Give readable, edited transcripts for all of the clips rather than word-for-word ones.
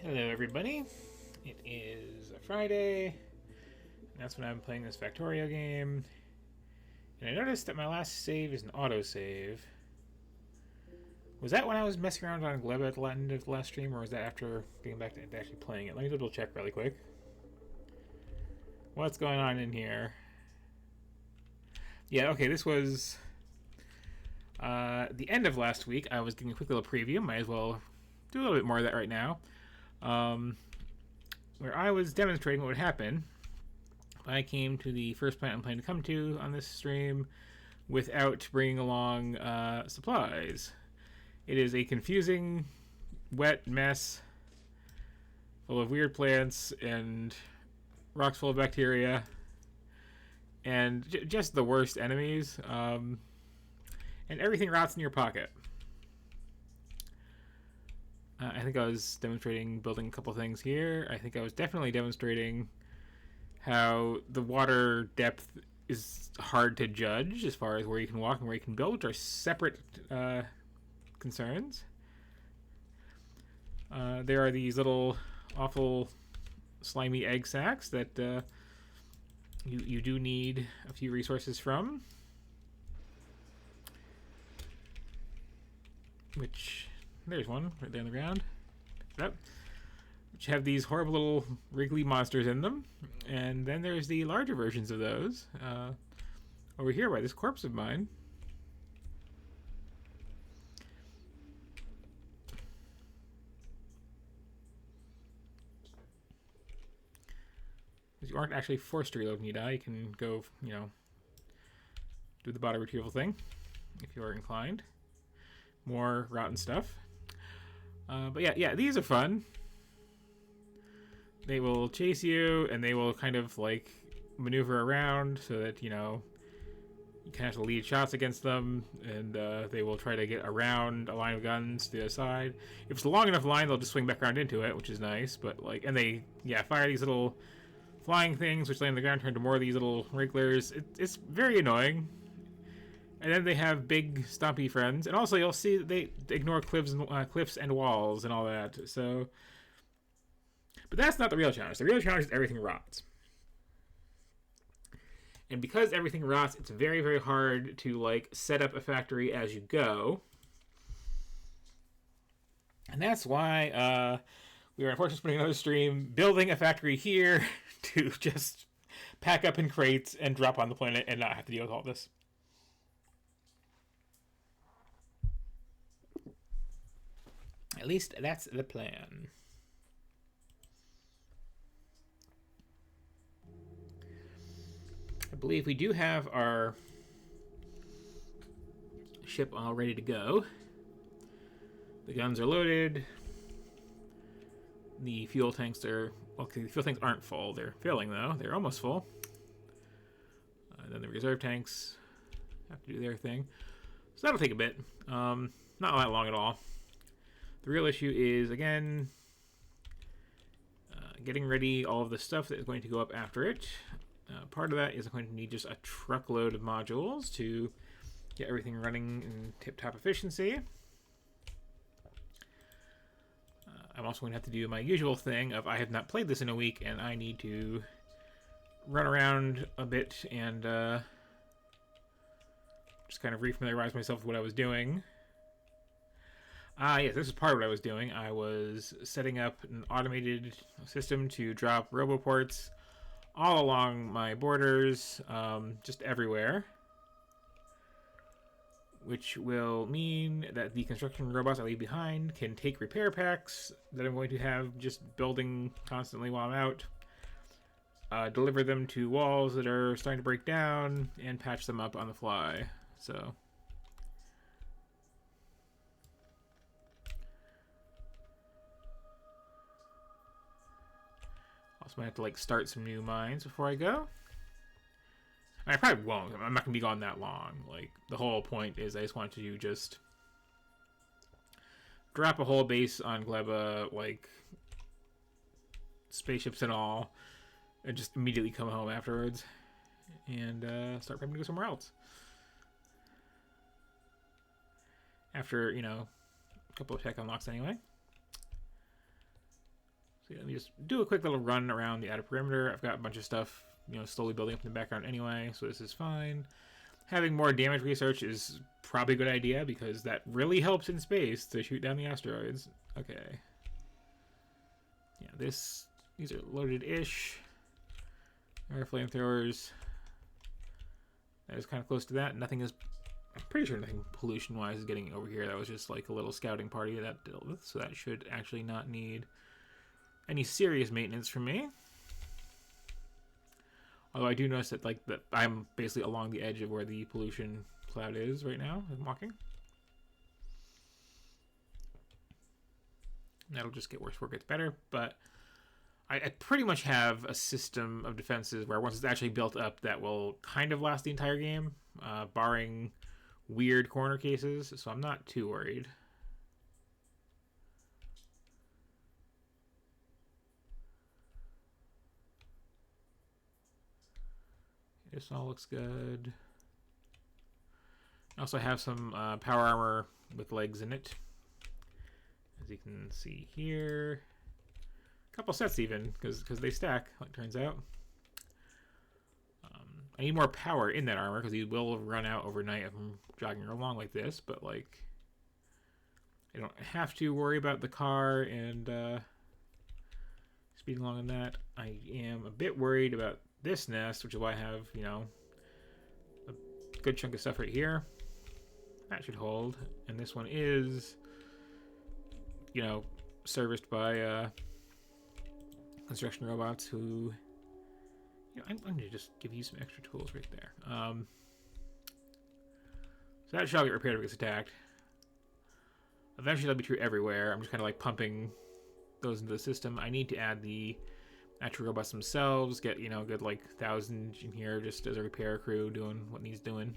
Hello everybody, it is a Friday, and that's when I'm playing this Factorio game, and I noticed that my last save is an autosave. Was that when I was messing around on Gleba at the end of the last stream, or was that after getting back to actually playing it? Let me double check really quick. What's going on in here? Yeah, okay, this was the end of last week. I was getting a quick little preview, might as well do a little bit more of that right now. Where I was demonstrating what would happen if I came to the first planet I'm planning to come to on this stream without bringing along supplies. It is a confusing, wet mess full of weird plants and rocks full of bacteria and just the worst enemies, and everything rots in your pocket. I think I was demonstrating building a couple things here. I think I was definitely demonstrating how the water depth is hard to judge as far as where you can walk and where you can build, which are separate concerns. There are these little awful slimy egg sacs that you do need a few resources from, which there's one right there on the ground. Pick it up. Which have these horrible little wriggly monsters in them. And then there's the larger versions of those over here by this corpse of mine. You aren't actually forced to reload when you die. You can go, do the body retrieval thing if you are inclined. More rotten stuff. But yeah, these are fun. They will chase you, and they will kind of like maneuver around so that you kind of have to lead shots against them, and they will try to get around a line of guns to the other side. If it's a long enough line, they'll just swing back around into it, which is nice. But and they fire these little flying things, which land on the ground, turn into more of these little wrigglers. It's very annoying. And then they have big, stompy friends. And also, you'll see that they ignore cliffs and walls and all that. So, but that's not the real challenge. The real challenge is everything rots. And because everything rots, it's very, very hard to, set up a factory as you go. And that's why we were unfortunately putting another stream building a factory here to just pack up in crates and drop on the planet and not have to deal with all this. At least that's the plan. I believe we do have our ship all ready to go. The guns are loaded. The fuel tanks are... Okay, the fuel tanks aren't full. They're filling, though. They're almost full. Then the reserve tanks have to do their thing. So that'll take a bit. Not that long at all. The real issue is, again, getting ready all of the stuff that is going to go up after it. Part of that is going to need just a truckload of modules to get everything running in tip-top efficiency. I'm also going to have to do my usual thing of I have not played this in a week, and I need to run around a bit and just kind of refamiliarize myself with what I was doing. Yes, this is part of what I was doing. I was setting up an automated system to drop roboports all along my borders, just everywhere. Which will mean that the construction robots I leave behind can take repair packs that I'm going to have just building constantly while I'm out, deliver them to walls that are starting to break down, and patch them up on the fly. So... also might have to start some new mines before I go. I probably won't. I'm not going to be gone that long. The whole point is I just want to just drop a whole base on Gleba, spaceships and all, and just immediately come home afterwards and start prepping to go somewhere else. After, a couple of tech unlocks anyway. just do a quick little run around the outer perimeter. I've got a bunch of stuff, you know, slowly building up in the background anyway, so this is fine. Having more damage research is probably a good idea because that really helps in space to shoot down the asteroids. Okay. Yeah, these are loaded-ish. Air flamethrowers. That is kind of close to that. Nothing is... I'm pretty sure nothing pollution-wise is getting over here. That was just like a little scouting party that dealt with, so that should actually not need any serious maintenance from me. Although I do notice that I'm basically along the edge of where the pollution cloud is right now. I'm walking. That'll just get worse before it gets better, but I pretty much have a system of defenses where once it's actually built up, that will kind of last the entire game, barring weird corner cases, so I'm not too worried. This all looks good. I also have some power armor with legs in it, as you can see here. A couple sets even, because they stack, like it turns out. I need more power in that armor, because he will run out overnight if I'm jogging along like this, but like, I don't have to worry about the car and speeding along on that. I am a bit worried about this nest, which is why I have, you know, a good chunk of stuff right here. That should hold. And this one is, you know, serviced by construction robots who, you know, I'm going to just give you some extra tools right there. So that shall get repaired if it gets attacked. Eventually that'll be true everywhere. I'm just kind of like pumping those into the system. I need to add the actual robots themselves, get, you know, a good like 1,000 in here just as a repair crew doing what needs doing.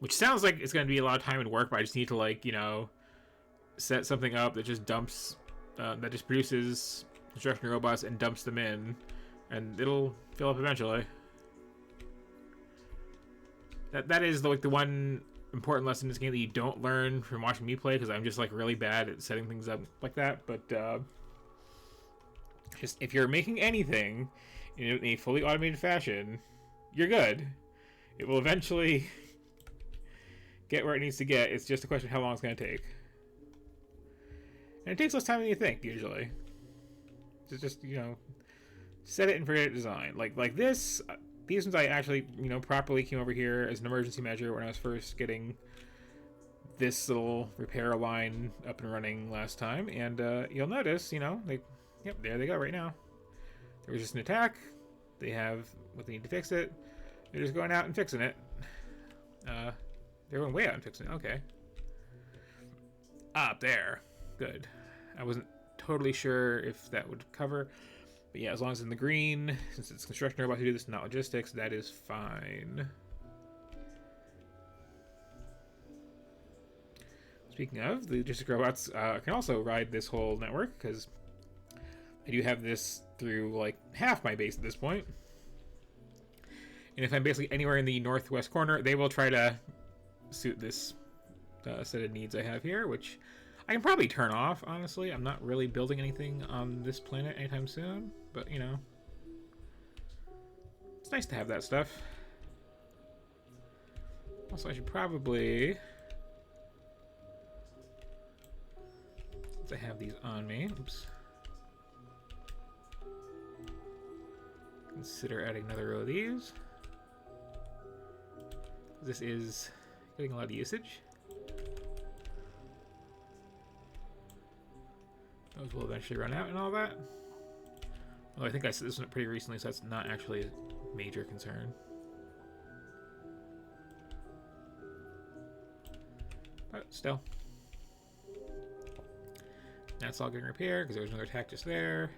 Which sounds like it's going to be a lot of time and work, but I just need to, like, you know, set something up that just dumps, that just produces construction robots and dumps them in, and it'll fill up eventually. That is like the one important lesson in this game that you don't learn from watching me play, because I'm just like really bad at setting things up like that. But just if you're making anything in a fully automated fashion, you're good. It will eventually get where it needs to get. It's just a question of how long it's going to take. And it takes less time than you think, usually. Just, you know, set it and forget it design. Like this, these ones I actually, you know, properly came over here as an emergency measure when I was first getting this little repair line up and running last time. And you'll notice, you know, yep, there they go right now. There was just an attack. They have what they need to fix it. They're just going out and fixing it. They're going way out and fixing it. Okay. Up there. Good. I wasn't totally sure if that would cover. But yeah, as long as it's in the green, since it's construction robots who do this, not logistics, that is fine. Speaking of, the logistic robots can also ride this whole network, because I do have this through like half my base at this point. And if I'm basically anywhere in the northwest corner, they will try to suit this set of needs I have here, which I can probably turn off, honestly. I'm not really building anything on this planet anytime soon, but, you know, it's nice to have that stuff. Also, I should probably, since I have these on me, oops, consider adding another row of these. This is getting a lot of usage. Those will eventually run out and all that. Well, I think I said this one pretty recently, so that's not actually a major concern. But still. That's all getting repaired because there was another attack just there.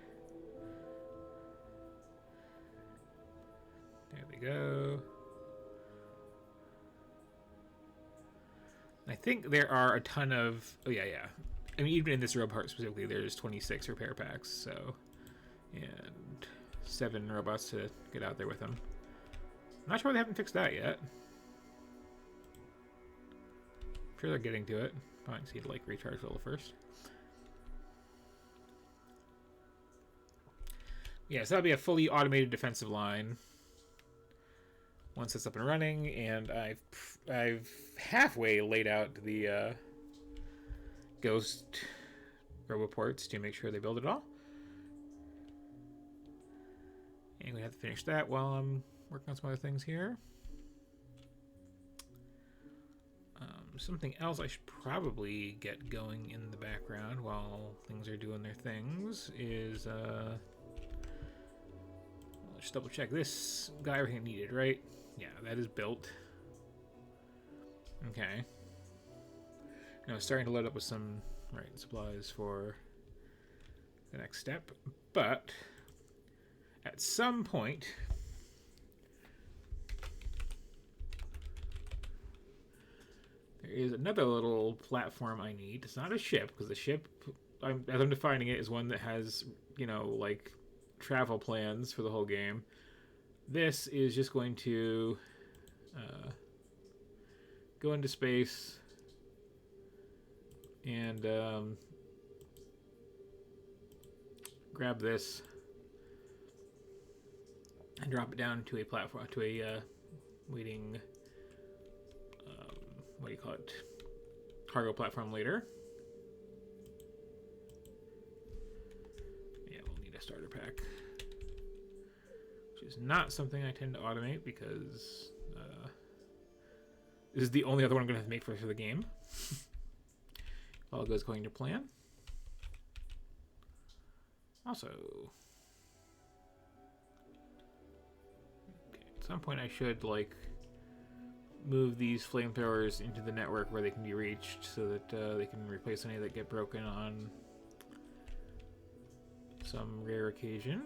There we go. I think there are a ton of... Oh, yeah. I mean, even in this robot part specifically, there's 26 repair packs, so... And 7 robots to get out there with them. I'm not sure they haven't fixed that yet. I'm sure they're getting to it. Probably need to, like, recharge a little first. Yeah, so that'll be a fully automated defensive line once it's up and running, and I've halfway laid out the ghost roboports to make sure they build it all. And we have to finish that while I'm working on some other things here. Something else I should probably get going in the background while things are doing their things is let's just double check this. Got everything needed, right? Yeah, that is built. Okay. Now it's starting to load up with some supplies for the next step, but at some point there is another little platform I need. It's not a ship, because the ship, as I'm defining it, is one that has, like travel plans for the whole game. This is just going to go into space and grab this and drop it down to a platform, to a waiting, what do you call it, cargo platform later. Yeah, we'll need a starter pack, which is not something I tend to automate because this is the only other one I'm going to have to make for the game. All goes according to plan. Also, okay, at some point I should move these flamethrowers into the network where they can be reached, so that they can replace any that get broken on some rare occasion.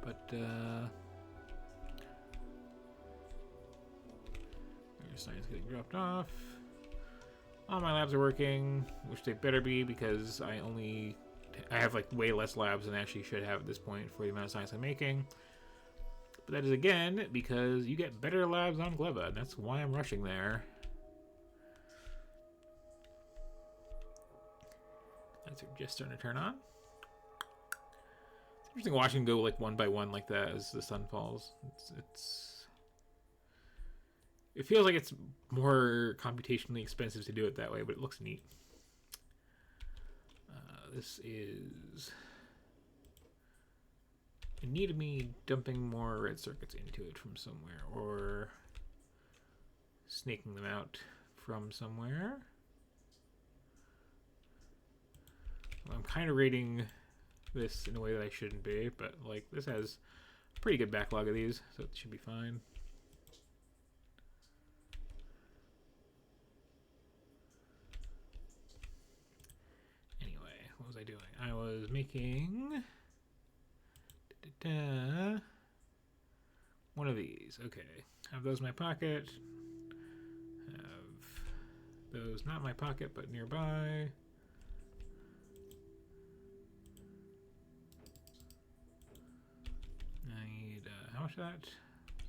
But science getting dropped off. All my labs are working, which they better be, because I have way less labs than I actually should have at this point for the amount of science I'm making. But that is again because you get better labs on Gleba, and that's why I'm rushing there. Lights are just starting to turn on. It's interesting watching them go one by one like that as the sun falls. It feels like it's more computationally expensive to do it that way, but it looks neat. This is in need of me dumping more red circuits into it from somewhere, or snaking them out from somewhere. I'm kind of rating this in a way that I shouldn't be, but this has a pretty good backlog of these, so it should be fine. What was I doing? I was making one of these. Okay. Have those in my pocket. Have those not in my pocket, but nearby. I need, how much of that?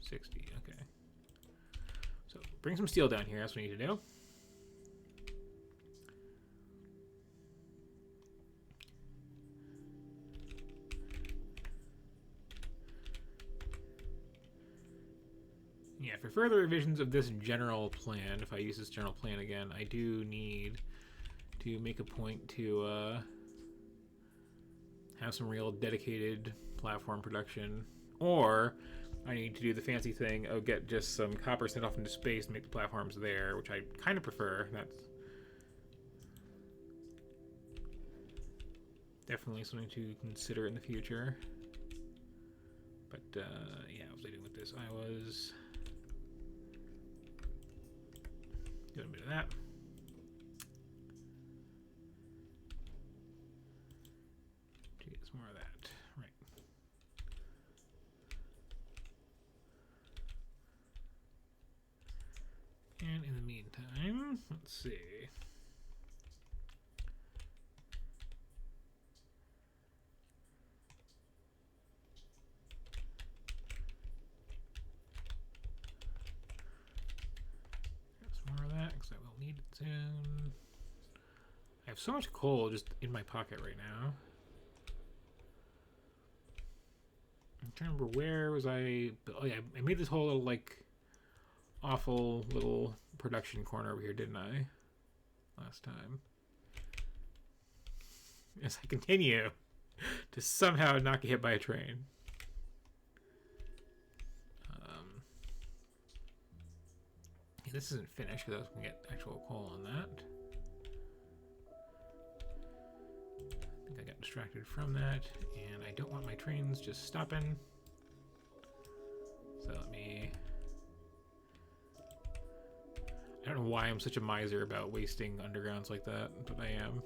60. Okay. So bring some steel down here. That's what we need to do. Yeah, for further revisions of this general plan, if I use this general plan again, I do need to make a point to have some real dedicated platform production, or I need to do the fancy thing of get just some copper sent off into space and make the platforms there, which I kind of prefer. That's definitely something to consider in the future. But yeah, what was I doing with this? I was doing a bit of that. Geez, more of that. Right. And in the meantime, let's see. Because I will need it soon. I have so much coal just in my pocket right now. trying to remember where was I. Oh yeah, I made this whole little like awful little production corner over here, didn't I? Last time. As I continue to somehow not get hit by a train. Yeah, this isn't finished because I was going to get actual coal on that. I think I got distracted from that, and I don't want my trains just stopping. So let me... I don't know why I'm such a miser about wasting undergrounds like that, but I am.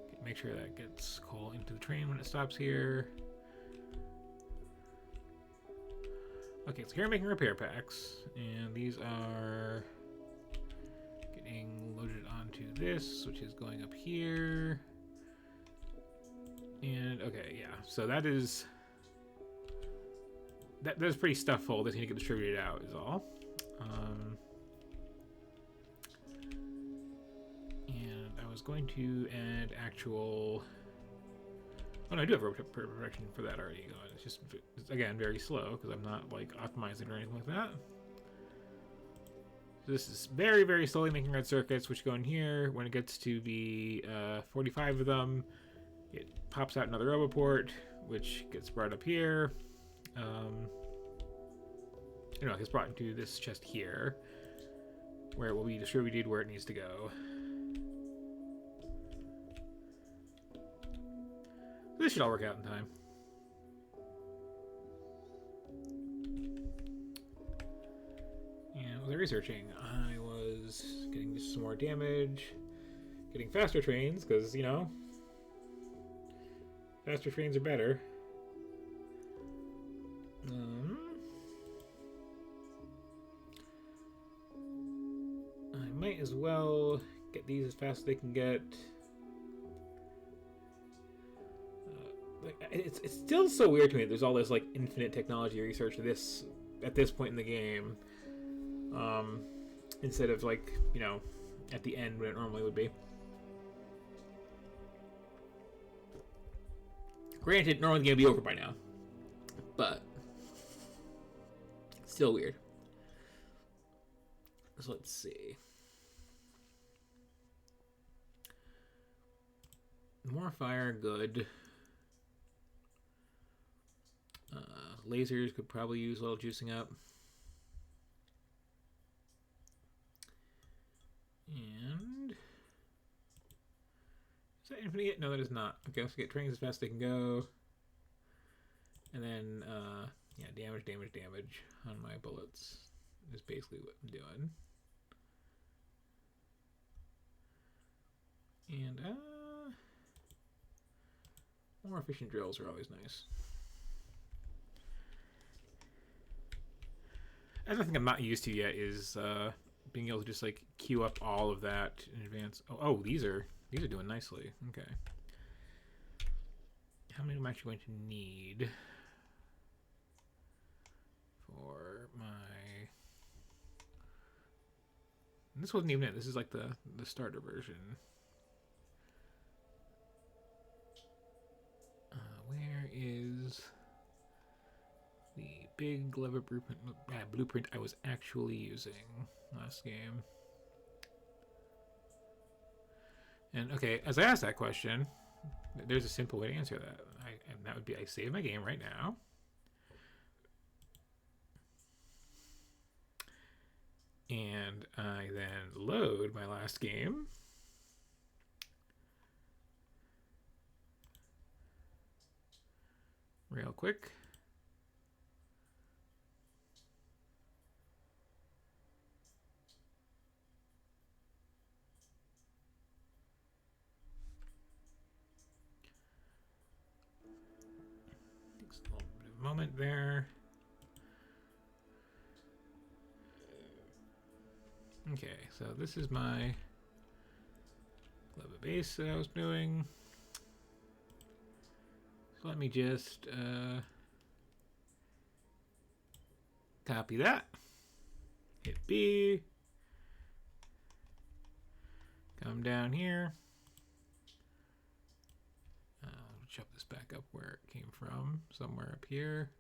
Okay, make sure that gets coal into the train when it stops here. Okay, so here I'm making repair packs, and these are getting loaded onto this, which is going up here. And okay, yeah, so that is... That's pretty stuff full. That's going to get distributed out is all. And I was going to add actual... Oh no, I do have rope protection for that already going. It's just, again, very slow because I'm not like optimizing or anything like that. So this is very, very slowly making red circuits, which go in here. When it gets to be 45 of them, it pops out another roboport, which gets brought up here. It gets brought into this chest here, where it will be distributed where it needs to go. This should all work out in time. And what was I researching? I was getting just some more damage, getting faster trains, because, you know, faster trains are better. I might as well get these as fast as they can get. It's still so weird to me that there's all this like infinite technology research at this point in the game, instead of like, you know, at the end when it normally would be. Granted, normally the game would be over by now, but still weird. So let's see. More fire, good. Lasers could probably use a little juicing up. And... is that infinite? No, that is not. Okay, let's get trains as fast as they can go. And then, yeah, damage on my bullets is basically what I'm doing. And, more efficient drills are always nice. Another thing I'm not used to yet is being able to just like queue up all of that in advance. Oh, these are doing nicely. Okay. How many am I actually going to need for my... and this wasn't even it. This is like the starter version. Where is the big Gleba blueprint I was actually using last game? And okay, as I asked that question, there's a simple way to answer that. And that would be I save my game right now. And I then load my last game. Real quick. Takes a little bit of a moment there. Okay, so this is my Gleba base that I was doing. So let me just copy that. Hit B. Come down here. shove this back up where it came from, somewhere up here.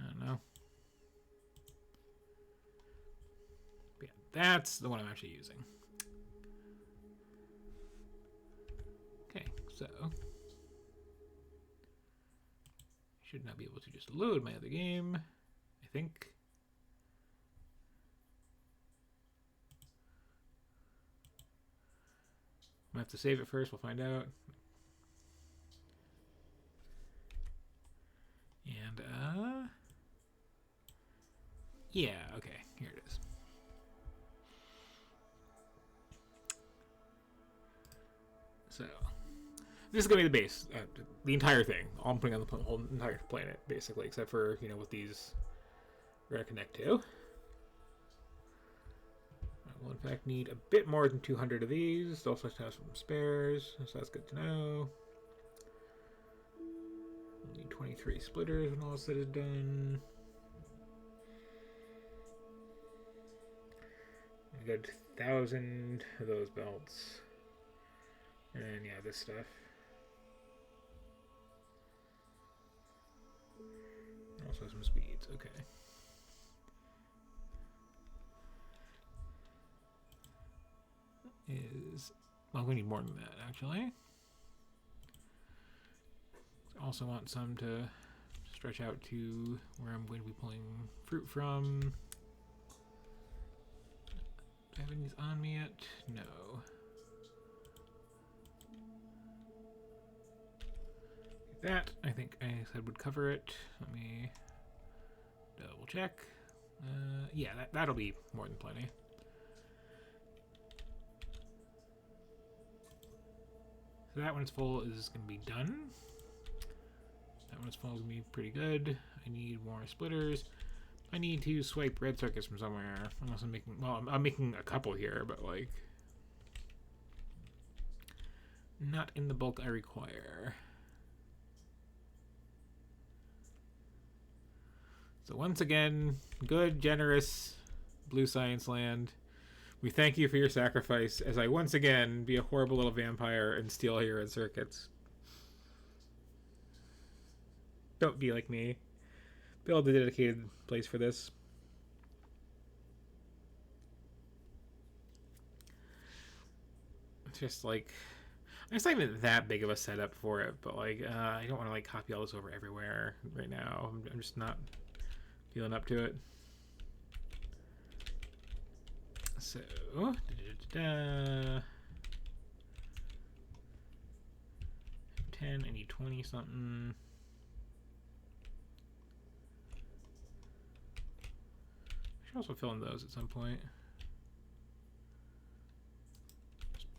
I don't know. But yeah, that's the one I'm actually using. Okay, so I should now be able to just load my other game, I think. I'm gonna have to save it first, we'll find out. And, yeah, okay, here it is. So, this is gonna be the base, the entire thing. All I'm putting on the whole entire planet, basically, except for, you know, what these we're gonna connect to. I will, in fact, need a bit more than 200 of these. Also have some spares, so that's good to know. We'll need 23 splitters when all said is done. A good 1,000 of those belts. And yeah, this stuff. Also some speeds, okay. Well, we need more than that, actually. I also want some to stretch out to where I'm going to be pulling fruit from. Do I have any on me yet? No. That, I think I said would cover it. Let me double check. Yeah, that'll be more than plenty. So that one's full is going to be done. That one's full is going to be pretty good. I need more splitters. I need to swipe red circuits from somewhere. Unless I'm making, well, I'm making a couple here, but like not in the bulk I require. So once again, good, generous Blue Science Land, we thank you for your sacrifice as I once again be a horrible little vampire and steal your red circuits. Don't be like me. Build a dedicated place for this. It's just like, it's not even that big of a setup for it, but like, I don't want to like copy all this over everywhere right now. I'm just not feeling up to it. So, 10, I need 20 something. I should also fill in those at some point.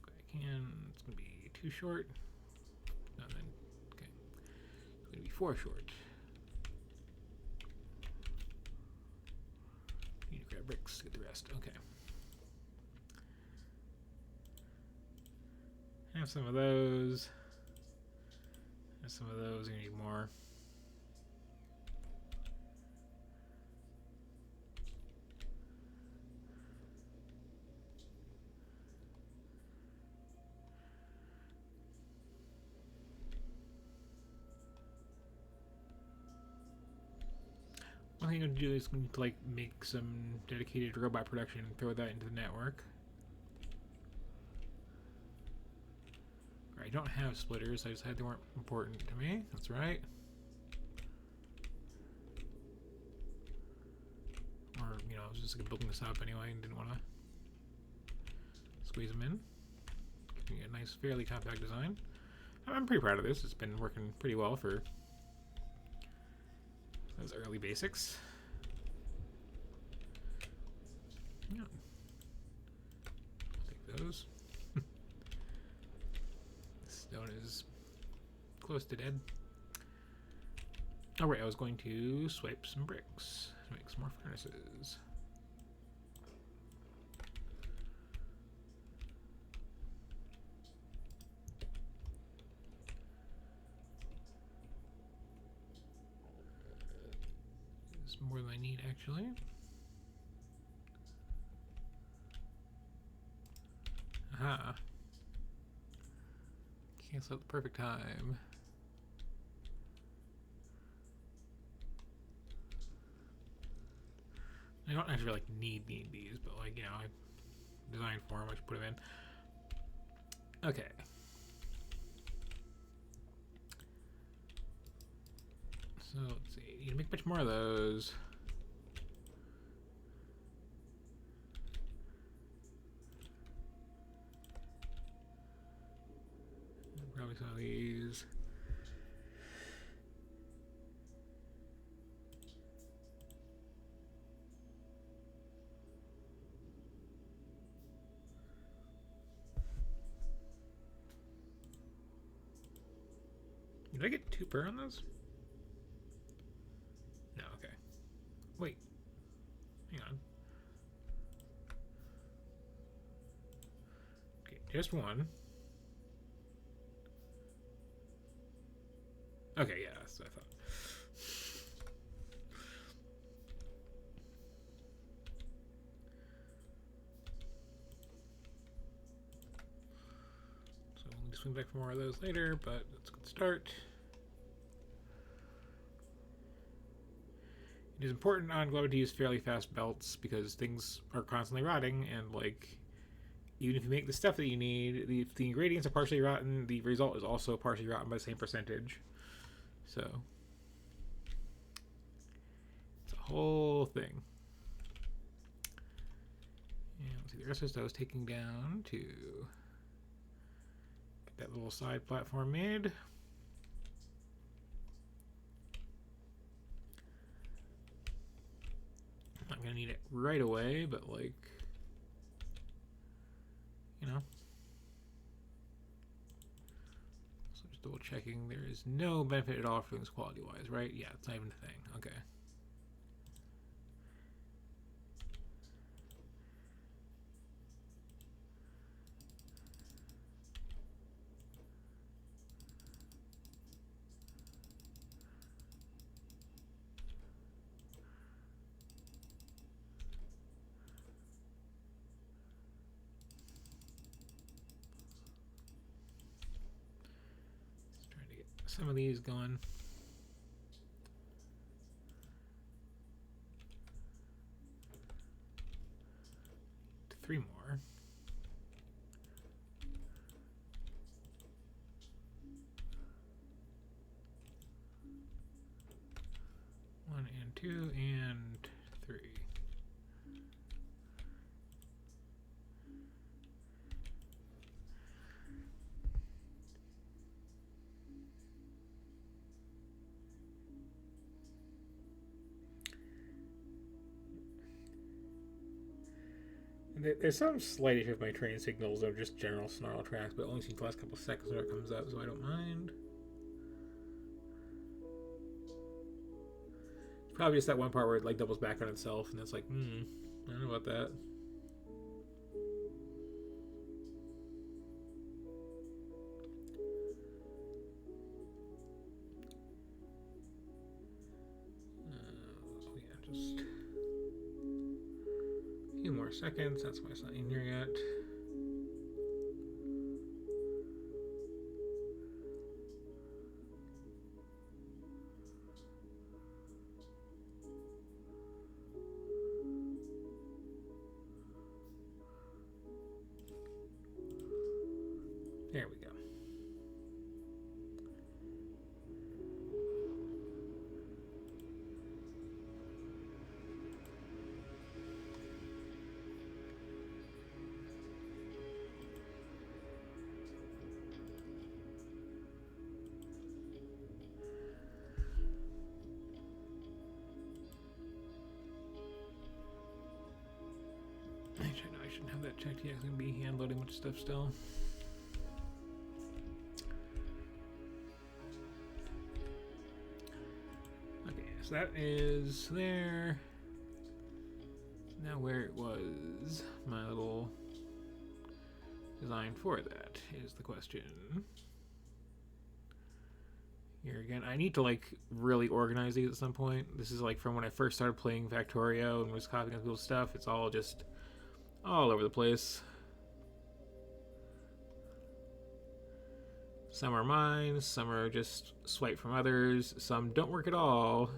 I can. It's going to be 2 short. No, then, okay. It's going to be 4 short. Need to grab bricks to get the rest. Okay. Have some of those. Have some of those. You're gonna need more. One thing I'm gonna do is going to like make some dedicated robot production and throw that into the network. I don't have splitters. I decided they weren't important to me. That's right. Or, you know, I was just like, building this up anyway and didn't want to squeeze them in. Giving it a nice, fairly compact design. I'm pretty proud of this. It's been working pretty well for those early basics. Yeah. I'll take those. Stone is close to dead. Alright, I was going to swipe some bricks to make some more furnaces. It's more than I need, actually. Aha. Cancel at the perfect time. I don't actually like need these, but like, you know, I designed for them, I should put them in. Okay. So let's see. You can make much more of those. Probably some of these. Did I get 2 per on those? No, okay. Wait. Hang on. Okay, just 1. Okay, yeah, that's what I thought. So we'll just swing back for more of those later, but let's get start. It is important on Gleba to use fairly fast belts because things are constantly rotting, and like even if you make the stuff that you need, if the ingredients are partially rotten, the result is also partially rotten by the same percentage. So it's a whole thing. And let's see, the rest of this I was taking down to get that little side platform made. I'm not gonna need it right away, but like, you know. So just double checking, there is no benefit at all for things quality wise, right? Yeah, it's not even a thing. Okay. Some of these going. 3 more. One and 2 and 3. There's some slight issue with my train signals of just general snarl tracks, but it only seems the last couple of seconds when it comes up, so I don't mind. It's probably just that one part where it like doubles back on itself, and it's like, I don't know about that. So yeah, just a few more seconds. That's why it's not in here yet. There we go. I shouldn't have that checked yet. I'm going to be hand loading a bunch of stuff still. Okay, so that is there. Now where it was, my little design for that is the question. Here again, I need to like really organize these at some point. This is like from when I first started playing Factorio and was copying people's stuff. It's all just all over the place. Some are mine, some are just swipe from others, some don't work at all.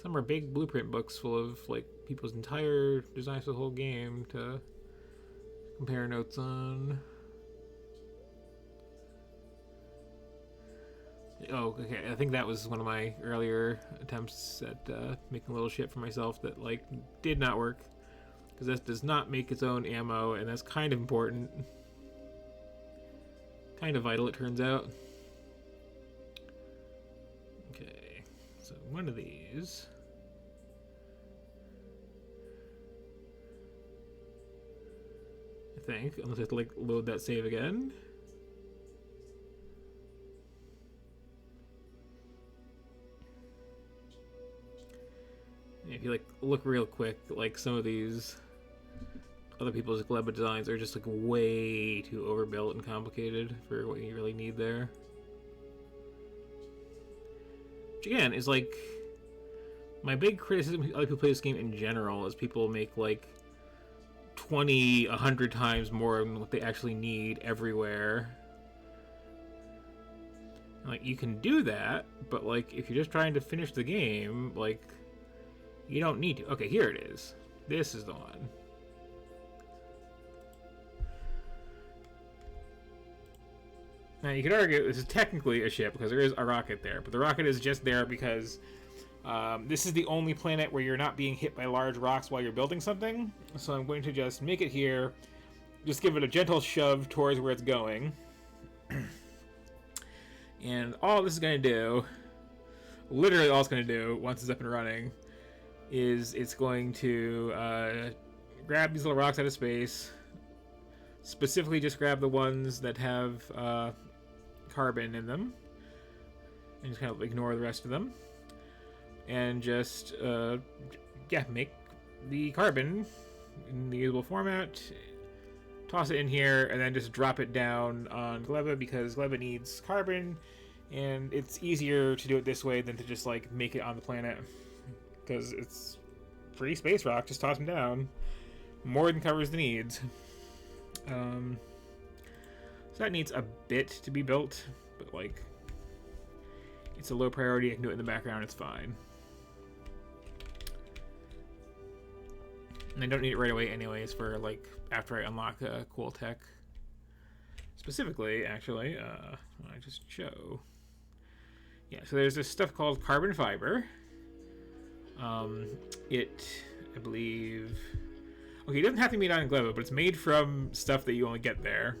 Some are big blueprint books full of like people's entire designs for the whole game to compare notes on. Oh, okay. I think that was one of my earlier attempts at making a little shit for myself that like did not work, because this does not make its own ammo, and that's kind of important, kind of vital, it turns out. Okay, so one of these. I think, unless I have to like load that save again. If you like look real quick, like some of these other people's Gleba designs are just like way too overbuilt and complicated for what you really need there. Which again is like my big criticism of other people play this game in general is people make like 20, 100 times more than what they actually need everywhere. And, like, you can do that, but like if you're just trying to finish the game, like, you don't need to. Okay, here it is. This is the one. Now you could argue this is technically a ship because there is a rocket there, but the rocket is just there because this is the only planet where you're not being hit by large rocks while you're building something. So I'm going to just make it here, just give it a gentle shove towards where it's going. And all this is going to do, literally all it's going to do once it's up and running, is it's going to grab these little rocks out of space, specifically just grab the ones that have carbon in them, and just kind of ignore the rest of them, and just yeah, make the carbon in the usable format, toss it in here, and then just drop it down on Gleba, because Gleba needs carbon, and it's easier to do it this way than to just like make it on the planet, because it's free space rock. Just toss them down. More than covers the needs. So that needs a bit to be built, but like it's a low priority. I can do it in the background. It's fine. And I don't need it right away anyways for like after I unlock a cool tech. Specifically, actually, I just show. Yeah, so there's this stuff called carbon fiber. I believe, okay, it doesn't have to be done in Gleba, but it's made from stuff that you only get there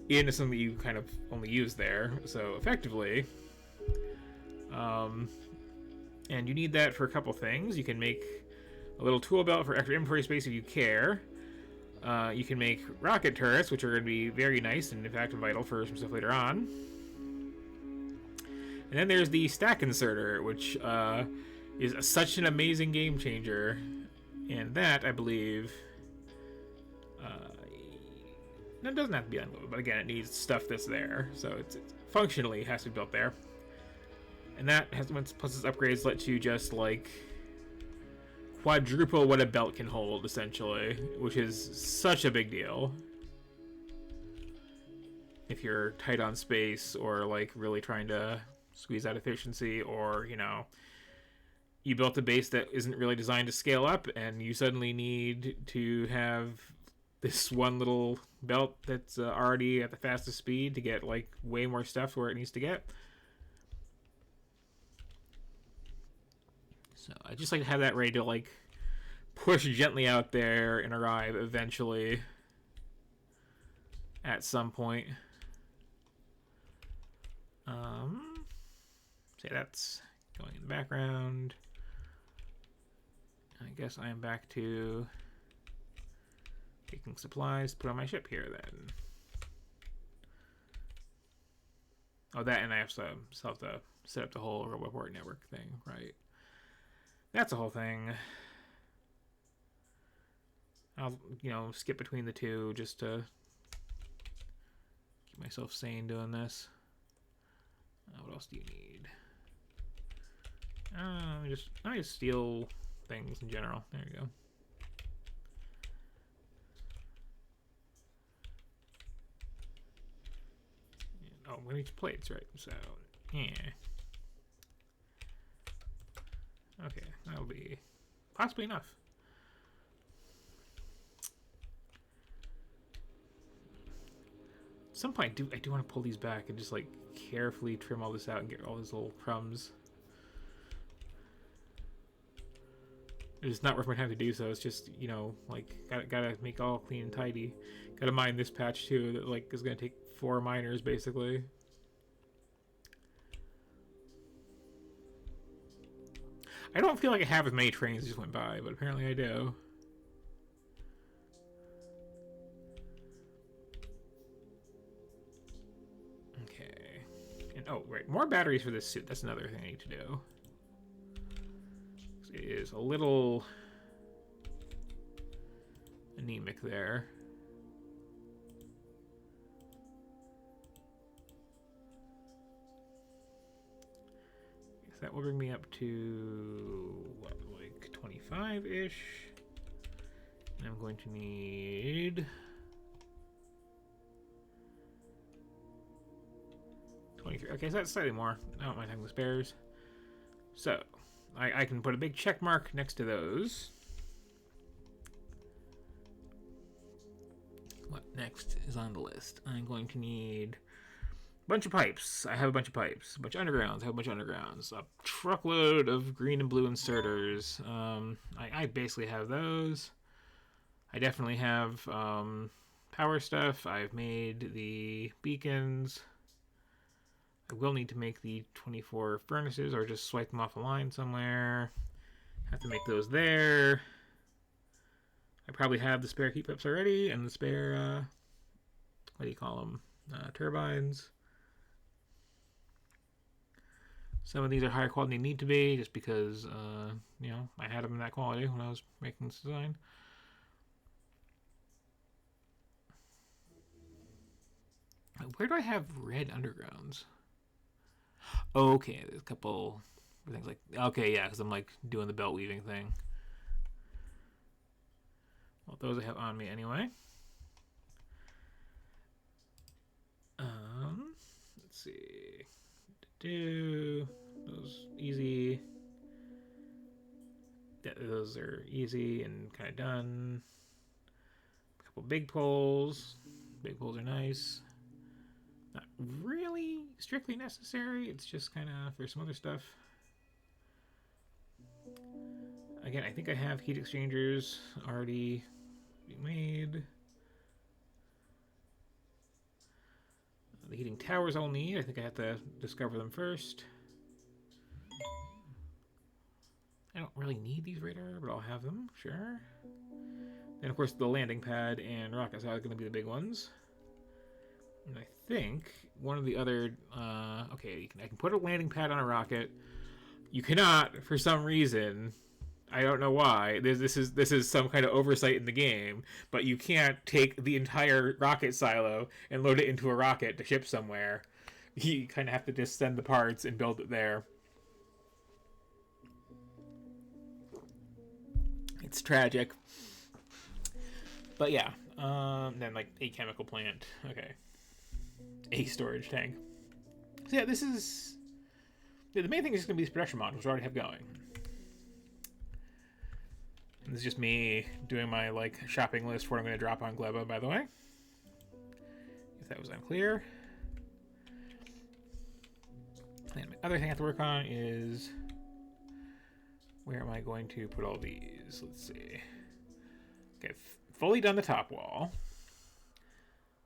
into something that you kind of only use there. So effectively, and you need that for a couple things. You can make a little tool belt for extra inventory space if you care. You can make rocket turrets, which are going to be very nice and in fact vital for some stuff later on. And then there's the stack inserter, which is such an amazing game changer, and that, I believe, it doesn't have to be unloaded, but again, it needs stuff that's there, so it functionally has to be built there. And that has, plus its upgrades, let you just like quadruple what a belt can hold, essentially, which is such a big deal if you're tight on space or like really trying to squeeze out efficiency, or you know, you built a base that isn't really designed to scale up and you suddenly need to have this one little belt that's already at the fastest speed to get like way more stuff where it needs to get. So I just like to have that ready to like push gently out there and arrive eventually at some point. Say that's going in the background. I guess I am back to taking supplies to put on my ship here then. Oh, that, and I have to set up the whole roboport network thing, right? That's the whole thing. I'll, you know, skip between the two just to keep myself sane doing this. What else do you need? I just steal things in general. There you go. I'm gonna need plates, right? So, yeah. Okay, that'll be possibly enough. At some point, I do want to pull these back and just like carefully trim all this out and get all these little crumbs. It's not worth my time to do so. It's just, you know, like gotta make it all clean and tidy. Gotta mine this patch too. That like is gonna take 4 miners basically. I don't feel like I have as many trains just went by, but apparently I do. Okay. And oh, right, more batteries for this suit. That's another thing I need to do. It is a little anemic there. That will bring me up to, what, like 25-ish? And I'm going to need 23. Okay, so that's slightly more. I don't mind having the spares. So, I can put a big check mark next to those. What next is on the list? I'm going to need bunch of pipes. I have a bunch of pipes. A bunch of undergrounds. I have a bunch of undergrounds. A truckload of green and blue inserters. I basically have those. I definitely have power stuff. I've made the beacons. I will need to make the 24 furnaces or just swipe them off the line somewhere. Have to make those there. I probably have the spare heat pipes already and the spare, what do you call them? Turbines. Some of these are higher quality than they need to be, just because, you know, I had them in that quality when I was making this design. Where do I have red undergrounds? Oh, okay, there's a couple things like... Okay, yeah, because I'm, like, doing the belt weaving thing. Well, those I have on me anyway. Let's see... those easy. Those are easy and kind of done. A couple big poles. Big poles are nice. Not really strictly necessary. It's just kind of for some other stuff. Again, I think I have heat exchangers already being made. The heating towers I'll need. I think I have to discover them first. I don't really need these radar, but I'll have them, sure. And of course the landing pad and rockets are going to be the big ones. And I think one of the other... okay, I can put a landing pad on a rocket. You cannot, for some reason... I don't know why. This is some kind of oversight in the game, but you can't take the entire rocket silo and load it into a rocket to ship somewhere. You kind of have to just send the parts and build it there. It's tragic. But yeah, then like a chemical plant. Okay. A storage tank. So yeah, this is... The main thing is going to be these production modules we already have going. And this is just me doing my like shopping list for what I'm going to drop on Gleba, by the way. If that was unclear. And my other thing I have to work on is... Where am I going to put all these? Let's see. Okay, fully done the top wall.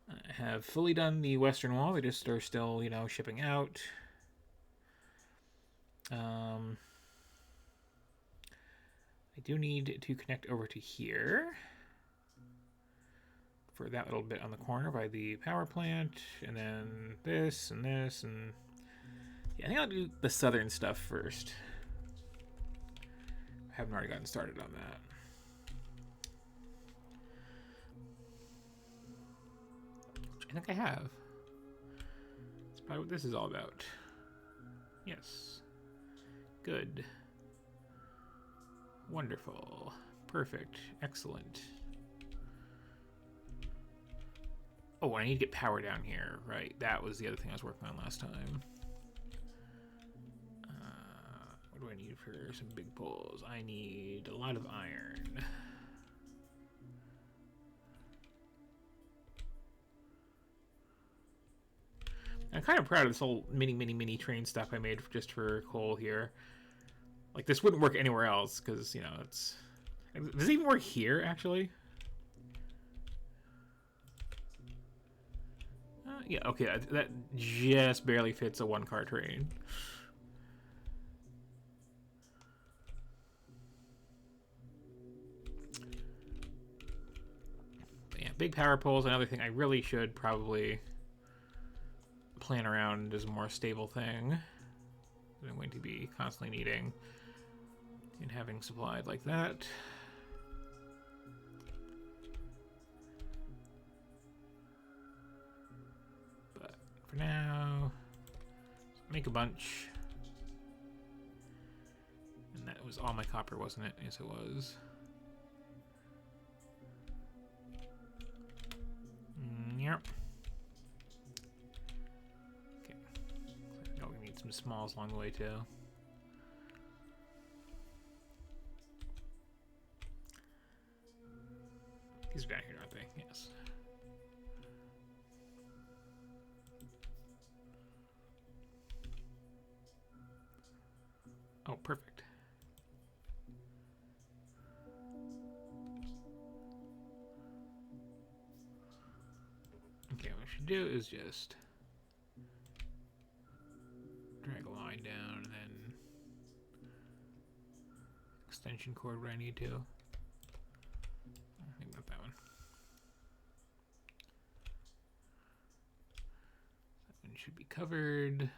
I have fully done the western wall. They just are still, you know, shipping out. I do need to connect over to here for that little bit on the corner by the power plant, and then this and this, and yeah, I think I'll do the southern stuff first. I haven't already gotten started on that. Which I think I have. That's probably what this is all about. Yes. Good. Wonderful. Perfect. Excellent. Oh, I need to get power down here. Right, that was the other thing I was working on last time. What do I need for some big poles? I need a lot of iron. I'm kind of proud of this whole mini train stuff I made just for coal here. Like, this wouldn't work anywhere else, because, you know, it's... Does it even work here, actually? Yeah, okay, that just barely fits a one-car train. But yeah, big power poles, another thing I really should probably plan around as a more stable thing that I'm going to be constantly needing and having supplied like that. But for now, make a bunch. And that was all my copper, wasn't it? Yes, it was. Yep. Okay. So we need some smalls along the way too. These are down here, aren't they? Yes. Oh, perfect. Okay, what I should do is just drag a line down and then extension cord where I need to. I think not that one. That one should be covered.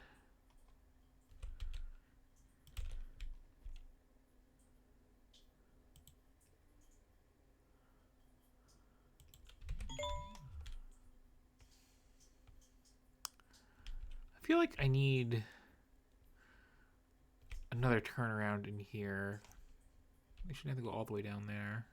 I feel like I need another turnaround in here. I shouldn't have to go all the way down there.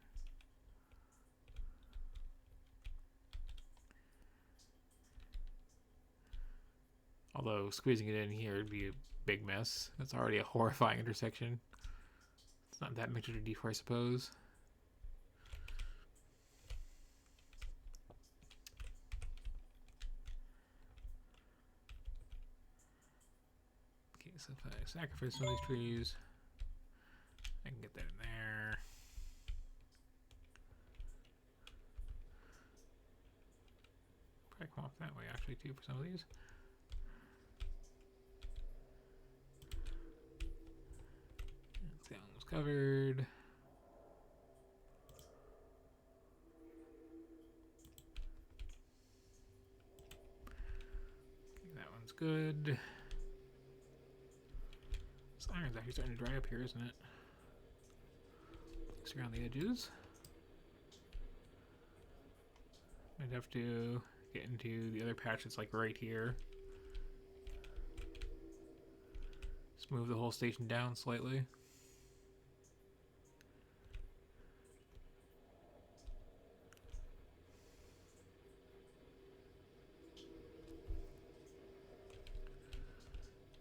Although squeezing it in here would be a big mess. That's already a horrifying intersection. It's not that much of a detour, I suppose. Okay, so if I sacrifice some of these trees, I can get that in there. Probably come off that way actually too for some of these. That one was covered. Okay, that one's good. This iron's actually starting to dry up here, isn't it? Looks around the edges. I'd have to get into the other patch that's like right here. Just move the whole station down slightly.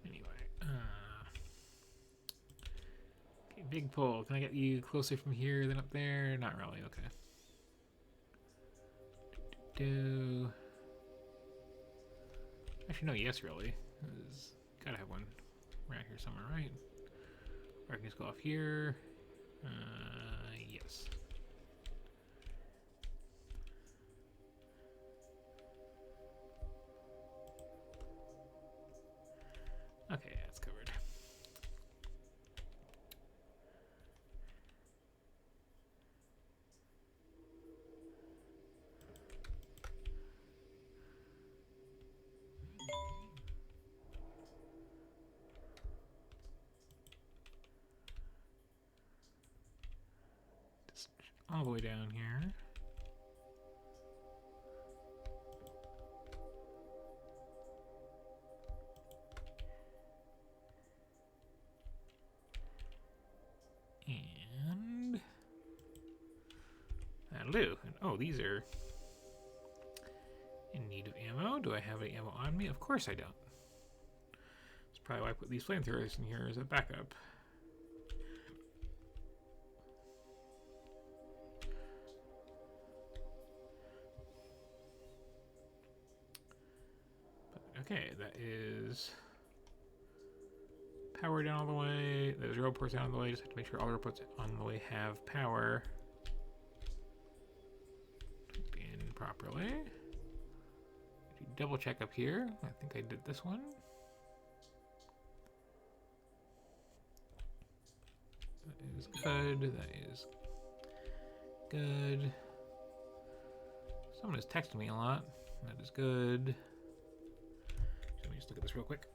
Anyway, okay, big pole. Can I get you closer from here than up there? Not really. Okay. Actually, no, yes, really. Gotta have one around here somewhere, right? Or I can just go off here. Yes. Okay, that's covered. All the way down here. And that'll do. And, oh, these are in ammo. Do I have any ammo on me? Of course I don't. That's probably why I put these flamethrowers in here as a backup. But, okay, that is power down all the way. There's row ports down all the way. Just have to make sure all the row ports on the way have power. In properly. Double check up here. I think I did this one. That is good. That is good. Someone is texting me a lot. That is good. Let me just look at this real quick.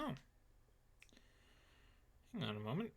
Oh. Hang on a moment.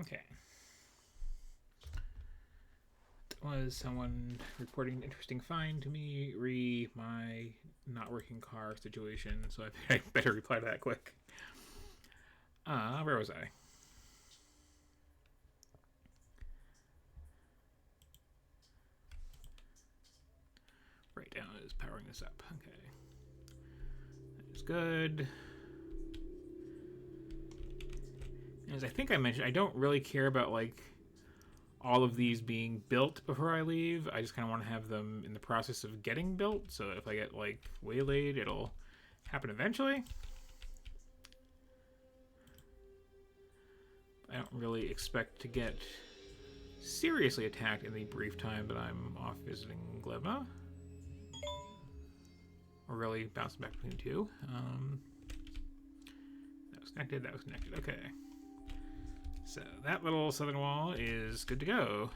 Okay. That was someone reporting an interesting find to me, my not working car situation, so I better reply to that quick. Where was I? Right down is powering this up. Okay. That is good. As I think I mentioned, I don't really care about like all of these being built before I leave. I just kind of want to have them in the process of getting built, so if I get like waylaid, it'll happen eventually. I don't really expect to get seriously attacked in the brief time that I'm off visiting Gleba. Or really bouncing back between two. That was connected, that was connected. Okay. So that little southern wall is good to go.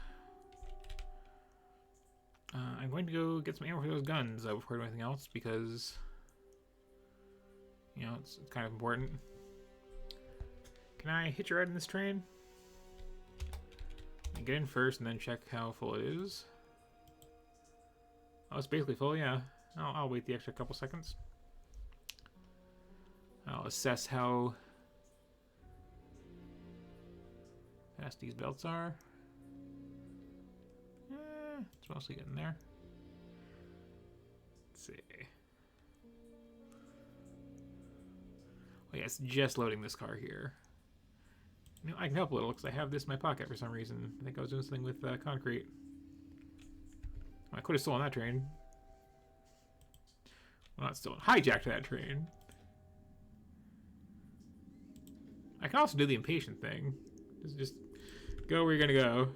I'm going to go get some ammo for those guns before I do anything else because, you know, it's kind of important. Can I hitch a ride in this train? Get in first and then check how full it is. Oh, it's basically full, yeah. I'll wait the extra couple seconds. I'll assess how fast these belts are. It's mostly getting there. Let's see. Oh yeah, it's just loading this car here. You know, I can help a little because I have this in my pocket for some reason. I think I was doing something with concrete. I could have stolen that train. Well, not stolen. Hijacked that train. I can also do the impatient thing. Just go where you're gonna go.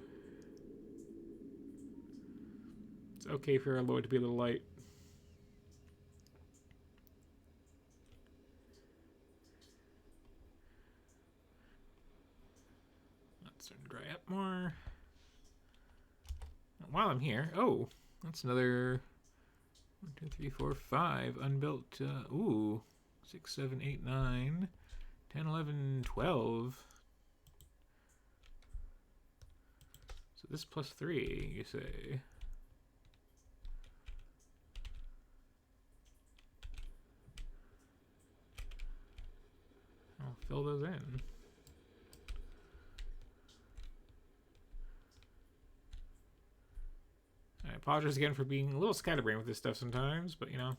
It's okay for our Lloyd to be a little light. Let's start to dry up more. While I'm here, oh, that's another 1, 2, 3, 4, 5 unbuilt. Ooh, 6, 7, 8, 9, 10, 11, 12. So this plus 3, you say? I'll fill those in. I apologize again for being a little scatterbrained with this stuff sometimes, but you know.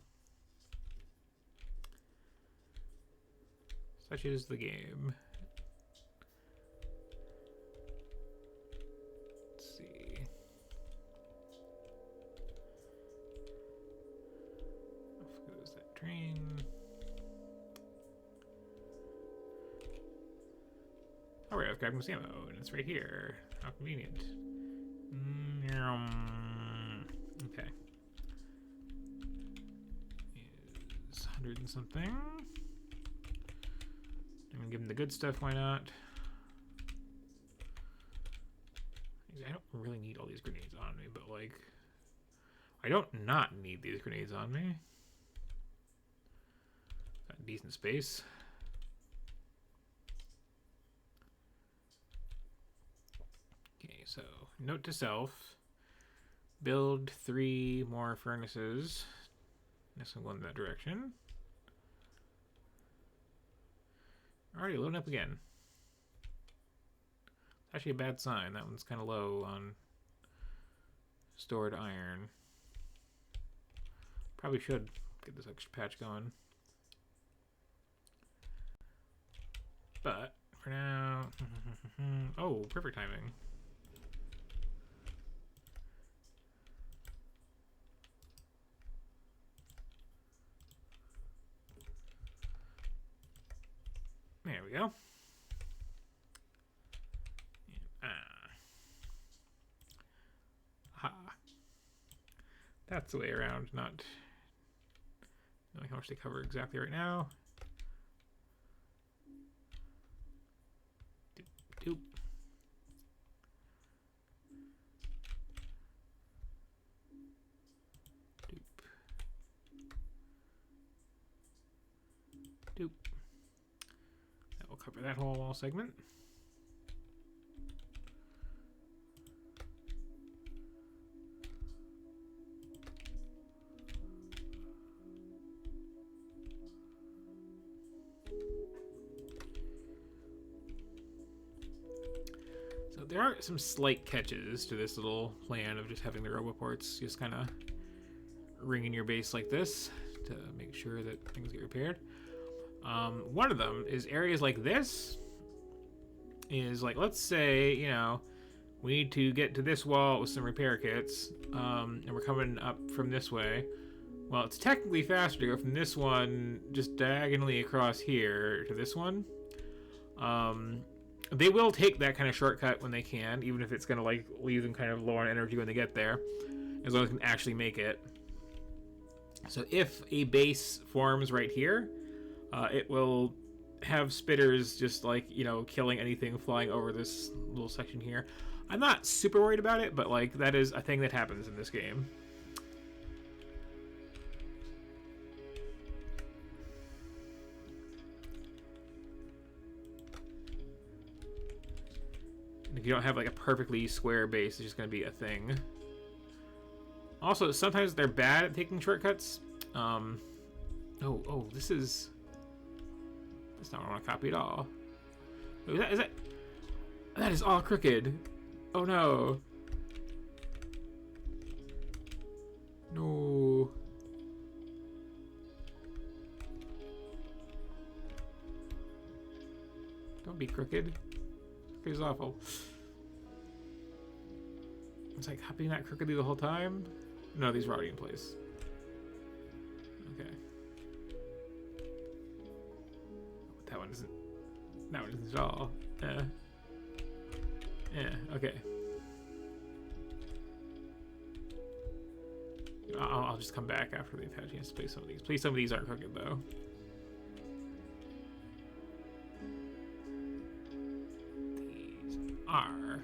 Such is the game. Let's see. Off goes that train. Oh, right, I've grabbed my ammo, and it's right here. How convenient. Okay. Is 100 and something. I'm gonna give him the good stuff, why not? I don't really need all these grenades on me, but like, I don't not need these grenades on me. Got decent space. Okay, so note to self. Build 3 more furnaces. This one going in that direction. Alrighty, loading up again. It's actually a bad sign. That one's kind of low on stored iron. Probably should get this extra patch going. But for now, oh, perfect timing. There we go. Ha. That's the way around, not knowing how much they cover exactly right now. Doop, doop. Doop. Doop. That will cover that whole wall segment. So there are some slight catches to this little plan of just having the roboports just kind of ring in your base like this to make sure that things get repaired. One of them is areas like this is like, let's say, you know, we need to get to this wall with some repair kits, and we're coming up from this way. Well, it's technically faster to go from this one just diagonally across here to this one. They will take that kind of shortcut when they can, even if it's going to like leave them kind of low on energy when they get there, as long as they can actually make it. So if a base forms right here, it will have spitters just like, you know, killing anything flying over this little section here. I'm not super worried about it, but like that is a thing that happens in this game. And if you don't have like a perfectly square base, it's just going to be a thing. Also, sometimes they're bad at taking shortcuts. Oh, this is... That's not what I want to copy at all. Is that... That is all crooked. Oh no. No. Don't be crooked. It's awful. It's like copying that crookedly the whole time. No, these are already in place. Okay. That one isn't. That one isn't at all. Yeah. Okay. I'll just come back after they've had a chance to play some of these. Please, some of these aren't cooking though. These are.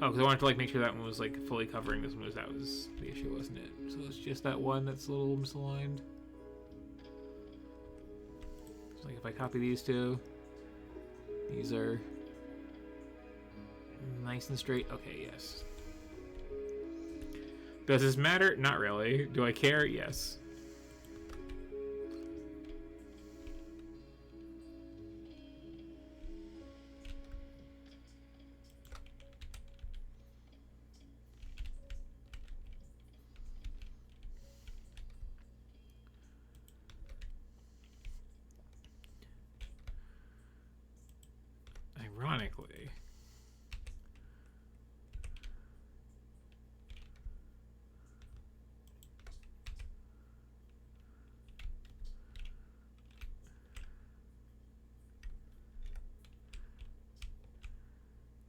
Oh, because I wanted to like make sure that one was like fully covering this one. That was the issue, wasn't it? So it's just that one that's a little misaligned. So like if I copy these two, these are nice and straight. Okay, yes. Does this matter? Not really. Do I care? Yes. Ironically,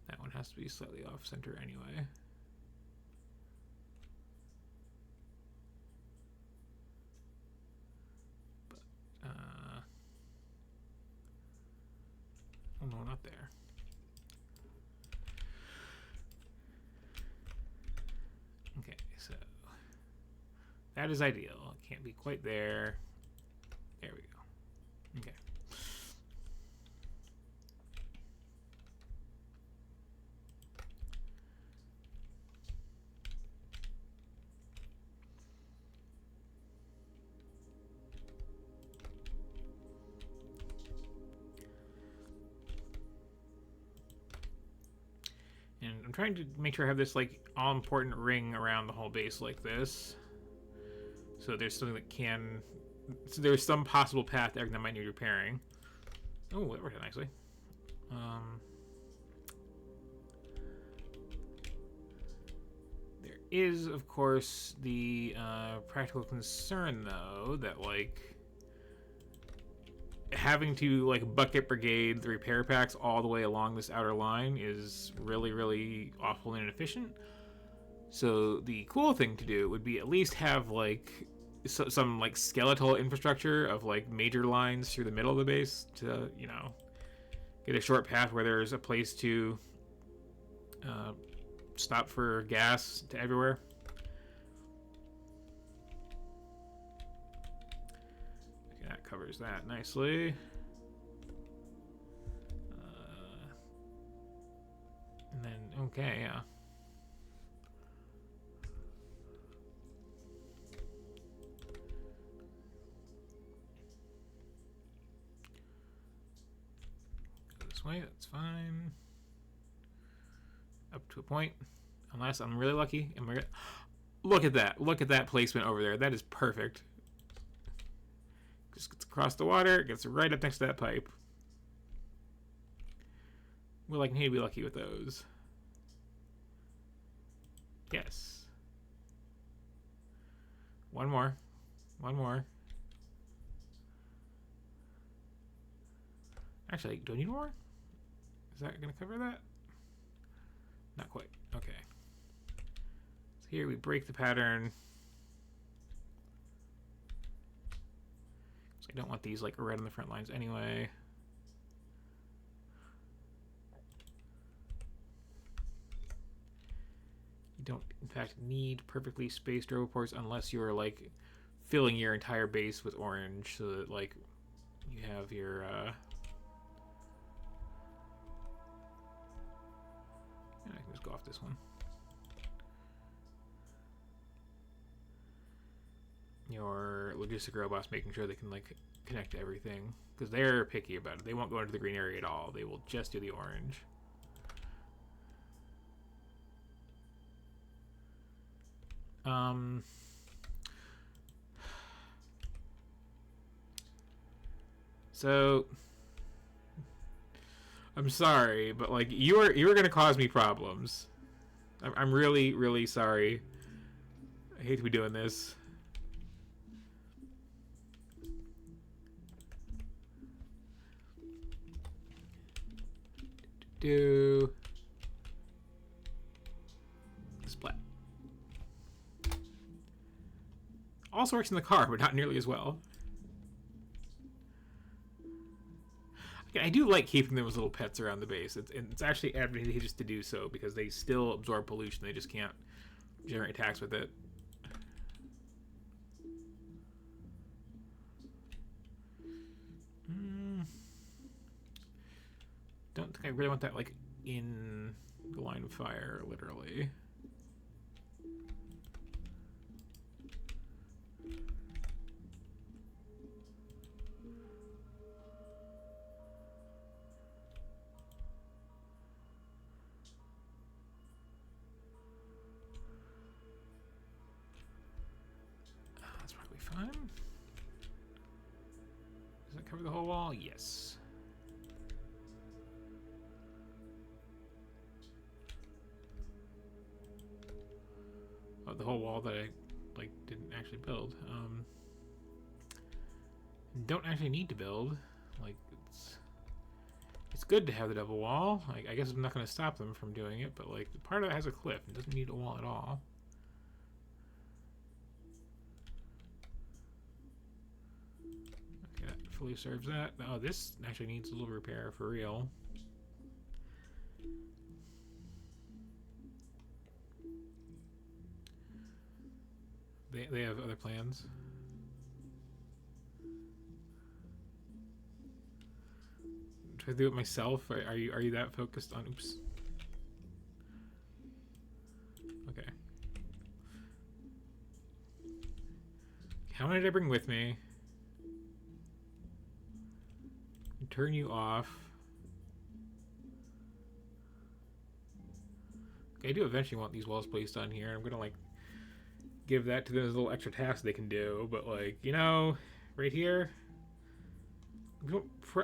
that one has to be slightly off center anyway. But, oh no, not there. Okay, so that is ideal. It can't be quite there. There we go. Okay. And I'm trying to make sure I have this like all-important ring around the whole base like this. So there's something that can... So there's some possible path there that might need repairing. Oh, that worked out nicely. There is, of course, the practical concern, though, that, like... having to like bucket brigade the repair packs all the way along this outer line is really, really awful and inefficient. So the cool thing to do would be at least have like some like skeletal infrastructure of like major lines through the middle of the base to, you know, get a short path where there's a place to stop for gas to everywhere. That covers that nicely. And then, okay, yeah. Go this way, that's fine. Up to a point. Unless I'm really lucky. Look at that. Look at that placement over there. That is perfect. Just gets across the water, gets right up next to that pipe. Well, I can be lucky with those. Yes. One more. One more. Actually, do I need more? Is that going to cover that? Not quite. Okay. So here we break the pattern. I don't want these like right on the front lines anyway. You don't, in fact, need perfectly spaced row ports unless you're like filling your entire base with orange so that like you have your I can just go off this one. Your logistic robots making sure they can like connect to everything because they're picky about it. They won't go into the green area at all. They will just do the orange. So I'm sorry, but like you were gonna cause me problems. I'm really, really sorry. hate to be doing this. Do splat. Also works in the car, but not nearly as well. I do like keeping them as little pets around the base. It's actually advantageous to do so because they still absorb pollution. They just can't generate attacks with it. Don't think I really want that like in the line of fire, literally. That's probably fine. Does that cover the whole wall? Yes. The whole wall that I like didn't actually build. Don't actually need to build. Like it's good to have the double wall. Like I guess I'm not going to stop them from doing it, but like part of it has a cliff. It doesn't need a wall at all. Okay, that fully serves that. Oh, this actually needs a little repair for real. They have other plans. Try to do it myself. Are you that focused on? Oops. Okay. How many did I bring with me? Turn you off. Okay, I do eventually want these walls placed on here. I'm gonna like give that to them as a little extra task they can do, but like, you know, right here,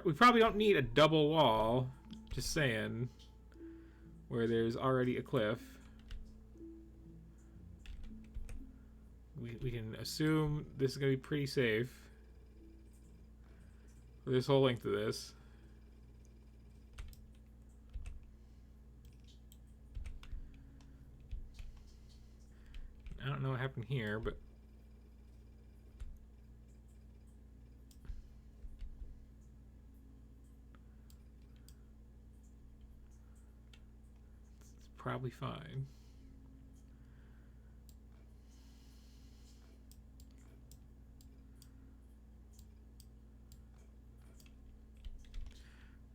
we probably don't need a double wall, just saying, where there's already a cliff. We can assume this is going to be pretty safe for this whole length of this. I don't know what happened here, but it's probably fine.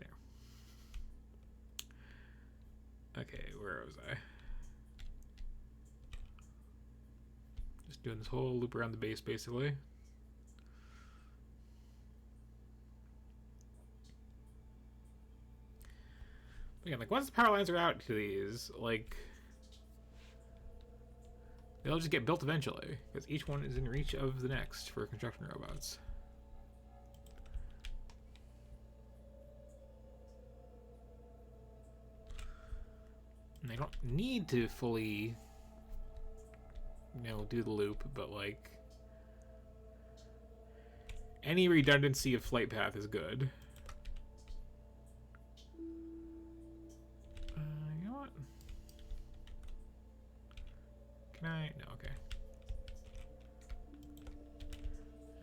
There. Okay, where was I? Doing this whole loop around the base, basically. Again, like once the power lines are out to these, like they'll just get built eventually, because each one is in reach of the next for construction robots. And they don't need to fully, you know, do the loop, but like any redundancy of flight path is good. You know what? Can I? No, okay.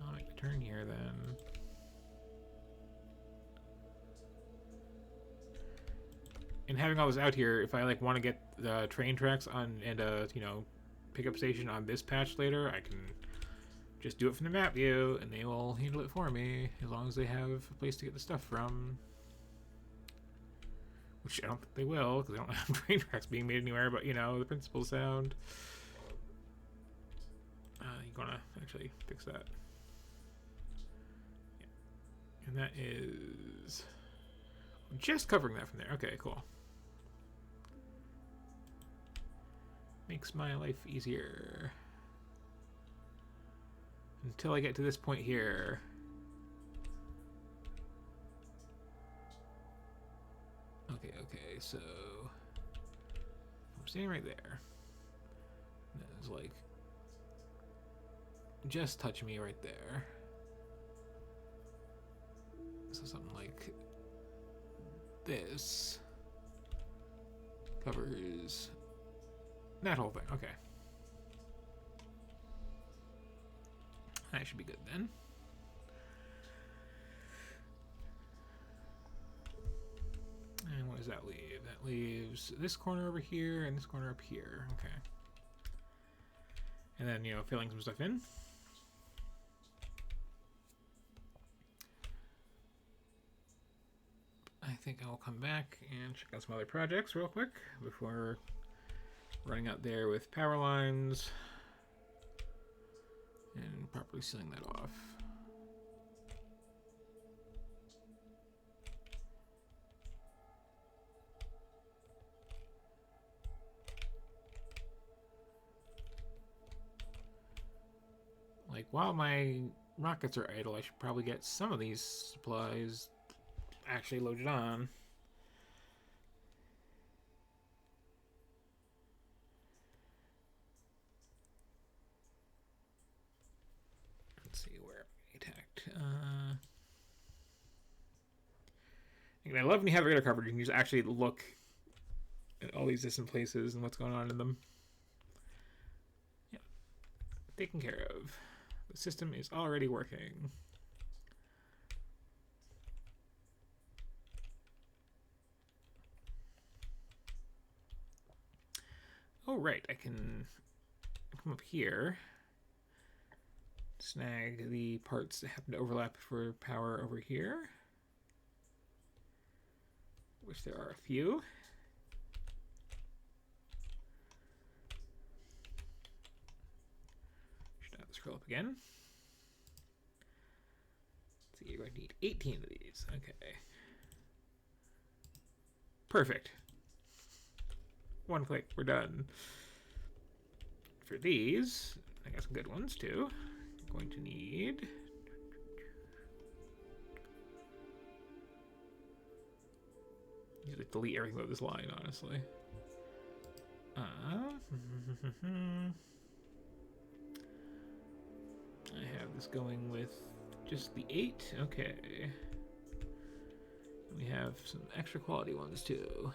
I'll make the turn here then. And having all this out here, if I like want to get the train tracks on and you know, pickup station on this patch later, I can just do it from the map view and they will handle it for me as long as they have a place to get the stuff from, which I don't think they will because they don't have train tracks being made anywhere, but you know, the principle's sound. You're gonna actually fix that. Yeah. And that is just covering that from there. Okay, cool. Makes my life easier. Until I get to this point here. Okay, so I'm standing right there. There's like just touch me right there. So something like this covers that whole thing. Okay. That should be good then. And what does that leave? That leaves this corner over here and this corner up here. Okay. And then, you know, filling some stuff in. I think I'll come back and check out some other projects real quick before running out there with power lines and properly sealing that off. Like, while my rockets are idle, I should probably get some of these supplies actually loaded on. Let's see where we attacked. And I love when you have radar coverage. You can just actually look at all these distant places and what's going on in them. Yeah, taken care of. The system is already working. Oh, right. I can come up here, snag the parts that happen to overlap for power over here, which there are a few. Should have to scroll up again. Let's see, you're going to need 18 of these. Okay. Perfect. One click, we're done. For these, I got some good ones too. I'm going to need you just delete everything about this line, honestly. I have this going with just the 8. Okay. And we have some extra quality ones too.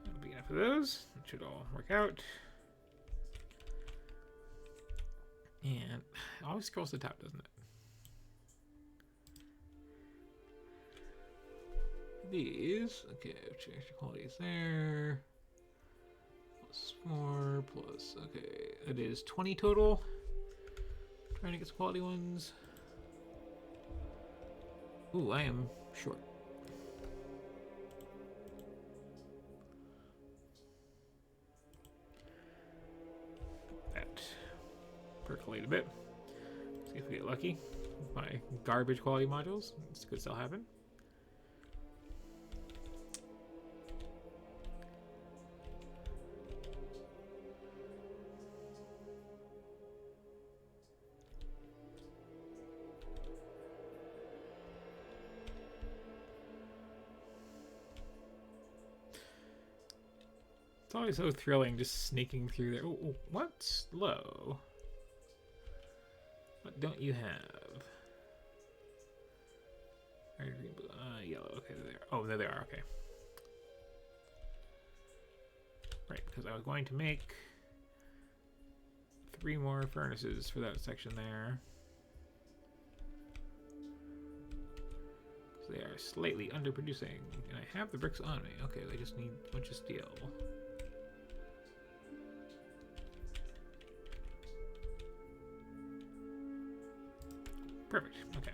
That'll be enough of those. It should all work out. And it always scrolls to the top, doesn't it? These, okay, extra quality is there. +4 plus, okay, it is 20 total. Trying to get some quality ones. Ooh, I am short. That percolate a bit. See if we get lucky with my garbage quality modules. This could still happen. It's always so thrilling just sneaking through there. Oh, what's low? What don't you have? Red, green, blue, yellow. Okay, there. Oh, there they are. Okay. Right, because I was going to make 3 more furnaces for that section there. So they are slightly underproducing, and I have the bricks on me. Okay, they just need a bunch of steel. Perfect. Okay.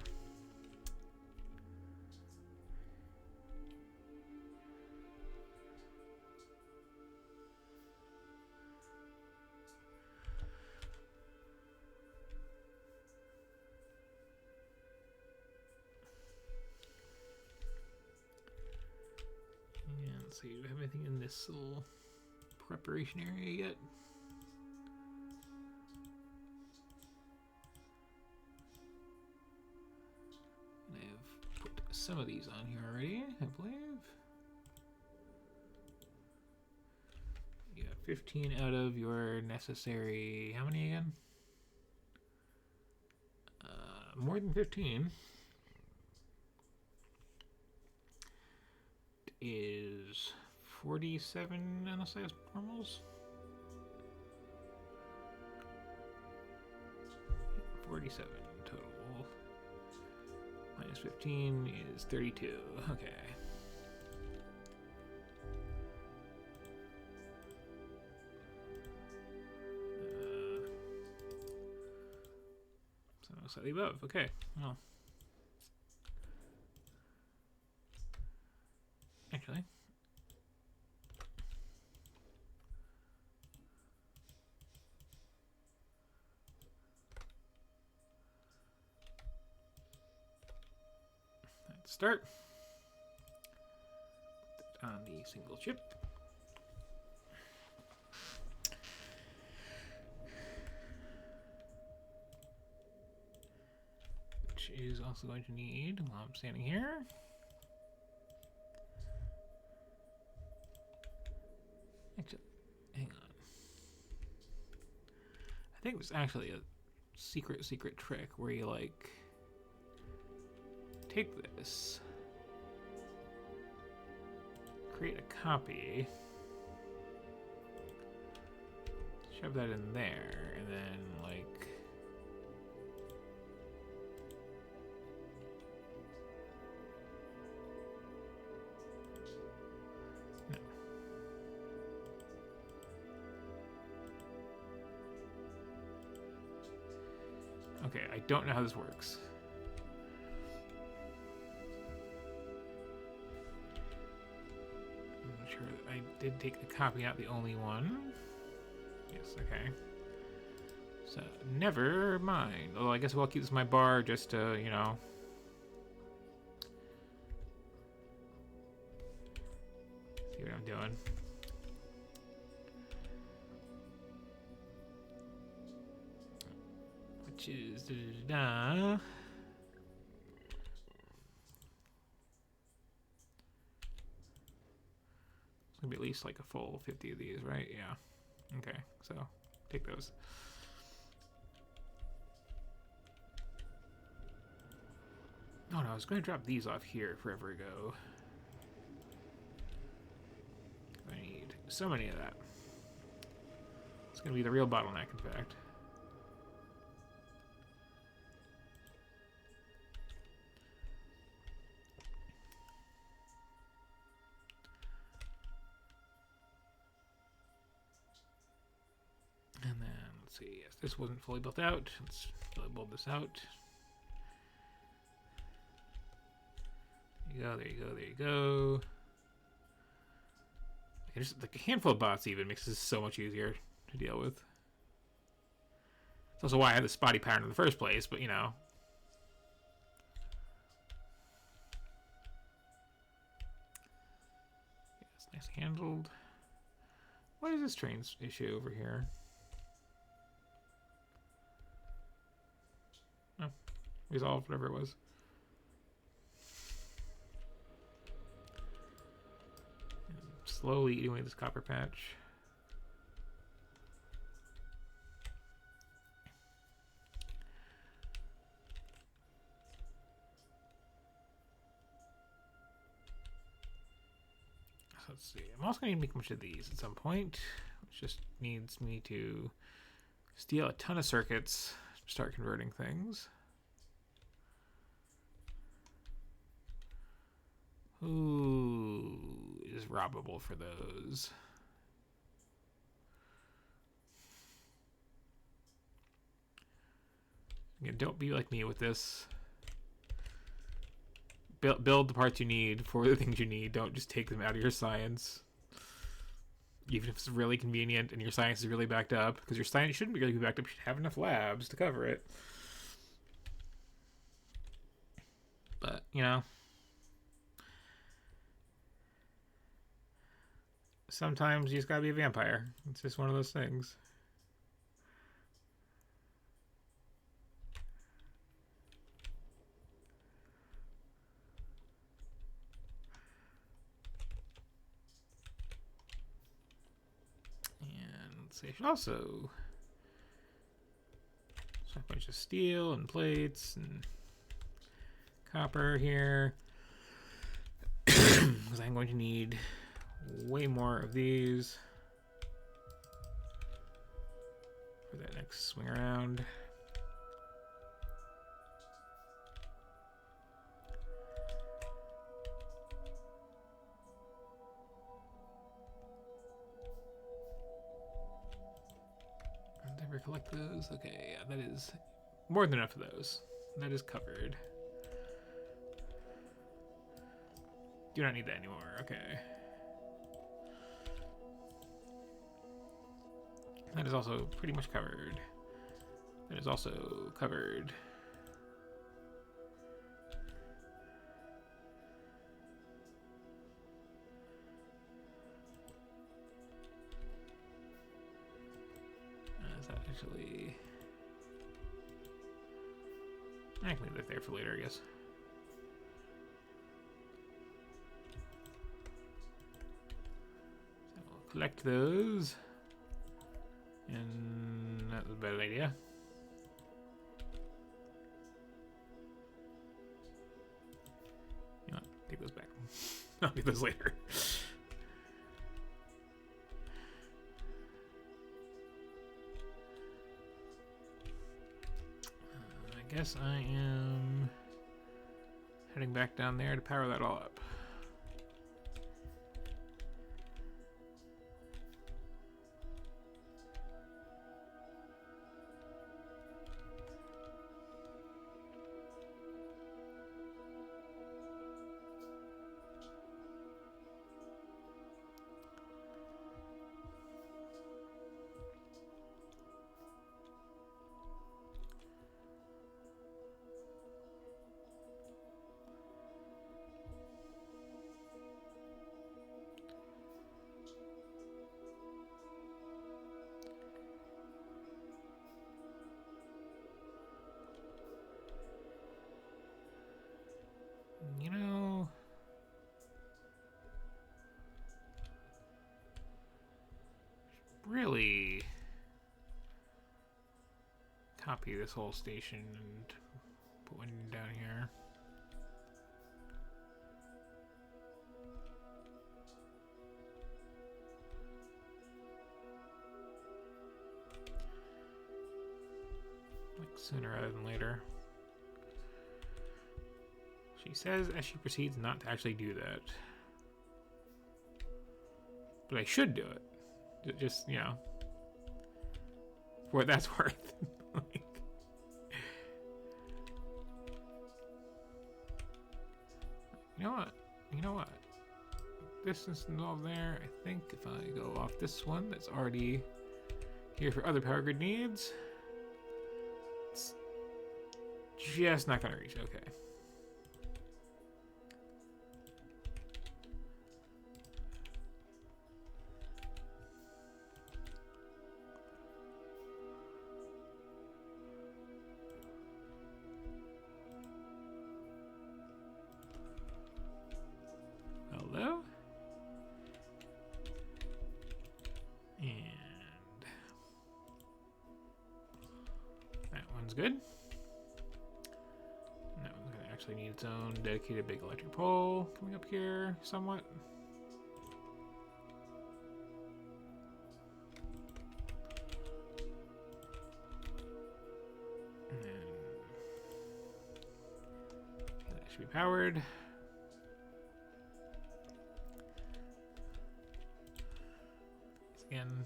And let's see, do we have anything in this little preparation area yet? some of these on here already, I believe. You got 15 out of your necessary. How many again? More than 15. Is 47 unassessed normals? 47 total. Minus 15 is 32. Okay. So slightly above. Okay. Well. Actually. Let's start. Put that on the single chip. Which is also going to need, while I'm standing here, actually, hang on. I think there's actually a secret trick where you like take this, create a copy, shove that in there, and then like no. Okay, I don't know how this works. I'm not sure that I did take the copy out, the only one. Yes, okay. So, never mind. Although I guess I'll keep this in my bar just to, you know. See what I'm doing. Which is da-da-da-da. It's gonna be at least like a full 50 of these, right? Yeah. Okay, so take those. Oh no, I was gonna drop these off here forever ago. I need so many of that. It's gonna be the real bottleneck, in fact. And then, let's see, yes, this wasn't fully built out. Let's fully build this out. There you go, there you go, there you go. Just like a handful of bots even makes this so much easier to deal with. It's also why I had the spotty pattern in the first place, but you know. Yes, nice handled. What is this train's issue over here? Oh, resolved, whatever it was. Slowly eating away this copper patch. So let's see. I'm also going to make much of these at some point, which just needs me to steal a ton of circuits to start converting things. Who is robbable for those? Again, don't be like me with this. Build the parts you need for the things you need. Don't just take them out of your science. Even if it's really convenient and your science is really backed up. Because your science shouldn't be really backed up. You should have enough labs to cover it. But, you know. Sometimes you just gotta be a vampire. It's just one of those things. let's see. I should also stock a bunch of steel and plates and copper here. Because I'm going to need way more of these for that next swing around. Never collect those. Okay, yeah, that is more than enough of those. That is covered. Do not need that anymore. Okay. That is also pretty much covered. That is also covered. Is that actually... I can leave that there for later, I guess. So we'll collect those. And that was a bad idea. You know what? Take those back. I'll get those later. I guess I am heading back down there to power that all up. You know, really copy this whole station and put one down here. Like sooner rather than later. She says as she proceeds not to actually do that. But I should do it. Just, you know, for what that's worth. Like, you know what? You know what? Distance involved there. I think if I go off this one that's already here for other power grid needs, it's just not going to reach. Okay. Hello? And that one's good. And that one's going to actually need its own dedicated big electric pole coming up here somewhat. And then that should be powered. And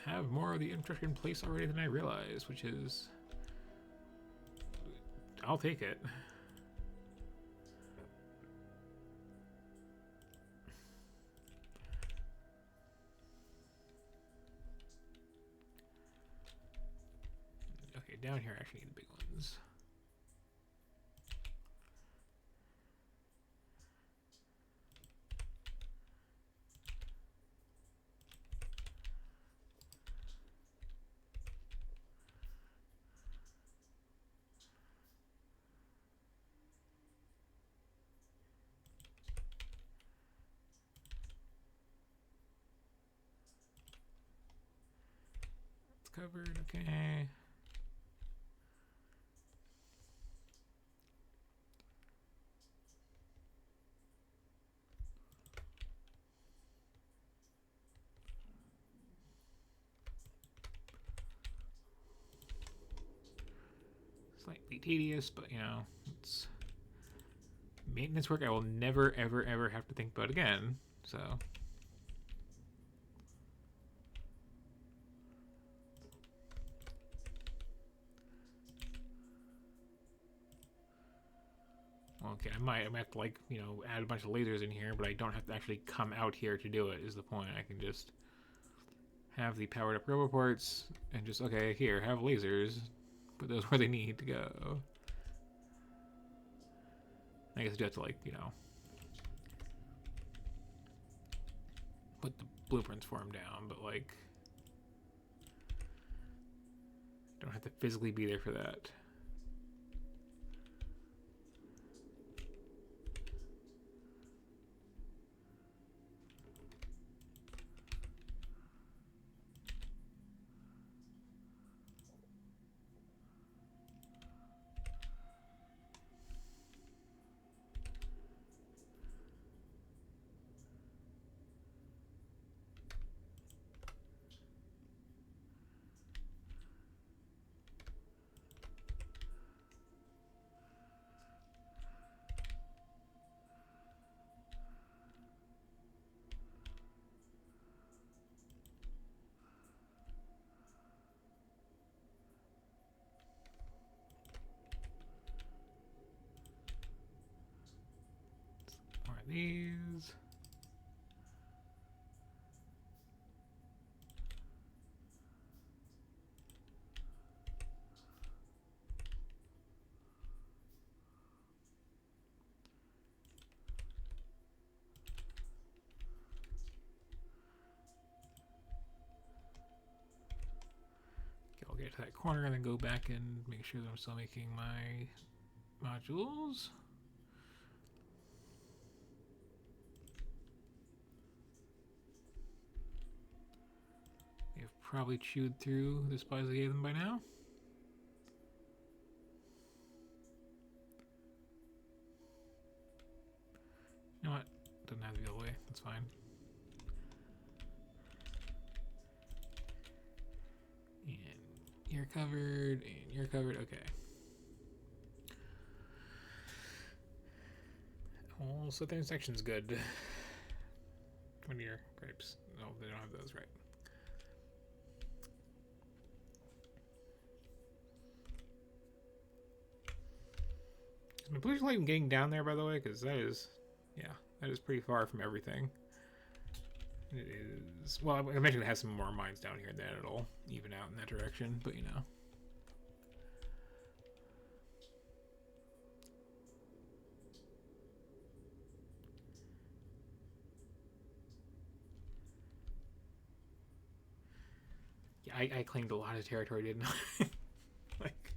have more of the infrastructure in place already than I realized, which is... I'll take it. Okay, down here I actually need the big ones. covered. Okay. Slightly tedious, but you know, it's maintenance work I will never, ever, ever have to think about again. So. Okay, I might have to, like, you know, add a bunch of lasers in here, but I don't have to actually come out here to do it, is the point. I can just have the powered up robo ports and just, okay, here, have lasers. Put those where they need to go. I guess I do have to, like, you know, put the blueprints for them down, but, like, don't have to physically be there for that. More of these. I'll get to that corner and then go back and make sure that I'm still making my modules. They've probably chewed through the supplies I gave them by now. You know what? Doesn't have to be all the way. That's fine. And you're covered, and you're covered. Okay. Well, so their section's good. 20-year grapes. No, they don't have those, right. Is my pollution level getting down there, by the way? Because that is, yeah, that is pretty far from everything. It is, well, I mentioned it has some more mines down here, then it'll even out in that direction, but you know. Yeah, I claimed a lot of territory, didn't I? Like,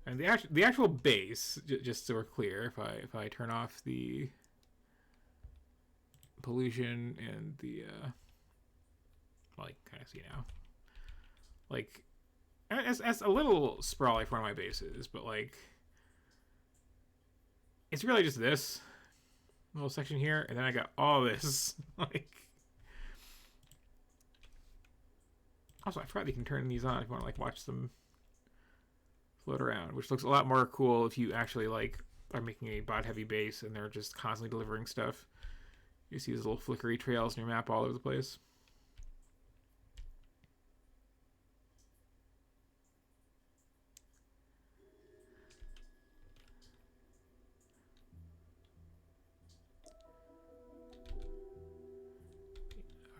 and the actual base, just so we're clear, if I turn off the pollution and the well, you kind of see now, like, that's a little sprawly for one of my bases, but like, it's really just this little section here, and then I got all this. Like, also, I forgot you can turn these on if you want to like watch them float around, which looks a lot more cool if you actually like are making a bot heavy base and they're just constantly delivering stuff. You see these little flickery trails in your map all over the place.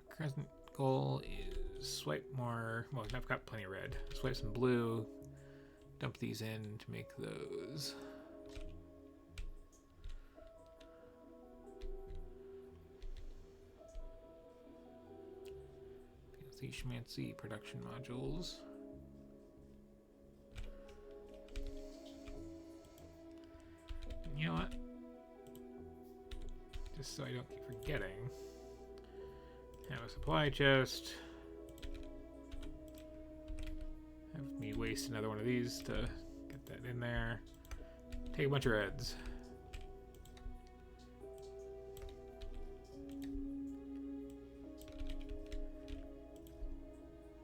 Our present goal is swipe more. Well, I've got plenty of red. Swipe some blue. Dump these in to make those. Fancy schmancy production modules. You know what? Just so I don't keep forgetting. Have a supply chest. Have me waste another one of these to get that in there. Take a bunch of reds.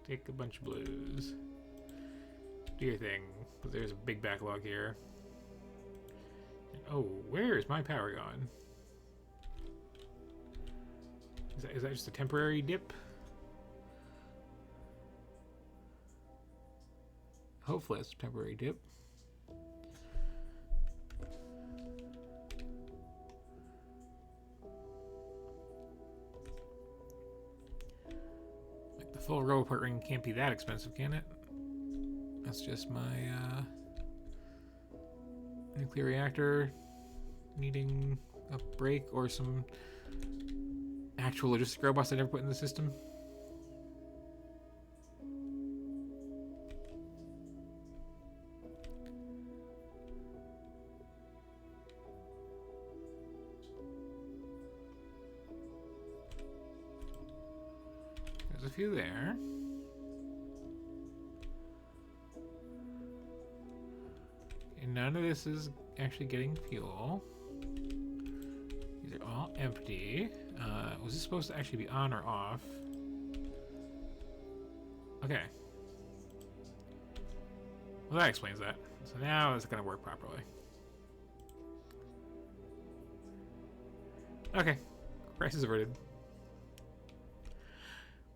Take a bunch of blues. Do your thing. But there's a big backlog here. And, oh, where is my power gone? Is that just a temporary dip? Hopefully it's a temporary dip. Like the full roboport ring can't be that expensive, can it? That's just my nuclear reactor needing a break or some actual logistic robots I never put in the system. There's a few there. And none of this is actually getting fuel. These are all empty. Was this supposed to actually be on or off? Okay. Well, that explains that. So now it's going to work properly. Okay. Crisis averted.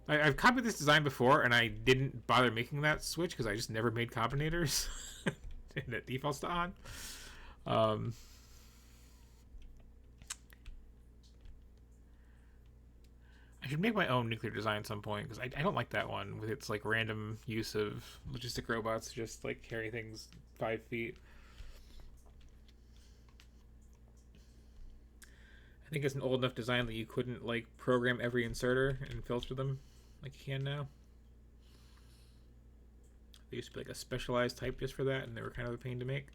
I've copied this design before, and I didn't bother making that switch because I just never made combinators. And it defaults to on. I should make my own nuclear design at some point because I don't like that one with its like random use of logistic robots to just like carry things 5 feet. I think it's an old enough design that you couldn't like program every inserter and filter them like you can now. There used to be like a specialized type just for that, and they were kind of a pain to make.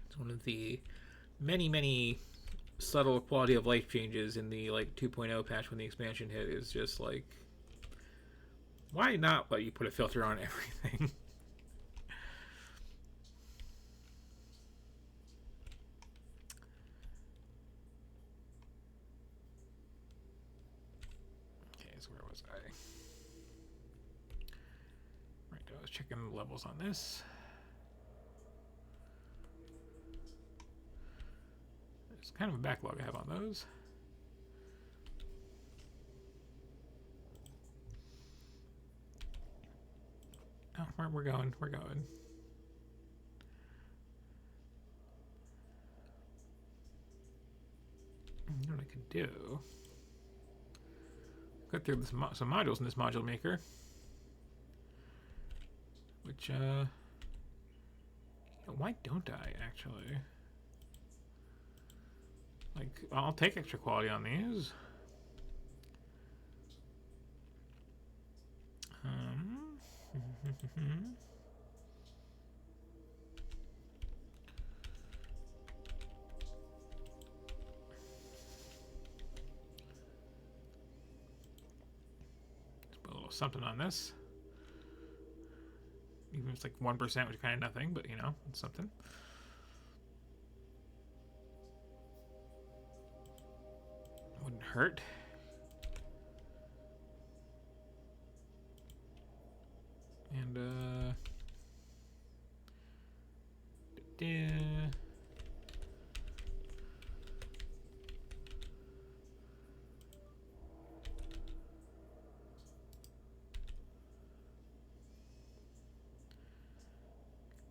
It's one of the many subtle quality of life changes in the like 2.0 patch when the expansion hit is just like, why not let you put a filter on everything? Checking the levels on this. There's kind of a backlog I have on those. Oh, we're going. We're going. You know what I could do? Go through this some modules in this module maker. Which, you know, why don't I actually? Like, I'll take extra quality on these. Let's put a little something on this. Even if it's like 1%, which is kind of nothing, but you know, it's something. Wouldn't hurt. And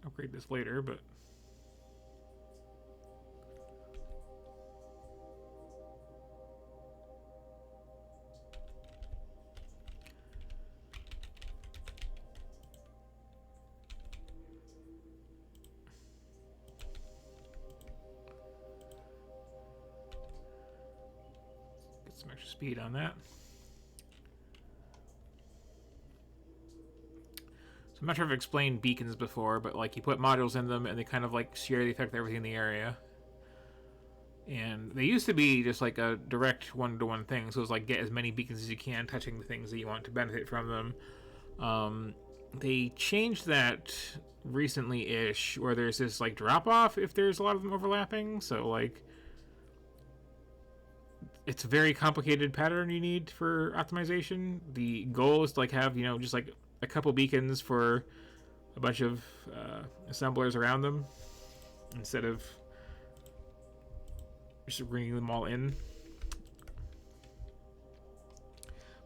upgrade this later, but get some extra speed on that. So I'm not sure if I've explained beacons before, but like you put modules in them and they kind of like share the effect of everything in the area. And they used to be just like a direct one-to-one thing. So it was like get as many beacons as you can, touching the things that you want to benefit from them. They changed that recently-ish, where there's this like drop-off if there's a lot of them overlapping. So like, it's a very complicated pattern you need for optimization. The goal is to like have, you know, just like a couple beacons for a bunch of assemblers around them, instead of just bringing them all in.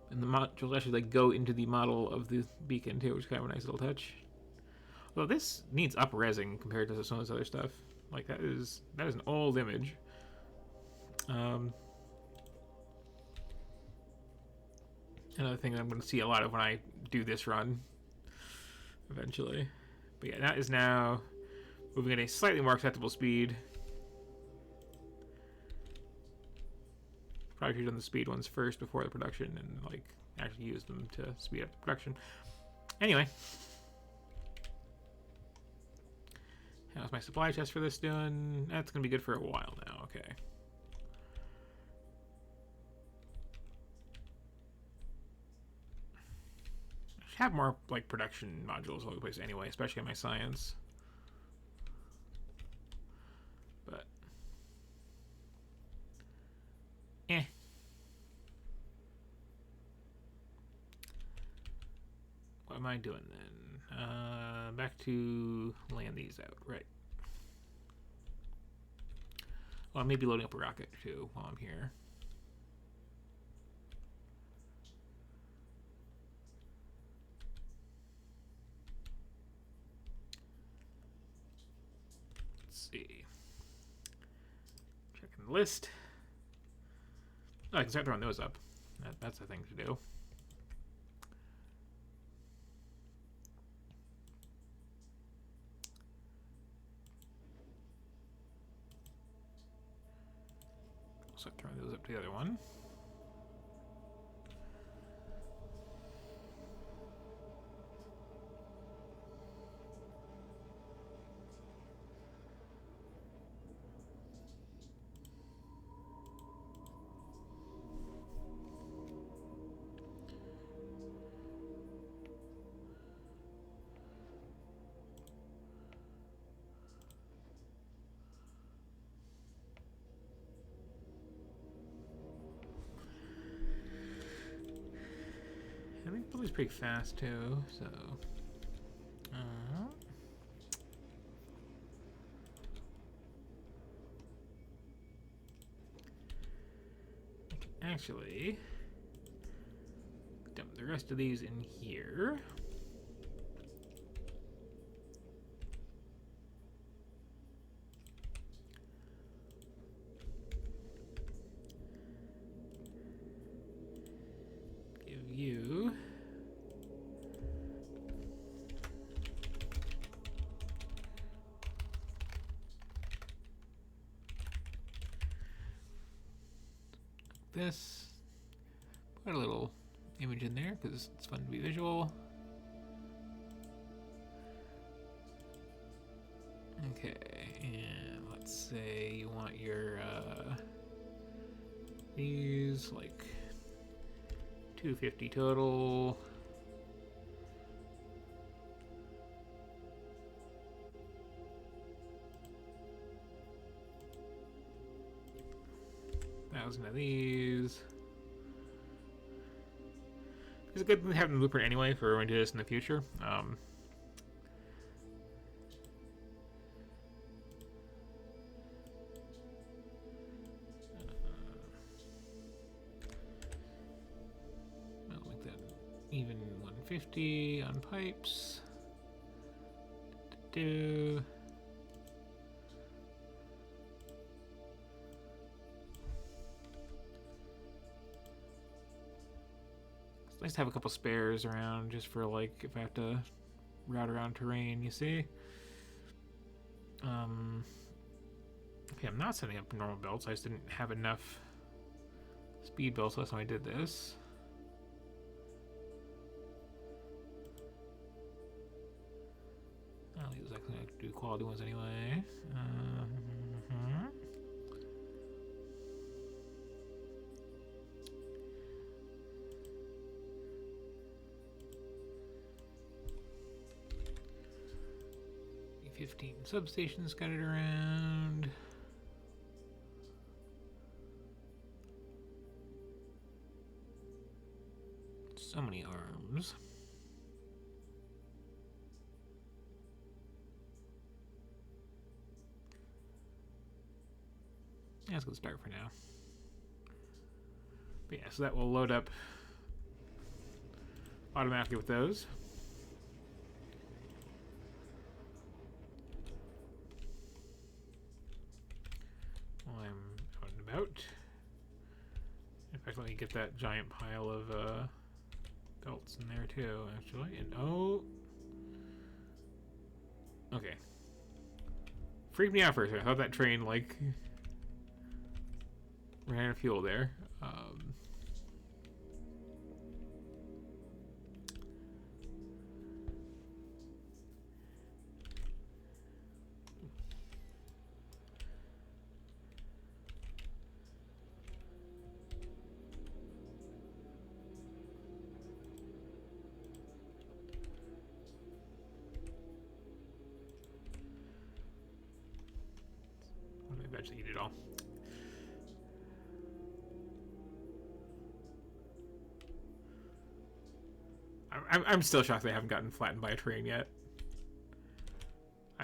And the modules actually like go into the model of the beacon too, which is kind of a nice little touch. Well, this needs up-resing compared to some of this other stuff. Like that is an old image. Another thing that I'm going to see a lot of when I do this run eventually. But yeah, that is now moving at a slightly more acceptable speed. Probably should have done the speed ones first before the production and like actually use them to speed up the production. Anyway, how's my supply chest for this doing? That's gonna be good for a while now. Okay. I should have more like production modules all over the place anyway, especially in my science. But what am I doing then? Back to land these out, right? Well, maybe loading up a rocket too while I'm here. Let's see. Checking the list. Oh, I can start throwing those up. That's the thing to do. So throwing those up to the other one. I think Billy's pretty fast too, so. I can actually dump the rest of these in here. Give you this, put a little image in there because it's fun to be visual. Okay, and let's say you want your these like 250 total. Thousand of these. It's a good thing to have the blueprint anyway for when we do this in the future. I'll make that even 150 on pipes. Do. Nice to have a couple spares around just for like if I have to route around terrain, you see? Okay, I'm not setting up normal builds. I just didn't have enough speed builds last time I did this. I'll use actually do quality ones anyway. 15 substations scattered around. So many arms. Yeah, that's a good start for now. But yeah, so that will load up automatically with those. While I'm out and about. In fact, let me get that giant pile of belts in there too, actually. And oh, okay. Freaked me out for a second. I thought that train like ran out of fuel there. Eventually eat it all. I'm still shocked they haven't gotten flattened by a train yet.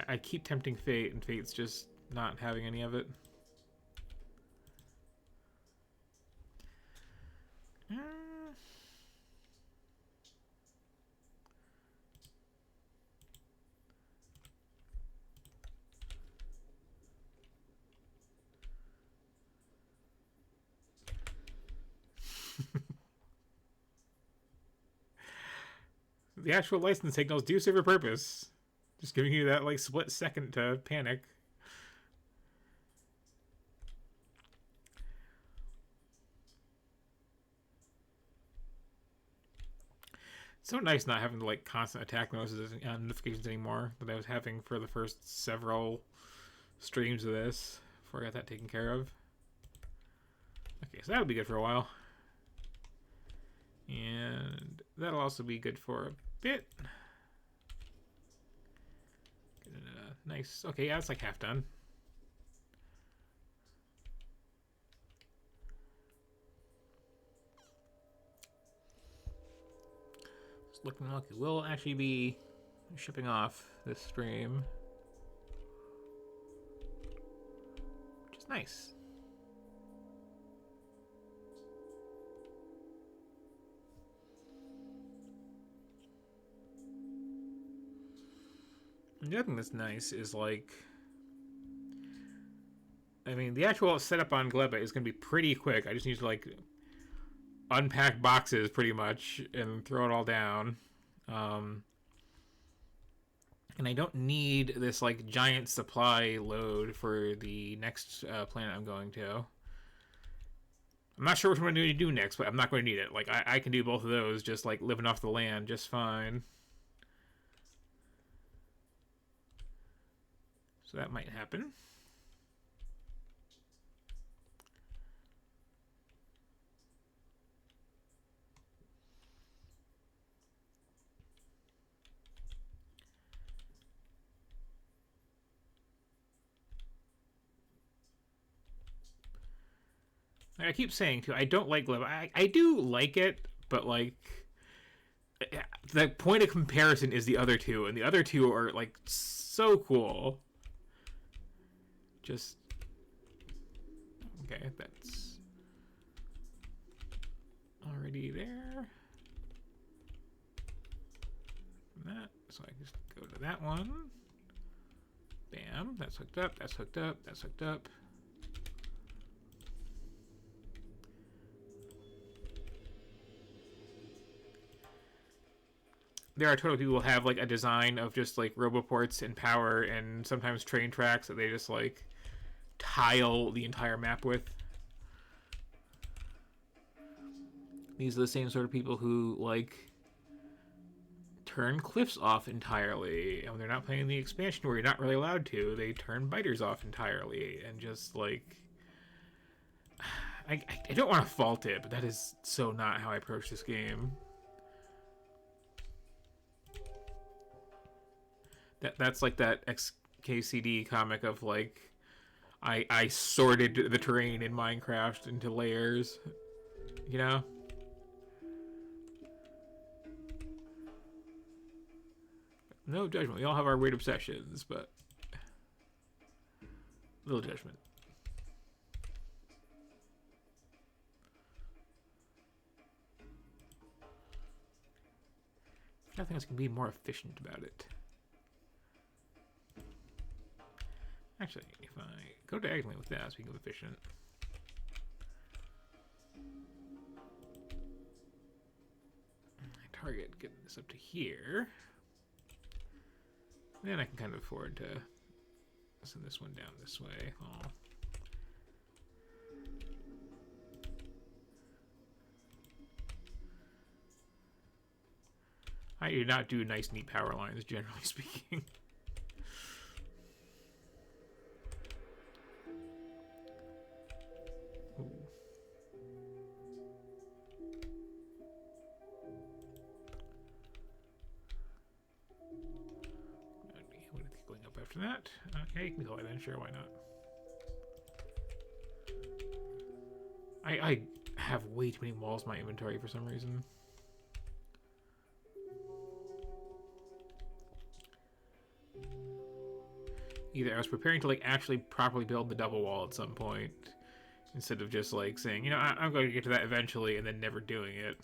I keep tempting fate, and fate's just not having any of it. The actual license signals do serve a purpose. Just giving you that like split second to panic. It's so nice not having to like constant attack notifications anymore that I was having for the first several streams of this before I got that taken care of. Okay, so that'll be good for a while. And that'll also be good for a bit. Nice. Okay, yeah, it's like half done. It's looking like it will actually be shipping off this stream, which is nice. The other thing that's nice is like, I mean, the actual setup on Gleba is going to be pretty quick. I just need to like unpack boxes pretty much and throw it all down. And I don't need this like giant supply load for the next planet I'm going to. I'm not sure which one I'm going to do next, but I'm not going to need it. Like I can do both of those just like living off the land just fine. So that might happen. Like I keep saying too, I don't like Gleba. I do like it, but like the point of comparison is the other two, and the other two are like so cool. Just okay, that's already there. That, so I just go to that one. Bam, that's hooked up, that's hooked up, that's hooked up. There are totally people who have like a design of just like roboports and power and sometimes train tracks that they just like tile the entire map with. These are the same sort of people who like turn cliffs off entirely, and when they're not playing the expansion where you're not really allowed to, they turn biters off entirely, and just like I don't want to fault it, but that is so not how I approach this game. That's like that KCD comic of like I sorted the terrain in Minecraft into layers, you know? No judgment. We all have our weird obsessions, but little judgment. Nothing else can be more efficient about it. Actually, if I go diagonally with that, speaking of efficient. I target getting this up to here. Then I can kind of afford to send this one down this way. Oh. I do not do nice, neat power lines, generally speaking. Ooh. I'm going to keep going up after that. Okay, you can go then. Sure, why not? I have way too many walls in my inventory for some reason. Either I was preparing to like actually properly build the double wall at some point, instead of just like saying, you know, I'm going to get to that eventually and then never doing it.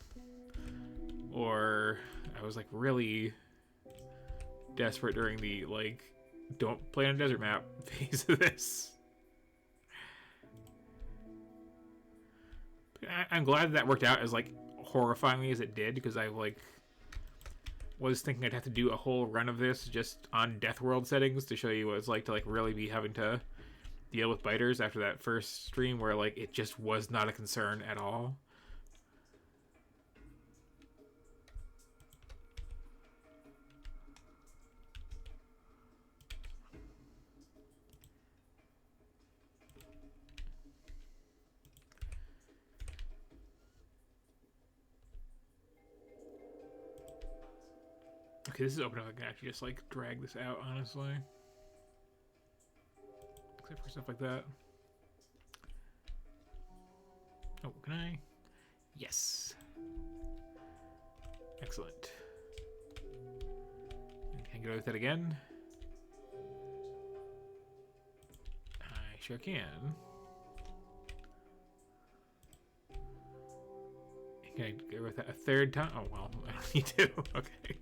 Or I was like really desperate during the like don't play on a desert map phase of this. I'm glad that worked out as like horrifyingly as it did, because I like was thinking I'd have to do a whole run of this just on Death World settings to show you what it's like to like really be having to deal with biters after that first stream where like it just was not a concern at all. Okay, this is open enough I can actually just like drag this out, honestly. Except for stuff like that. Oh, can I? Yes. Excellent. Can I get away with that again? I sure can. Can I get away with that a third time? Oh, well, I don't need to. Okay.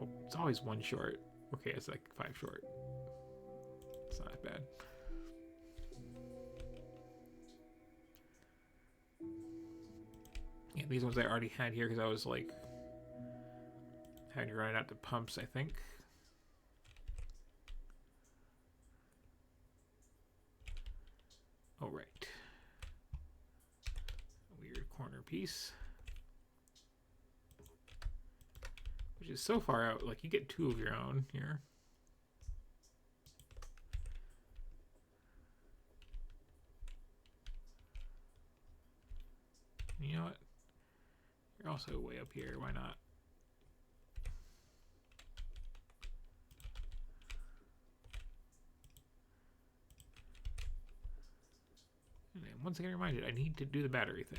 Oh, it's always one short. Okay, it's like 5 short. It's not that bad. Yeah, these ones I already had here because I was like had to run out to pumps, I think. Oh, right. Weird corner piece. Which is so far out, like you get 2 of your own here. You know what? You're also way up here, why not? And once again reminded, I need to do the battery thing.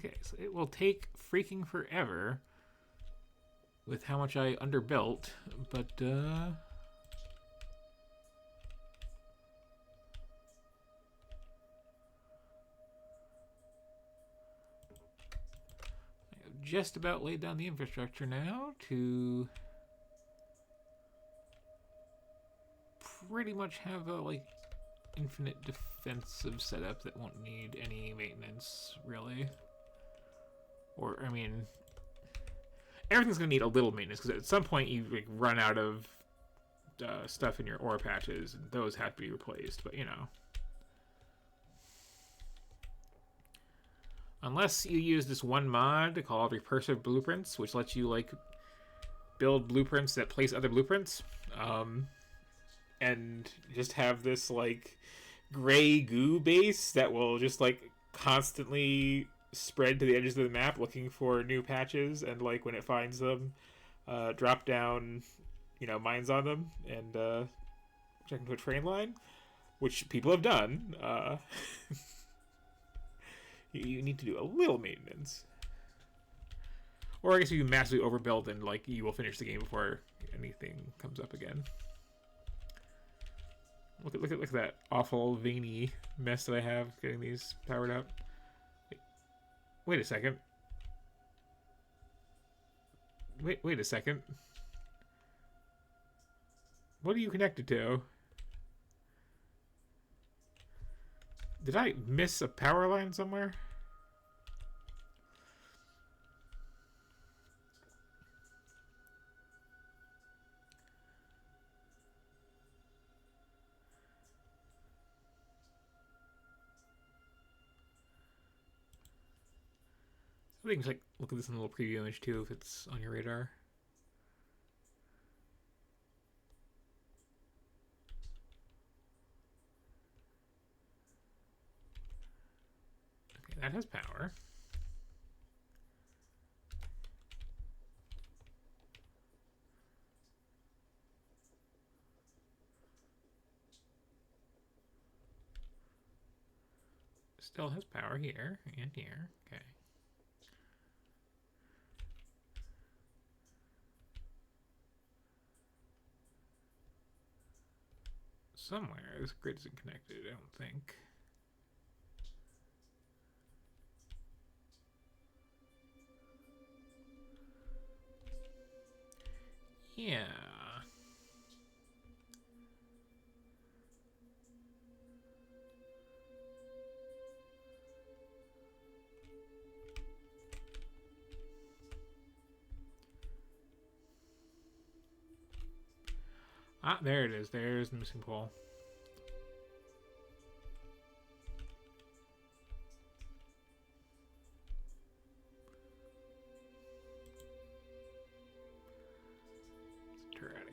Okay, so it will take freaking forever with how much I underbuilt, but I have just about laid down the infrastructure now to pretty much have a like infinite defensive setup that won't need any maintenance really. Or, I mean, everything's going to need a little maintenance, because at some point you like, run out of stuff in your ore patches, and those have to be replaced. But you know, unless you use this one mod called Recursive Blueprints, which lets you like build blueprints that place other blueprints, and just have this like gray goo base that will just like constantly spread to the edges of the map looking for new patches, and like when it finds them, drop down, you know, mines on them and check into a train line, which people have done. You need to do a little maintenance. Or I guess if you massively overbuild, then like you will finish the game before anything comes up again. Look at that awful veiny mess that I have getting these powered up. Wait a second. Wait a second. What are you connected to? Did I miss a power line somewhere? We can just like look at this in a little preview image too if it's on your radar. Okay, that has power. Still has power here and here. Okay. Somewhere this grid isn't connected, I don't think. Yeah. Ah, there it is. There's the missing pole.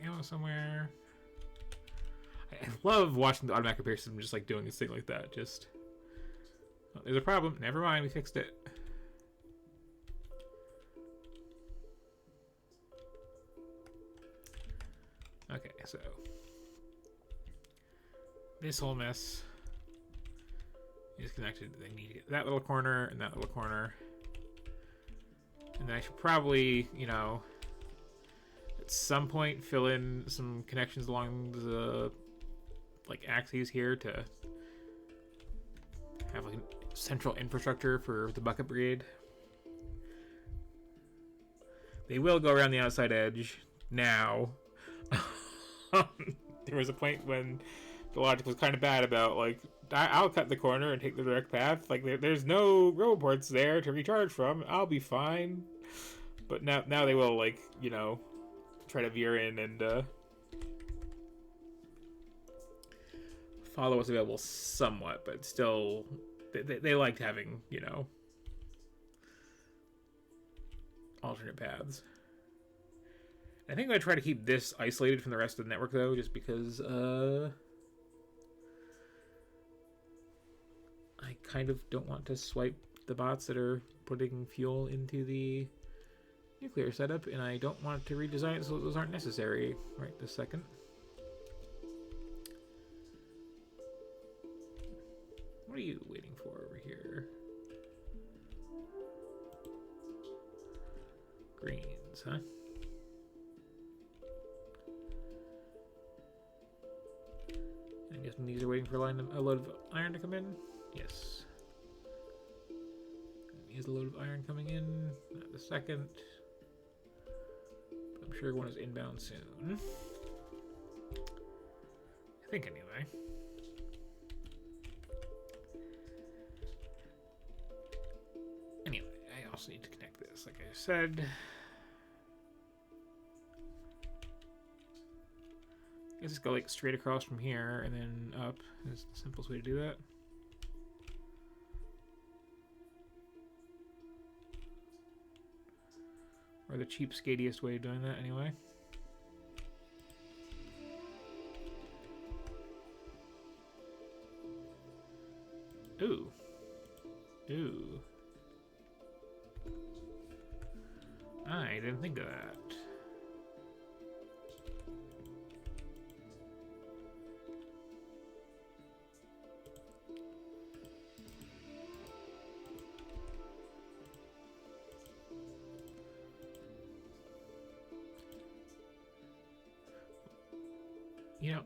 Ammo somewhere. I love watching the automatic repair system just like doing this thing like that. Just oh, there's a problem. Never mind, we fixed it. Okay, so this whole mess is connected. They need to get that little corner and that little corner, and then I should probably, you know, at some point fill in some connections along the like axes here to have like a central infrastructure for the bucket brigade. They will go around the outside edge now. There was a point when the logic was kind of bad about like I'll cut the corner and take the direct path. Like there's no roboports there to recharge from. I'll be fine. But now they will, like, you know, try to veer in and follow what's available somewhat, but still they liked having, you know, alternate paths. I think I'm going to try to keep this isolated from the rest of the network, though, just because I kind of don't want to swipe the bots that are putting fuel into the nuclear setup, and I don't want to redesign it so those aren't necessary right this second. What are you waiting for over here? Greens, huh? I'm guessing these are waiting for a load of iron to come in? Yes. Here's a load of iron coming in. Not the second. But I'm sure one is inbound soon. I think, anyway. Anyway, I also need to connect this, like I said. Let's just go like straight across from here and then up. That's the simplest way to do that. Or the cheapskatiest way of doing that, anyway. Ooh. Ooh. I didn't think of that.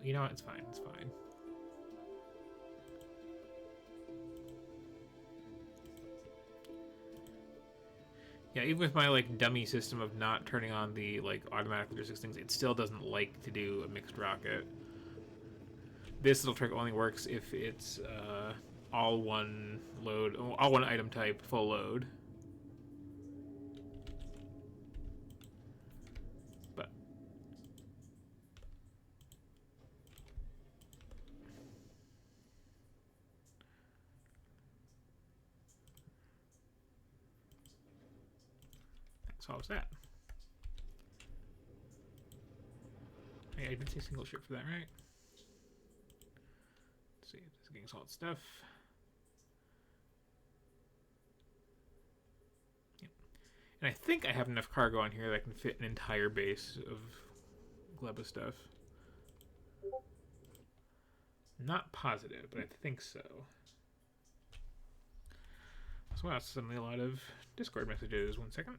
You know what? It's fine. It's fine. Yeah, even with my like dummy system of not turning on the like automatic logistics things, it still doesn't like to do a mixed rocket. This little trick only works if it's all one load, all one item type, full load. But that solves that. Hey, I didn't say single ship for that, right? Let's see, it's getting solid stuff. Yep. And I think I have enough cargo on here that I can fit an entire base of Gleba stuff. Not positive, but I think so. So wow, suddenly a lot of Discord messages. 1 second.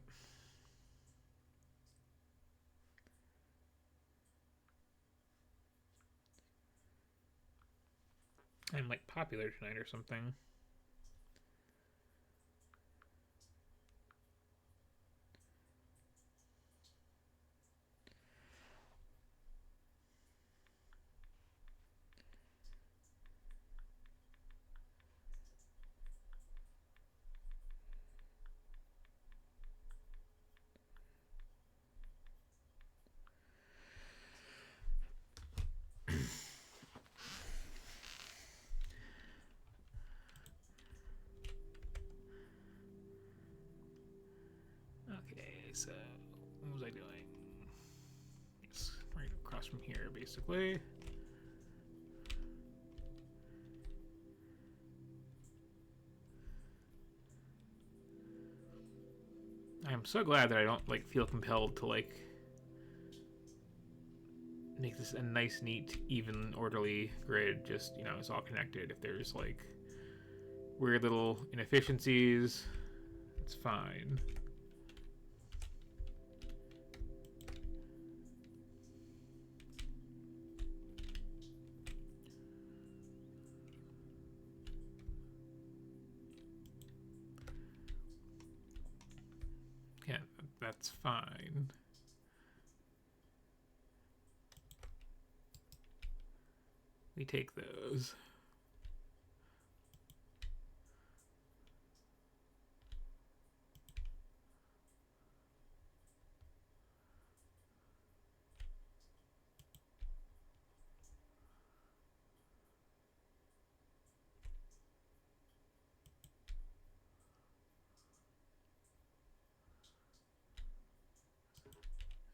I'm like popular tonight or something. Okay, so what was I doing? It's right across from here, basically. I'm so glad that I don't like feel compelled to like make this a nice, neat, even, orderly grid. Just, you know, it's all connected. If there's like weird little inefficiencies, it's fine. Yeah, that's fine. We take those.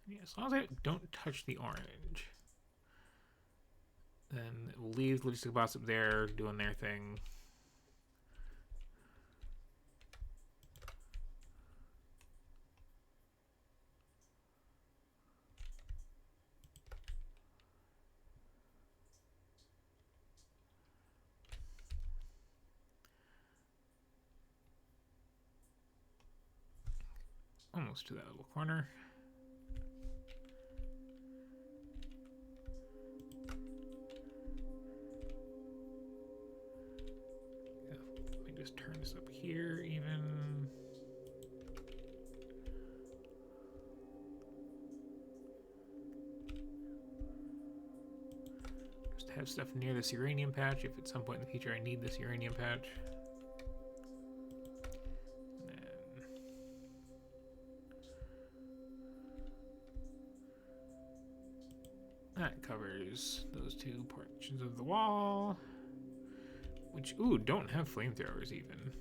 Yeah, as long as I don't touch the orange, then we'll leave logistic bots up there doing their thing. Almost to that little corner. Yeah, let me just turn this up here even. Just have stuff near this uranium patch if at some point in the future I need this uranium patch. That covers those two portions of the wall. Which, ooh, don't have flamethrowers even.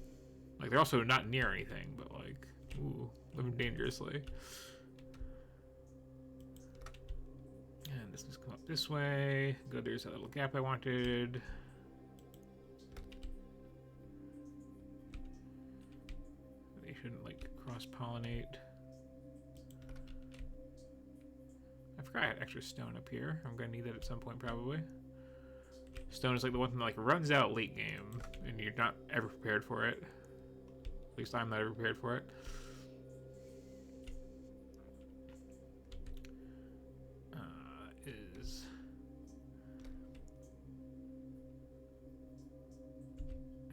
Like, they're also not near anything, but like, ooh, living dangerously. And this must come up this way. Good, there's that little gap I wanted. They shouldn't, like, cross-pollinate. I forgot I had extra stone up here. I'm gonna need that at some point, probably. Stone is like the one thing that like runs out late game, and you're not ever prepared for it. At least I'm not ever prepared for it.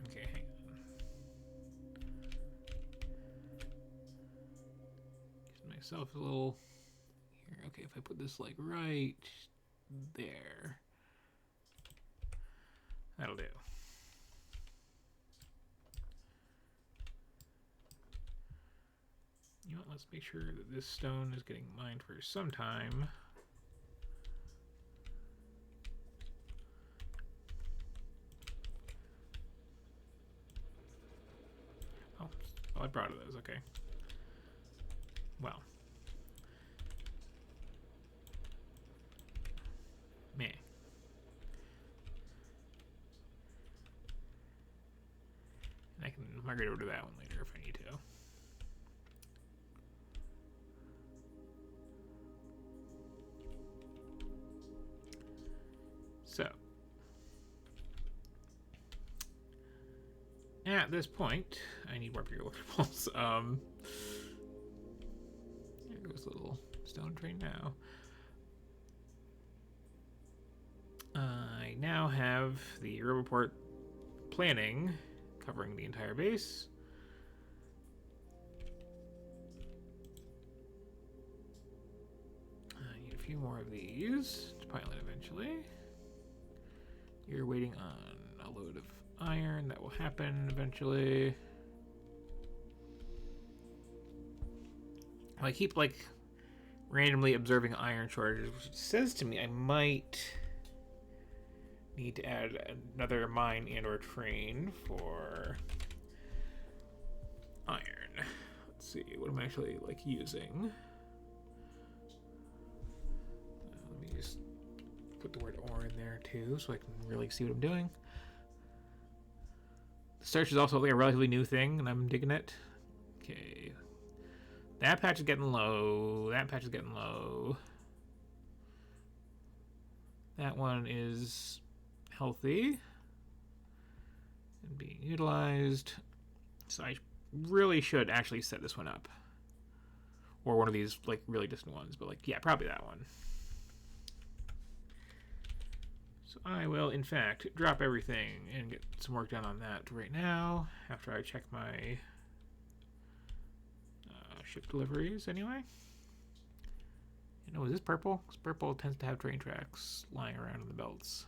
Okay, hang on. Give myself a little here. Okay, if I put this like right there, that'll do. You know what, let's make sure that this stone is getting mined for some time. Oh, I brought those, okay. Well. Meh. And I can migrate over to that one later if I need to. So, at this point, I need more bigger electricals. There goes the little stone train now. I now have the Roboport planning covering the entire base. I need a few more of these to pilot eventually. You're waiting on a load of iron. That will happen eventually. I keep like randomly observing iron shortages, which says to me I might need to add another mine and or train for iron. Let's see, what am I actually like using? Let me just put the word ore in there too so I can really see what I'm doing. The starch is also like a relatively new thing and I'm digging it. Okay. That patch is getting low. That patch is getting low. That one is healthy and being utilized. So I really should actually set this one up. Or one of these like really distant ones, but like, yeah, probably that one. So I will, in fact, drop everything and get some work done on that right now after I check my ship deliveries anyway. You know, is this purple? Because purple tends to have train tracks lying around in the belts.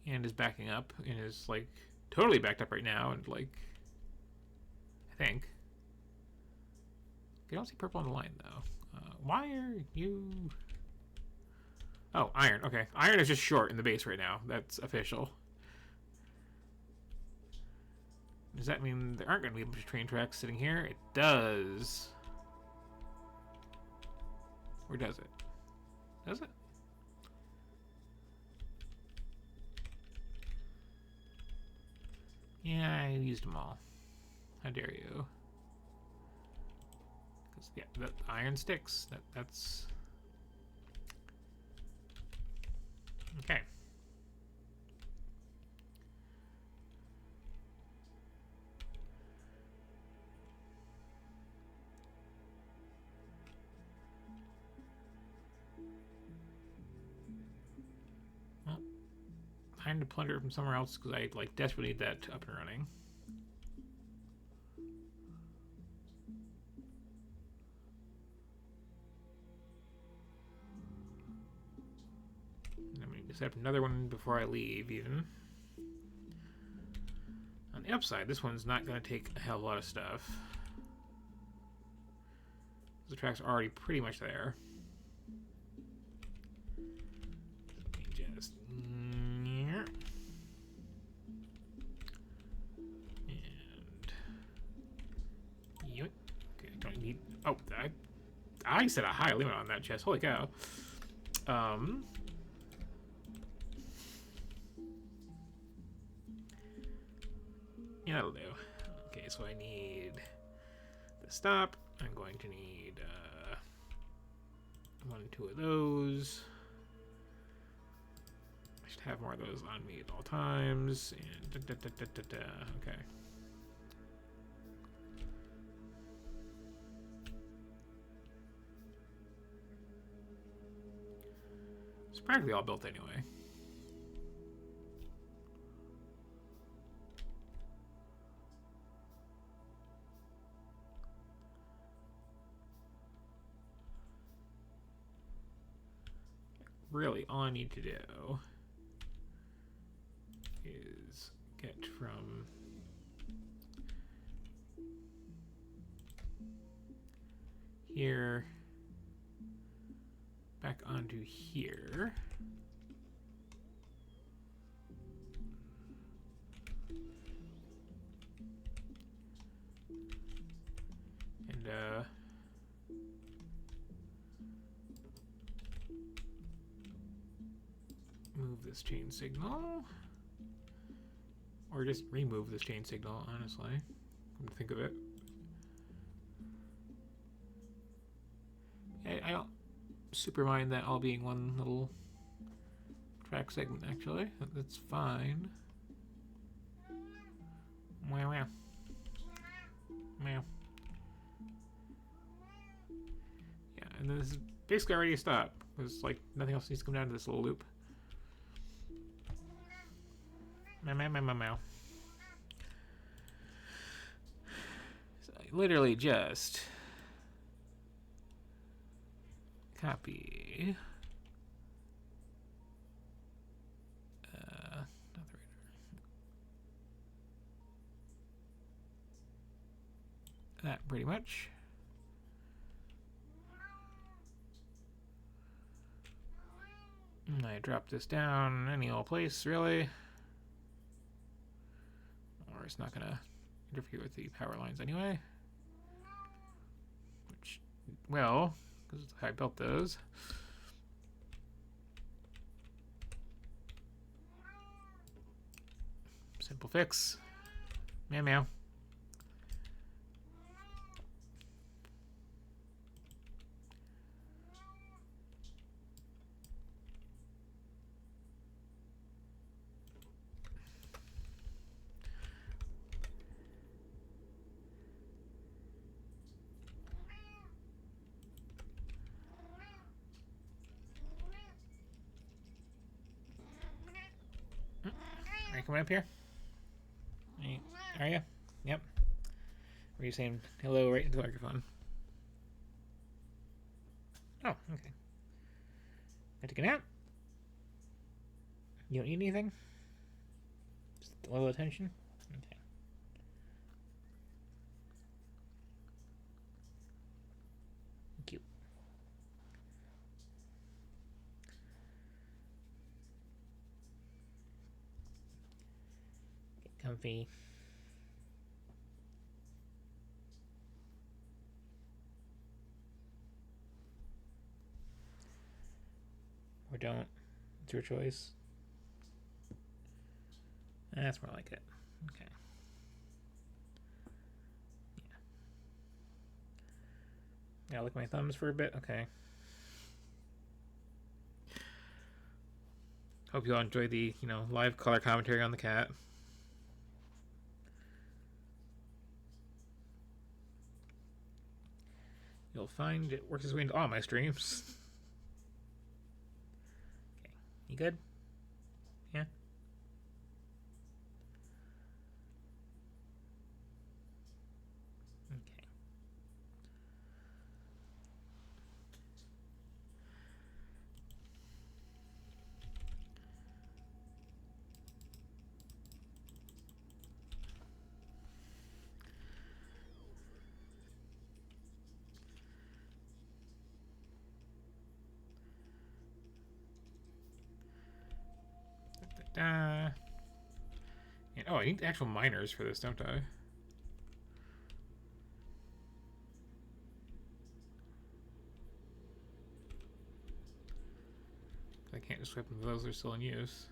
And is backing up and is like totally backed up right now and like, I think. I don't see purple on the line though. Why are you... Oh, iron. Okay. Iron is just short in the base right now. That's official. Does that mean there aren't going to be a bunch of train tracks sitting here? It does. Or does it? Does it? Yeah, I used them all. How dare you? Because, yeah, that iron sticks. That's... Okay. Well, time to plunder from somewhere else because I like desperately need that up and running. And I'm going to set up another one before I leave, even. On the upside, this one's not going to take a hell of a lot of stuff. The track's already pretty much there. Just and yoink. Okay, don't need. Oh, I set a high limit on that chest. Holy cow. Yeah, that'll do. Okay, so I need the stop. I'm going to need 1 or 2 of those. I should have more of those on me at all times. And okay. It's practically all built anyway. Really, all I need to do is get from here back onto here. And move this chain signal, or just remove this chain signal, honestly, come to think of it. I don't super mind that all being one little track segment, actually. That's fine. Meow, meow. Meow. Yeah, and this is basically already a stop. There's like nothing else needs to come down to this little loop. Meow, meow, meow, meow, meow. So I literally just copy that pretty much. And I drop this down any old place, really. Or it's not gonna interfere with the power lines anyway. Which, well, because I built those. Simple fix. Meow meow. Are you coming up here? Are you? Yep. Were you saying hello right into the microphone? Oh, okay. I take a nap? You don't need anything? Just a little attention? Okay. Cute. Get comfy. Or don't. It's your choice. That's more like it. Okay. Yeah. Lick my thumbs for a bit. Okay. Hope you all enjoy the, live color commentary on the cat. You'll find it works its way into all my streams. Okay. You good? Yeah? Okay. And, oh, I need actual miners for this, don't I? I can't just whip them. Those are still in use.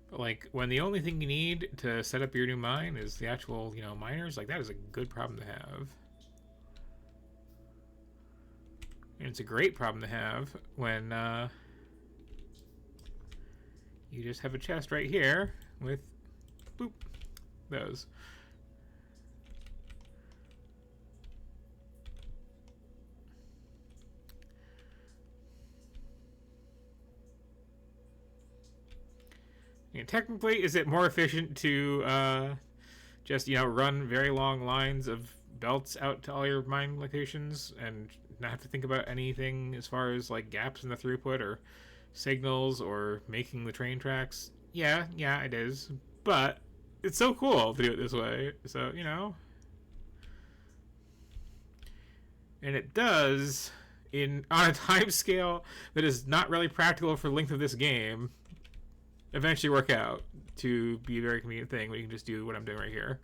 But like, when the only thing you need to set up your new mine is the actual, you know, miners, like that is a good problem to have. And it's a great problem to have when you just have a chest right here with, boop, those. Technically, is it more efficient to just, you know, run very long lines of belts out to all your mine locations and not have to think about anything as far as like gaps in the throughput or signals or making the train tracks? Yeah, it is. But it's so cool to do it this way. So, you know. And it does on a time scale that is not really practical for the length of this game eventually work out to be a very convenient thing where you can just do what I'm doing right here.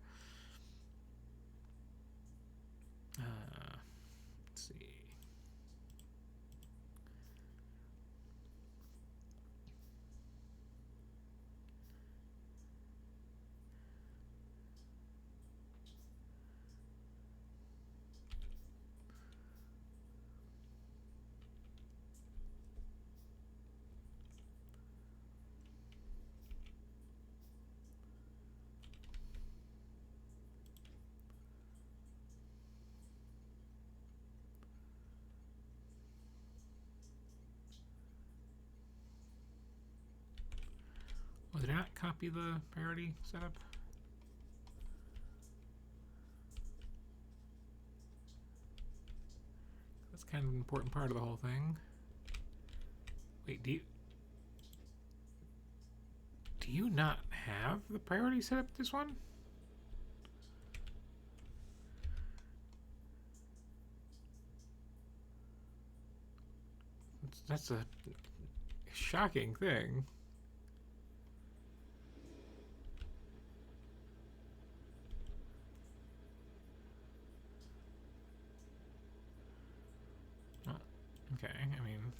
Let's see. Oh, did I not copy the priority setup? That's kind of an important part of the whole thing. Wait, do you not have the priority set up this one? That's a shocking thing. Okay, I mean...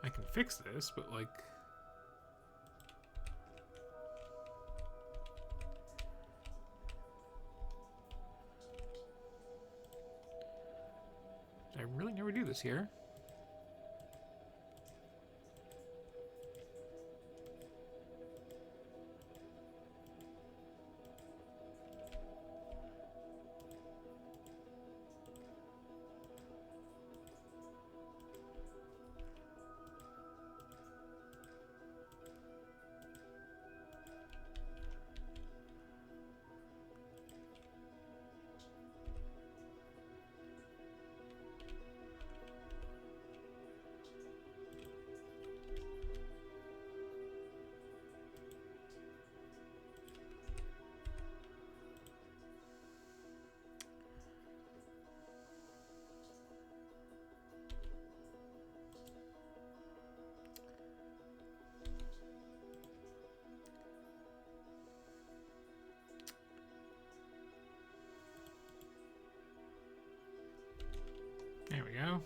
I can fix this, but like... I really never do this here. There we go.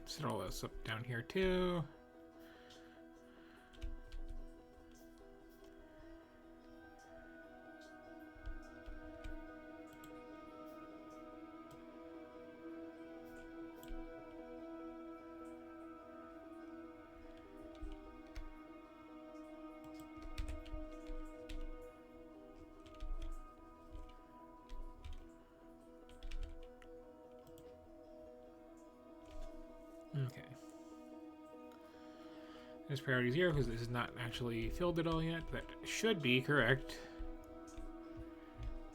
Set all this up down here too. Okay. There's priority 0 because this is not actually filled at all yet. That should be correct.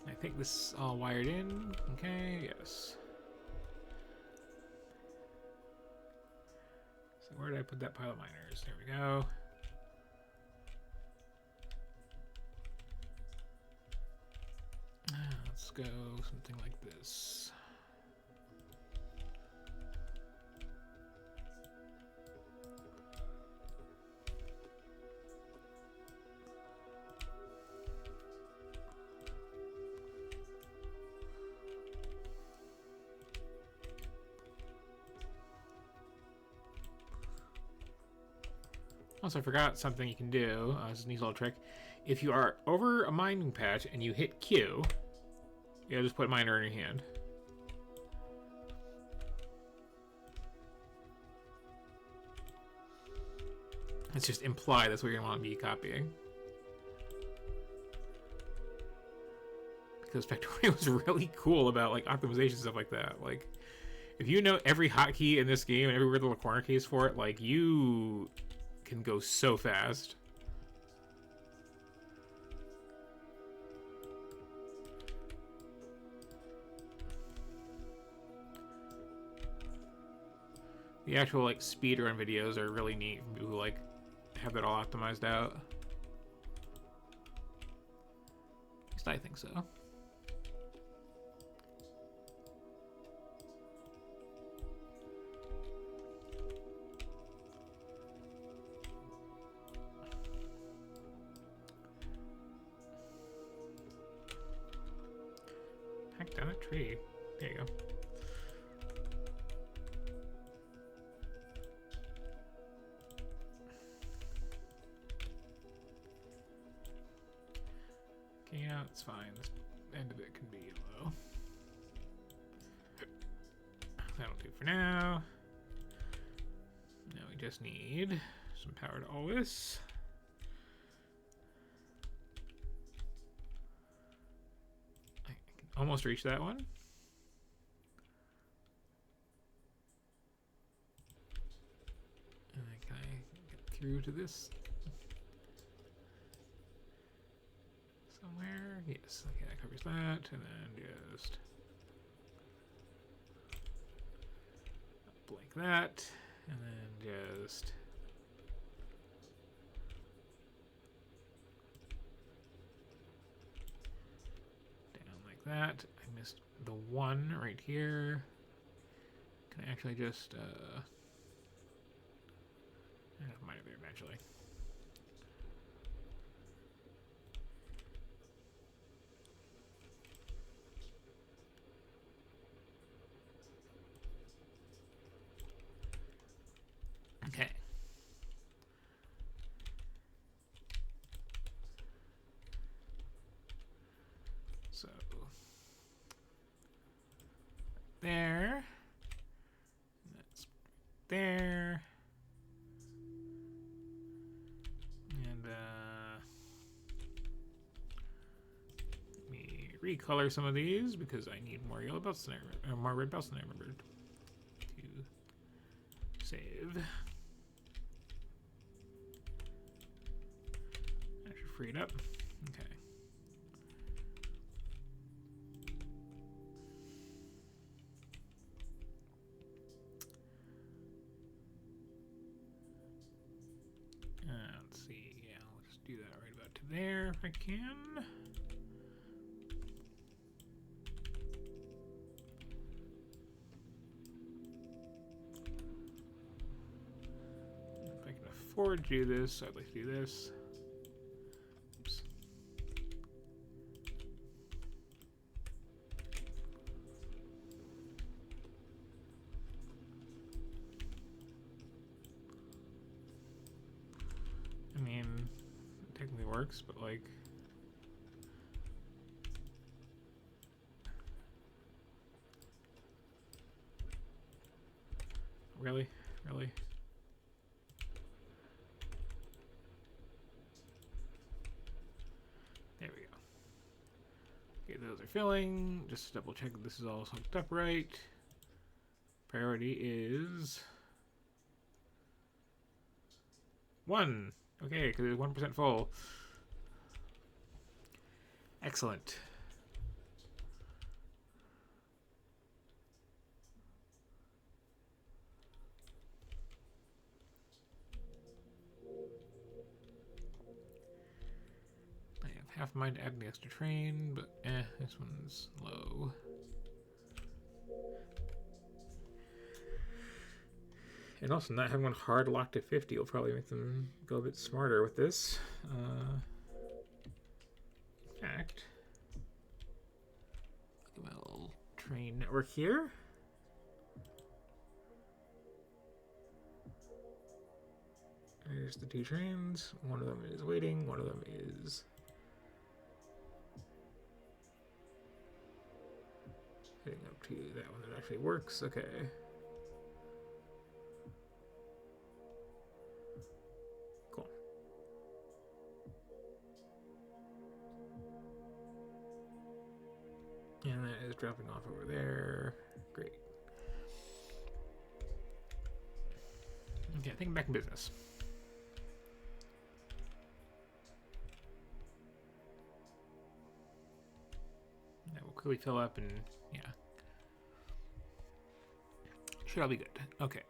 I think this is all wired in. Okay, yes. So where did I put that pile of miners? There we go. Let's go something like this. Also, I forgot something you can do. This is a neat little trick. If you are over a mining patch and you hit Q, you'll just put a miner in your hand. It's just implied that's what you're going to want to be copying. Because Factorio was really cool about like optimization stuff like that. Like, if you know every hotkey in this game and every weird little corner case for it, like you can go so fast. The actual like speedrun videos are really neat from people who like have it all optimized out. At least I think so. Hack down a tree. There you go. Okay, yeah, that's fine. This end of it can be yellow. That'll do for now. Now we just need some power to all this. Almost reached that one. And then can I get through to this somewhere? Yes, okay, that covers that. And then just blank that. And then just that. I missed the one right here. Can I actually just I have mine there eventually. Okay. So there. That's there. And let me recolor some of these because I need more yellow belts than more red belts than I remembered to save. I should free it up. Okay. Let's see. Yeah, I'll just do that right about to there if I can. If I can afford to do this, I'd like to do this. Oops. I mean, it technically works, but like, really? Really? There we go. Okay, those are filling. Just double check that this is all hooked up right. Priority is 1. Okay, because it's 1% full. Excellent. half mind to add the extra train, but this one's low. And also, not having one hard locked to 50 will probably make them go a bit smarter with this. In fact, look at my little train network here. There's the two trains. One of them is waiting. One of them is heading up to that one that actually works. Okay. Cool. And that is dropping off over there. Great. Okay, I think I'm back in business. That will quickly fill up and yeah. Should all be good. Okay.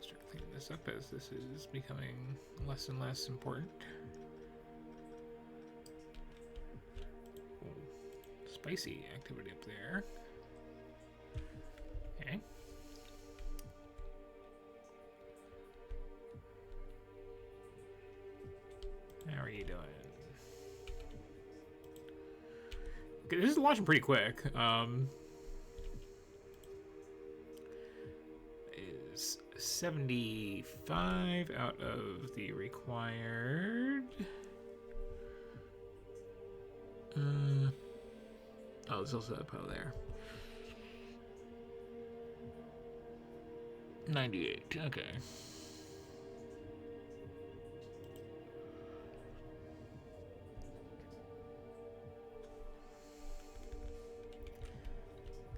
Start cleaning this up as this is becoming less and less important. Spicy activity up there. Okay. How are you doing? Okay, this is launching pretty quick. Is 75 out of the required. Oh, there's also a pile there. 98, okay.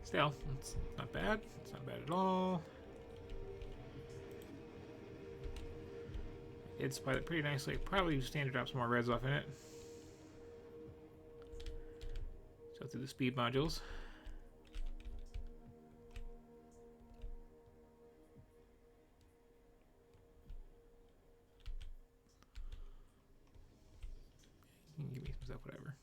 Still, it's not bad. It's not bad at all. It's split it pretty nicely. Probably standard drop some more reds off in it. So through the speed modules. You can give me some stuff, whatever.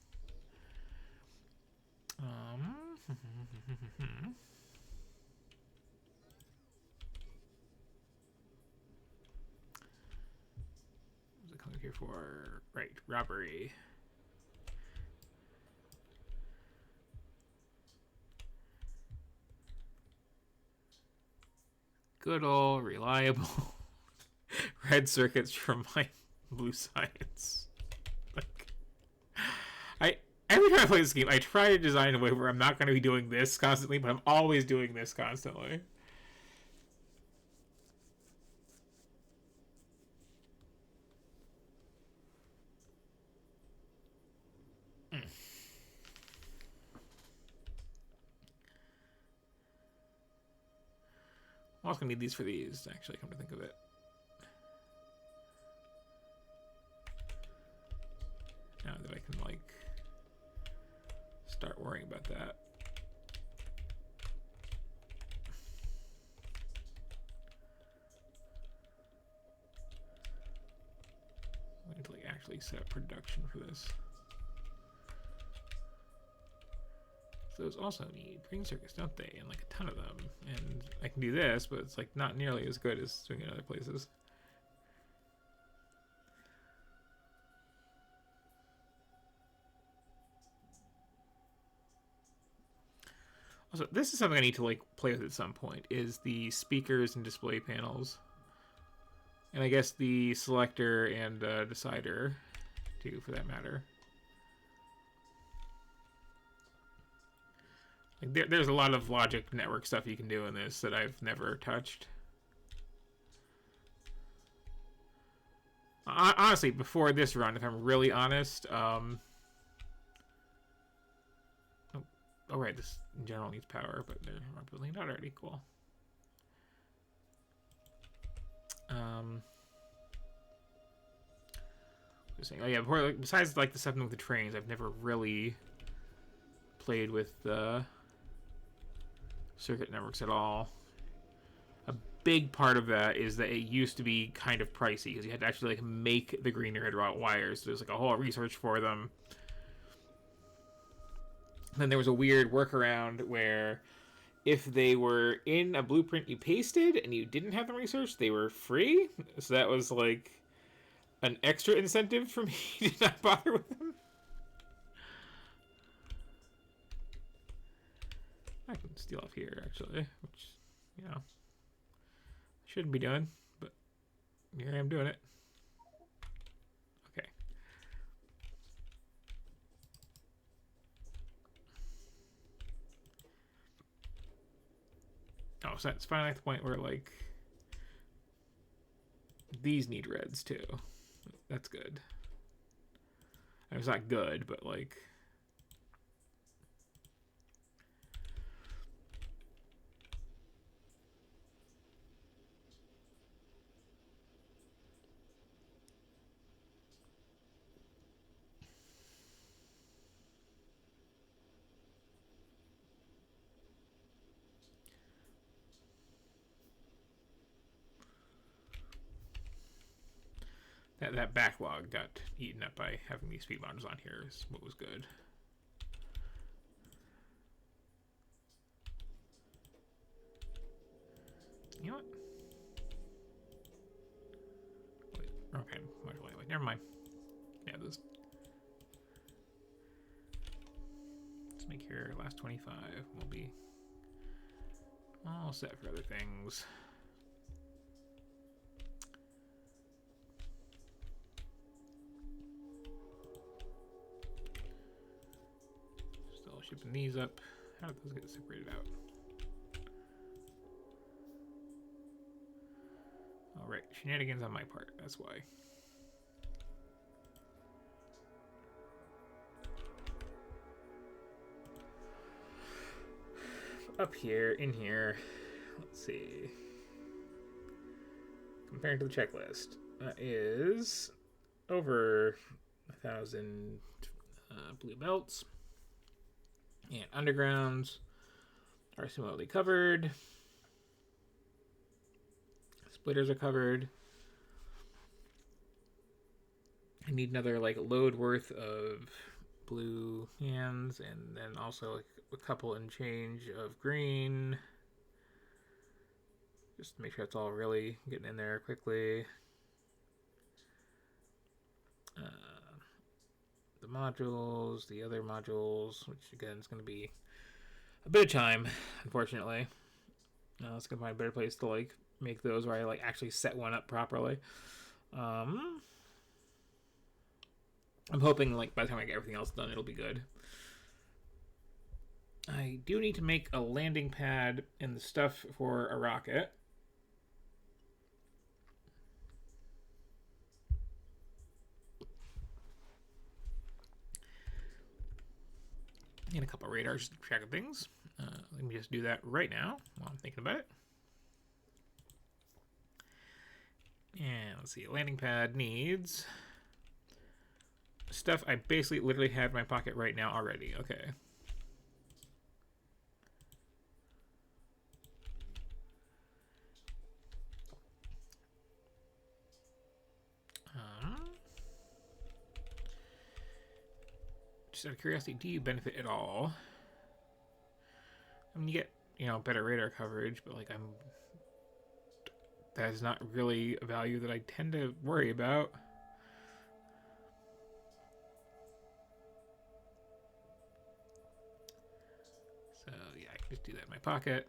What's it coming here for? Right, robbery. Good old reliable red circuits from my blue science. Like, every time I play this game, I try to design a way where I'm not going to be doing this constantly, but I'm always doing this constantly. I'm also going to need these for these, actually, come to think of it. Now that I can, like, start worrying about that. I need to, like, actually set up production for this. Those also need green circuits, don't they? And like a ton of them. And I can do this, but it's like not nearly as good as doing it in other places. Also, this is something I need to like play with at some point, is the speakers and display panels. And I guess the selector and decider too, for that matter. Like there's a lot of logic network stuff you can do in this that I've never touched. Honestly, before this run, if I'm really honest, oh right, this in general needs power, but they're building it out already. Cool. Um, just saying, oh yeah, before, like, besides like the stuff with the trains, I've never really played with the circuit networks at all. A big part of that is that it used to be kind of pricey because you had to actually like make the green red wires. So there's like a whole research for them. Then there was a weird workaround where if they were in a blueprint you pasted and you didn't have them researched, they were free. So that was like an extra incentive for me to not bother with them. I can steal off here, actually, which, you know, shouldn't be doing, but here I am doing it. Okay. Oh, so it's finally at the point where, like, these need reds, too. That's good. It's not good, but, like... That backlog got eaten up by having these speed modules on here is what was good. You know what? Wait, okay, wait, never mind. Yeah, this. Let's make here last 25. We'll be all set for other things. Still shipping these up. How did those get separated out? All right, shenanigans on my part. That's why. Up here, in here, let's see. Compared to the checklist, that is over 1,000 blue belts, and undergrounds are similarly covered. Splitters are covered. I need another like load worth of blue hands, and then also like a couple and change of green. Just to make sure it's all really getting in there quickly. The modules, the other modules, which again is going to be a bit of time, unfortunately. Let's go find a better place to like make those where I like actually set one up properly. I'm hoping like by the time I get everything else done, it'll be good. I do need to make a landing pad and the stuff for a rocket. And a couple of radars to track things. Let me just do that right now while I'm thinking about it. And let's see, landing pad needs stuff I basically literally have in my pocket right now already. Okay. Just out of curiosity, do you benefit at all? I mean, you get, you know, better radar coverage, but like that is not really a value that I tend to worry about. So yeah, I can just do that in my pocket.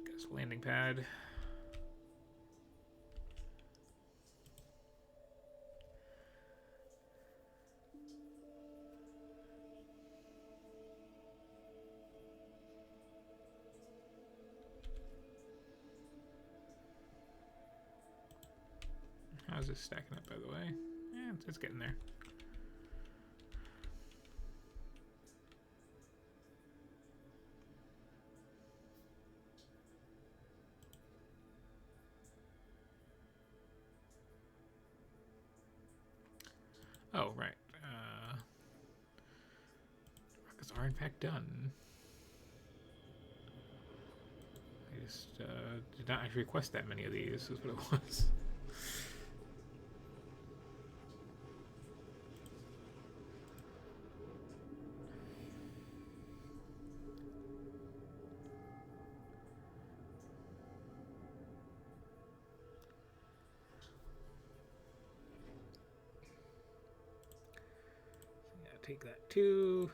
Got this landing pad. How's this stacking up, by the way? Yeah, it's getting there. Oh, right. Rockets are in fact done. I just did not actually request that many of these, is what it was. Take that too.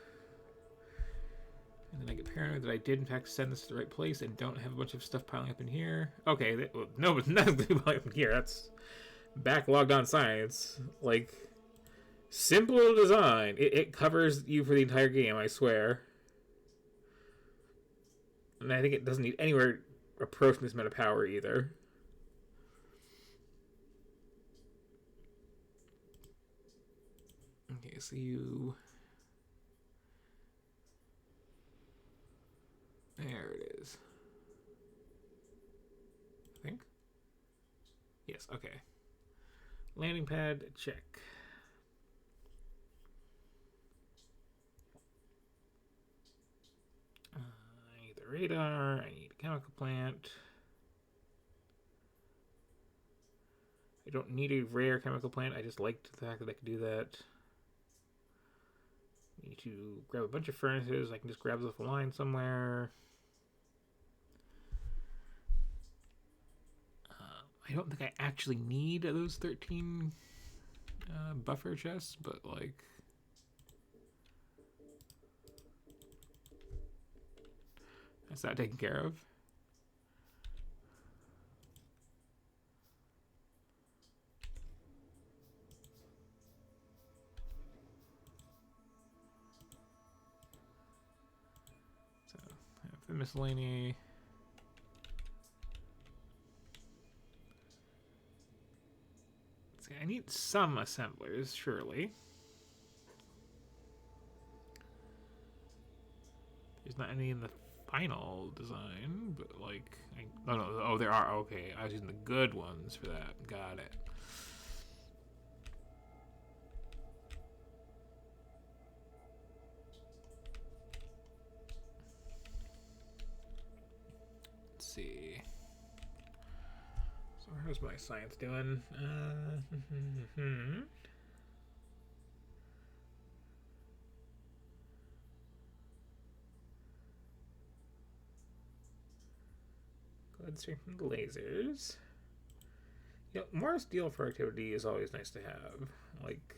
And then I get paranoid that I did in fact send this to the right place and don't have a bunch of stuff piling up in here. Okay, well, no, but nothing's going to be piling up in here. That's backlogged on science. Like, simple design. It covers you for the entire game, I swear. And I think it doesn't need anywhere approaching this amount of power either. Okay, so you... There it is. I think. Yes, okay. Landing pad, check. I need the radar, I need a chemical plant. I don't need a rare chemical plant, I just liked the fact that I could do that. Need to grab a bunch of furnaces, I can just grab this off the line somewhere. I don't think I actually need those 13 buffer chests, but like... That's that taken care of. So, I have the miscellany. I need some assemblers, surely. There's not any in the final design, but like... oh, no. Oh, there are. Okay, I was using the good ones for that. Got it. Let's see. So how's my science doing? Good strength lasers. You know, more steel for activity is always nice to have. Like,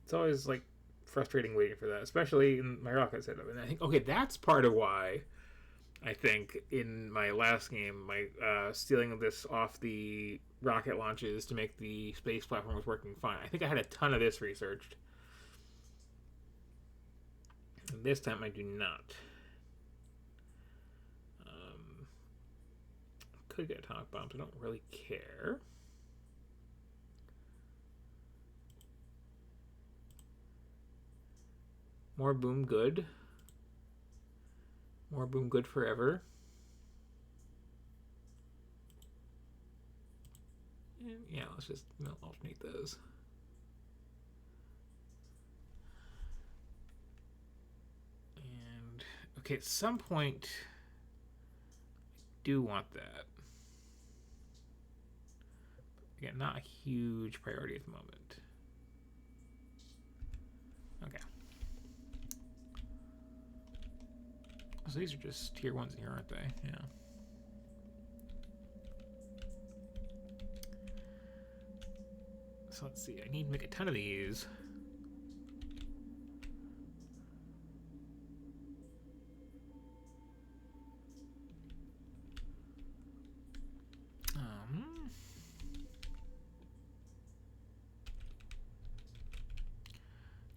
it's always like frustrating waiting for that, especially in my rocket setup. And I think, okay, that's part of why I think in my last game, my stealing this off the rocket launches to make the space platform was working fine. I think I had a ton of this researched. And this time I do not. Could get atomic bombs. I don't really care. More boom good. More boom good forever. And yeah, let's just alternate those. And okay, at some point I do want that. Again, not a huge priority at the moment. Okay. So these are just tier 1s here, aren't they? Yeah. So let's see. I need to make a ton of these.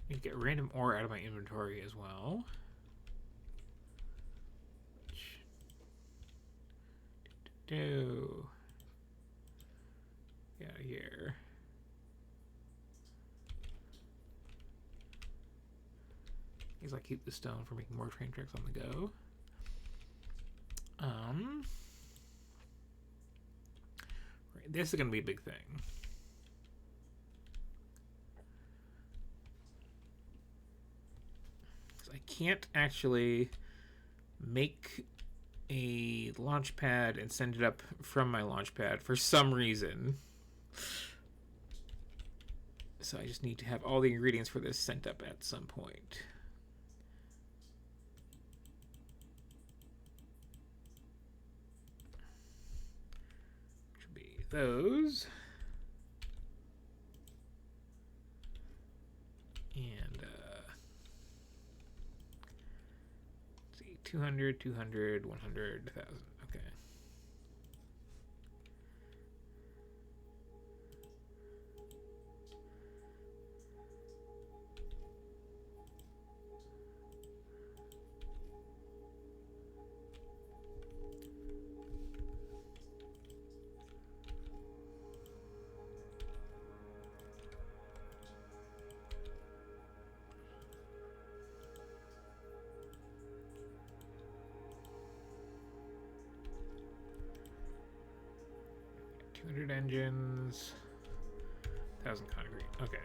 Need to get random ore out of my inventory as well. Do yeah, here. Because I keep the stone for making more train tracks on the go. Right, this is gonna be a big thing. can't actually make a launch pad and send it up from my launch pad for some reason. So I just need to have all the ingredients for this sent up at some point. Which would be those. And let's see, 200, 200, 100, 1,000. Okay. Engines, 1,000 concrete. Okay.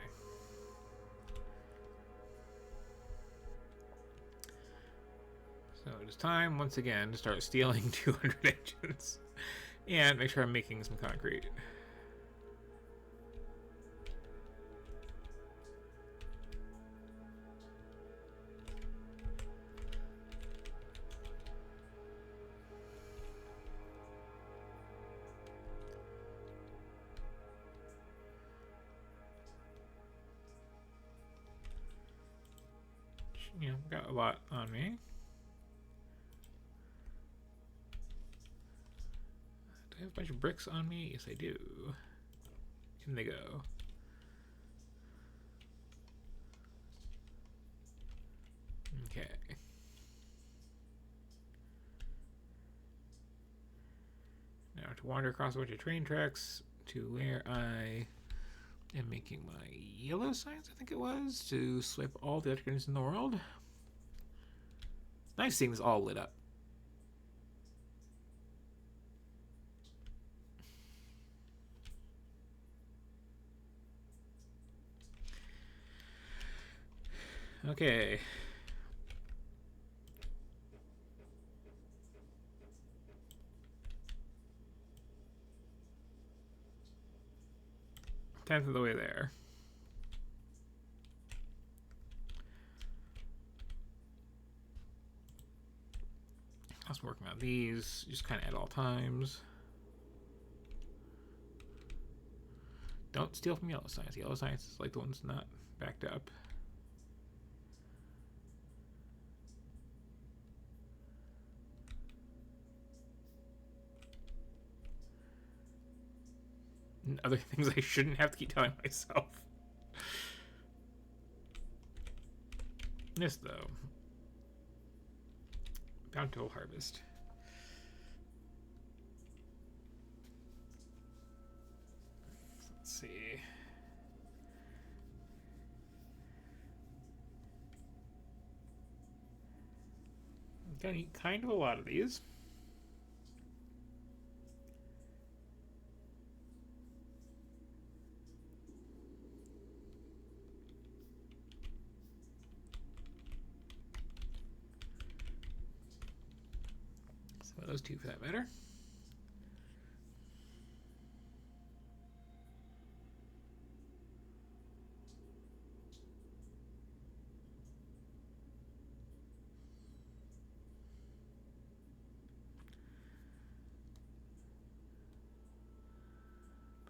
So it is time once again to start stealing 200 engines and make sure I'm making some concrete. You know, got a lot on me. Do I have a bunch of bricks on me? Yes, I do. In they go. Okay. Now to wander across a bunch of train tracks to where I am making my yellow signs, I think it was, to swipe all the electric engines in the world. It's nice seeing this all lit up. Okay. Tenth of the way there. I was working on these, just kind of at all times. Don't steal from yellow signs. Yellow signs is like the ones not backed up. And other things I shouldn't have to keep telling myself. This though. Bountiful harvest. Let's see. I'm gonna eat kind of a lot of these. Those two for that matter.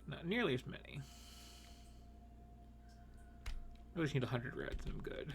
But not nearly as many. I just need 100 reds and I'm good.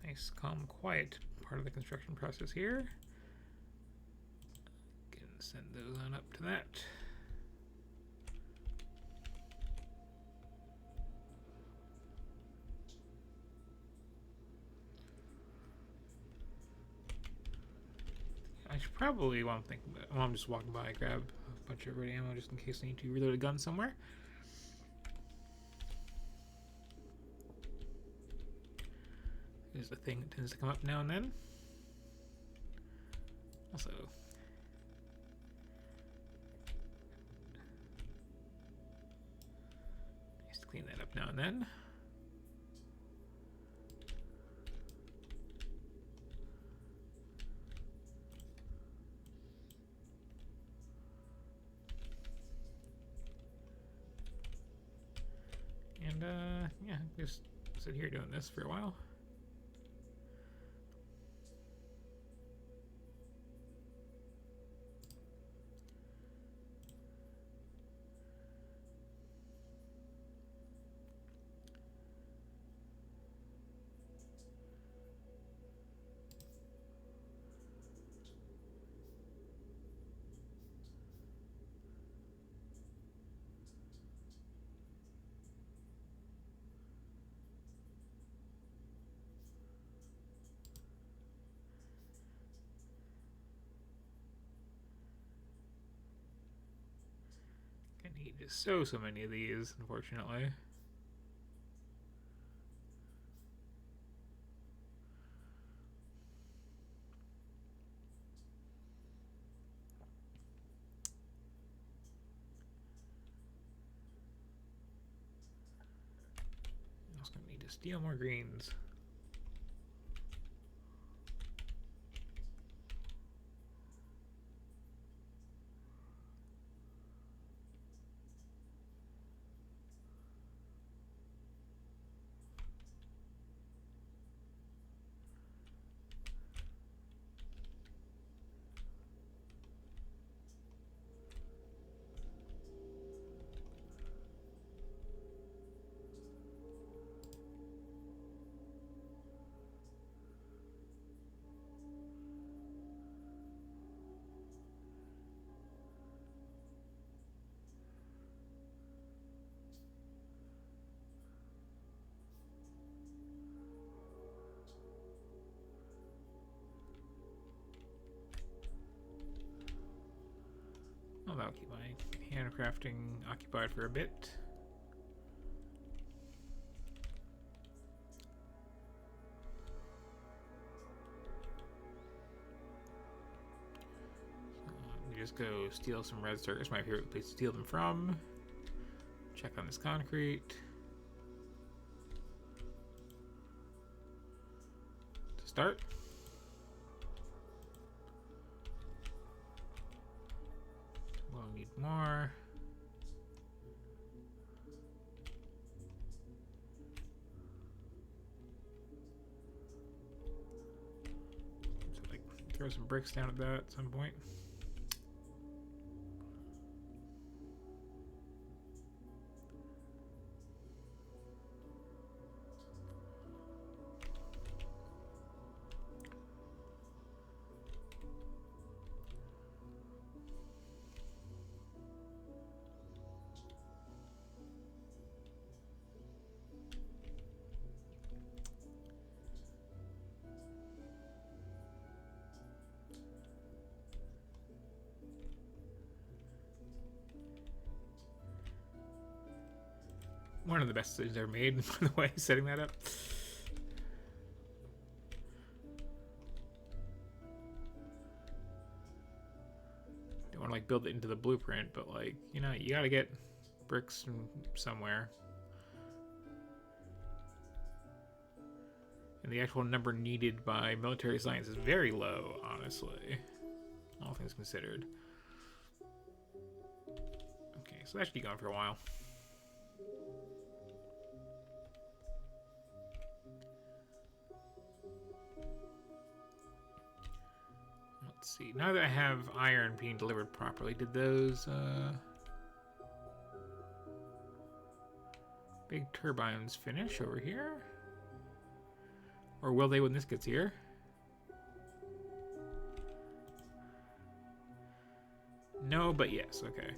Nice, calm, quiet part of the construction process here. Can send those on up to that. I should probably, while I'm thinking about it, while I'm just walking by, grab a bunch of red ammo just in case I need to reload a gun somewhere. There's a thing that tends to come up now and then. Also, nice to clean that up now and then. And yeah, just sit here doing this for a while. I need just so many of these, unfortunately. I'm also gonna need to steal more greens. Well, that'll keep my handcrafting occupied for a bit. We just go steal some red circuits, my favorite place to steal them from. Check on this concrete. To start. We'll need more. So, like, throw some bricks down at that at some point. One of the best decisions ever made, by the way, setting that up. Don't want to like build it into the blueprint, but like, you know, you gotta get bricks from somewhere. And the actual number needed by military science is very low, honestly. All things considered. Okay, so that should be going for a while. Let's see. Now that I have iron being delivered properly, did those big turbines finish over here? Or will they when this gets here? No, but yes. Okay.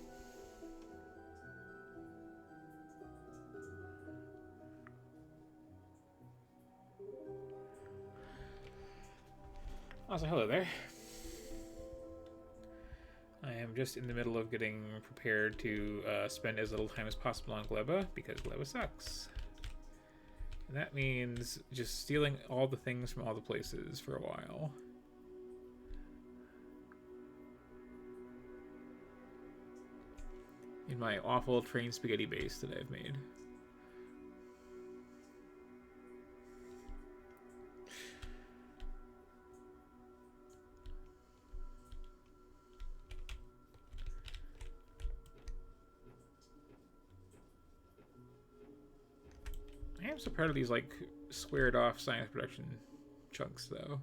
Also, hello there. I I am just in the middle of getting prepared to spend as little time as possible on Gleba, because Gleba sucks. And that means just stealing all the things from all the places for a while. In my awful train spaghetti base that I've made. I am so proud of these, like, squared off science production chunks, though.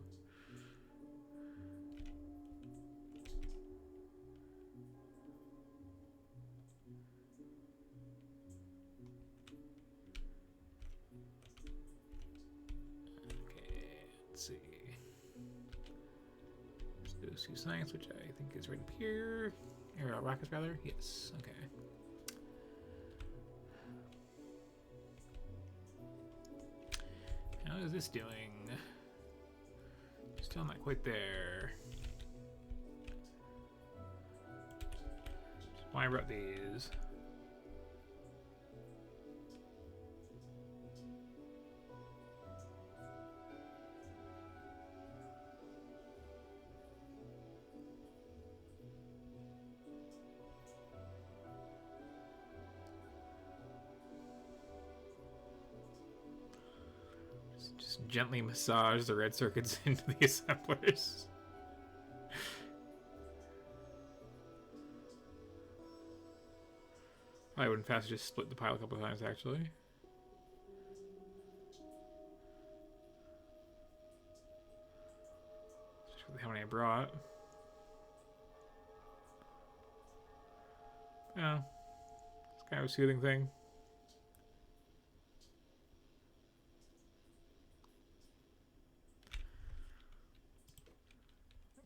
Okay, let's see. Let's do science, which I think is right up here. Or rockets, rather. Yes, okay. How is this doing? Still not quite there. Why I brought these. Just gently massage the red circuits into the assemblers. I wouldn't faster just split the pile a couple of times, actually. Especially how many I brought. Yeah, it's kind of a soothing thing.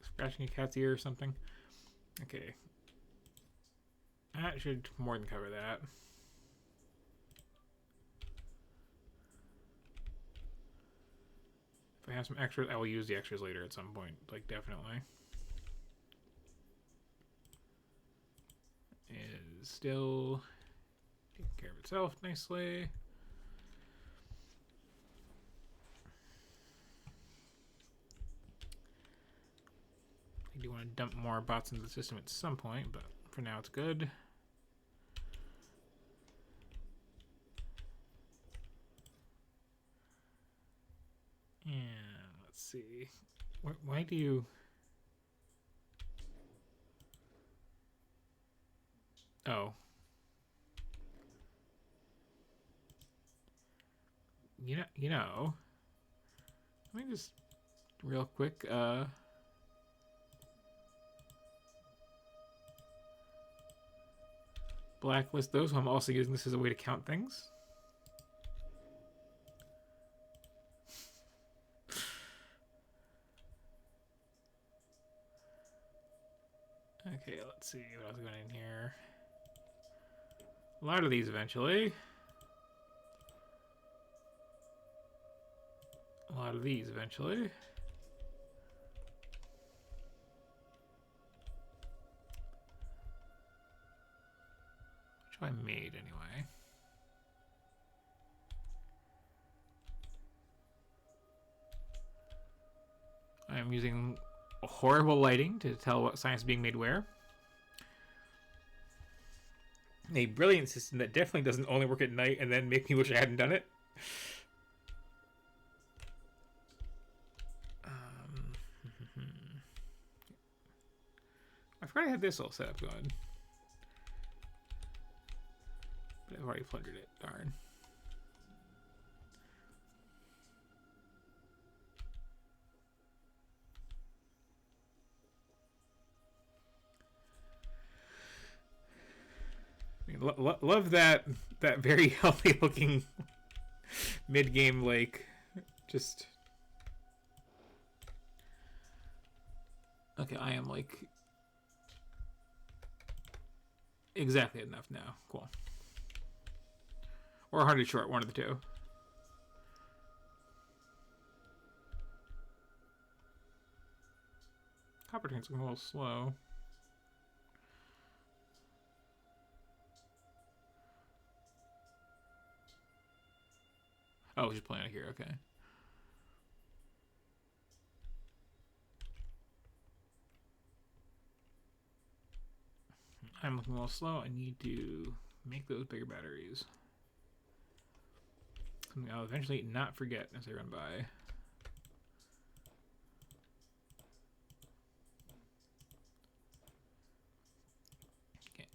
Scratching a cat's ear or something. Okay. That should more than cover that. If I have some extras, I will use the extras later at some point. Like, definitely. Is still taking care of itself nicely. I do want to dump more bots into the system at some point, but for now it's good. And let's see. Why do you... Oh. You know. Let me just real quick blacklist those. I'm also using this as a way to count things. Okay, let's see what else is going in here. A lot of these eventually. A lot of these eventually. Which I made anyway. I am using horrible lighting to tell what science is being made where. A brilliant system that definitely doesn't only work at night and then make me wish I hadn't done it. I forgot I had this all set up going. But I've already plundered it, darn. I mean, love that very healthy looking mid-game lake. Just... Okay, I am like... exactly enough now. Cool. Or 100 short, one of the two. Copper tank's going a little slow. Oh, just playing it here. Okay. I'm looking a little slow. I need to make those bigger batteries. Something I'll eventually not forget as I run by. Okay.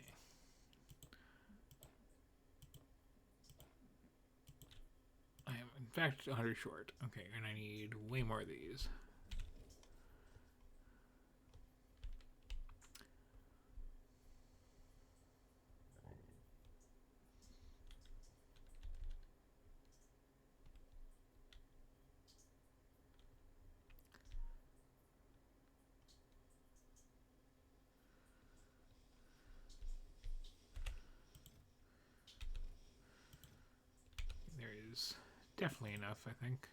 I am, in fact, 100 short. Okay, and I need way more of these. There is definitely enough, I think.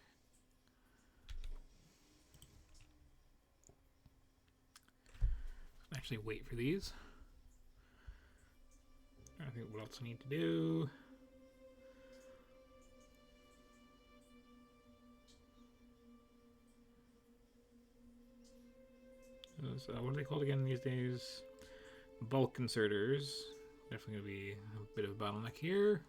Actually, wait for these. I think what else I need to do. What are they called again these days? Bulk inserters. Definitely going to be a bit of a bottleneck here.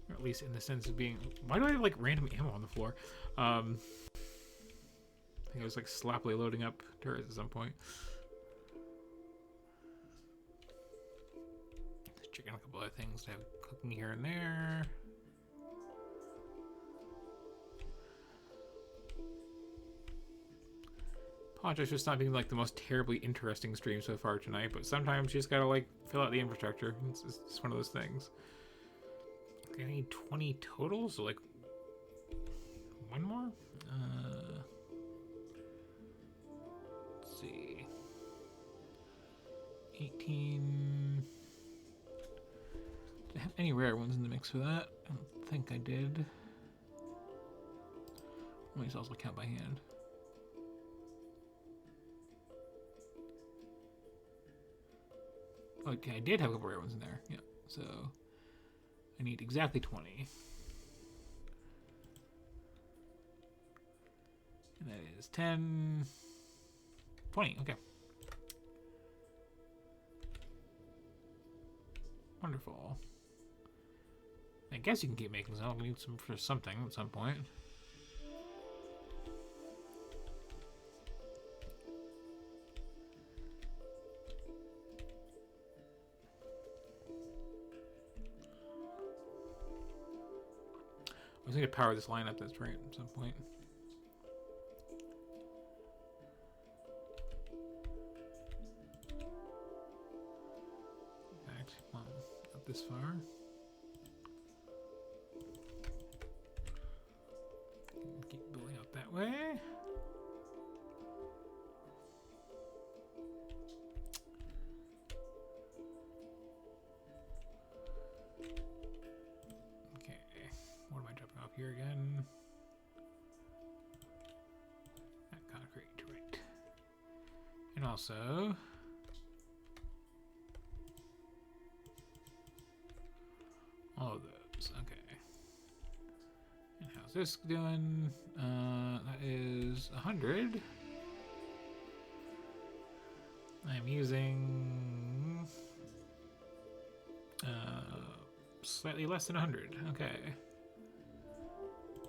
Or at least in the sense of being... Why do I have like random ammo on the floor? I think I was like sloppily loading up turrets at some point. Just checking a couple other things to have cooking here and there. Apologize for this not being like the most terribly interesting stream so far tonight, but sometimes you just gotta like fill out the infrastructure. It's one of those things. Okay, I need 20 total, so like one more? Let's see. 18. Did I have any rare ones in the mix for that? I don't think I did. Let me also count by hand. Okay, I did have a couple rare ones in there. Yeah, so I need exactly 20. And that is 10, 20, okay. Wonderful. I guess you can keep making some. I'll need some for something at some point. I was going to power this line up, that's right, at some point. In fact, well, up this far. Keep building out that way. Here again. That concrete, right. And also all of those. Okay. And how's this doing? That is 100. I'm using slightly less than 100. Okay.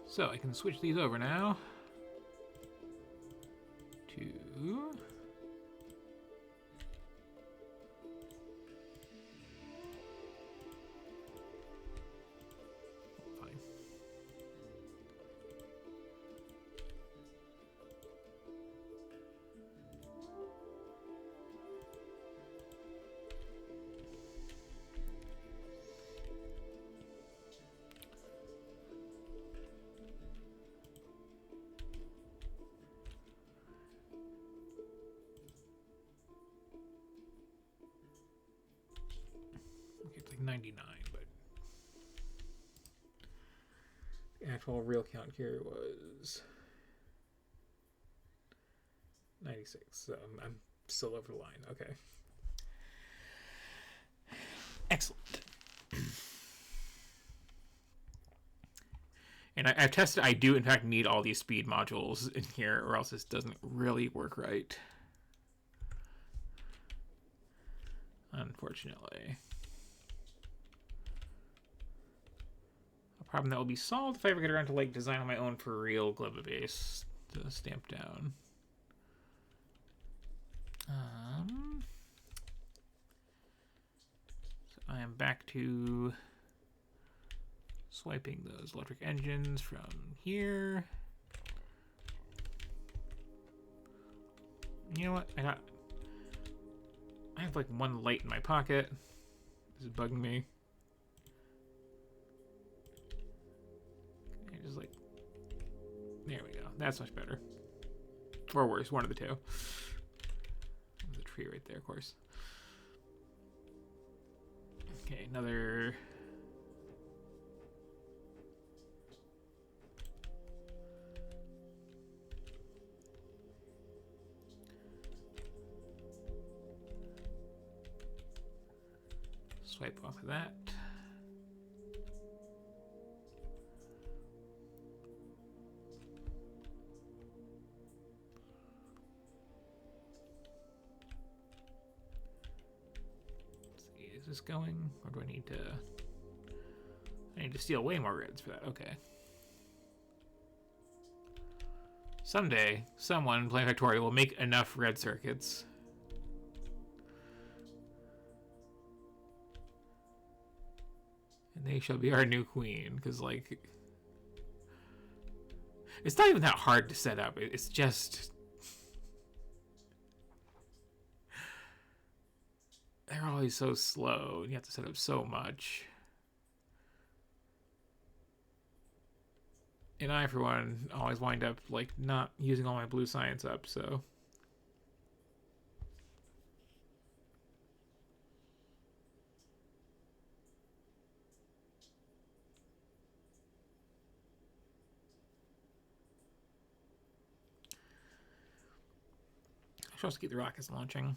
So I can switch these over now to fine. it's like 99, but the actual real count here was 96. So I'm still over the line. Okay. Excellent. And I've tested, I do in fact need all these speed modules in here, or else this doesn't really work right. Unfortunately. A problem that will be solved if I ever get around to like designing my own for real Gleba base to stamp down. So I am back to swiping those electric engines from here. You know what? I have like one light in my pocket. This is bugging me. Okay, just like, there we go. That's much better. Or worse, one of the two. There's a tree right there, of course. Okay, another. Swipe off of that. Let's see, is this going? Or do I need to... I need to steal way more reds for that. Okay. Someday, someone playing Factorio will make enough red circuits. And they shall be our new queen, because, like... It's not even that hard to set up. It's just... They're always so slow, and you have to set up so much. And I, for one, always wind up, like, not using all my blue science up, so... I should also keep the rockets launching.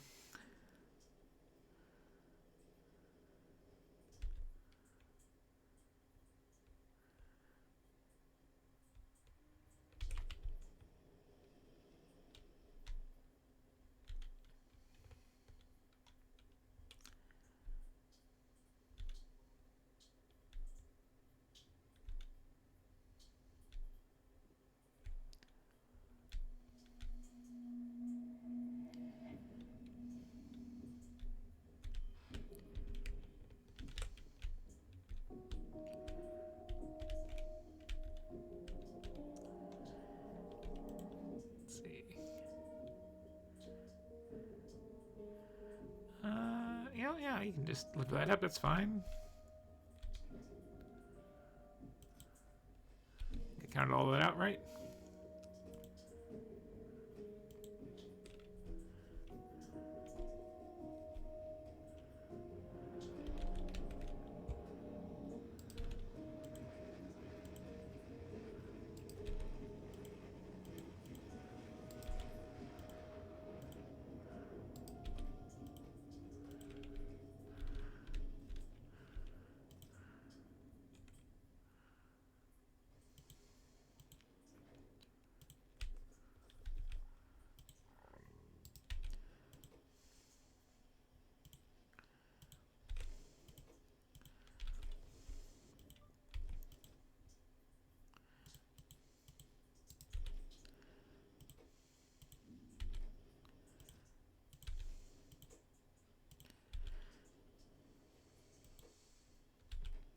Yeah, you can just lift that up, that's fine. I counted all of that out, right?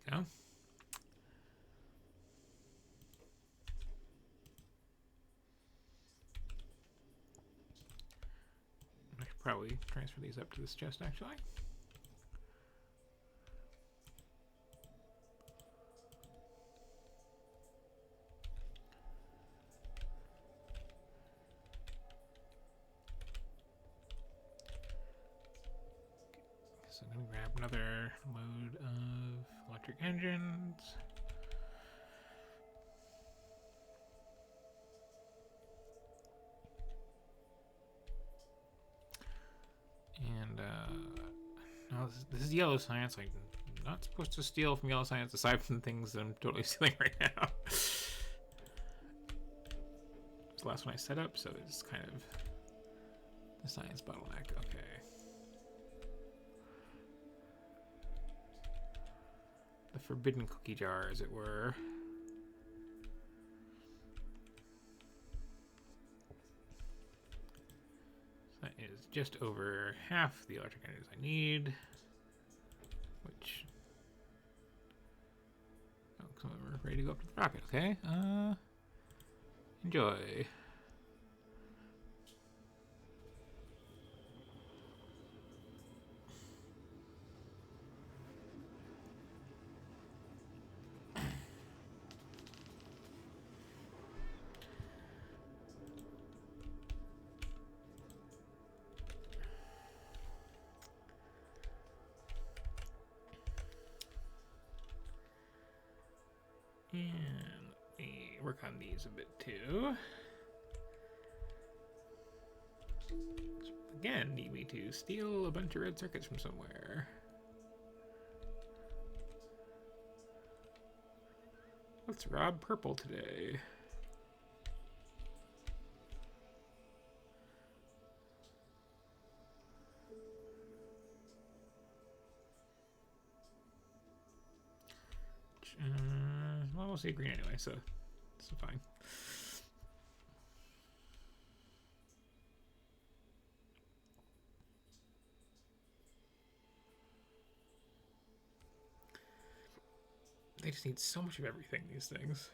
Go. I should probably transfer these up to this chest, actually. So I'm gonna grab another load of electric engines. And now this is yellow science. I'm not supposed to steal from yellow science aside from things that I'm totally stealing right now. It's the last one I set up, so it's kind of the science bottleneck. Okay. The forbidden cookie jar, as it were. So that is just over half the electric engines I need, which... Oh, so we're ready to go up to the rocket, okay? Enjoy. And let me work on these a bit too. Again, need me to steal a bunch of red circuits from somewhere. Let's rob purple today. Well, we'll see green anyway, so it's fine. They just need so much of everything, these things.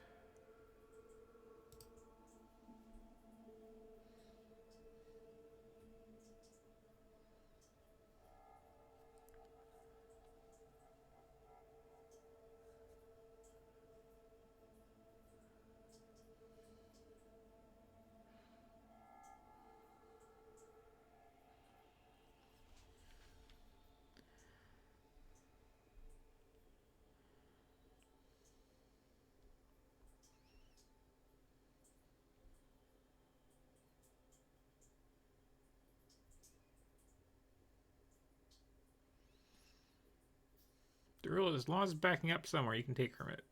The rule is, as long as it's backing up somewhere, you can take from it.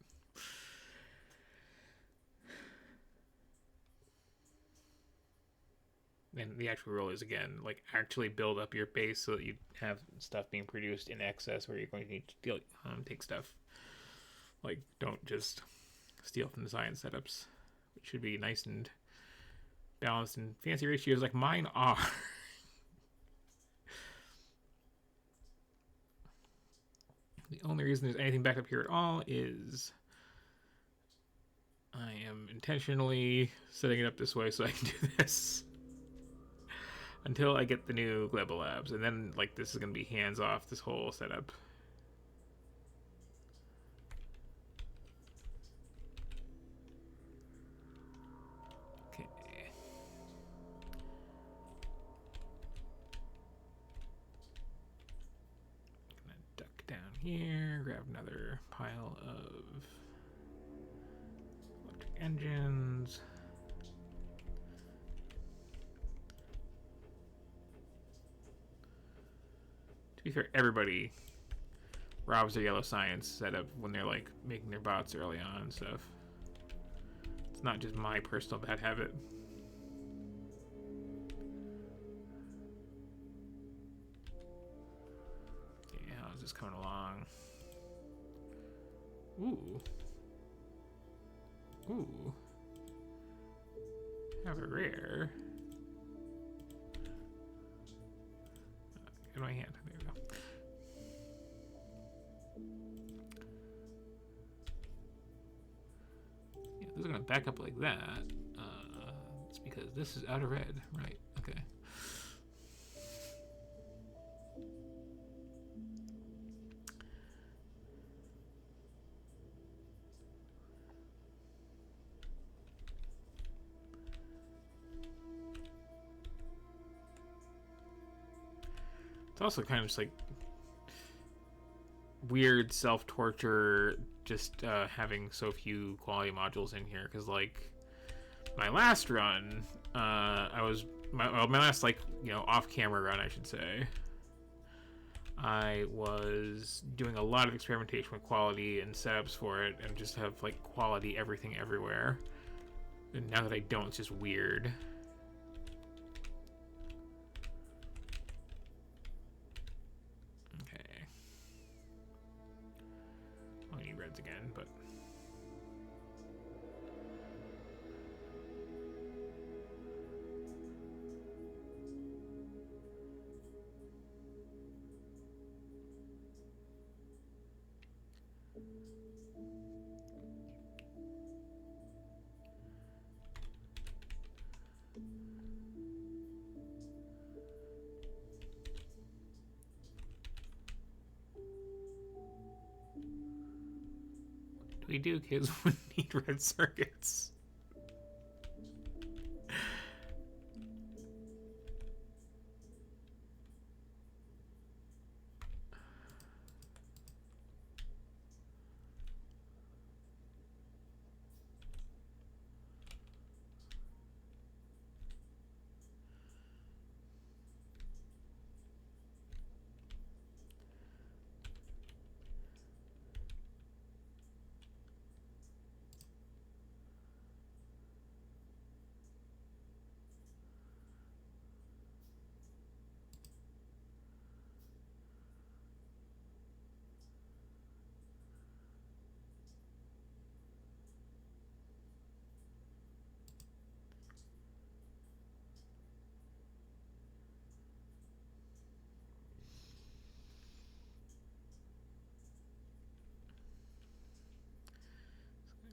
And the actual rule is, again, like, actually build up your base so that you have stuff being produced in excess where you're going to need to deal, take stuff. Like, don't just steal from the science setups, which should be nice and balanced in fancy ratios like mine are. The only reason there's anything back up here at all is I am intentionally setting it up this way so I can do this until I get the new Gleba labs, and then like this is gonna be hands off this whole setup. Okay. Gonna duck down here, grab another pile of electric engines. To be fair, everybody robs their yellow science setup when they're like making their bots early on and stuff. It's not just my personal bad habit. Okay, how's this coming along? Ooh. Ooh. Have a rare. In my hand. There we go. Yeah, this is gonna back up like that. It's because this is out of red, right? Okay. It's also kind of just like weird self-torture just having so few quality modules in here, because like my last run, I was my last, like, you know, off-camera run, I should say, I was doing a lot of experimentation with quality and setups for it, and just have like quality everything everywhere. And now that I don't, it's just weird. Okay. I need reds again, but we do, kids would need red circuits.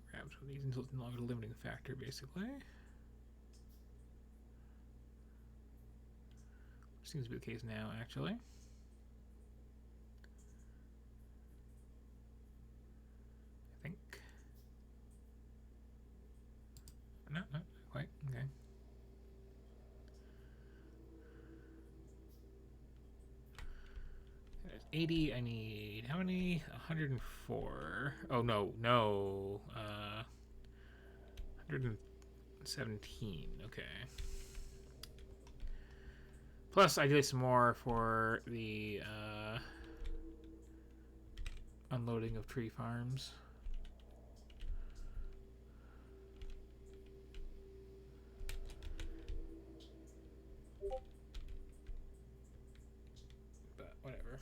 Grab some of these until it's no longer a limiting factor, basically. Seems to be the case now, actually. I think. No, not quite. Okay. There's 80. I need how many? 104. Oh no, no. 117. Okay. Plus, I did some more for the unloading of tree farms. But whatever.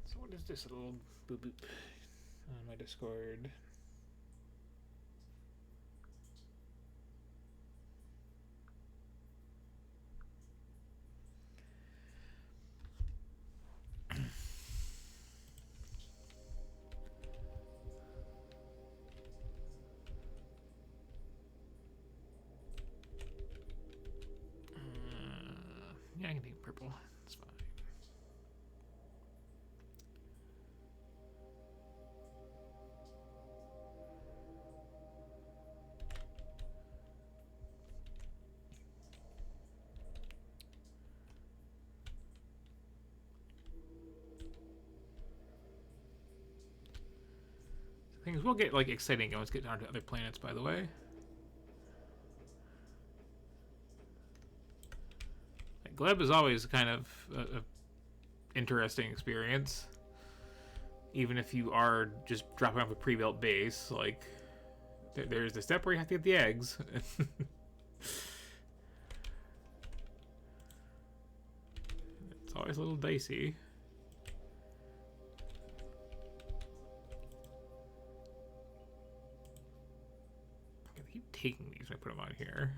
So what is this little boop boop on my Discord? Yeah, I can take purple. It's fine. Things will get like exciting once we get down to other planets, by the way. Like, Gleb is always kind of a interesting experience, even if you are just dropping off a pre-built base. Like, there's the step where you have to get the eggs. It's always a little dicey. I keep taking these when I put them on here.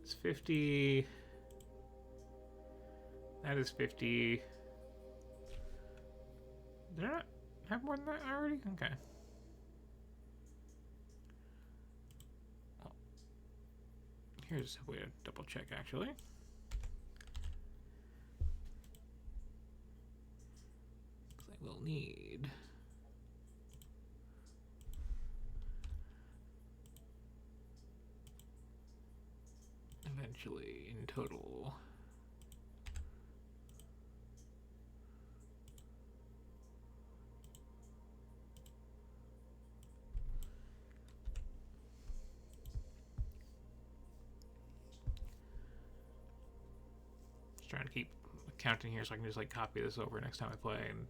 It's 50. That is 50. Did I not have more than that already? Okay. Well, here's a way to double check, actually. Because I will need... eventually, in total... Just trying to keep counting here so I can just like copy this over next time I play and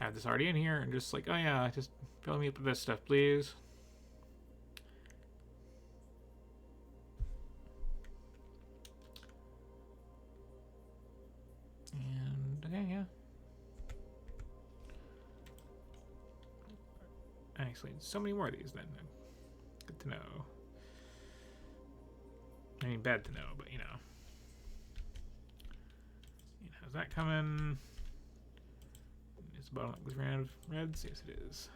have this already in here and just like, oh yeah, just fill me up with this stuff, please. And okay, yeah. Actually, so many more of these then. Good to know. I mean, bad to know, but you know. How's that coming? Is the bottleneck with reds? Yes, it is.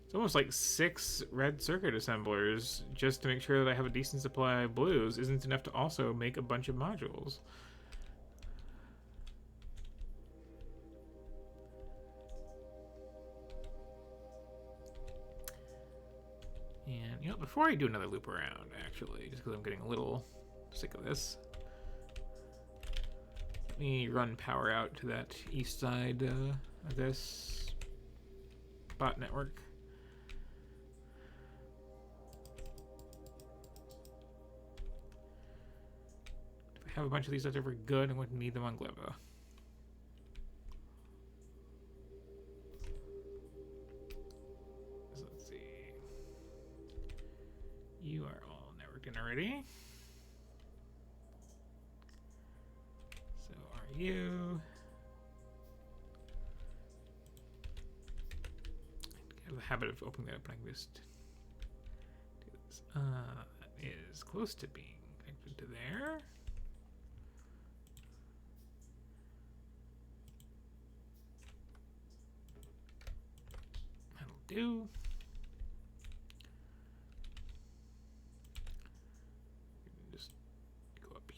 It's almost like 6 red circuit assemblers just to make sure that I have a decent supply of blues isn't enough to also make a bunch of modules. And, you know, before I do another loop around, actually, just because I'm getting a little sick of this, let me run power out to that east side of this bot network. If I have a bunch of these that's ever good, I'm going to need them on Gleba. You are all networked in already. So are you. I have a habit of opening that up, but I can just do this. That is close to being connected to there. That'll do.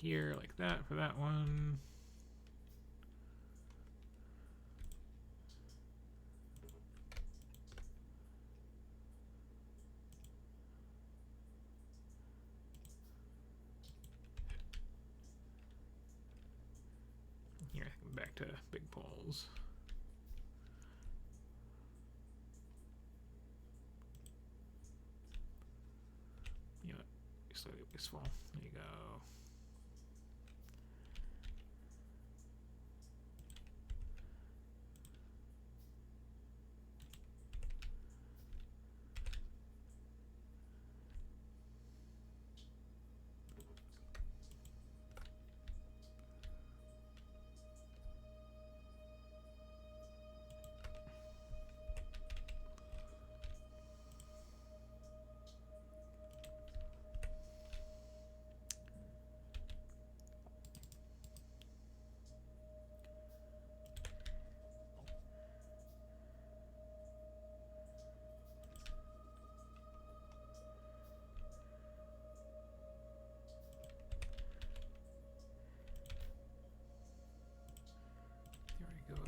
Here like that for that one. Here, I can back to big poles. You know, slightly wasteful. There you go.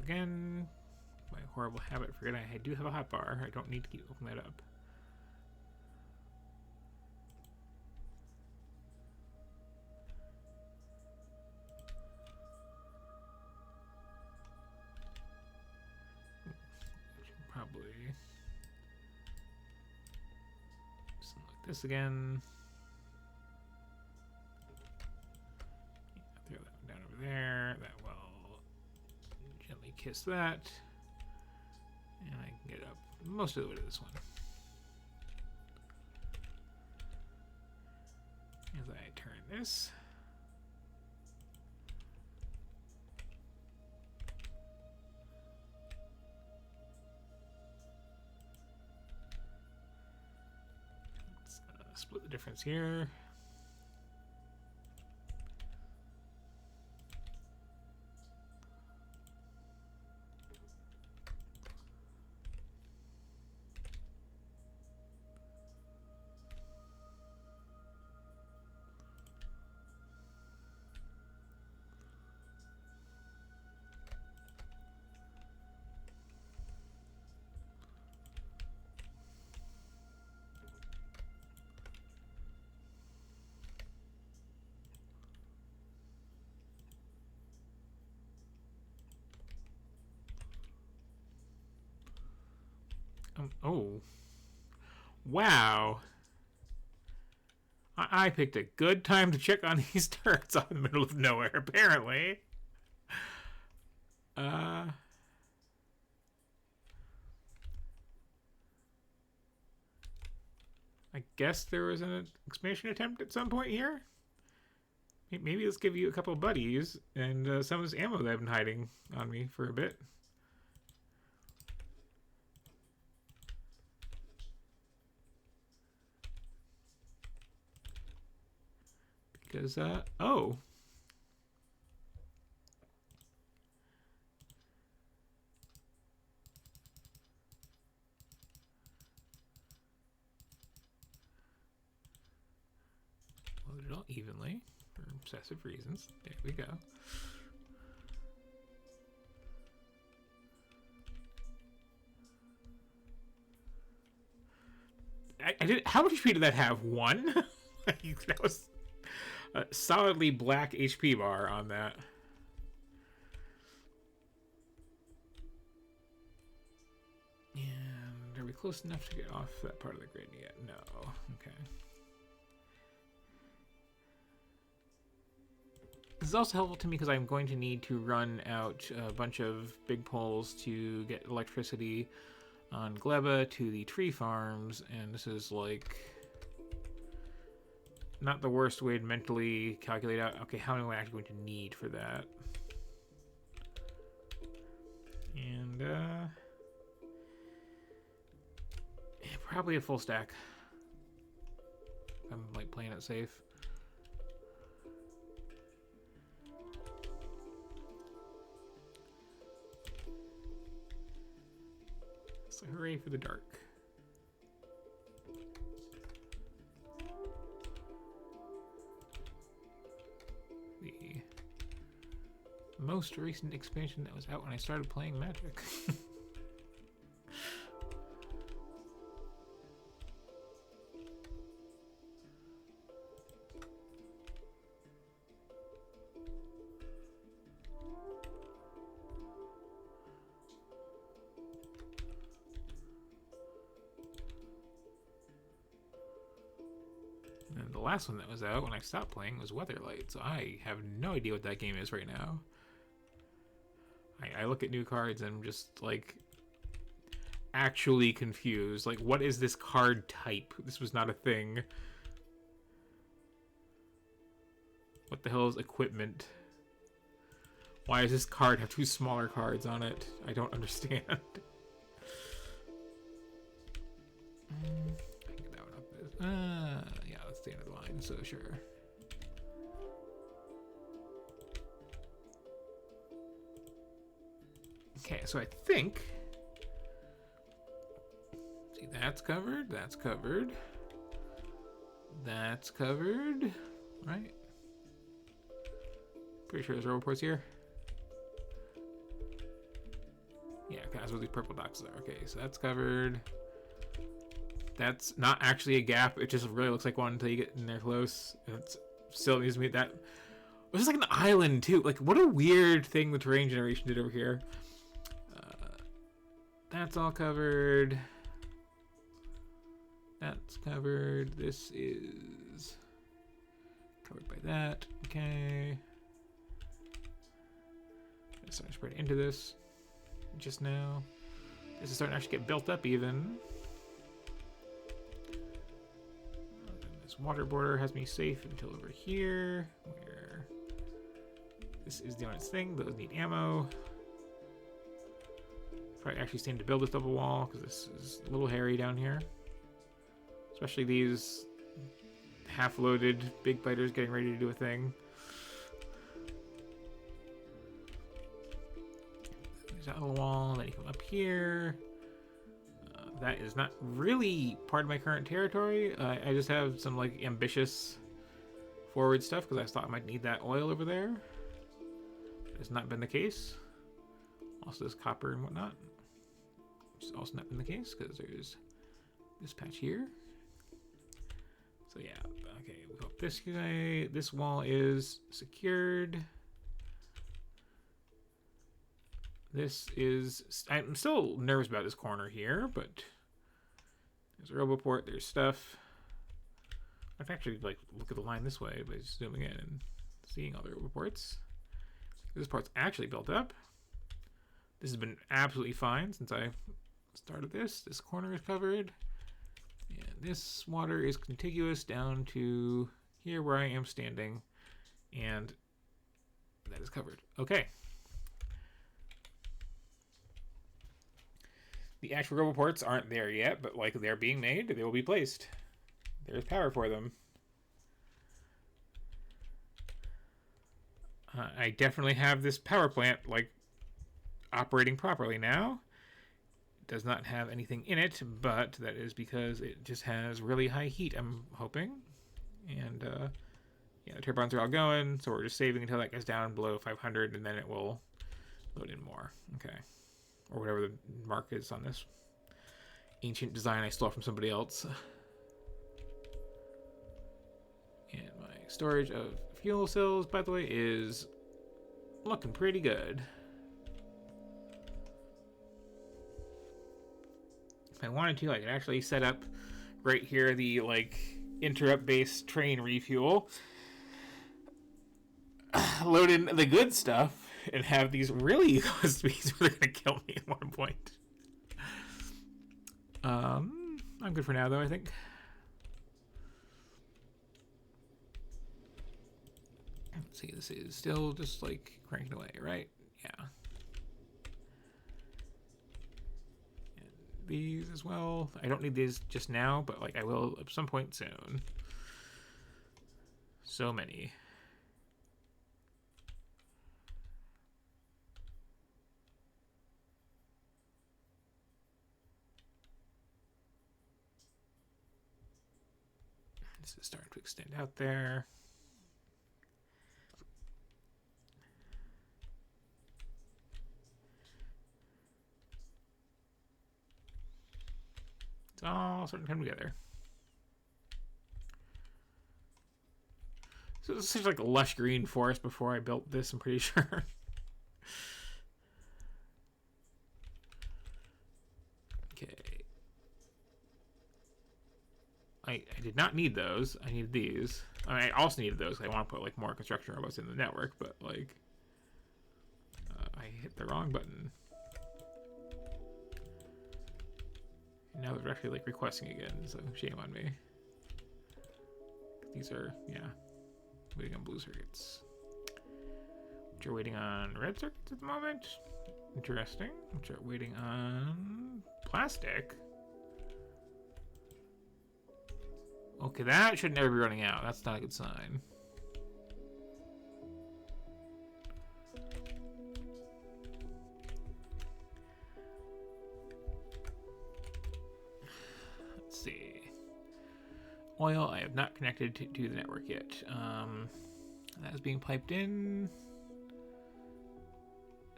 Again, my horrible habit of forgetting I do have a hotbar. I don't need to keep opening that up. Probably something like this again. Yeah, throw that down over there. That will gently kiss that, and I can get up most of the way to this one. As I turn this. Let's split the difference here. Oh. Wow. I picked a good time to check on these turrets out in the middle of nowhere, apparently. Uh, I guess there was an expansion attempt at some point here. Maybe let's give you a couple of buddies and some of this ammo that I've been hiding on me for a bit. Because, oh. Load it all evenly for obsessive reasons. There we go. I did. How much HP did that have? One? That was a solidly black HP bar on that. And are we close enough to get off that part of the grid yet? No. Okay. This is also helpful to me because I'm going to need to run out a bunch of big poles to get electricity on Gleba to the tree farms, and this is like not the worst way to mentally calculate out, okay, how many am I actually going to need for that? And, yeah, probably a full stack. I'm, like, playing it safe. So hooray for the dark. The most recent expansion that was out when I started playing Magic. And the last one that was out when I stopped playing was Weatherlight, so I have no idea what that game is right now. I look at new cards and I'm just like actually confused. Like, what is this card type? This was not a thing. What the hell is equipment? Why does this card have two smaller cards on it? I don't understand. I can get that one up there. Yeah, that's the end of the line, so sure. Okay, so I think... See, that's covered, that's covered. That's covered, right? Pretty sure there's reports here. Yeah, that's what these purple dots are. Okay, so that's covered. That's not actually a gap. It just really looks like one until you get in there close. And it still needs to be that. It was just like an island, too. Like, what a weird thing the terrain generation did over here. That's all covered. That's covered. This is covered by that. Okay. So I spread into this just now. This is starting to actually get built up even. This water border has me safe until over here, where this is doing its thing. Those need ammo. Probably actually staying to build this double wall because this is a little hairy down here. Especially these half-loaded big biters getting ready to do a thing. There's that little wall, then you come up here. That is not really part of my current territory. I just have some like ambitious forward stuff because I thought I might need that oil over there. That has not been the case. Also, there's copper and whatnot, which has also not been the case because there's this patch here. So yeah, okay, we hope this guy, this wall is secured. This is, I'm still nervous about this corner here, but there's a roboport, there's stuff. I've actually like look at the line this way by zooming in and seeing all the reports. This part's actually built up. This has been absolutely fine since I started this. This corner is covered. And this water is contiguous down to here where I am standing. And that is covered. Okay. The actual reports aren't there yet, but like they're being made, they will be placed. There's power for them. I definitely have this power plant like operating properly now. It does not have anything in it, but that is because it just has really high heat, I'm hoping. And yeah, the turbines are all going, so we're just saving until that gets down below 500, and then it will load in more. Okay. Or whatever the mark is on this ancient design I stole from somebody else. And my storage of fuel cells, by the way, is looking pretty good. If I wanted to, I could actually set up right here the like interrupt-based train refuel, load in the good stuff, and have these really low speeds where they're gonna kill me at one point. I'm good for now, though, I think. Let's see, this is still just like cranking away, right? Yeah. And these as well. I don't need these just now, but like I will at some point soon. So many. This is starting to extend out there. It's all starting to come together. So this is like a lush green forest before I built this, I'm pretty sure. Okay. I did not need those. I needed these. I mean, I also needed those. I want to put like more construction robots in the network, but like I hit the wrong button. And now they're actually like requesting again, so shame on me. These are, yeah, waiting on blue circuits. Which are waiting on red circuits at the moment. Interesting. Which are waiting on plastic. Okay, that should never be running out. That's not a good sign. Let's see. Oil, I have not connected to the network yet. That is being piped in.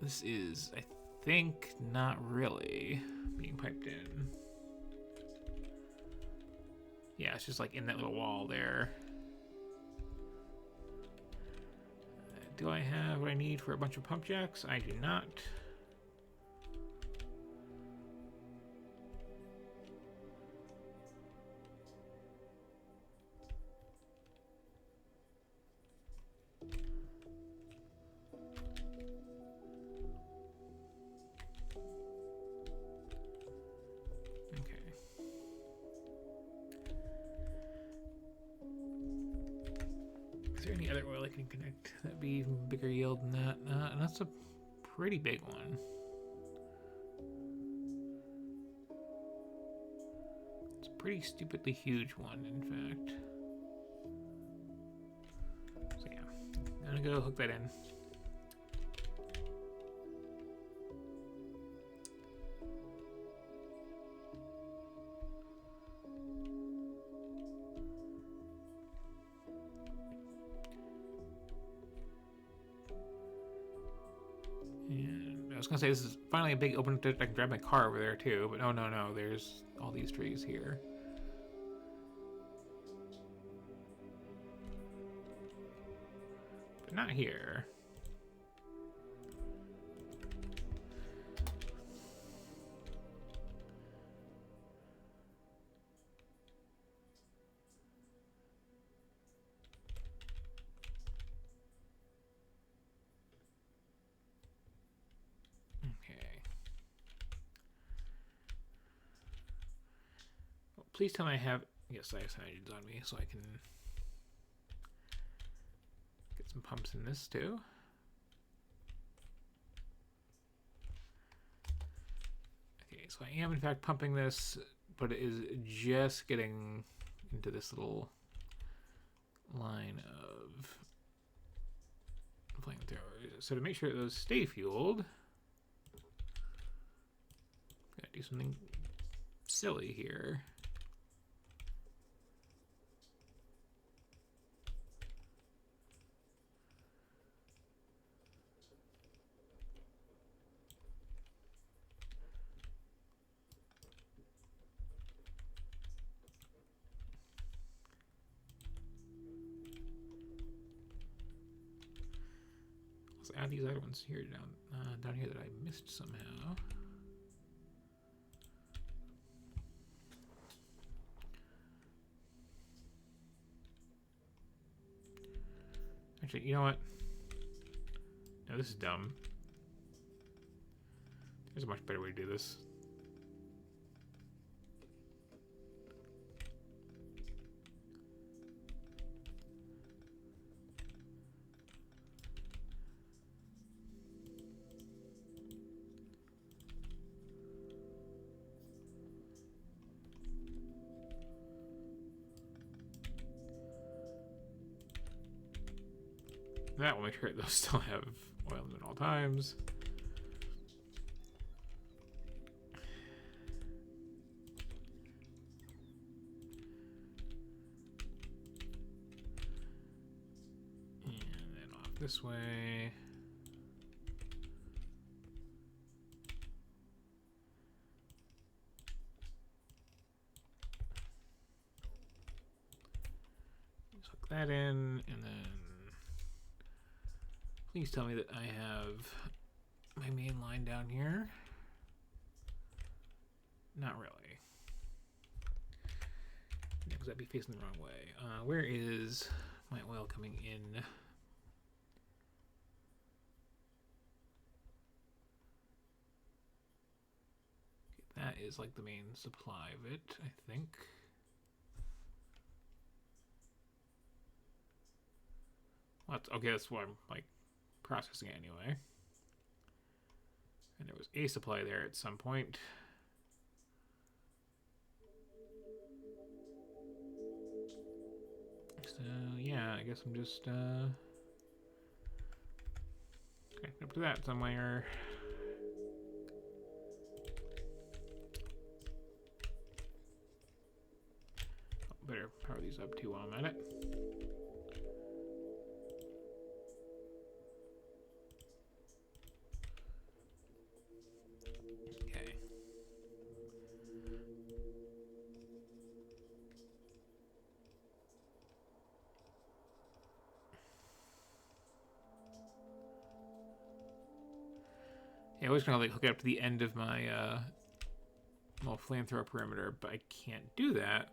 This is, I think, not really being piped in. Yeah, it's just like in that little wall there. Do I have what I need for a bunch of pump jacks? I do not. Is there any other oil I can connect that'd be even bigger yield than that? And that's a pretty big one. It's a pretty stupidly huge one, in fact. So yeah, I'm gonna go hook that in. I was gonna say this is finally a big open. I can drive my car over there too, but no, there's all these trees here. But not here. please tell me I have... Yes, I have hydrogens on me, so I can get some pumps in this too. Okay, so I am in fact pumping this, but it is just getting into this little line of flamethrowers. So to make sure that those stay fueled, gotta do something silly here. Let's add these other ones here down here that I missed somehow. Actually, you know what? No, this is dumb. There's a much better way to do this. That will make sure those still have oil in them at all times. And then off this way. Just hook that in, and then please tell me that I have my main line down here. Not really. Because I'd be facing the wrong way. Where is my oil coming in? Okay, that is like the main supply of it, I think. Well, okay, that's what I'm like processing it anyway. And there was a supply there at some point. So yeah, I guess I'm just connecting up to that somewhere. Better power these up too while I'm at it. Yeah, I was gonna like hook it up to the end of my little flamethrower perimeter, but I can't do that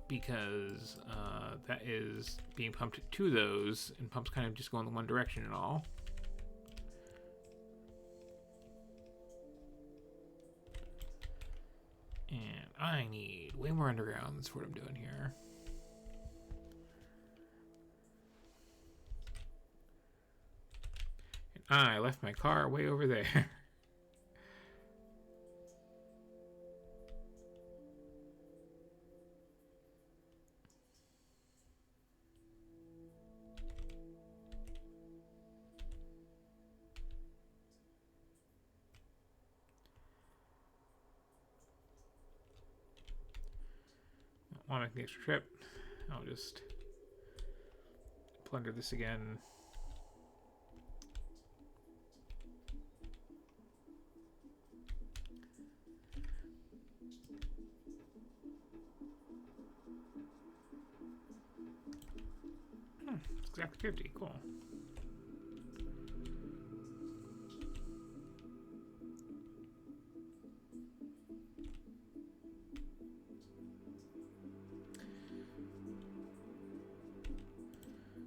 because that is being pumped to those, and pumps kind of just go in the one direction and all. And I need way more undergrounds for what I'm doing here. I left my car way over there. I want to make the extra trip. I'll just plunder this again. It's exactly 50. Cool.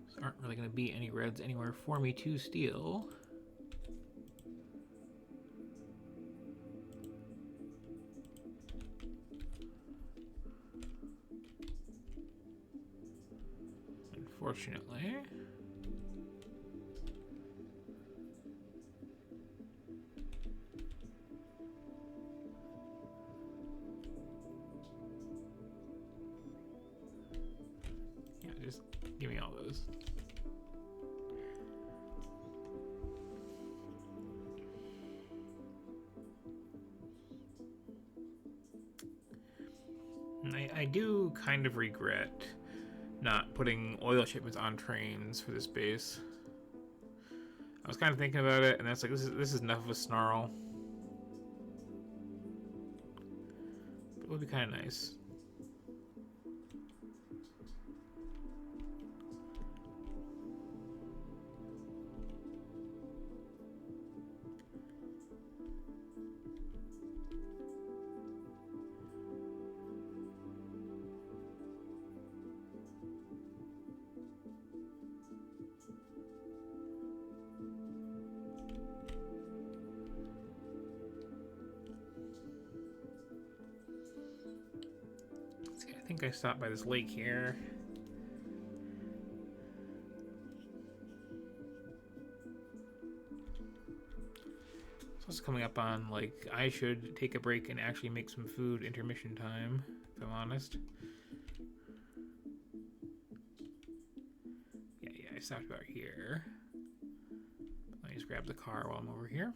So aren't really going to be any reds anywhere for me to steal. Fortunately. Yeah, just give me all those. I do kind of regret not putting oil shipments on trains for this base. I was kind of thinking about it, and that's like, this is enough of a snarl. But it would be kind of nice. I think I stopped by this lake here. So it's coming up on, like, I should take a break and actually make some food intermission time, if I'm honest. Yeah, I stopped about here. Let me just grab the car while I'm over here.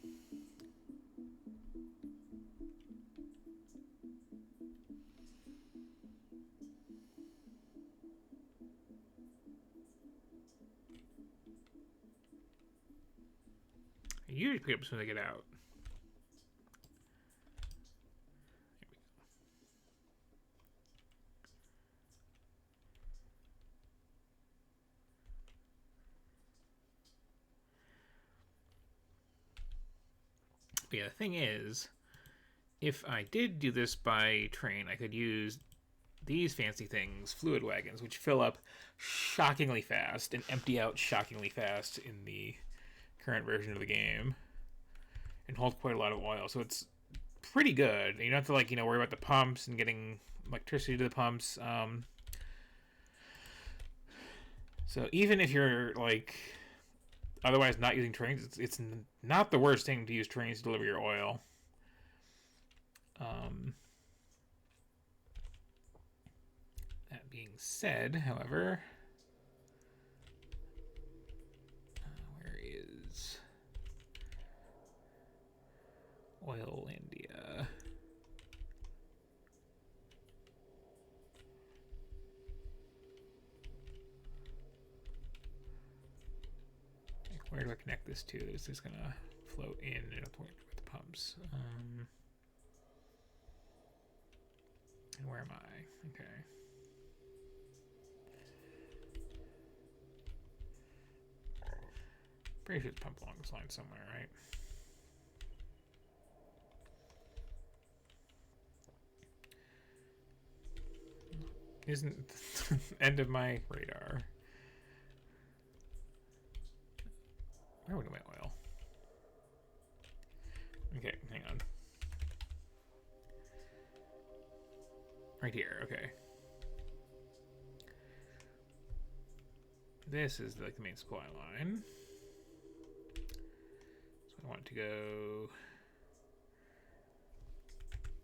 I usually pick up as soon as I get out. But yeah, the thing is, if I did do this by train, I could use these fancy things, fluid wagons, which fill up shockingly fast and empty out shockingly fast in the current version of the game, and hold quite a lot of oil. So it's pretty good. You don't have to, like, worry about the pumps and getting electricity to the pumps. So even if you're, like, otherwise not using trains, it's not the worst thing to use trains to deliver your oil. That being said, however, where is Oilandia? Where do I connect this to? Is this gonna float in at a point with the pumps? And where am I? Okay. Pretty sure it's pump along this line somewhere, right? Isn't the end of my radar? Where would my oil? Okay, hang on. Right here, okay. This is like the main supply line. So I want it to go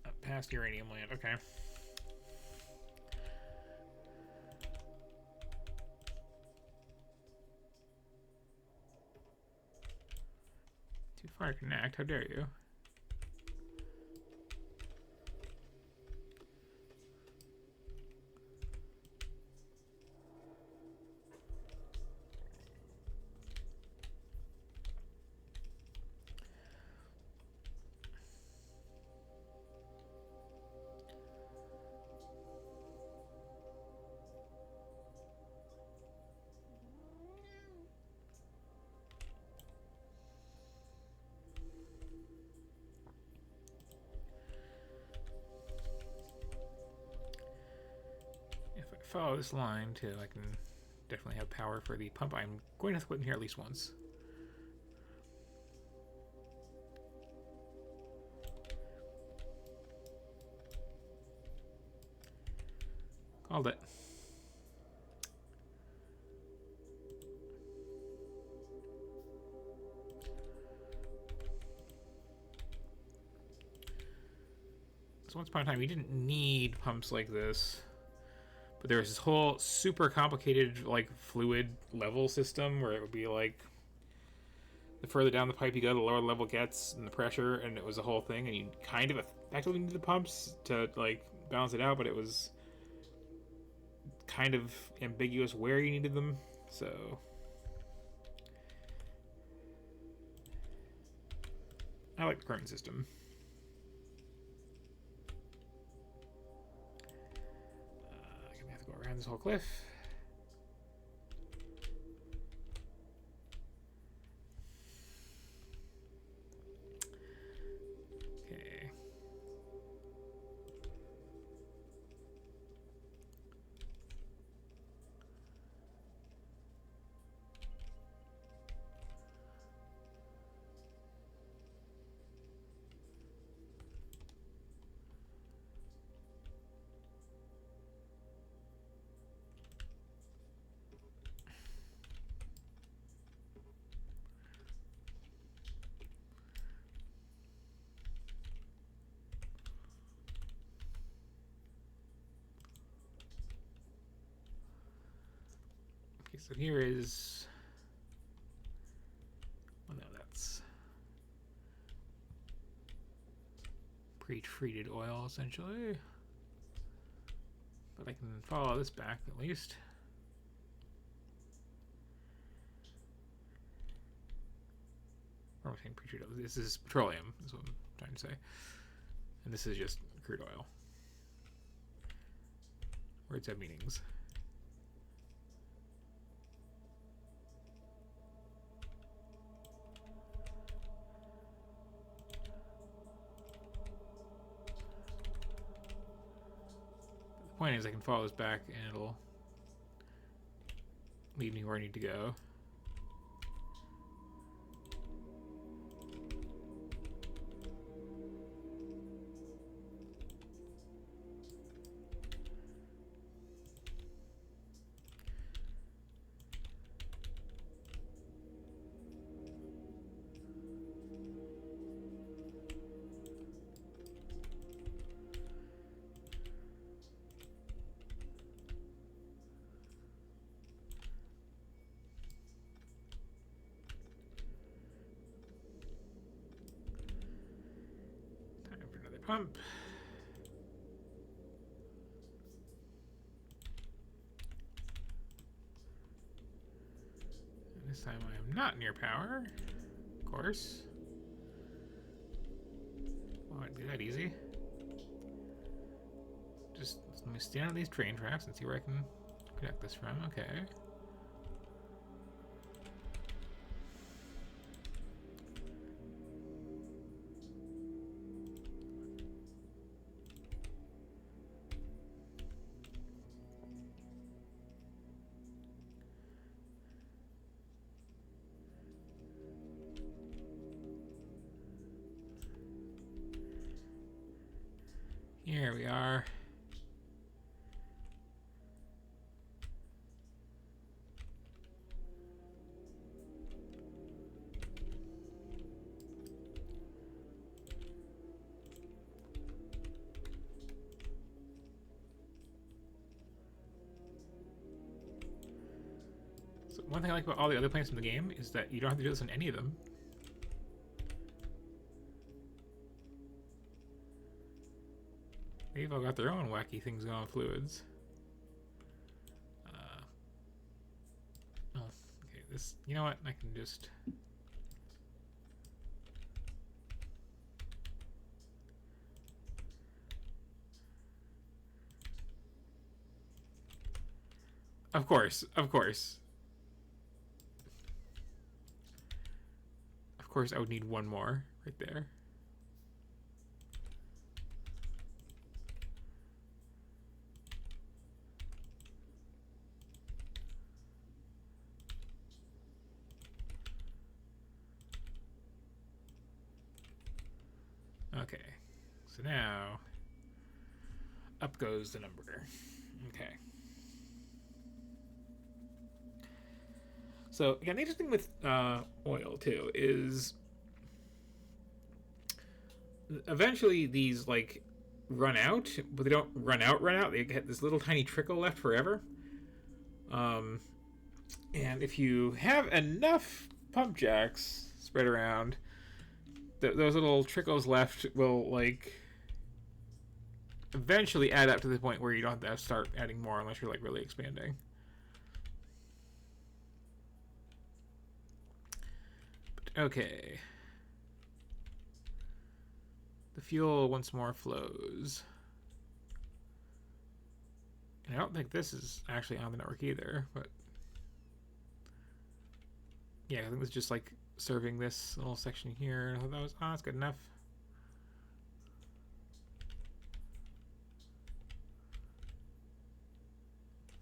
up past uranium land, okay. Too far to connect, how dare you? Follow this line too, I can definitely have power for the pump. I'm going to have to put in here at least once. Called it. So once upon a time, you didn't need pumps like this, but there was this whole super complicated like fluid level system where it would be like the further down the pipe you go, the lower the level gets and the pressure, and it was a whole thing. And you kind of effectively needed the pumps to like balance it out, but it was kind of ambiguous where you needed them. So I like the current system. I'm gonna have to go around this whole cliff. Okay. So here is, well, no, that's pre-treated oil essentially, but I can follow this back at least. Or I'm saying pre-treated oil. This is petroleum, is what I'm trying to say, and this is just crude oil. Words have meanings. Point is I can follow this back and it'll lead me where I need to go. Pump. And this time I am not near power, of course. Oh, I'd do that easy. Just let me stand on these train tracks and see where I can connect this from. Okay. Here we are. So one thing I like about all the other planets in the game is that you don't have to do this on any of them. They've all got their own wacky things going on with fluids. Oh, okay, this, you know what, I can just... Of course, of course. Of course I would need one more right there. Okay, so now up goes the number. Okay. So again, the interesting thing with oil too is eventually these like run out, but they don't run out. They get this little tiny trickle left forever. And if you have enough pump jacks spread around, those little trickles left will like eventually add up to the point where you don't have to start adding more unless you're like really expanding. But, okay. The fuel once more flows. And I don't think this is actually on the network either, but yeah, I think it's just like serving this little section here. I thought that was, oh, that's good enough.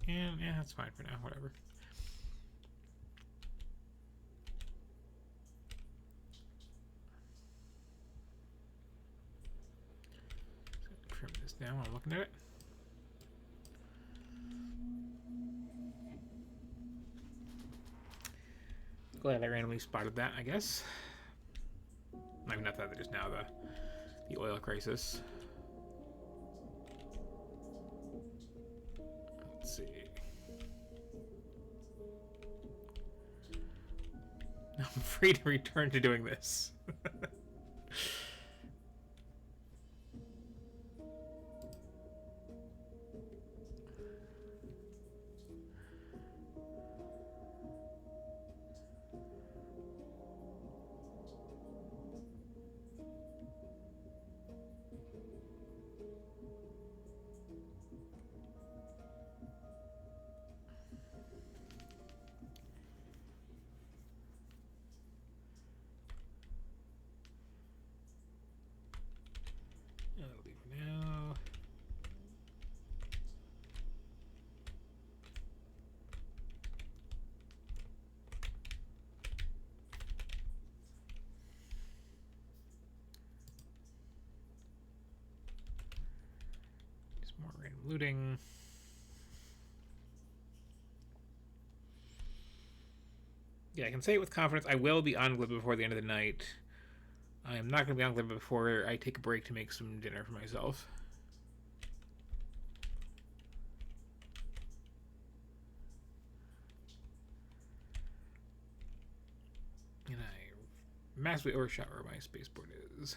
And yeah, that's fine for now, whatever. Trim this down while I'm looking at it. Glad I randomly spotted that, I guess. I mean, not that, just now the oil crisis. Let's see. I'm free to return to doing this. More random looting. Yeah, I can say it with confidence. I will be on Gleba before the end of the night. I am not going to be on Gleba before I take a break to make some dinner for myself. And I massively overshot where my spaceport is.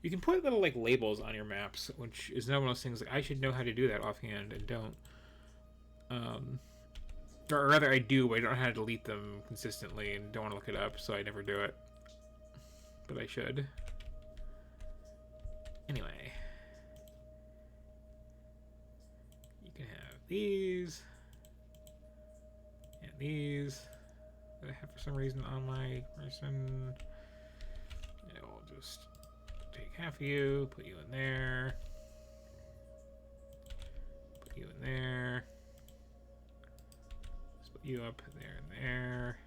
You can put little like labels on your maps, which is one of those things like I should know how to do that offhand and don't. Or rather I do, but I don't know how to delete them consistently and don't want to look it up, so I never do it. But I should. Anyway. You can have these. And these. That I have for some reason on my person. Yeah, we'll just take half of you, put you in there, put you in there, just put you up there and there,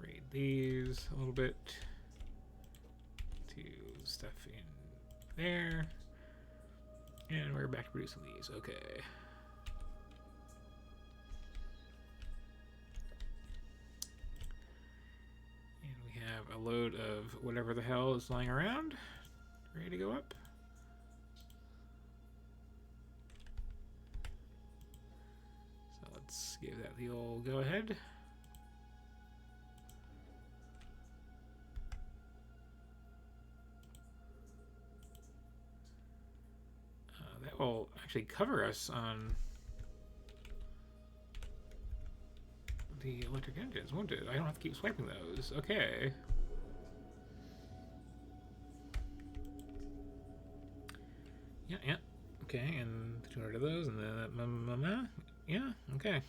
raid these a little bit to stuff in there, and we're back to producing these. Okay. Have a load of whatever the hell is lying around, ready to go up. So let's give that the old go ahead. That will actually cover us on the electric engines, won't it? I don't have to keep swiping those. Okay. Yeah. Okay, and 200 of those, and then yeah, okay.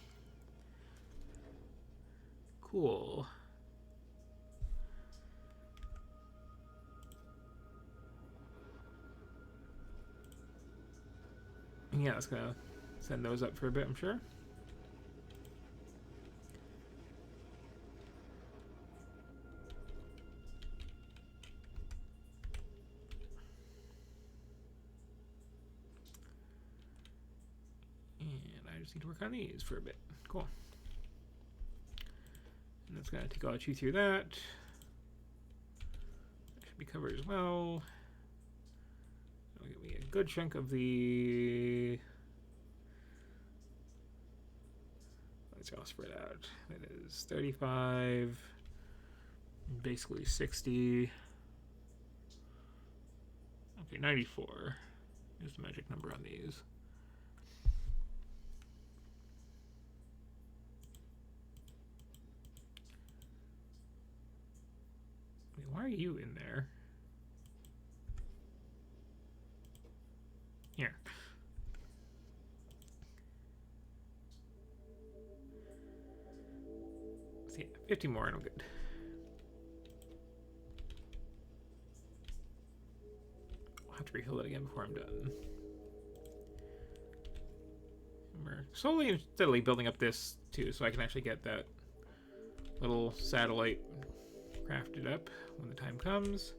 Cool. Yeah, it's gonna send those up for a bit, I'm sure. Just need to work on these for a bit. Cool. And that's going to take all you through that. That should be covered as well. That'll give me a good chunk of the... It's all spread out. It is 35, basically 60. Okay, 94 is the magic number on these. Wait, why are you in there? Here. See, 50 more and I'm good. I'll have to refill that again before I'm done. And we're slowly and steadily building up this too, so I can actually get that little satellite crafted up when the time comes.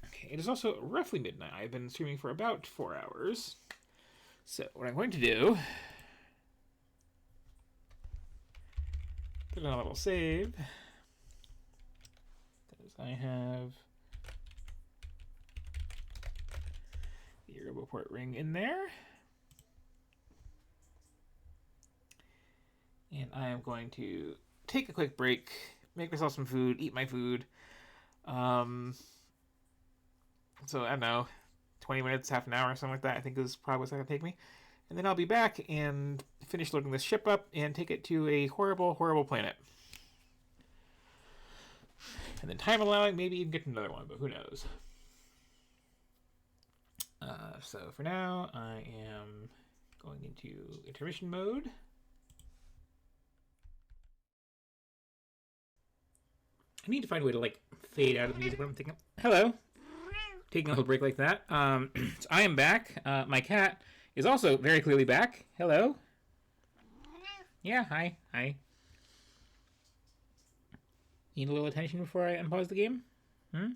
Okay, it is also roughly midnight. I've been streaming for about 4 hours. So what I'm going to do, put on a little save, because I have the RoboPort ring in there. And I am going to take a quick break, make myself some food, eat my food. So I don't know, 20 minutes, half an hour, something like that, I think is probably what's going to take me. And then I'll be back and finish loading this ship up and take it to a horrible, horrible planet. And then time allowing, maybe even get another one, but who knows. So for now, I am going into intermission mode. I need to find a way to like fade out of the music when I'm thinking. Hello. Taking a little break like that. So I am back. My cat is also very clearly back. Hello. Yeah, hi. Hi. Need a little attention before I unpause the game? You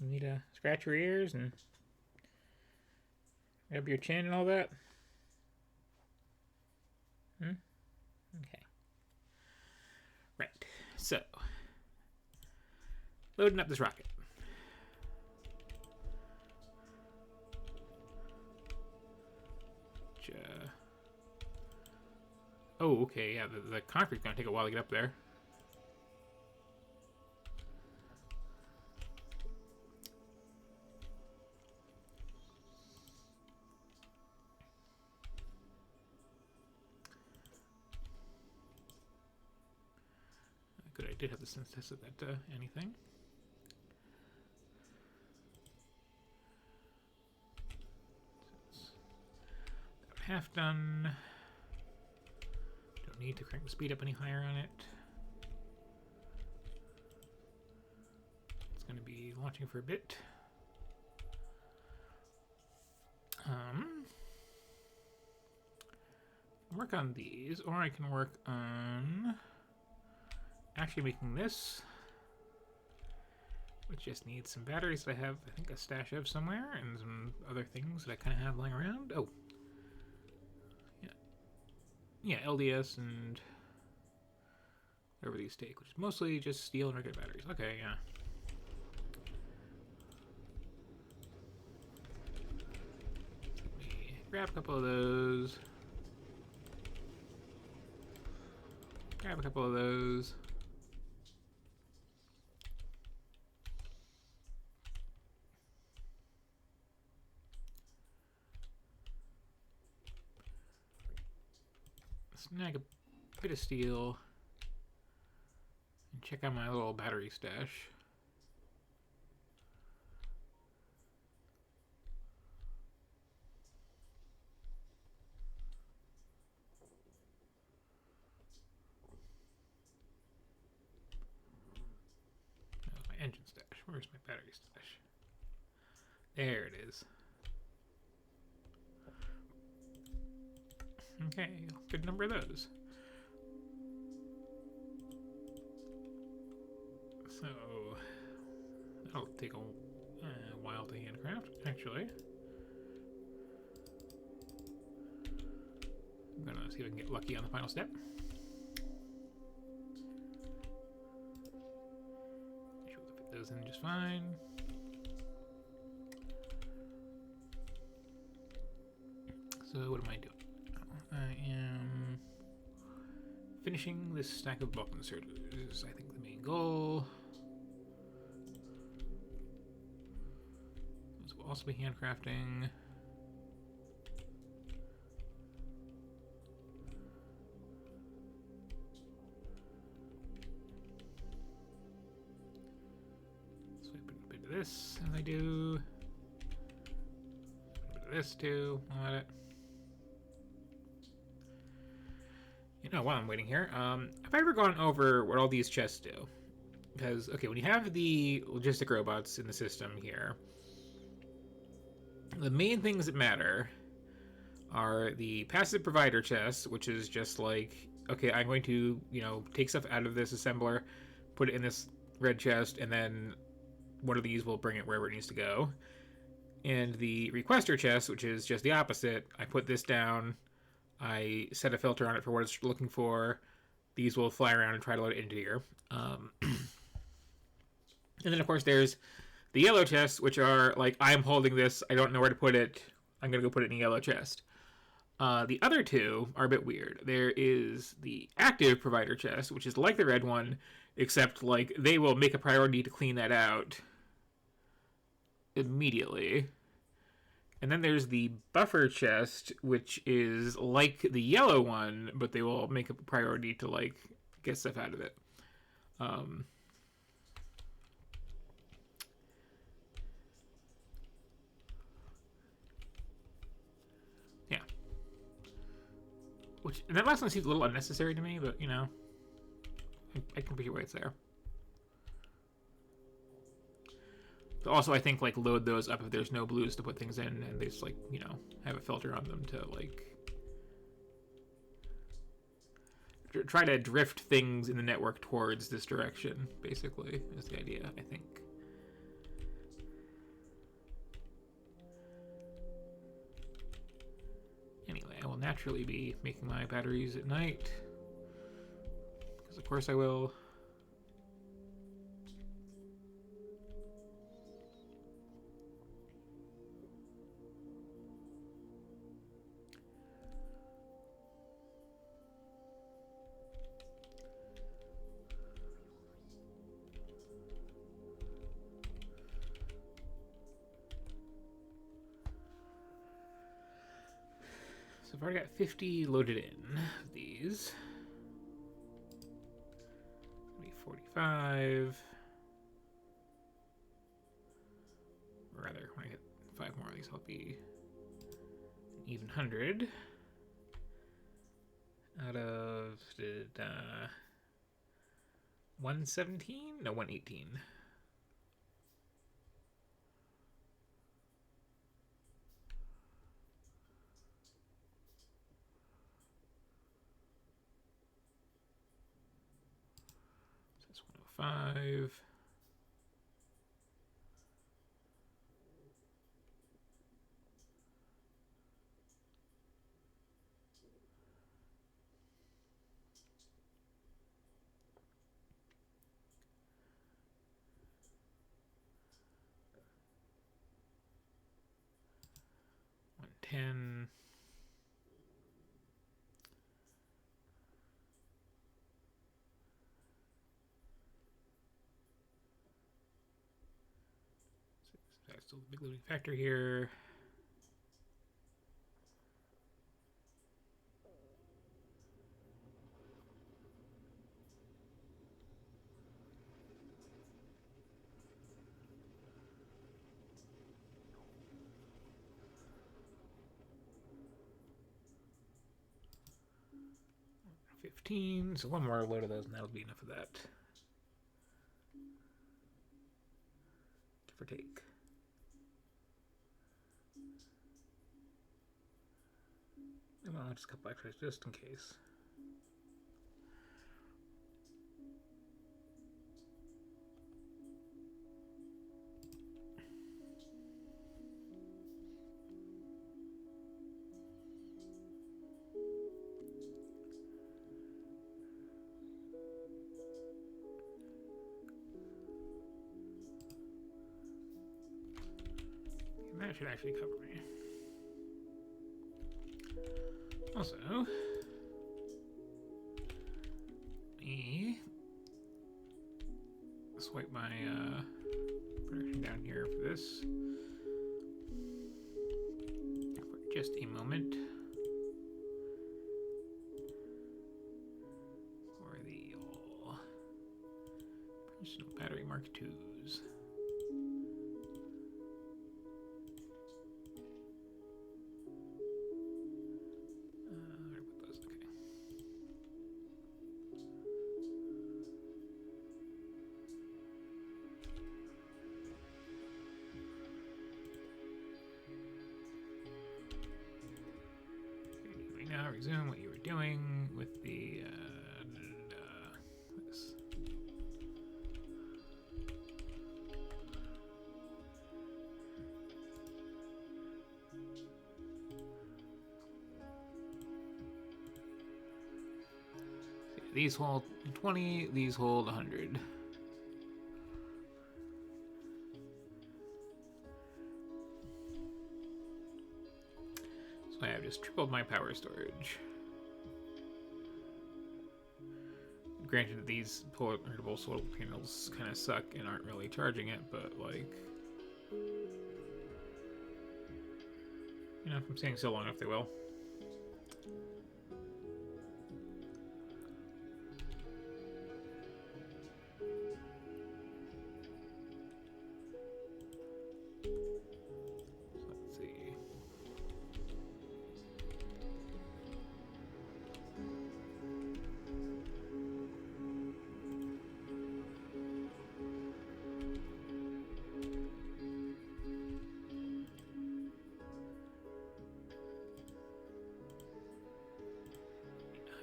need to scratch your ears and rub your chin and all that? Okay. Right. So, loading up this rocket. Oh, okay, yeah, the concrete's gonna take a while to get up there. Good, I did have the synthesis of that anything. About half done. Don't need to crank the speed up any higher on it. It's going to be launching for a bit. Work on these, or I can work on actually making this, which just needs some batteries that I have, I think, a stash of somewhere, and some other things that I kind of have lying around. Oh. Yeah, LDS and whatever these take, which is mostly just steel and regular batteries. Okay, yeah. Let me grab a couple of those. Grab a couple of those. Snag a bit of steel and check out my little battery stash. That's my engine stash. Where's my battery stash? There it is. Okay, good number of those. So, that'll take a while to handcraft, actually. I'm gonna see if I can get lucky on the final step. goes in just fine. So what am I doing? I am finishing this stack of bulk inserters. Is, I think, the main goal. This will also be handcrafting. So I put a bit of this as I do. A bit of this too. I'll add it. You know, while I'm waiting here, have I ever gone over what all these chests do? Because, okay, when you have the logistic robots in the system here, the main things that matter are the passive provider chest, which is just like, okay, I'm going to, you know, take stuff out of this assembler, put it in this red chest, and then one of these will bring it wherever it needs to go. And the requester chest, which is just the opposite, I put this down, I set a filter on it for what it's looking for. These will fly around and try to load it into here. And then, of course, there's the yellow chests, which are like, I'm holding this, I don't know where to put it, I'm going to go put it in the yellow chest. The other two are a bit weird. There is the active provider chest, which is like the red one, except like they will make a priority to clean that out immediately. And then there's the buffer chest, which is like the yellow one, but they will make a priority to, like, get stuff out of it. Yeah. And that last one seems a little unnecessary to me, but, you know, I can appreciate why it's there. But also, I think, like, load those up if there's no blues to put things in, and they just, like, you know, have a filter on them to, like, try to drift things in the network towards this direction, basically, is the idea, I think. Anyway, I will naturally be making my batteries at night, because of course I will. So I've already got 50 loaded in of these. Maybe 45. Or rather, when I get 5 more of these, I'll be an even 100. Out of 117? No, 118. So that's 105. $10. That's still a big limiting factor here. So one more load of those, and that'll be enough of that. Give or take. And I'll just a couple extras just in case. That should actually cover me. Also, me swipe my production down here for this for just a moment. For the old personal battery Mark IIs. Now resume what you were doing with the this. These hold 20, these hold 100. So I have just tripled my power storage. Granted, these portable solar panels kind of suck and aren't really charging it, but like, you know, if I'm staying still long enough, they will.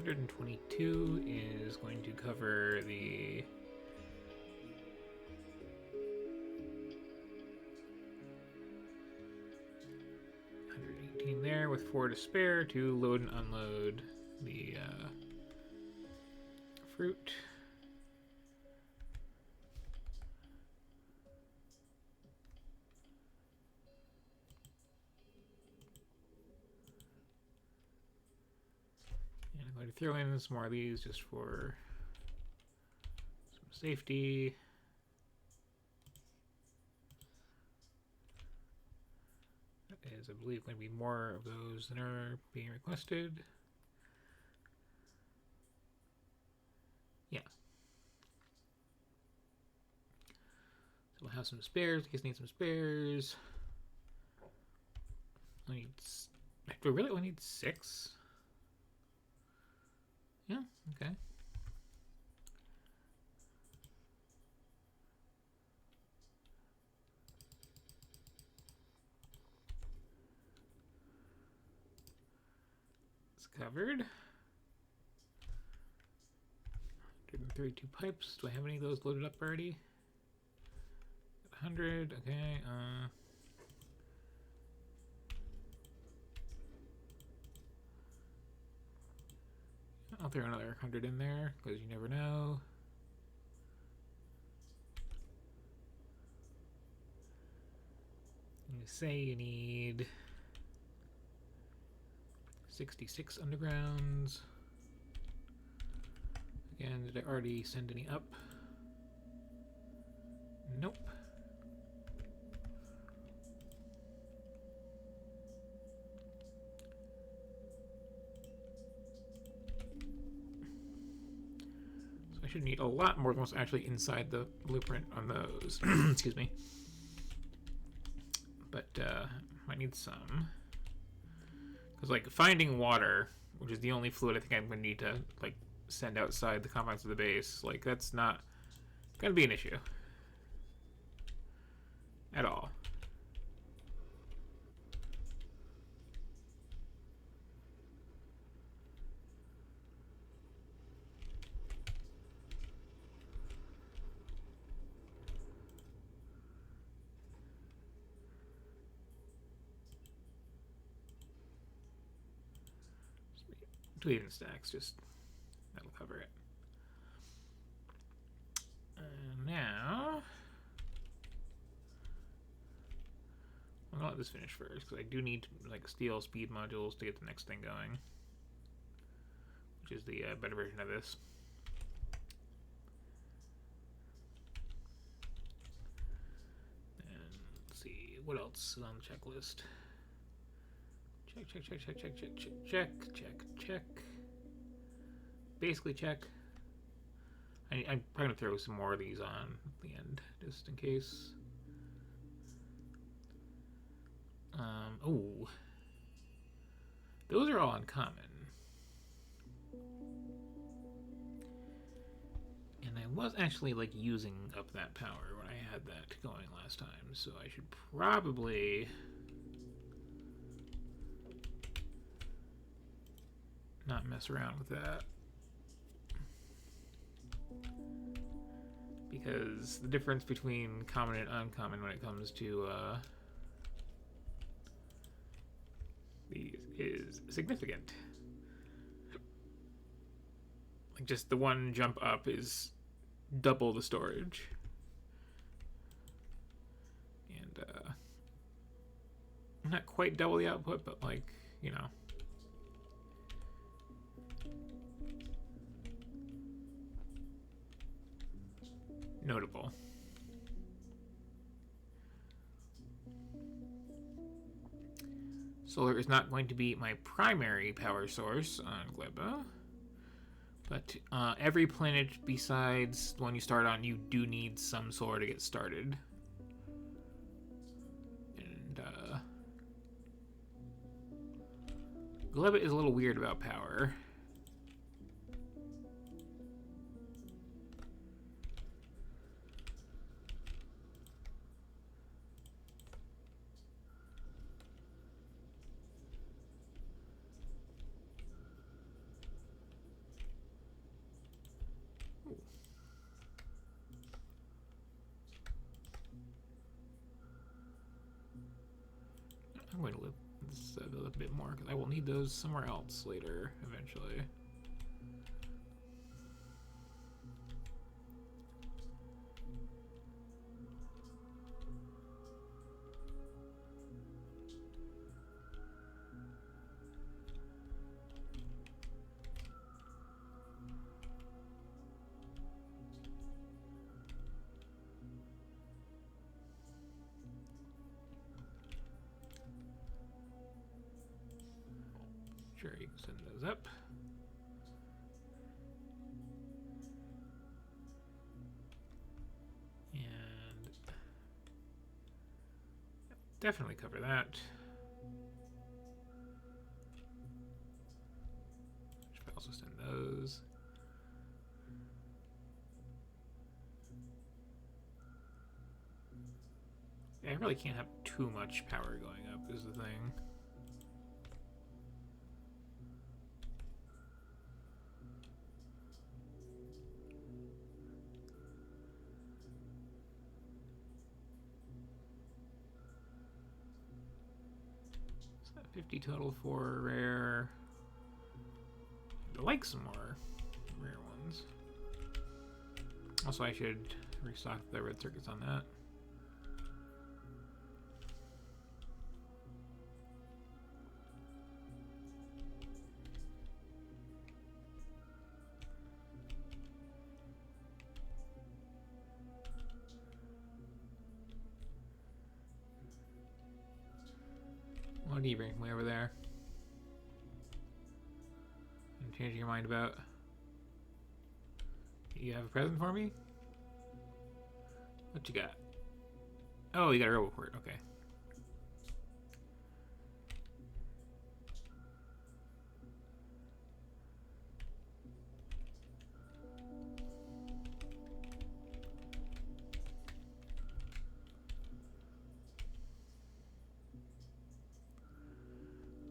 $122 is going to cover the $118 there with 4 to spare to load and unload the fruit. And I'm going to throw in some more of these just for some safety. That is, I believe, going to be more of those than are being requested. Yeah. So we'll have some spares in case I need some spares. I need. Do I really only need 6? Yeah, okay. It's covered. 132 pipes. Do I have any of those loaded up already? 100, okay. I'll throw another 100 in there, because you never know. You say you need 66 undergrounds. Again, did I already send any up? Nope. I should need a lot more than what's actually inside the blueprint on those. Excuse me. But might need some. Because like finding water, which is the only fluid I think I'm going to need to like send outside the confines of the base, like that's not going to be an issue at all. Tweet in stacks, just that'll cover it. And now, well, I'll let this finish first, because I do need like steel speed modules to get the next thing going, which is the better version of this. And let's see, what else is on the checklist? Check, check, check, check, check, check, check, check, check, check. Basically check. I'm probably going to throw some more of these on at the end, just in case. Oh. Those are all uncommon. And I was actually, like, using up that power when I had that going last time, so I should probably not mess around with that. Because the difference between common and uncommon when it comes to these is significant. Like, just the one jump up is double the storage. And not quite double the output, but, like, you know. Notable. Solar is not going to be my primary power source on Gleba, but every planet besides the one you start on, you do need some solar to get started. And Gleba is a little weird about power. I'm going to live this a little bit more because I will need those somewhere else later, eventually. Sure, you can send those up. And definitely cover that. Should also send those. Yeah, I really can't have too much power going up is the thing. So 50 total for rare. I'd like some more rare ones. Also, I should restock the red circuits on that. What do you bring me over there? And changing your mind about? You have a present for me? What you got? Oh, you got a roboport. Okay.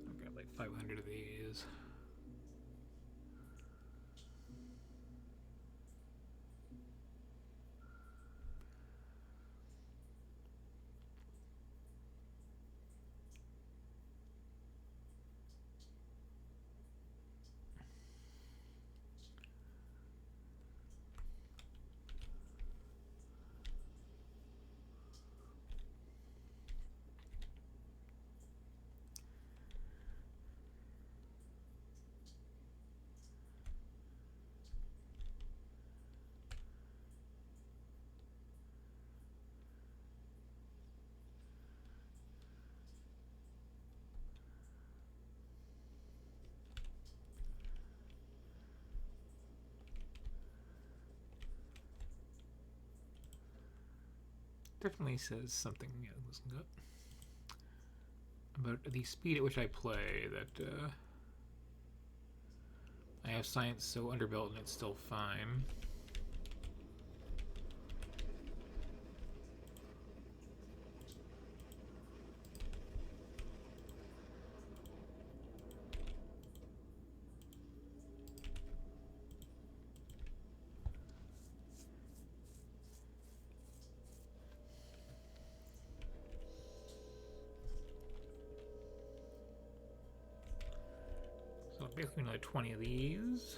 I've got like 500 of these. definitely says something. Yeah, listen up about the speed at which I play. That I have science so underbuilt and it's still fine. So basically another 20 of these.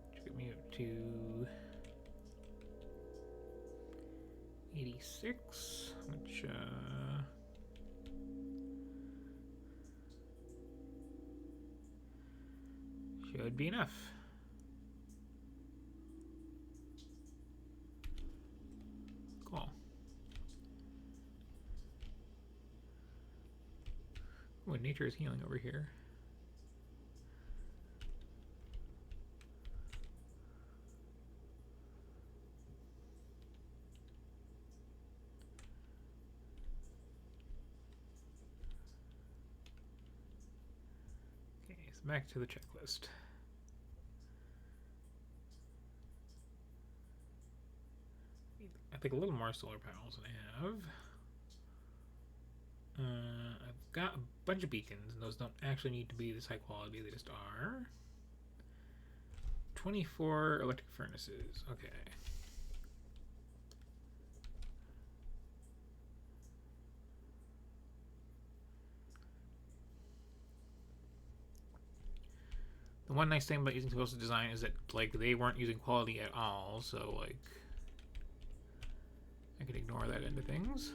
Which get me up to 86, which should be enough. Cool. Oh, nature is healing over here. Okay, so back to the checklist. I think a little more solar panels than I have. I've got a bunch of beacons, and those don't actually need to be this high quality, they just are. 24 electric furnaces, okay. The one nice thing about using Compulsive Design is that, like, they weren't using quality at all, so, like, I can ignore that end of things.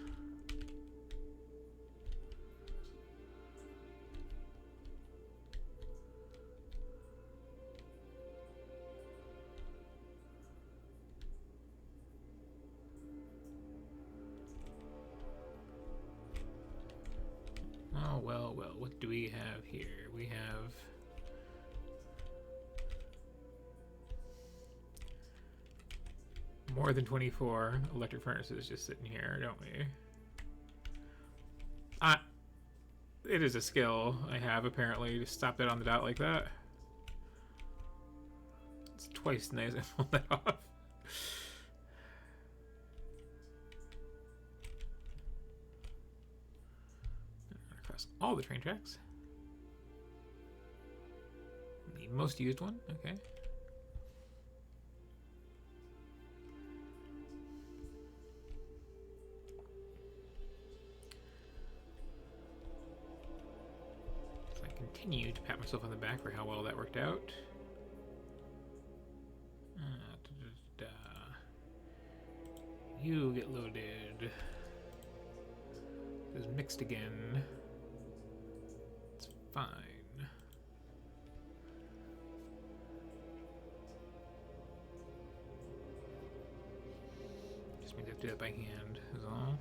Oh, well, well, what do we have here? We have... more than 24 electric furnaces just sitting here, don't we? It is a skill I have, apparently, to stop it on the dot like that. It's twice nice I pulled that off. Across all the train tracks. The most used one, okay. Continue to pat myself on the back for how well that worked out. You get loaded. It's mixed again. It's fine. Just means I have to do that by hand, is all.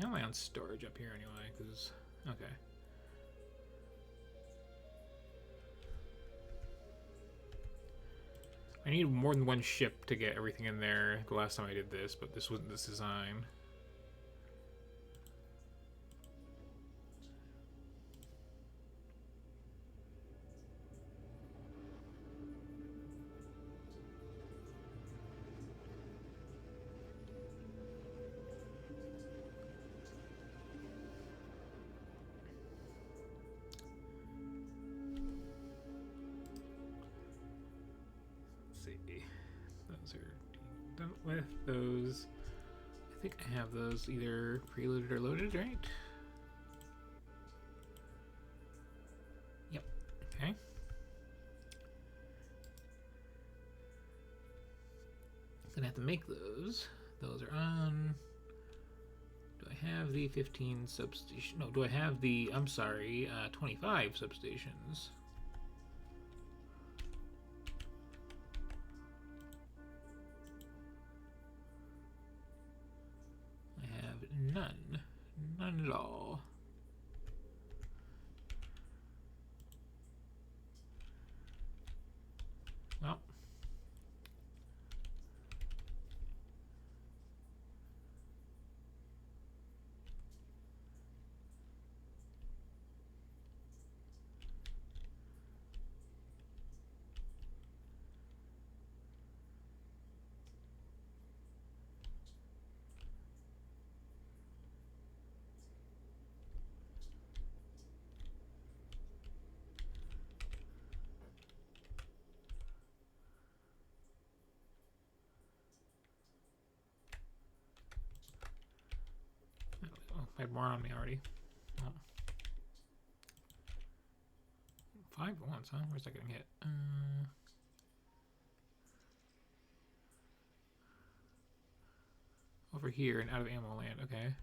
How am I on storage up here anyway? Because, okay. I need more than one ship to get everything in there the last time I did this, but this wasn't this design. Those are done with. Those, I think I have those either preloaded or loaded, right? Yep. Okay. Gonna have to make those. Those are on. Do I have the 15 substation? No, do I have the, I'm sorry, 25 substations? None. None at all. Well. Oh, I have more on me already. Oh. 5 at once, huh? Where's that getting hit? Over here and out of ammo land. Okay.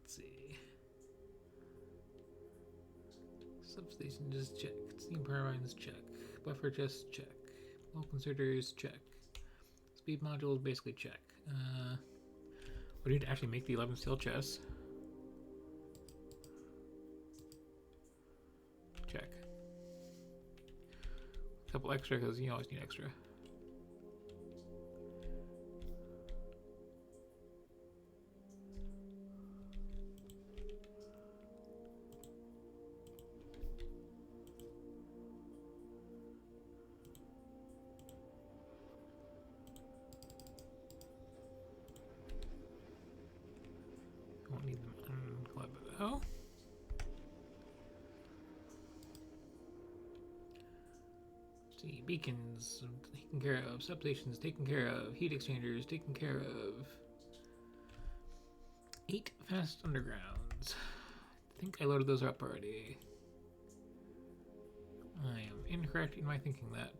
Let's see. Substation just check. Steam power lines check. Buffer just check. Wall conservators check. Speed modules basically check. We need to actually make the 11 steel chests. Check. A couple extra because you always need extra. Won't need them on Gleba though. See, beacons taken care of, substations taken care of, heat exchangers taken care of. 8 fast undergrounds. I think I loaded those up already. I am incorrect in my thinking that.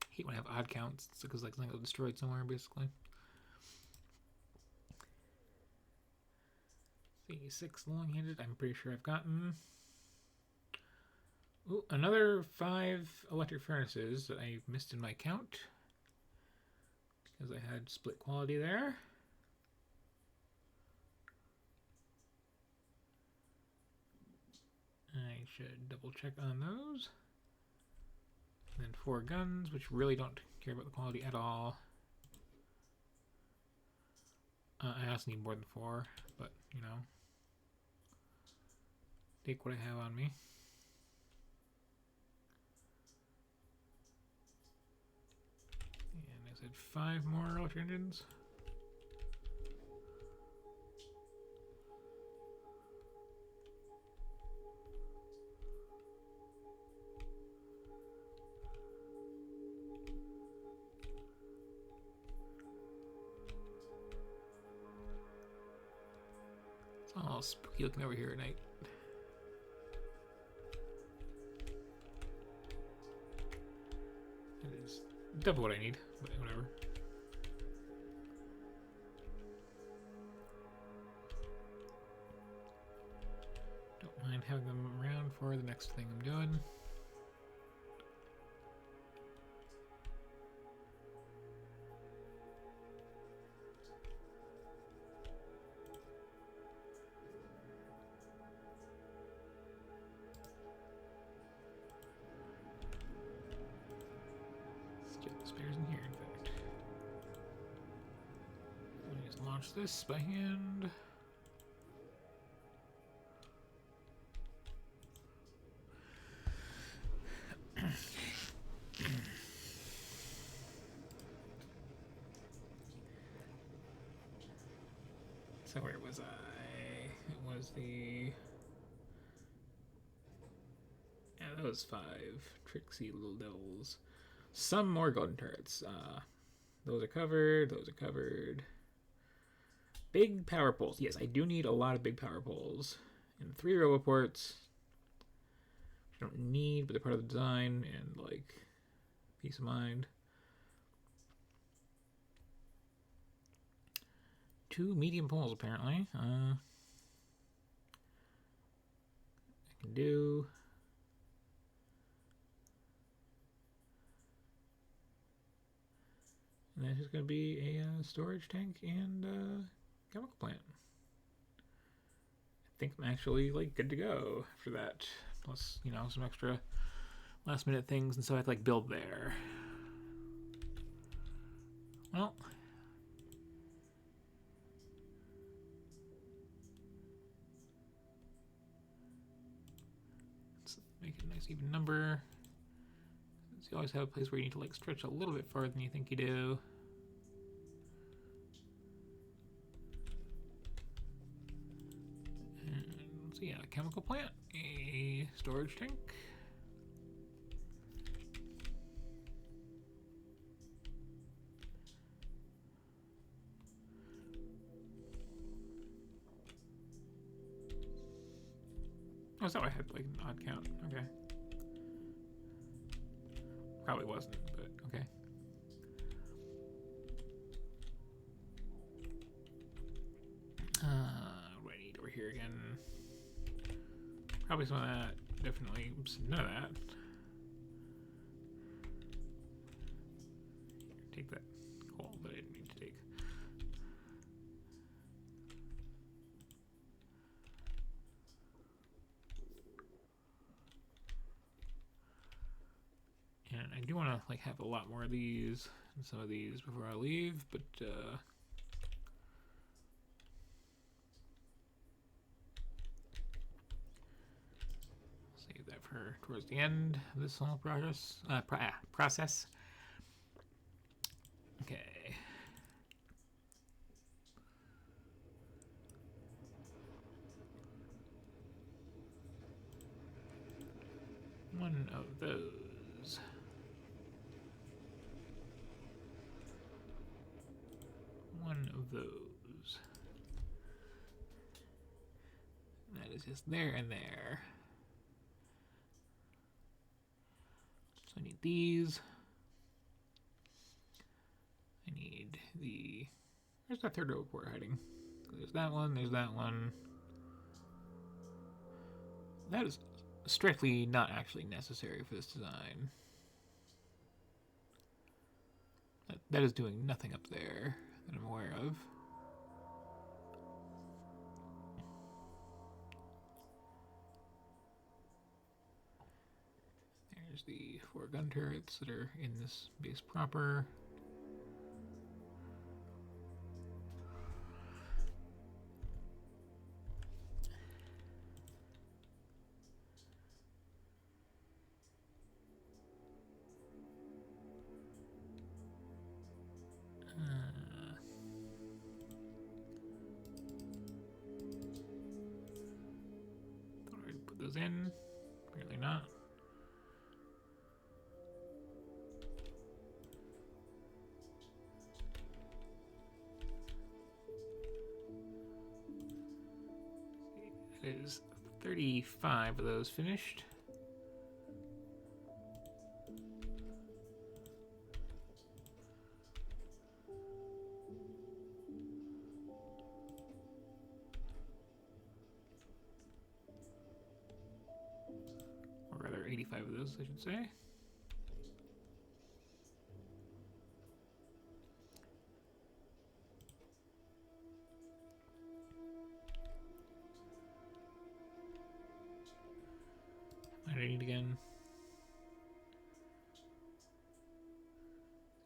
I hate when I have odd counts. It's because like something got destroyed somewhere, basically. See, 6 long-handed. I'm pretty sure I've gotten. Ooh, another 5 electric furnaces that I missed in my count because I had split quality there. I should double check on those. And then 4 guns, which really don't care about the quality at all. I also need more than 4, but you know, take what I have on me. And I said 5 more electric engines. It's all spooky looking over here at night. It is double what I need, but whatever. Don't mind having them around for the next thing I'm doing. Spares in here, in fact. Let me just launch this by hand. So where was I? It was the... Yeah, that was 5. Tricksy little devils. Some more golden turrets. Those are covered. Those are covered. Big power poles. Yes, I do need a lot of big power poles. And 3 roboports. Which I don't need, but they're part of the design. And, like, peace of mind. 2 medium poles apparently. I can do. And that's just going to be a storage tank and chemical plant. I think I'm actually like good to go for that. Plus, you know, some extra last minute things, and so I have to like build there. Well, let's make it a nice even number. So you always have a place where you need to like stretch a little bit farther than you think you do. And so yeah, a chemical plant, a storage tank. Oh, so I had like an odd count. Okay. Probably wasn't, but okay. What do I need over here again? Probably some of that. Definitely none of that. Take that coal that I didn't need to take. And I do want to like have a lot more of these and some of these before I leave, but save that for towards the end of this whole process. Okay. One of those. One of those. That is just there and there. So I need these. I need the... Where's that third row port hiding? There's that one, there's that one. That is strictly not actually necessary for this design. That is doing nothing up there that I'm aware of. There's the 4 gun turrets that are in this base proper. Thought I'd put those in. Apparently not. It is 35 of those finished. Or rather 85 of those, I should say. What do I need again?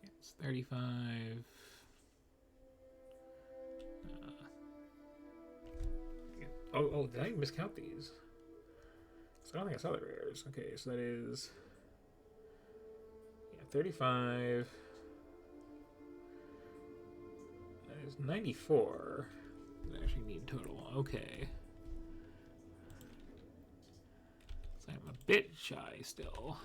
Yeah, it's 35. Yeah. Oh, did I miscount these? So I don't think I saw the rares. Okay, so that is 35. That is 94. I actually need total. Okay. So I'm a bit shy still.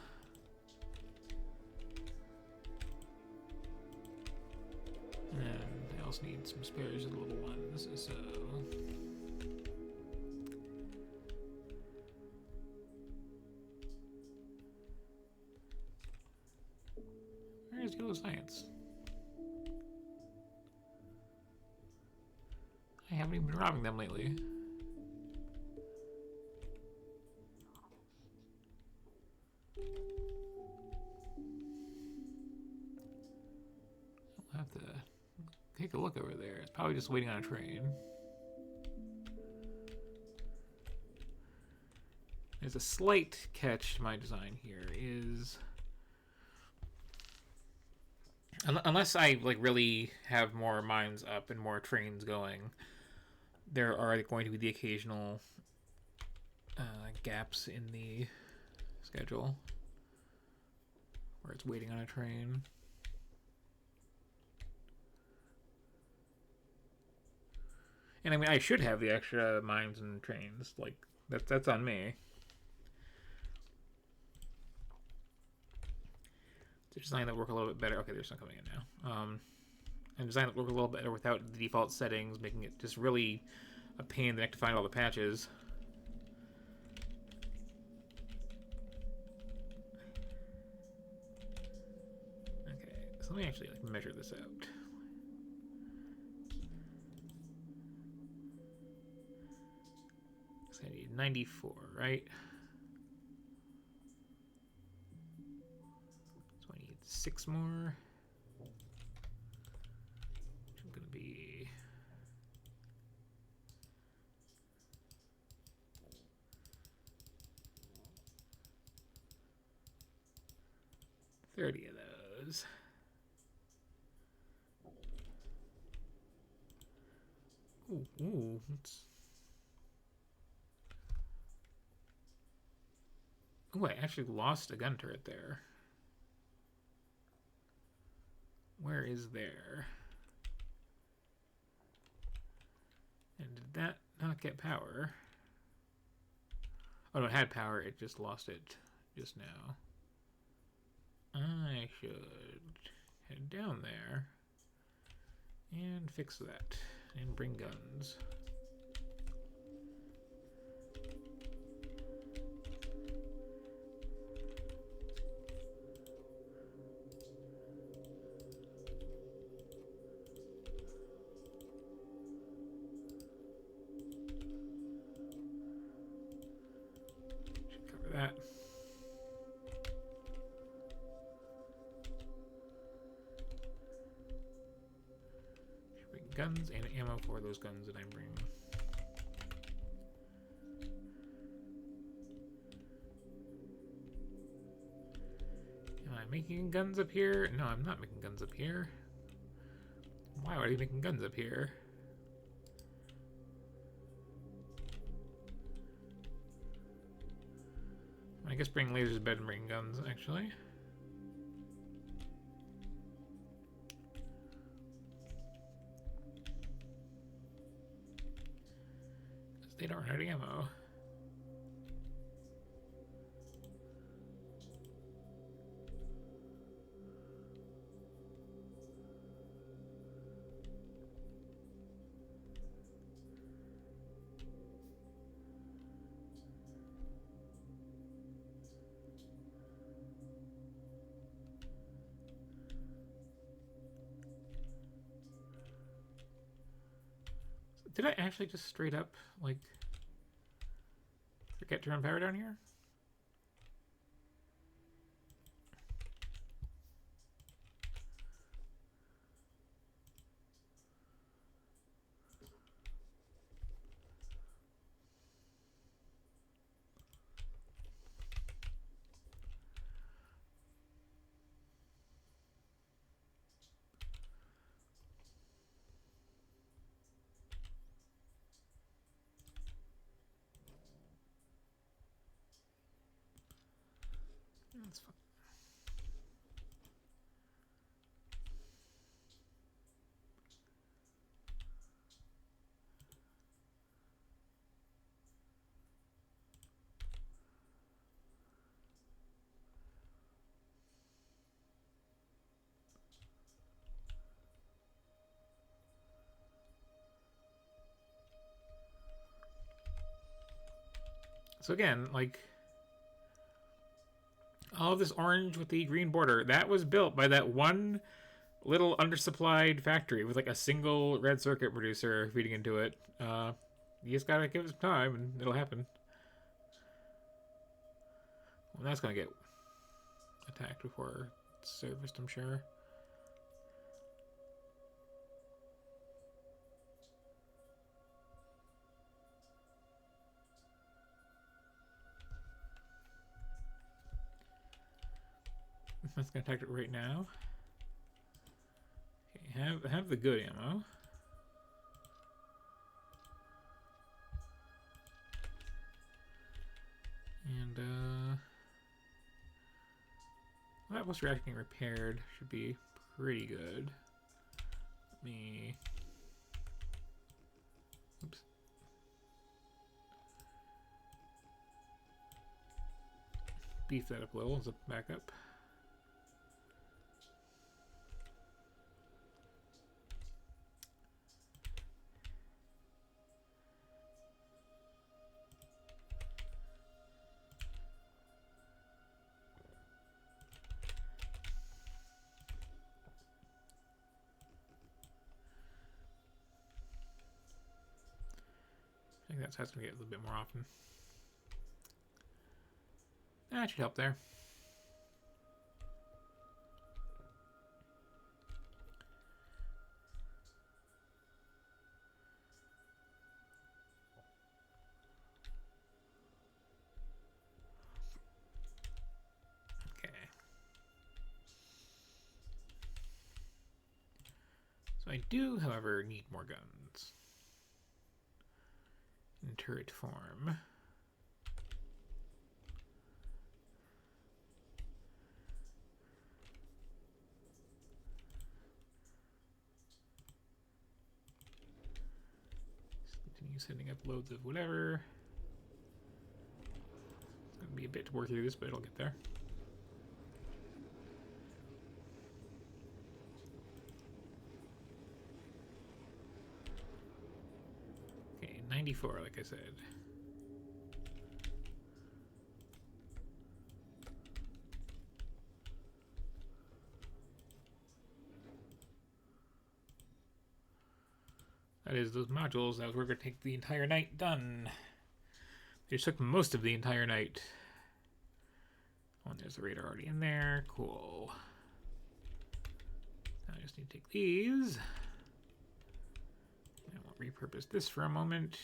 And I also need some spares of the little ones, so... Where's Yellow Science? haven't even been robbing them lately. I'll have to take a look over there. It's probably just waiting on a train. There's a slight catch to my design here is... Unless I like really have more mines up and more trains going, there are going to be the occasional gaps in the schedule where it's waiting on a train. And I mean, I should have the extra mines and trains. Like that's on me. To design that work a little bit better. Okay, there's some coming in now. And design that work a little better without the default settings, making it just really a pain in the neck to find all the patches. Okay, so let me actually like measure this out. So I need 94, right? 6 more. Which is going to be 30 of those. Ooh, that's... Ooh, I actually lost a gun turret there. Where is there? And did that not get power? Oh no, it had power, it just lost it just now. I should head down there and fix that and bring guns. That. Should bring guns and ammo for those guns that I bring. Am I making guns up here? No, I'm not making guns up here. Why would I be making guns up here? I guess bring lasers better than bringing guns, actually. Because they don't run out of ammo. Did I actually just straight up, like, forget to run power down here? That's fine. So again, like, all of this orange with the green border, that was built by that one little undersupplied factory with like a single red circuit producer feeding into it. You just gotta give it some time and it'll happen. Well, that's gonna get attacked before it's serviced, I'm sure. That's gonna attack it right now. Okay, have the good ammo. And that was reacting repaired should be pretty good. Let me. Oops. Beef that up a little as a backup. I think that's how it's going to get a little bit more often. That should help there. Okay. So I do, however, need more guns. In turret form. Just continue sending up loads of whatever. It's going to be a bit to work through this, but it'll get there. Okay, 94, like I said. That is those modules that were going to take the entire night done. They just took most of the entire night. Oh, and there's the radar already in there. Cool. Now I just need to take these. And we'll repurpose this for a moment.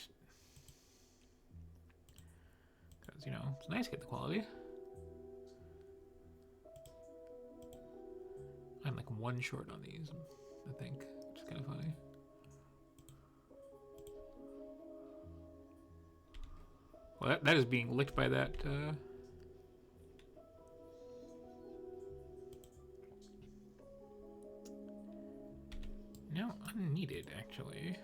Because, you know, it's nice to get the quality. I'm like one short on these, I think, which is kind of funny. Well, that is being licked by that. No, unneeded, actually.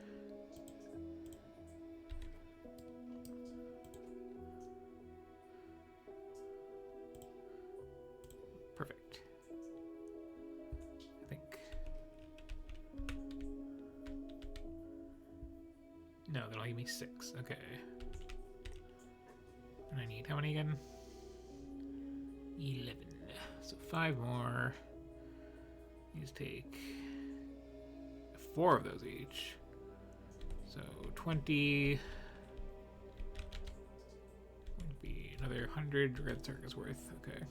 Perfect. I think. No, that'll give me 6. Okay. And I need how many again? 11. So 5 more. These take 4 of those each. So 20. Would be another 100 red circuits worth. Okay.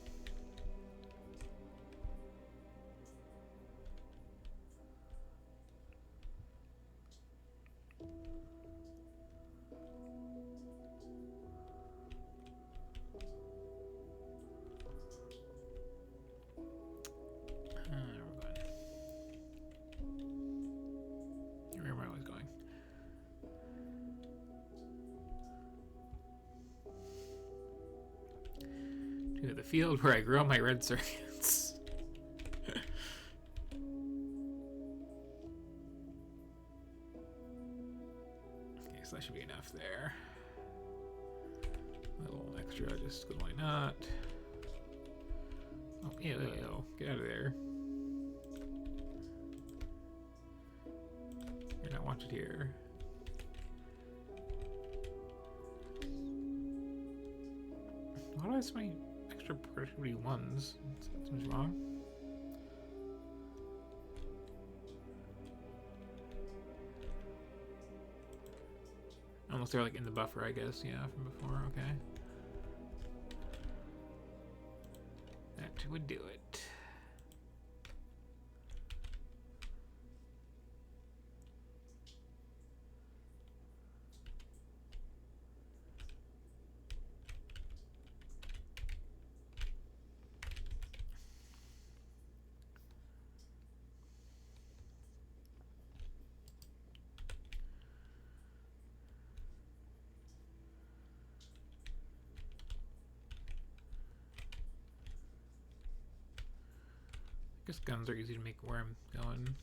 To the field where I grow my red circuits. Okay, so that should be enough there. A little extra, just because why not? Oh, ew, get out of there. You're not wanted here. Why do I have so many extra productivity 1s? That seems wrong. Unless they're like in the buffer, I guess. Yeah, from before. Okay. That would do it. I guess guns are easy to make where I'm going.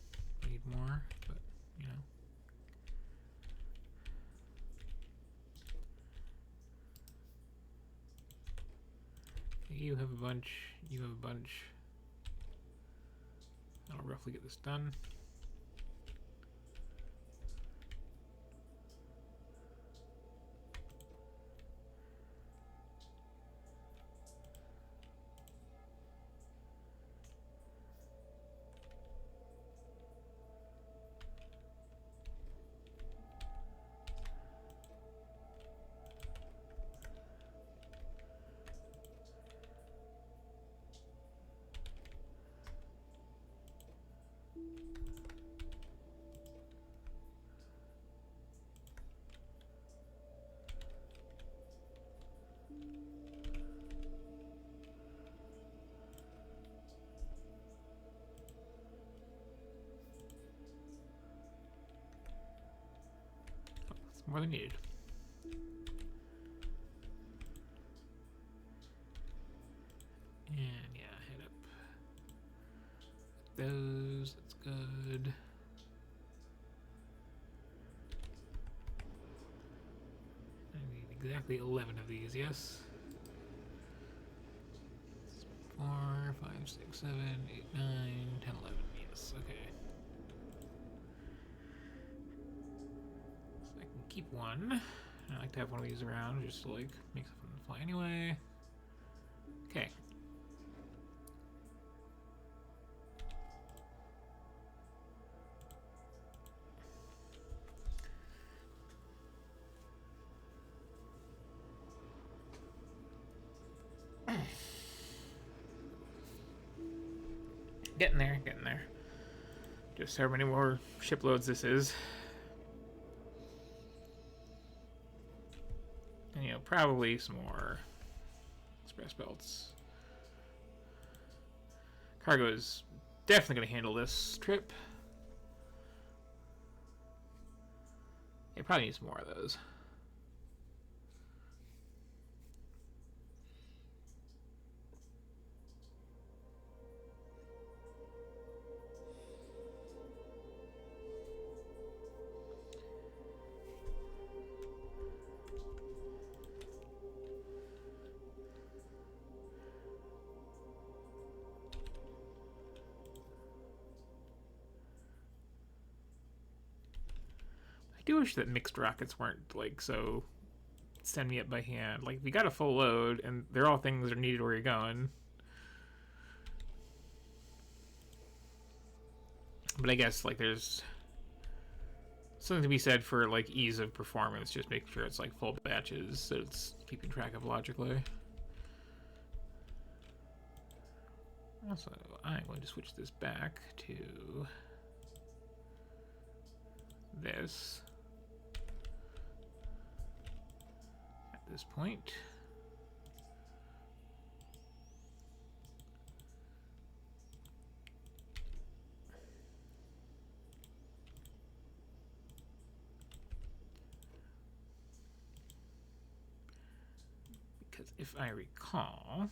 I need more, but you know. You have a bunch. You have a bunch. I'll roughly get this done. More than needed. And yeah, head up. Those, that's good. I need exactly 11 of these, yes. 4, 5, 6, 7, 8, 9, 10, 11, yes, okay. Keep one. I like to have one of these around just to like make stuff on the fly anyway. Okay. Getting there, getting there. Just how many more shiploads this is. And, you know, probably some more express belts. Cargo is definitely going to handle this trip. It probably needs more of those. I do wish that mixed rockets weren't like so send me up by hand. Like we got a full load and they're all things that are needed where you're going. But I guess like there's something to be said for like ease of performance, just making sure it's like full batches so it's keeping track of logically. Also, I'm going to switch this back to this. At this point. Because if I recall,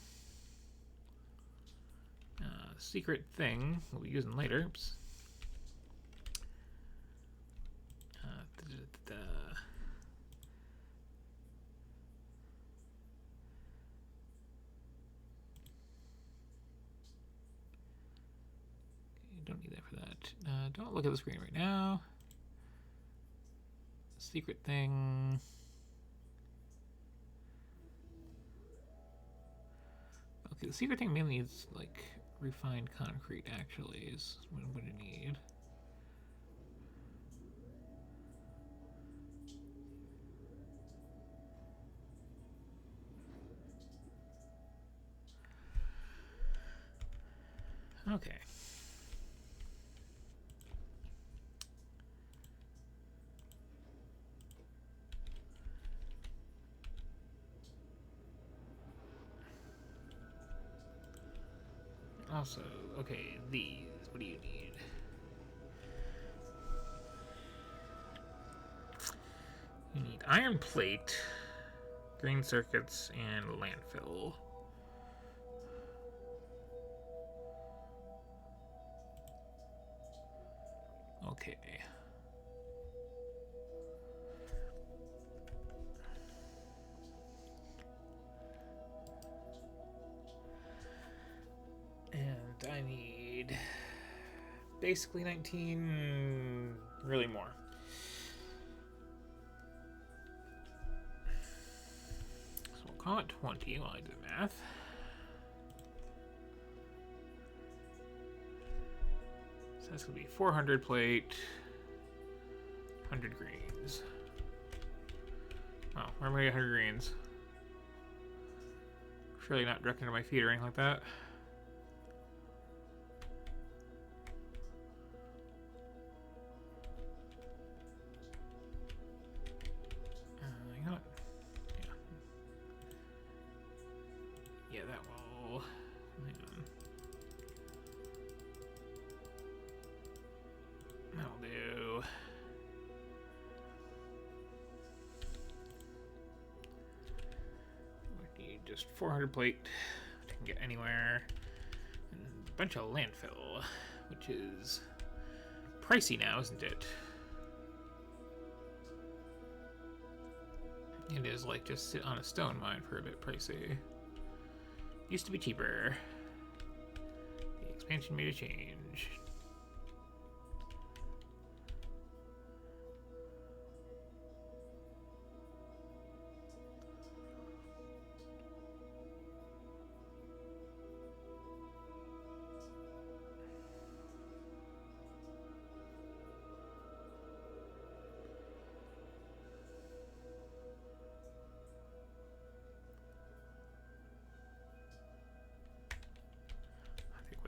secret thing we'll be using later. Oops. Don't need that for that. Don't look at the screen right now. Secret thing. Okay, the secret thing mainly needs like refined concrete. Actually, is what I'm going to need. Okay. Also, okay, these. What do you need? You need iron plate, green circuits, and landfill. Okay. And I need basically 19, really more. So we'll call it 20 while I do the math. So that's going to be 400 plate, 100 greens. Oh, where am I getting 100 greens? Surely not directed to my feet or anything like that. You know what? Yeah, that will. Hang on. That'll do. We need just 400 plate. I can get anywhere. And a bunch of landfill, which is pricey now, isn't it? It is like just sit on a stone mine for a bit pricey. Used to be cheaper. The expansion made a change.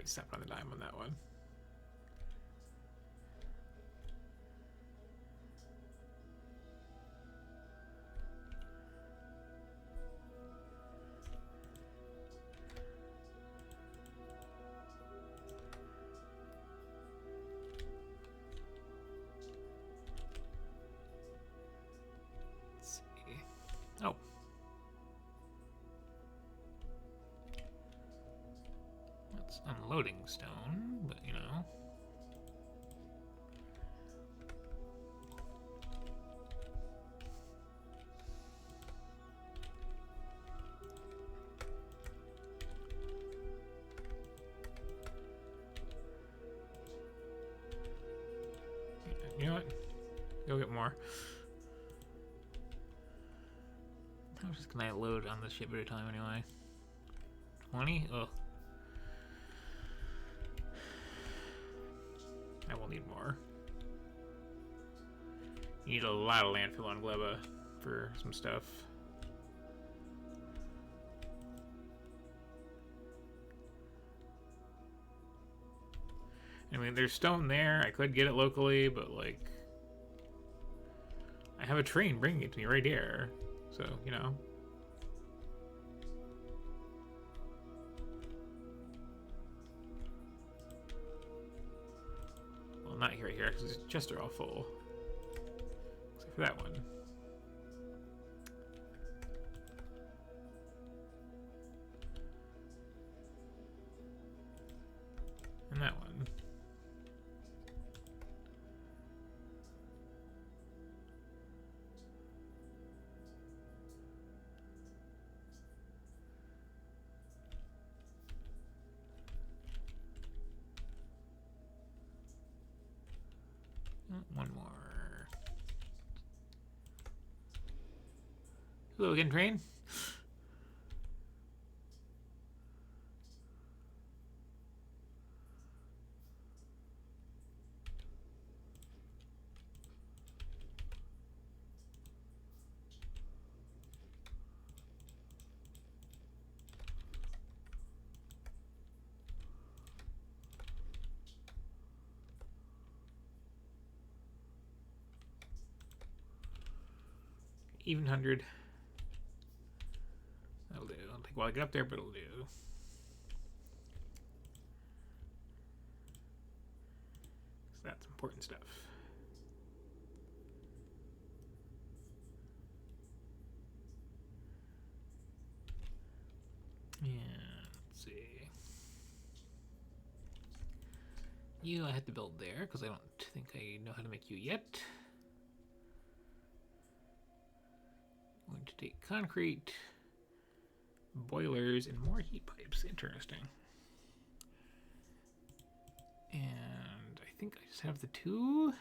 Step on the dime on that one. Let's see. Oh. That's unloading stone, but you know. You know what? Go get more. How much can I load on this ship at a time anyway? 20? Ugh. I will need more. You need a lot of landfill on Gleba for some stuff. I mean, there's stone there. I could get it locally, but like, I have a train bringing it to me right here. So, you know. Well, not right here, because it's just all full. Except for that one. And that one. One more. Hello again, train. Even 100. That'll do. I'll take a while to get up there, but it'll do. So that's important stuff. And let's see. You I have to build there because I don't think I know how to make you yet. I'm going to take concrete, boilers, and more heat pipes. Interesting. And I think I just have the 2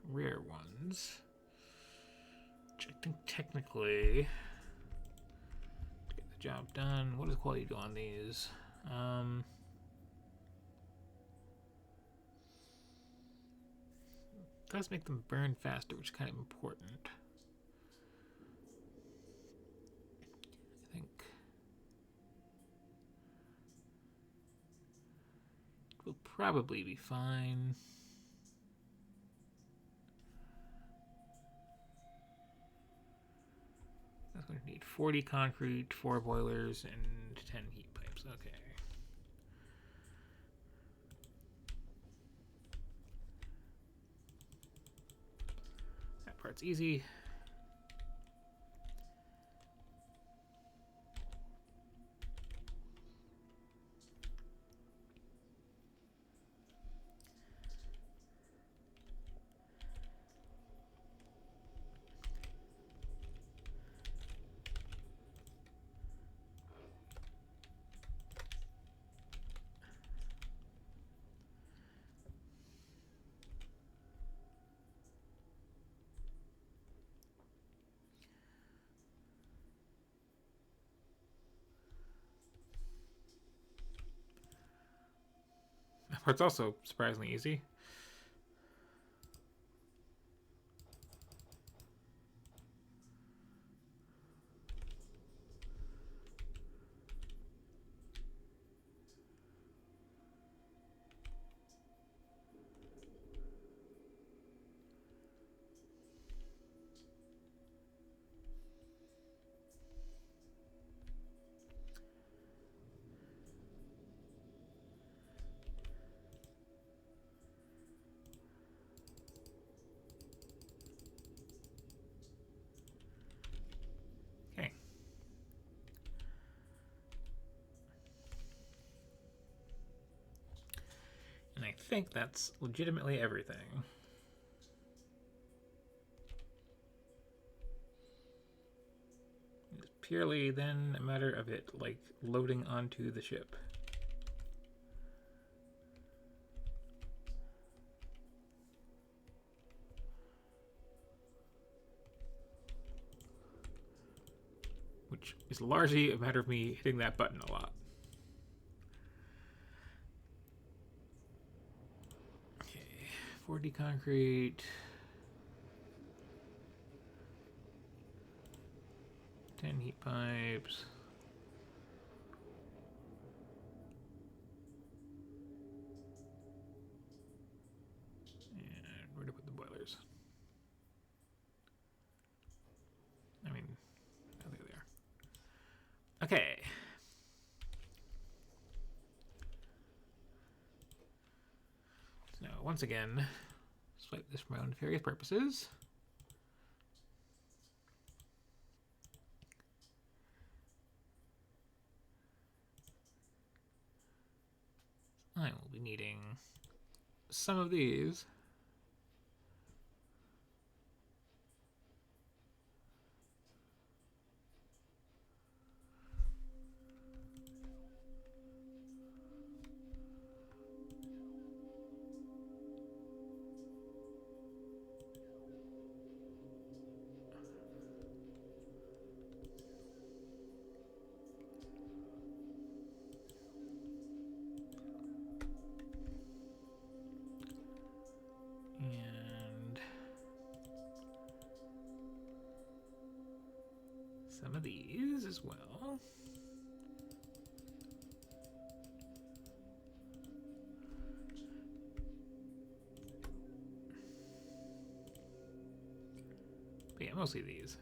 rare ones. Which I think technically to get the job done. What does quality do on these? It does make them burn faster, which is kind of important. I think it will probably be fine. That's going to need 40 concrete, 4 boilers, and 10 heat pipes. Okay. That part's easy. That part's also surprisingly easy. Okay. And I think that's legitimately everything. It's purely then a matter of it, like, loading onto the ship. Which is largely a matter of me hitting that button a lot. Okay, 40 concrete. 10 heat pipes. And where to put the boilers? I mean, oh, there they are. Okay. So now, once again, swipe this for my own nefarious purposes. I will be needing some of these. And some of these as well. But yeah, mostly these.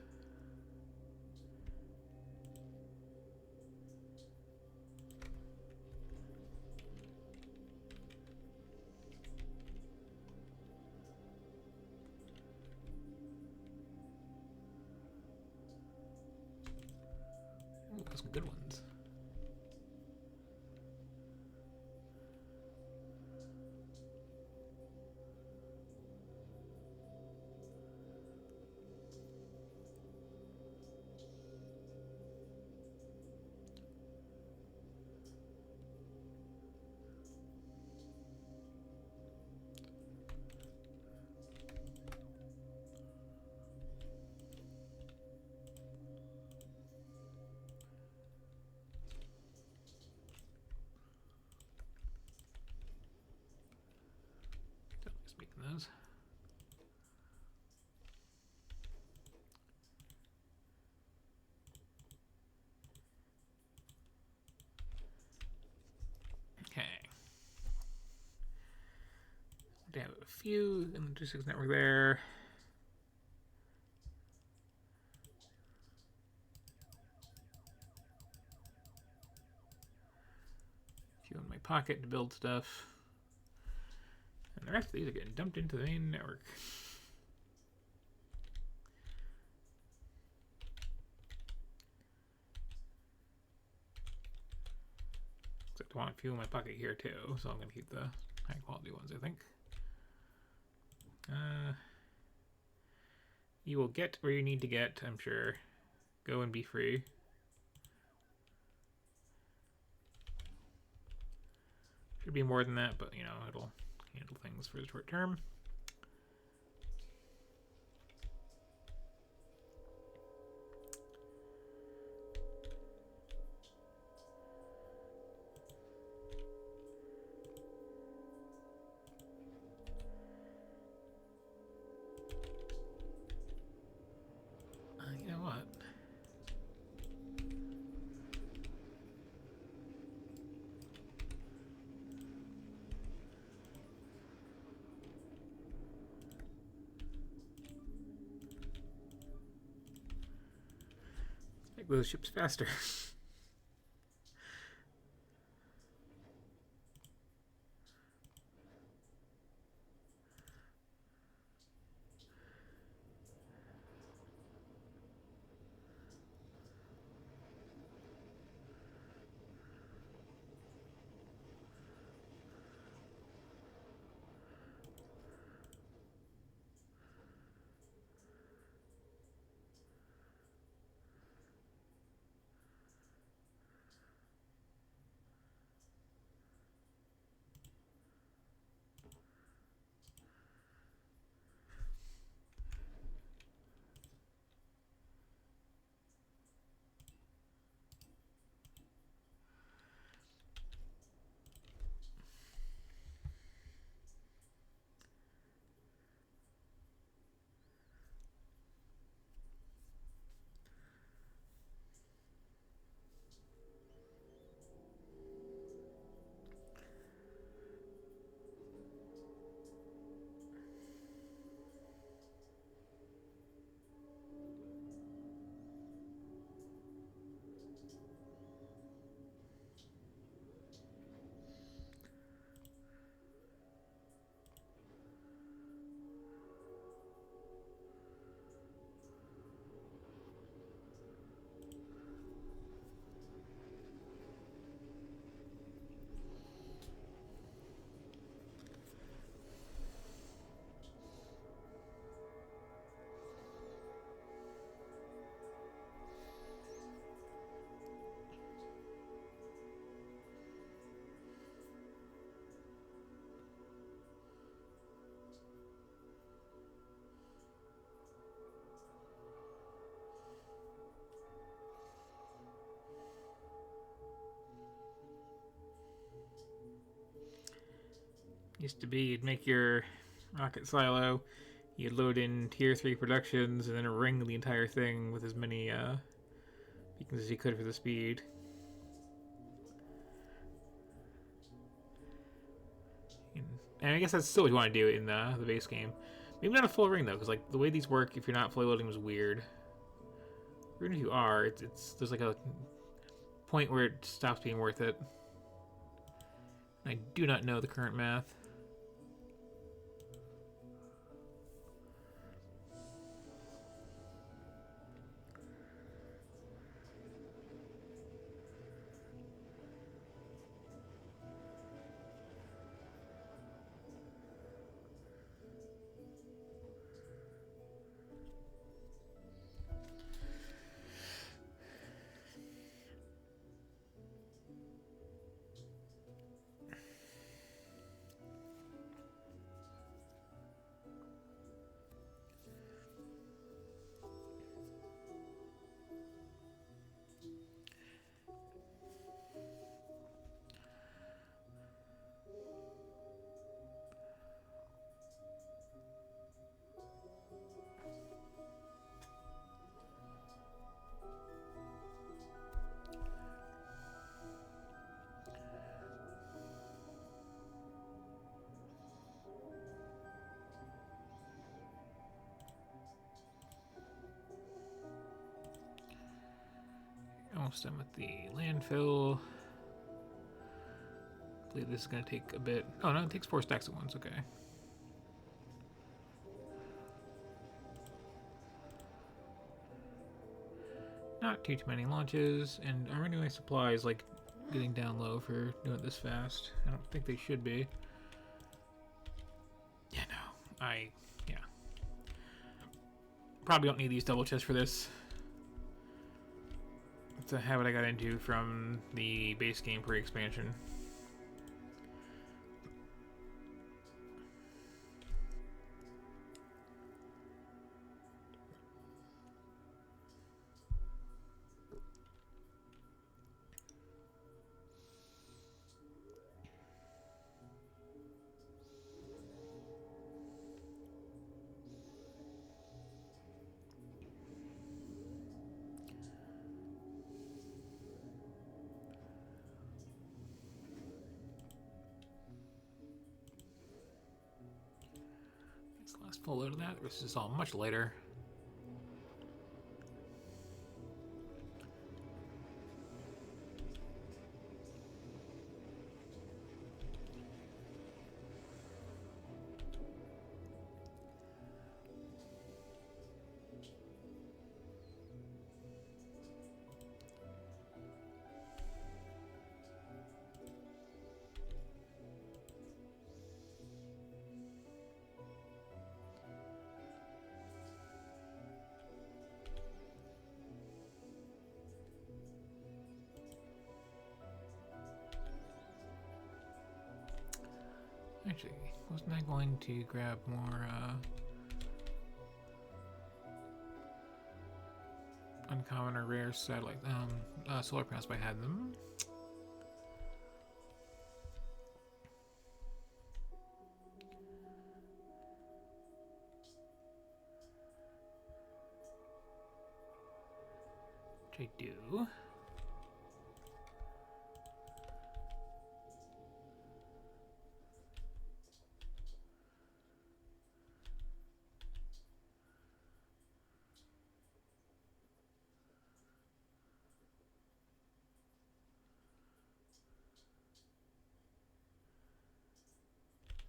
some good ones. Making those. Okay. They have a few in the logistics network there. A few in my pocket to build stuff. And the rest of these are getting dumped into the main network. I want a few in my pocket here too, so I'm going to keep the high quality ones, I think. You will get where you need to get, I'm sure. Go and be free. Should be more than that, but you know, it'll handle things for the short term. You know what? Make those ships faster. Used to be you'd make your rocket silo, you'd load in tier 3 productions, and then ring the entire thing with as many beacons as you could for the speed. And I guess that's still what you want to do in the base game. Maybe not a full ring though, because like the way these work, if you're not fully loading, is weird. Even if you are, it's there's like a point where it stops being worth it. I do not know the current math. almost done with the landfill. I believe this is going to take a bit. Oh no, it takes 4 stacks at once. Okay. Not too many launches, and are any supplies like getting down low for doing this fast? I don't think they should be. Yeah, no. Yeah. Probably don't need these double chests for this. It's a habit I got into from the base game pre-expansion. Last full load of that. This is all much later. Actually, wasn't I going to grab more uncommon or rare satellite solar panels if I had them? Which I do.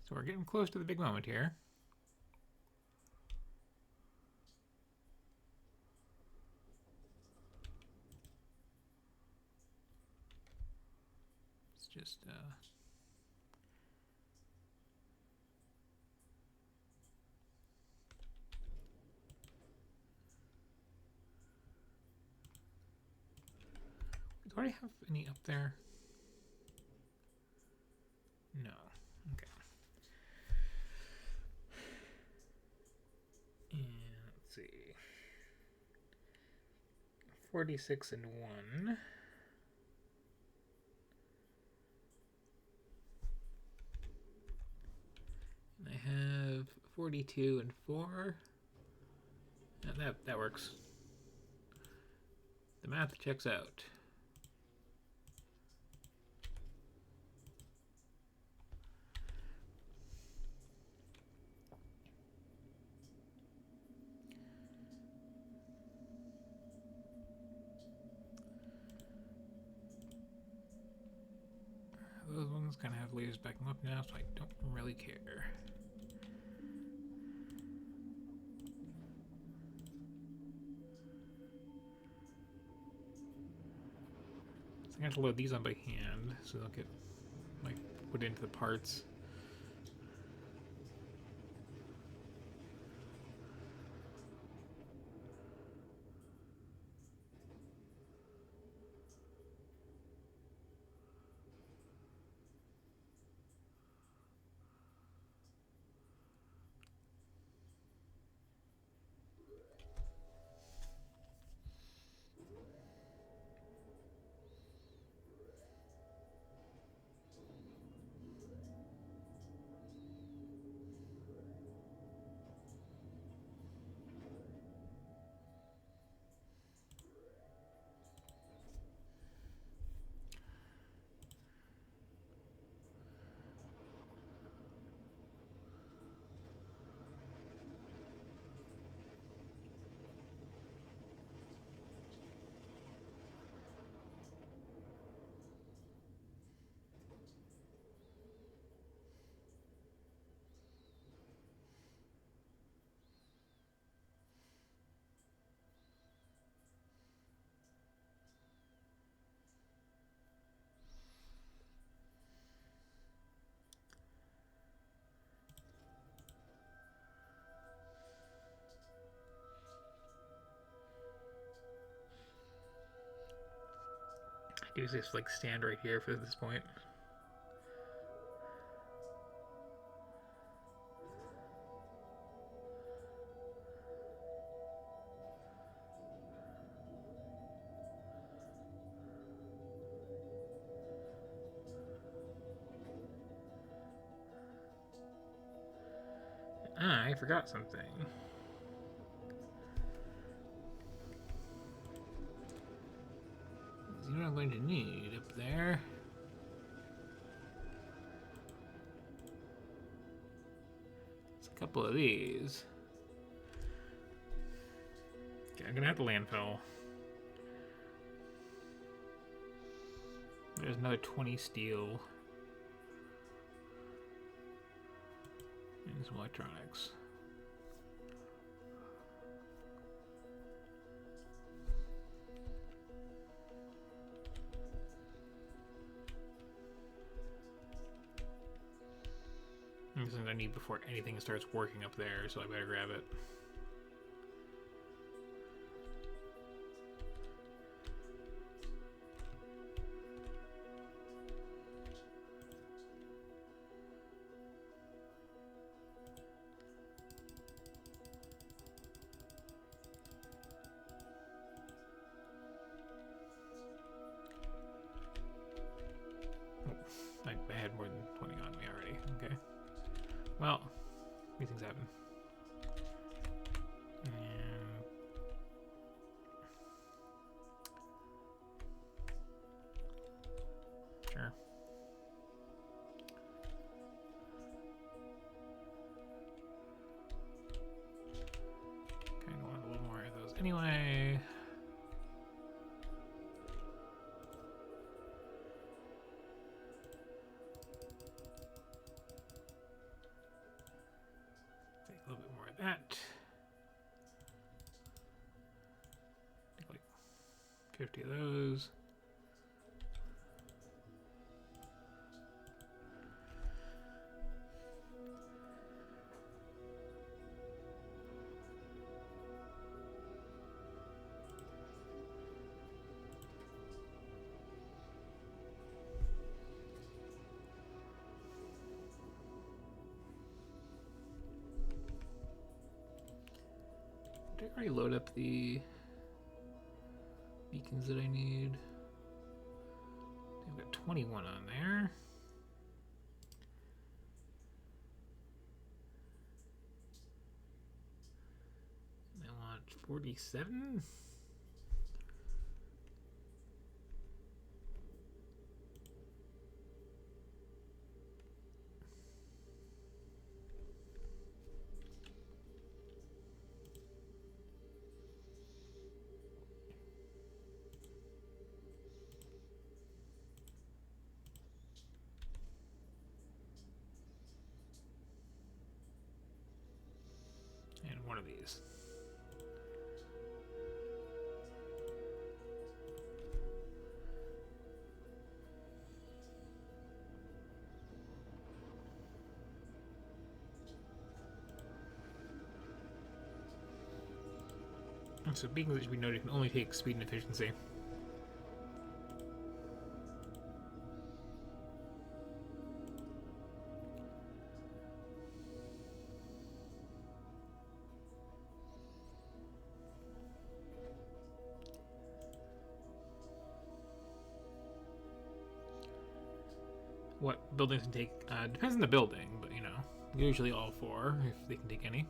So we're getting close to the big moment here. It's just do I have any up there? No. Okay. And let's see. 46 and 1. And I have 42 and 4. That works. The math checks out. Those ones kind of have lasers backing up now, so I don't really care. I have to load these on by hand, so they'll get like put into the parts. You just like stand right here for this point. I forgot something. You know what I'm going to need up there? It's a couple of these. Okay, I'm gonna have the landfill. There's another 20 steel. And some electronics. This is something I need before anything starts working up there, so I better grab it. I had more than 20 on me already. Okay. Well, these things happen. And sure. Kind of want a little more of those anyway. A little bit more of that. Like 50 of those. Did I already load up the beacons that I need? I've got 21 on there. I want 47. And one of these. So beacons that should be noted can only take speed and efficiency. What buildings can take depends on the building, but you know, usually all 4 if they can take any.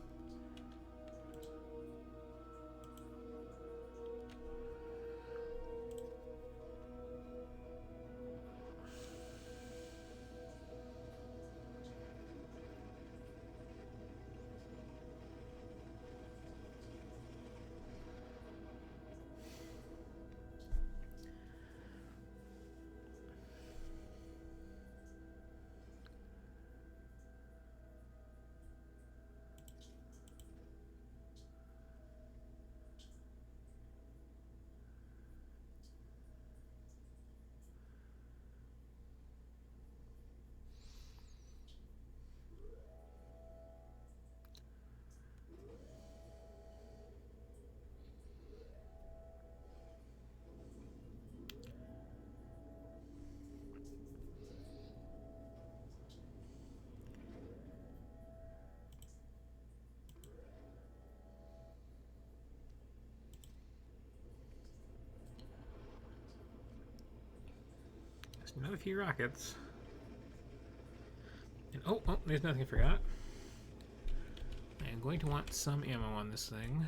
Another few rockets. And oh, there's nothing I forgot. I am going to want some ammo on this thing.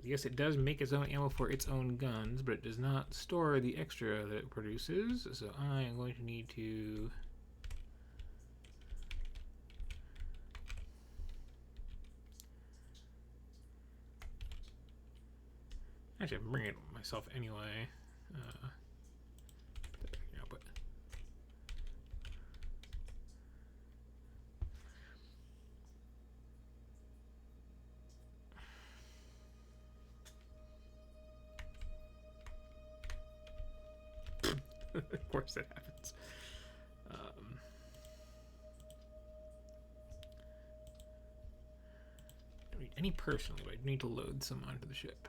Yes, it does make its own ammo for its own guns, but it does not store the extra that it produces. So I am going to need to... Actually, I'm bringing it myself anyway. Output. Of course that happens. Don't need any personally, but I need to load some onto the ship.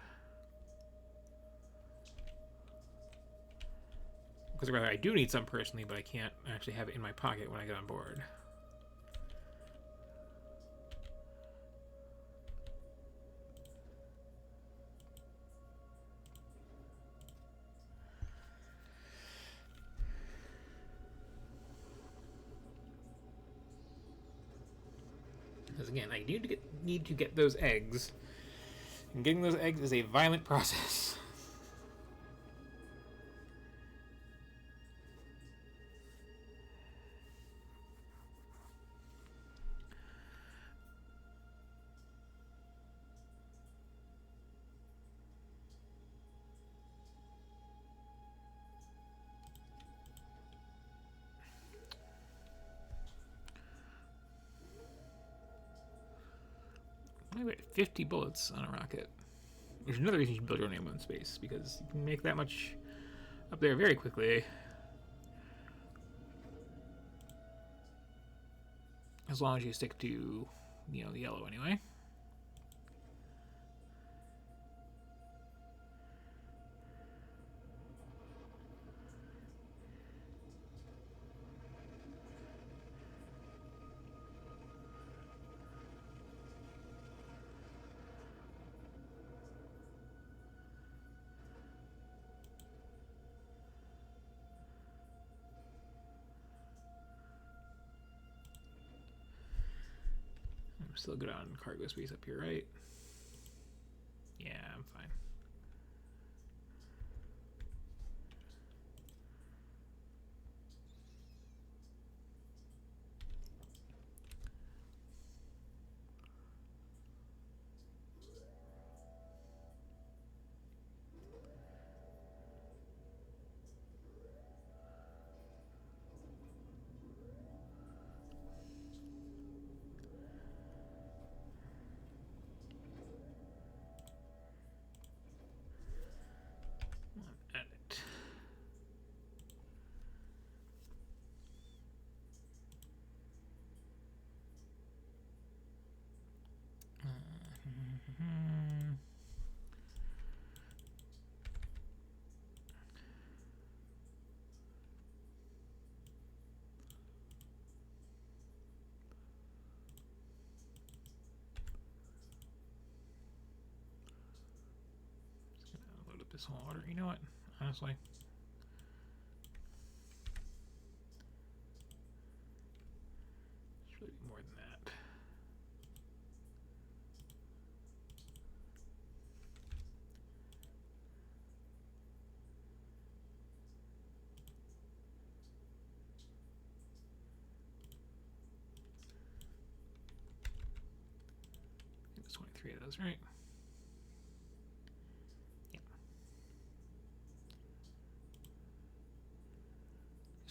Because rather, I do need some personally, but I can't actually have it in my pocket when I get on board. Because again, I need to get those eggs. And getting those eggs is a violent process. Maybe 50 bullets on a rocket. There's another reason you should build your own ammo in space, because you can make that much up there very quickly. As long as you stick to, the yellow anyway. I'm still good on cargo space up here, right? Yeah, I'm fine. Edit. Load up this whole order. You know what? Honestly. It's really more than that. I think there's 23 of those, right?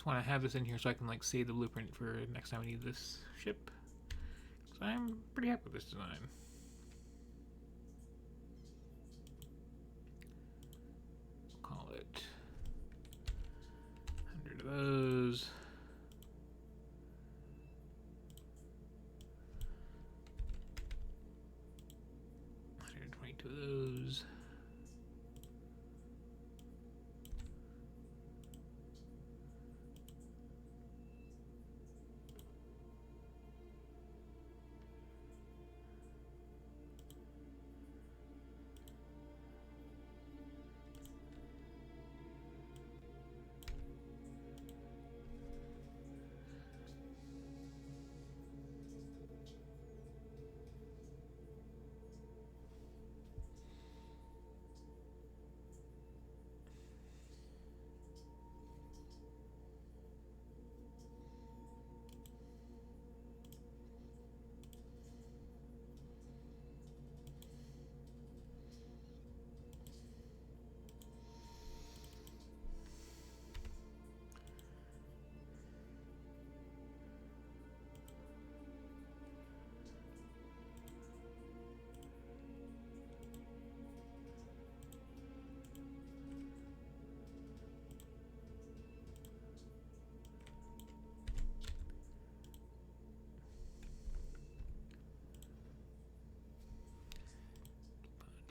Want to have this in here so I can save the blueprint for next time we need this ship. So I'm pretty happy with this design. We'll call it 100 of those. 122 of those.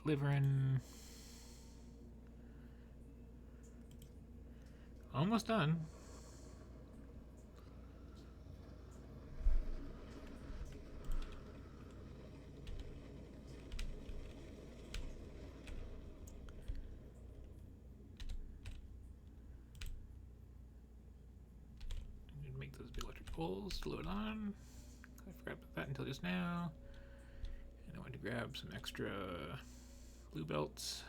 delivering. Almost done. Make those big electric poles to load on. I forgot about that until just now. And I want to grab some extra blue belts.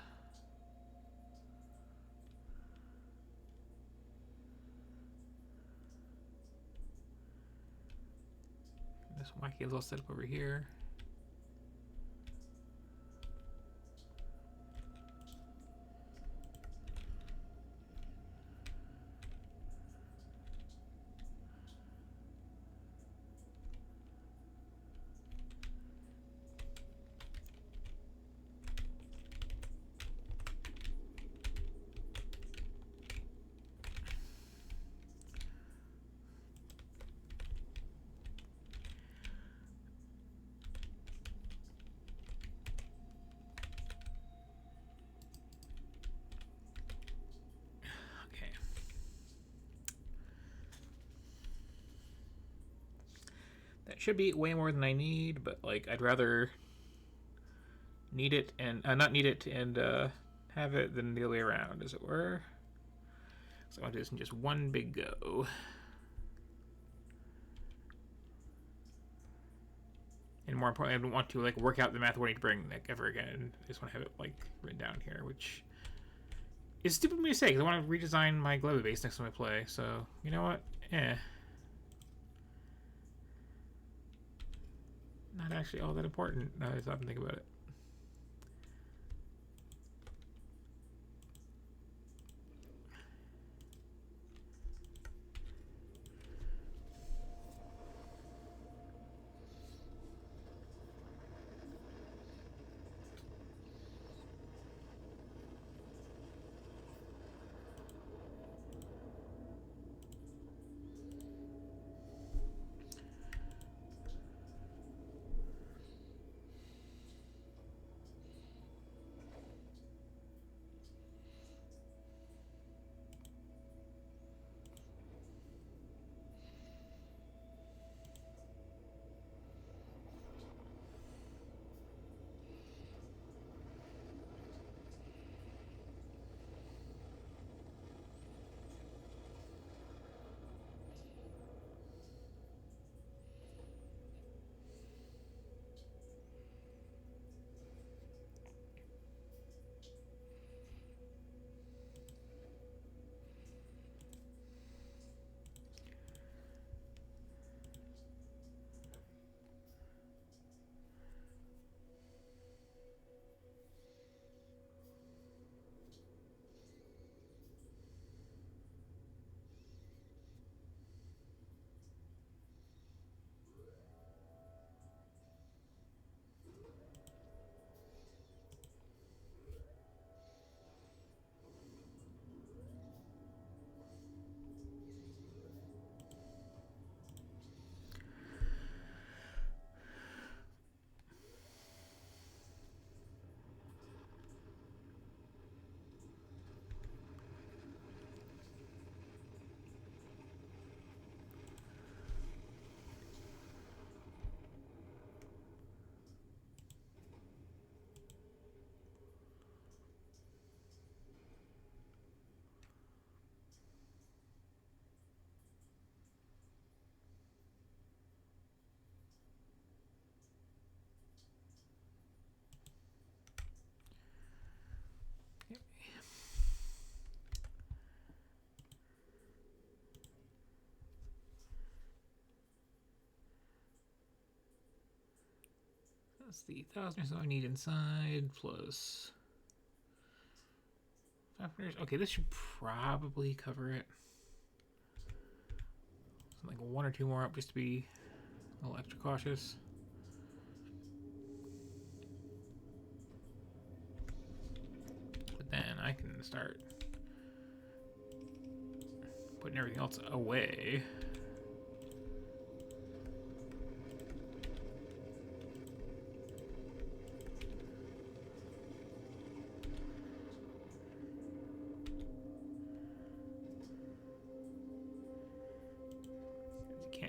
This wacky is all set up over here. That should be way more than I need, but like I'd rather need it and not need it and have it than the other way around, as it were. So I want to do this in just one big go. And more importantly, I don't want to like work out the math what I need to bring like ever again. I just want to have it like written down here, which is stupid of me to say because I want to redesign my Gleba base next time I play. So you know what? Not actually all that important now that I stop and think about it. That's the 1,000 or so I need inside, plus 500. Okay, this should probably cover it. So like one or two more up just to be a little extra cautious. But then I can start putting everything else away.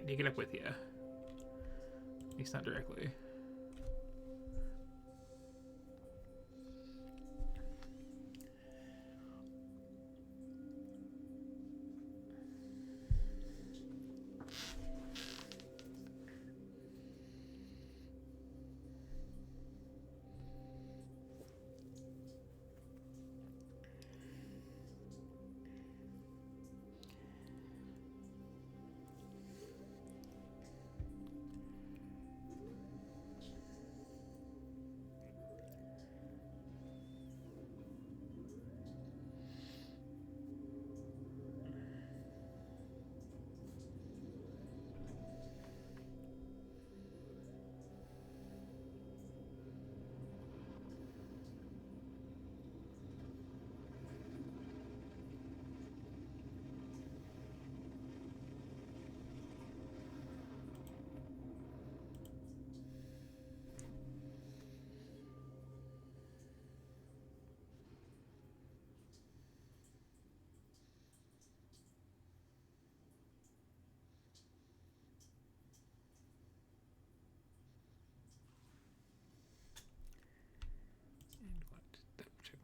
take it up with you. At least not directly.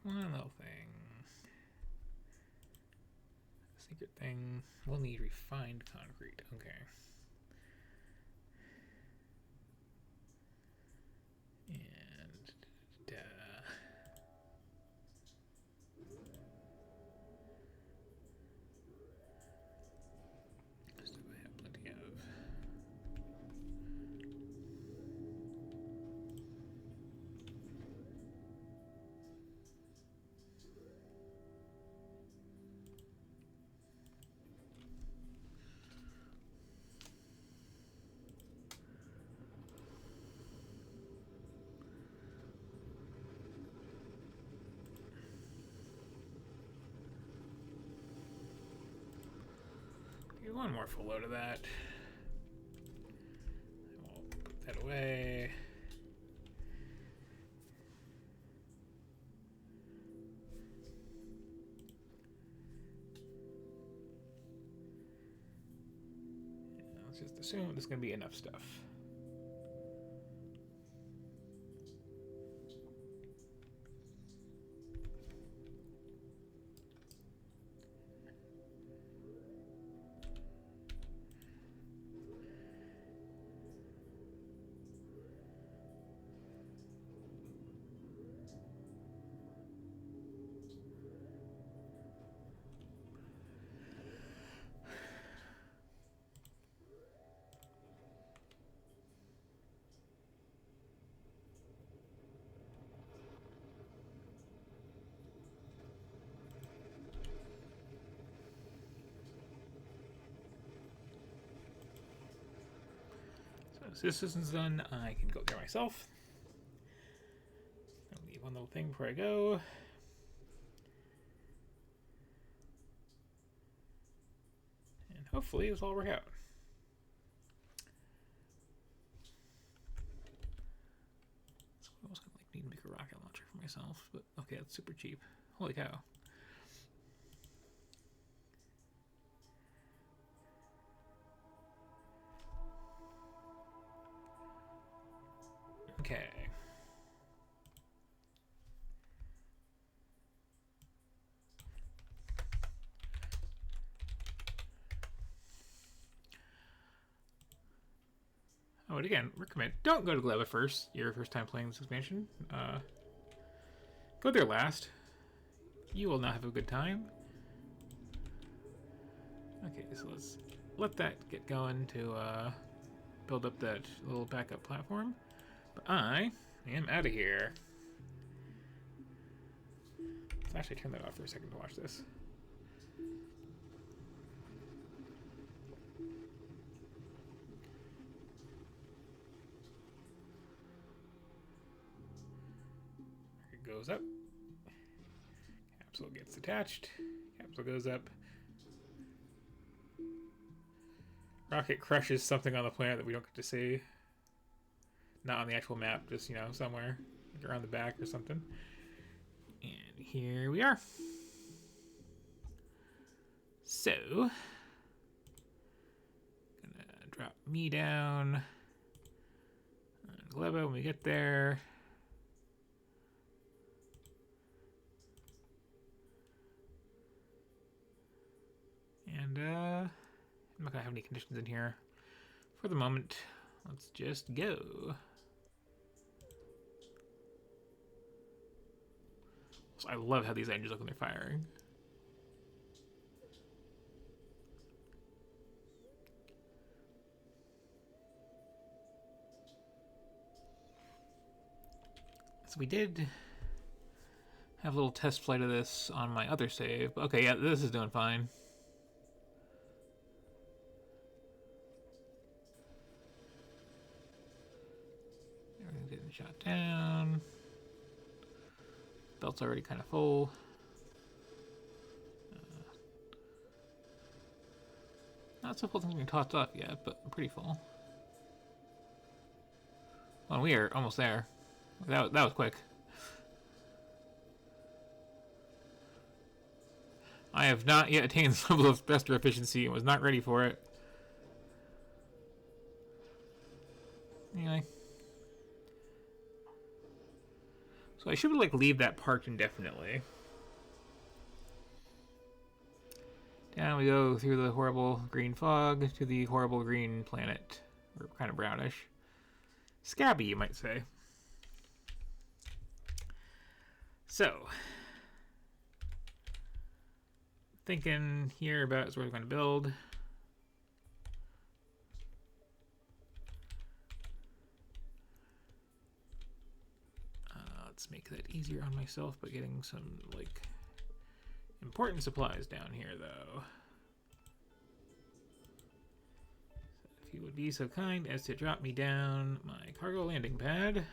One little thing. Secret thing. We'll need refined concrete. Okay. And stuff I have plenty of. One more full load of that. I will put that away. Yeah, let's just assume there's going to be enough stuff. So this isn't done, I can go there myself. I'll leave one little thing before I go. And hopefully this will all work out. So I was gonna need to make a rocket launcher for myself, but okay, that's super cheap. Holy cow. Okay. Oh, and again, recommend don't go to Gleba first. Your first time playing this expansion. Go there last. You will not have a good time. Okay, so let's let that get going to build up that little backup platform. But I am out of here. Let's actually turn that off for a second to watch this. It goes up. Capsule gets attached. Capsule goes up. Rocket crushes something on the planet that we don't get to see. Not on the actual map, just, you know, somewhere. Like around the back or something. And here we are. So, gonna drop me down. And Gleba when we get there. And I'm not gonna have any conditions in here for the moment. Let's just go. So I love how these engines look when they're firing. So we did have a little test flight of this on my other save. Okay, yeah, this is doing fine. Everything's getting shot down. Belt's already kind of full. Not so full things being tossed off yet, but pretty full. Well, we are almost there. That was quick. I have not yet attained this level of thruster efficiency and was not ready for it. Anyway. So I should like leave that parked indefinitely. Down we go through the horrible green fog to the horrible green planet. Or kind of brownish. Scabby, you might say. So, thinking here about is where we're going to build. Let's make that easier on myself by getting some like important supplies down here, though. So if you would be so kind as to drop me down my cargo landing pad.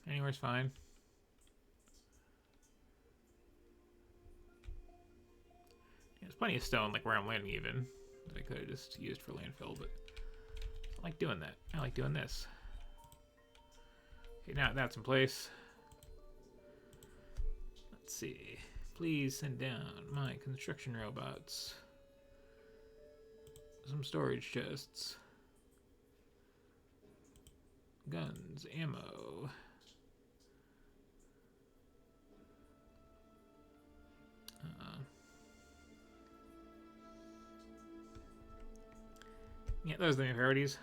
Anywhere's fine. There's plenty of stone like where I'm landing even that I could have just used for landfill, but I don't like doing that. I like doing this. Okay, now that's in place. Let's see. Please send down my construction robots. Some storage chests. Guns, ammo. Yeah, those are the main priorities.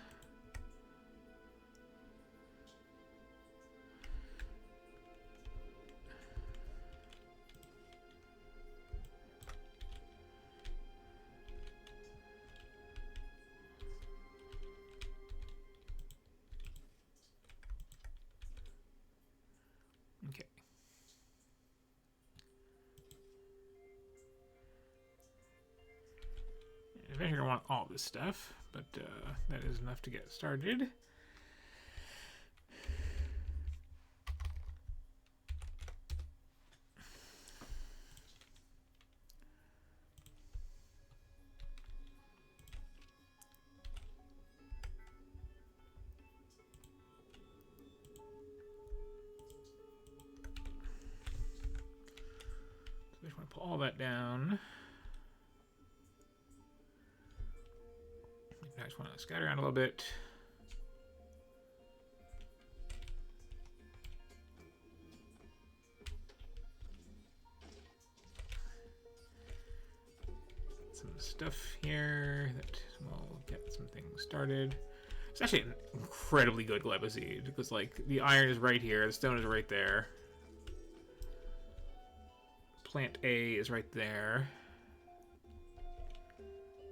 Okay. Eventually I want all this stuff, but that is enough to get started. So I just want to pull all that down. I just want to scatter around a little bit. Some stuff here that will get some things started. It's actually an incredibly good Gleba seed because, like, the iron is right here, the stone is right there. Plant A is right there.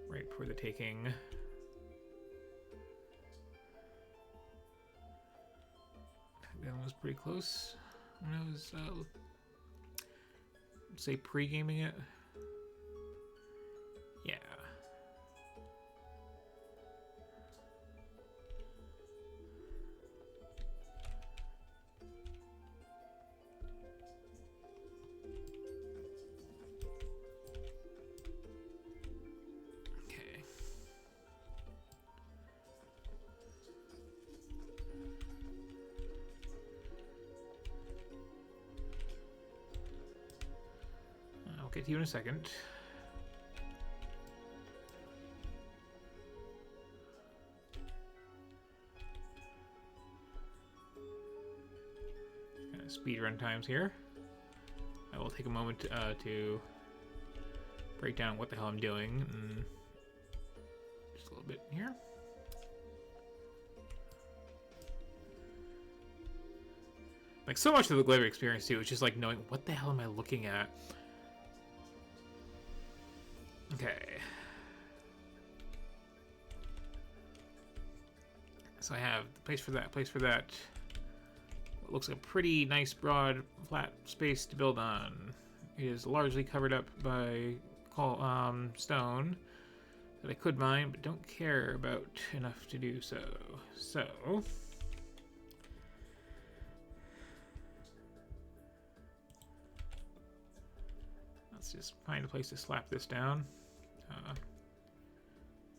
Right for the taking. That one was pretty close when I was, say, pre-gaming it. Yeah. Okay. get to you in a second. Speed run times here. I will take a moment to break down what the hell I'm doing. And just a little bit here. Like, so much of the Gleba experience, too, is just, like, knowing what the hell am I looking at. Okay. So I have the place for that, place for that. What looks like a pretty nice, broad, flat space to build on. It is largely covered up by stone that I could mine, but don't care about enough to do so. So... let's just find a place to slap this down.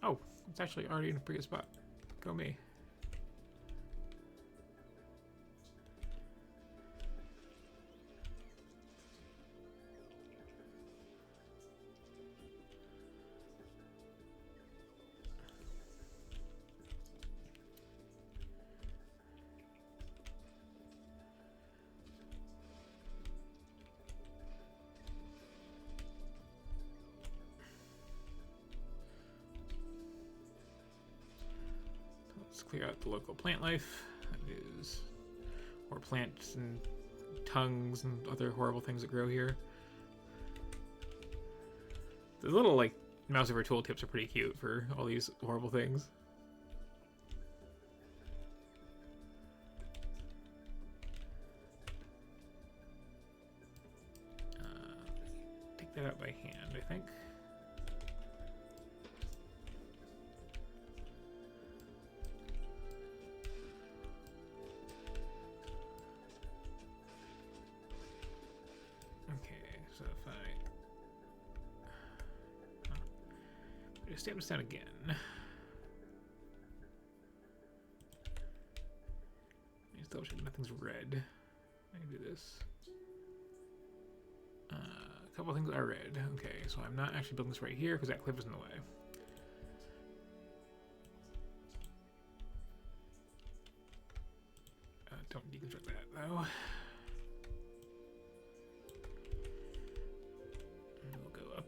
Oh, it's actually already in a pretty good spot. Go me. Let's clear out the local plant life. That is, or plants and tongues and other horrible things that grow here. The little, like, mouse over tooltips are pretty cute for all these horrible things. Take that out by hand, I think. So if I stamp this down again. Just double check nothing's red. I can do this. A couple things are red. Okay, so I'm not actually building this right here because that cliff is in the way. Don't deconstruct that though.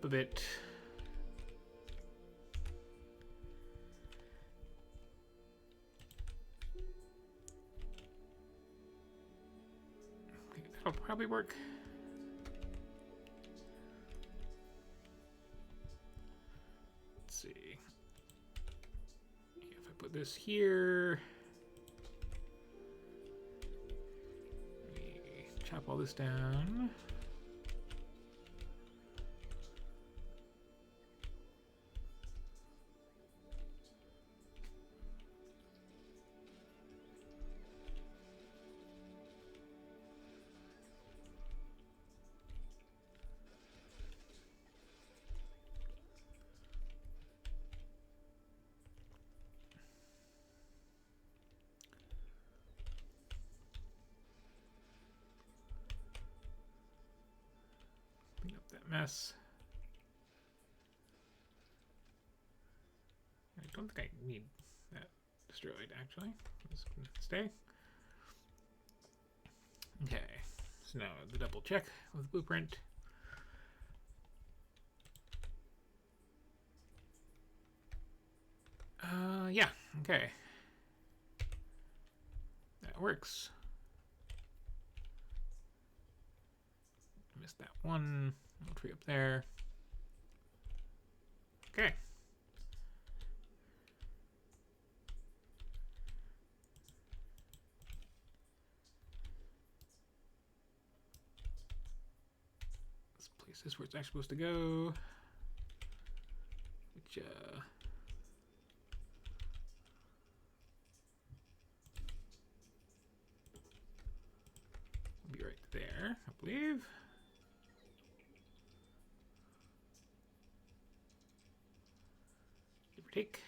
A bit. Okay, that'll probably work. Let's see. If I put this here, let me chop all this down. Mess. I don't think I need that destroyed, actually. This can stay. Okay, so now the double check with blueprint. Yeah, okay. That works. Missed that one. Little tree up there. Okay. Let's place this where it's actually supposed to go. Which, will be right there, I believe. Take.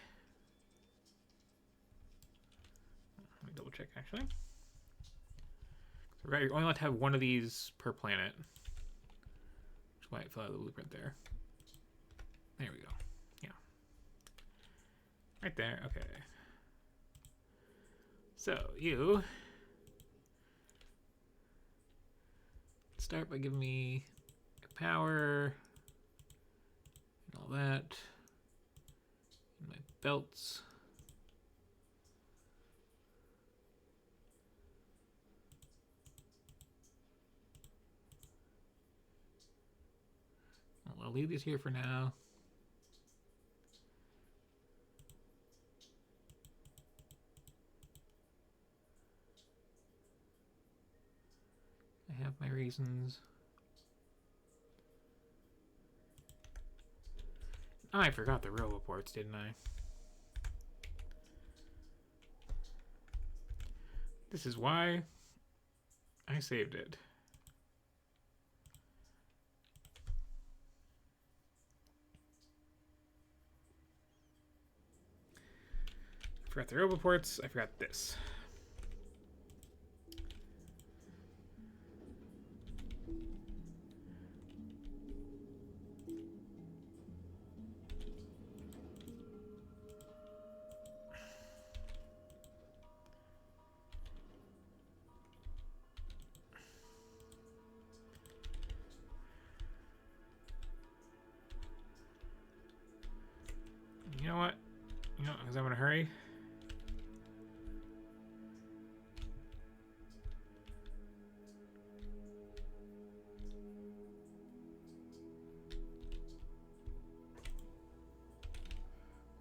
Let me double check actually. So right, you're only allowed to have one of these per planet, which That's why it fell out of the blueprint there. There we go. Yeah. Right there. Okay. So, you start by giving me power and all that. And my belts. I'll leave these here for now. I have my reasons. Oh, I forgot the roboports, didn't I? This is why I saved it. I forgot the roboports. I forgot this. You know what? You know, because I'm in a hurry.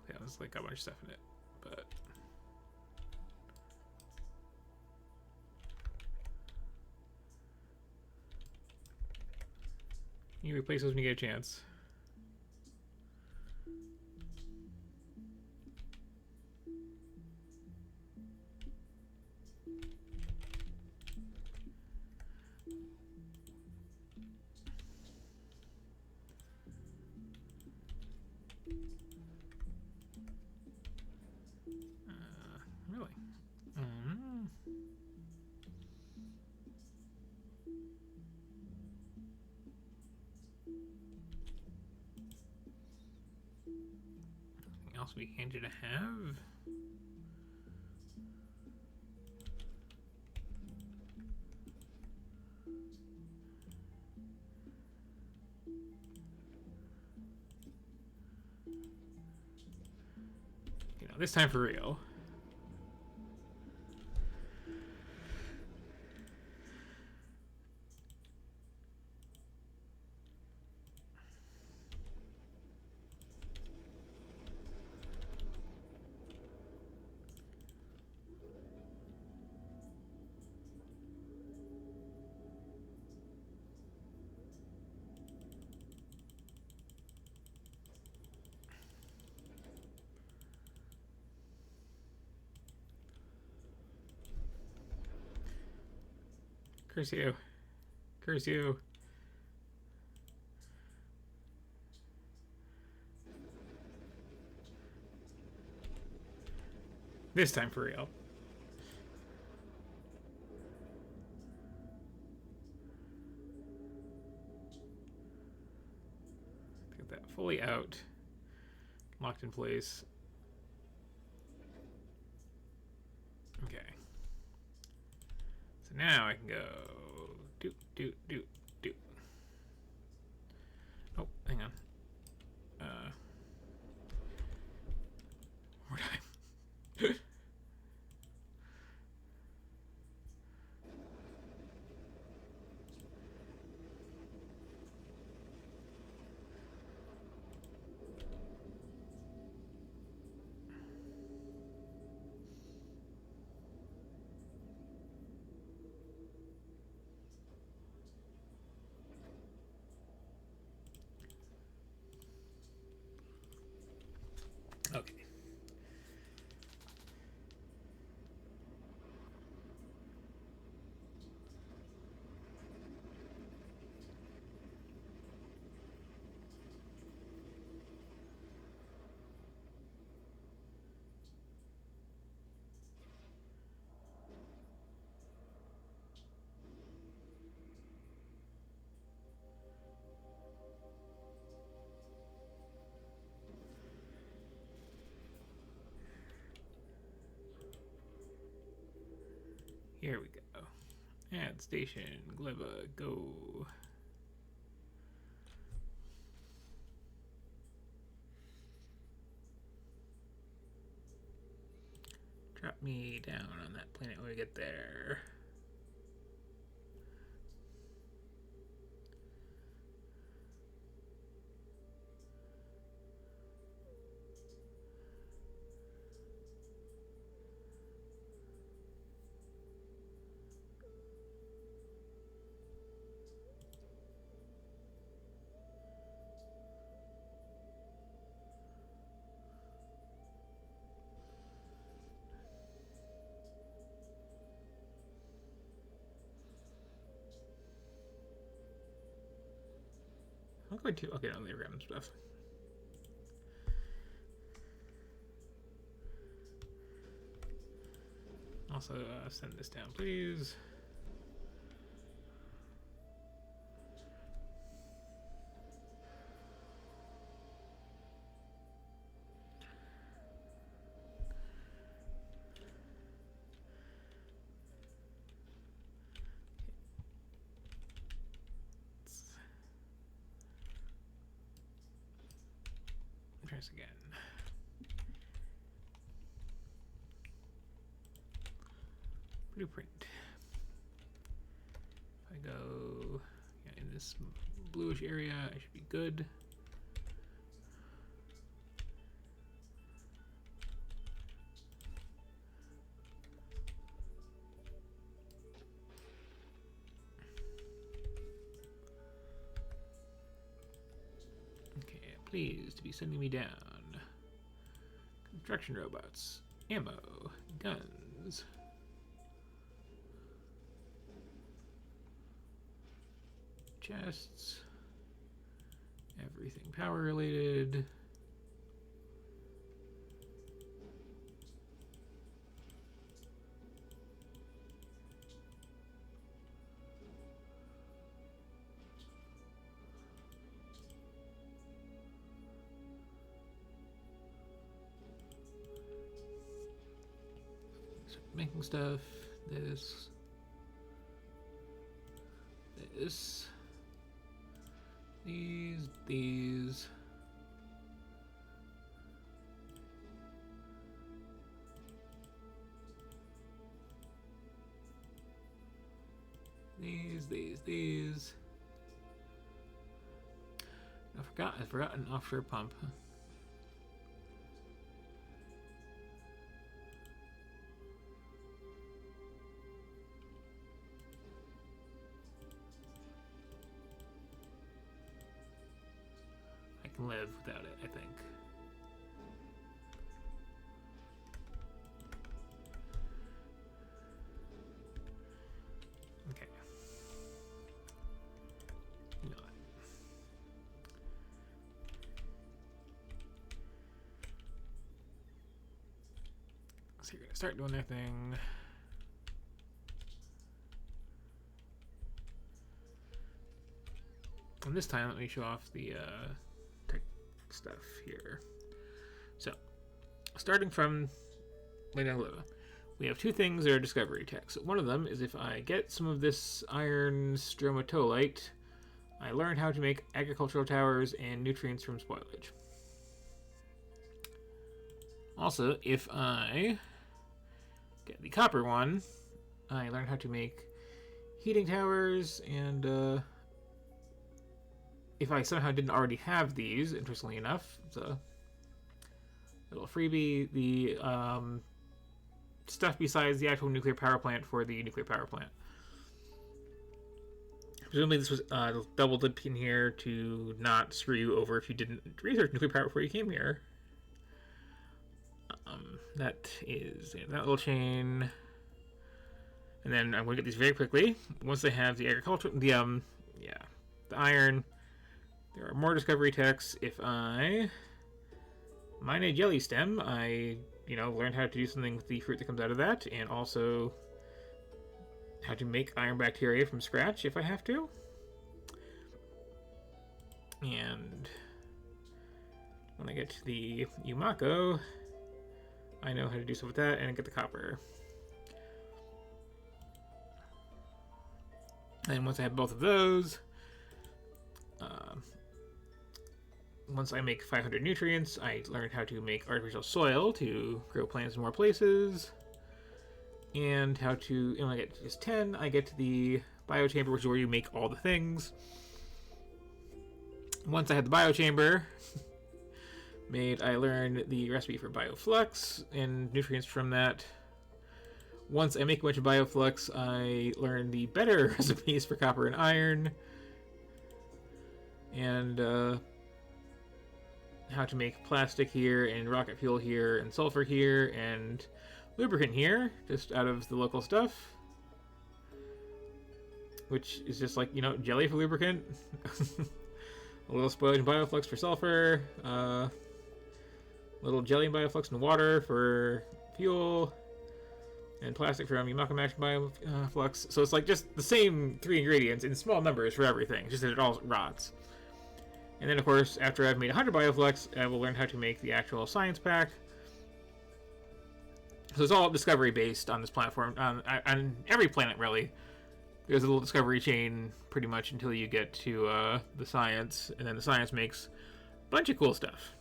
Yeah, there's like a bunch of stuff in it, but you replace those when you get a chance. Really? Anything else we handy to have? You know, this time for real. Curse you. Curse you. This time for real. Get that fully out. Locked in place. Okay. So now I can go do. Oh, hang on. More time. Here we go. Add station, Gleba, go. Drop me down on that planet when we get there. I'm going to. Okay, no, they random stuff. Also, send this down, please. Try this again. Blueprint. If I go in this bluish area, I should be good. Okay, please to be sending me down. Construction robots, ammo, guns. Chests, everything power related. Start making stuff. This. These. These, I forgot an offshore pump. I can live without it, I think. Okay. No. So you're gonna start doing their thing. And this time, let me show off the tech stuff here. So, starting from Gleba, we have two things that are discovery tech. So one of them is if I get some of this iron stromatolite, I learn how to make agricultural towers and nutrients from spoilage. Also, if I get the copper one, I learn how to make heating towers, and if I somehow didn't already have these, interestingly enough, it's a little freebie, the stuff besides the actual nuclear power plant for the nuclear power plant. Presumably this was a double dip in here to not screw you over if you didn't research nuclear power before you came here. That is that little chain. And then I'm going to get these very quickly. Once I have the agriculture, the iron, there are more discovery techs. If I mine a jelly stem, I learn how to do something with the fruit that comes out of that, and also how to make iron bacteria from scratch if I have to. And when I get to the Umako, I know how to do stuff with that and get the copper. And once I have both of those, once I make 500 nutrients, I learned how to make artificial soil to grow plants in more places. And how to, and when I get to just 10, I get to the biochamber, which is where you make all the things. Once I had the biochamber made, I learned the recipe for bioflux and nutrients from that. Once I make a bunch of bioflux, I learn the better recipes for copper and iron. And how to make plastic here, and rocket fuel here, and sulfur here, and lubricant here, just out of the local stuff. Which is just like, you know, jelly for lubricant. A little spoilage and bioflux for sulfur. A little jelly and bioflux and water for fuel. And plastic from Yamaka action bioflux. So it's like just the same 3 ingredients in small numbers for everything, just that it all rots. And then, of course, after I've made 100 bioflux, I will learn how to make the actual science pack. So it's all discovery based on this platform. On every planet, really. There's a little discovery chain, pretty much, until you get to the science. And then the science makes a bunch of cool stuff.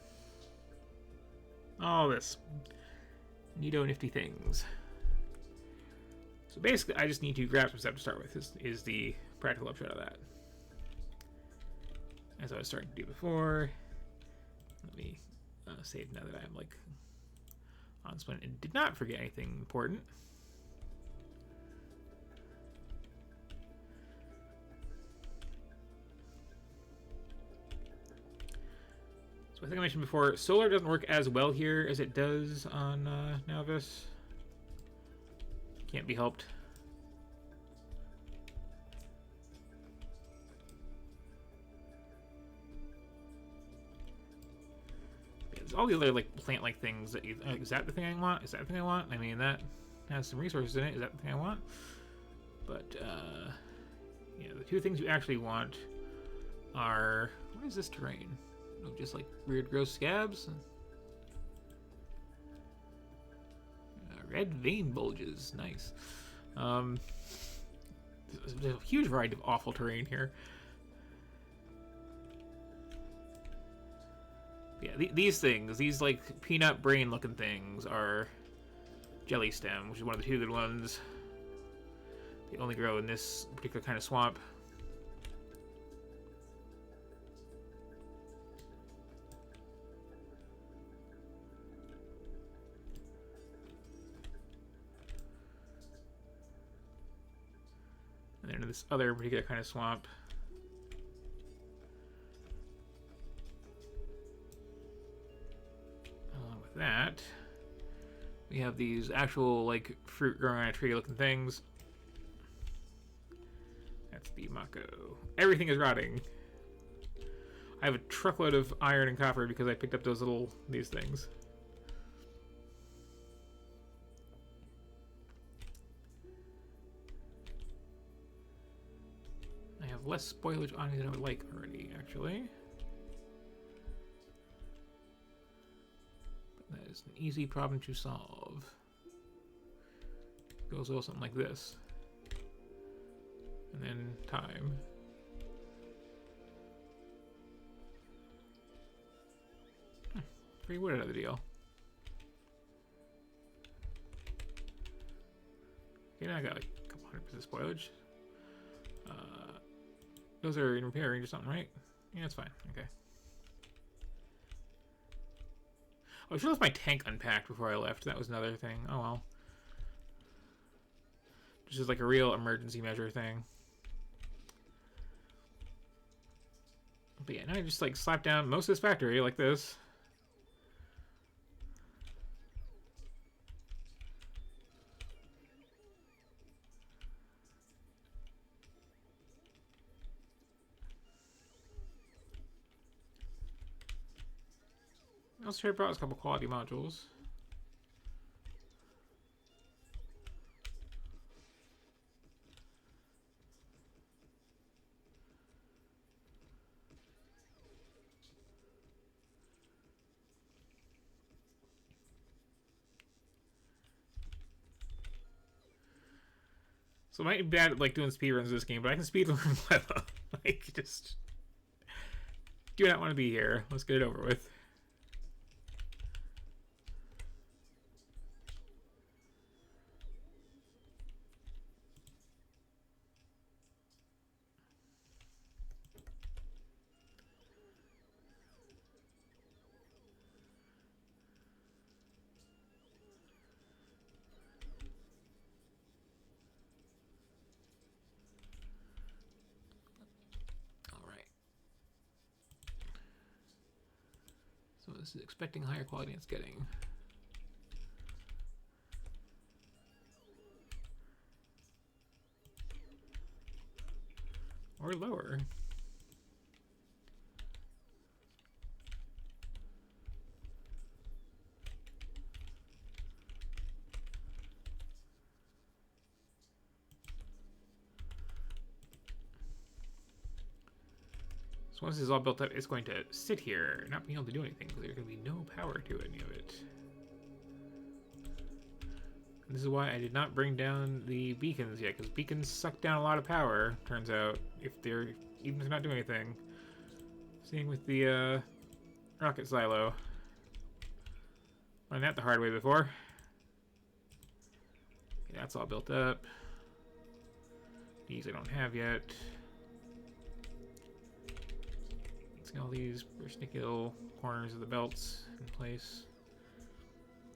All this. Neato nifty things. So basically, I just need to grab some stuff to start with, is the practical upshot of that. As I was starting to do before. Let me save now that I'm like on Splint and did not forget anything important. So I think I mentioned before, solar doesn't work as well here as it does on Nauvis. Can't be helped. There's all the other like plant-like things that you. Is that the thing I want? Is that the thing I want? I mean, that has some resources in it. Is that the thing I want? But yeah, the 2 things you actually want are, what is this terrain? Oh, just like weird, gross scabs. Red vein bulges, nice. There's a huge variety of awful terrain here. Yeah, these things, these like peanut brain looking things are jelly stem, which is one of the 2 good ones. They only grow in this particular kind of swamp. And then in this other particular kind of swamp. Along with that, we have these actual like fruit growing on a tree looking things. That's the Mako. Everything is rotting. I have a truckload of iron and copper because I picked up these things. I have less spoilage on me than I would like already, actually. But that is an easy problem to solve. It goes a little something like this. And then time. 3 wood out of the deal. Okay, now I got like a couple 100% spoilage. Those are in repair range or something, right? Yeah, that's fine. Okay. Oh, I should have left my tank unpacked before I left. That was another thing. Oh well. This is like a real emergency measure thing. But yeah, now I just like slap down most of this factory like this. I also brought us a couple quality modules. So I might be bad at like doing speedruns of this game, but I can speedrun Gleba. Like, just do not want to be here. Let's get it over with. So this is expecting higher quality than it's getting. Or lower. So once this is all built up, it's going to sit here, not being able to do anything, because there's going to be no power to any of it. And this is why I did not bring down the beacons yet, because beacons suck down a lot of power, turns out, if they're even if they're not doing anything. Same with the rocket silo. Learned that the hard way before. Okay, that's all built up. These I don't have yet. All these sneaky little corners of the belts in place.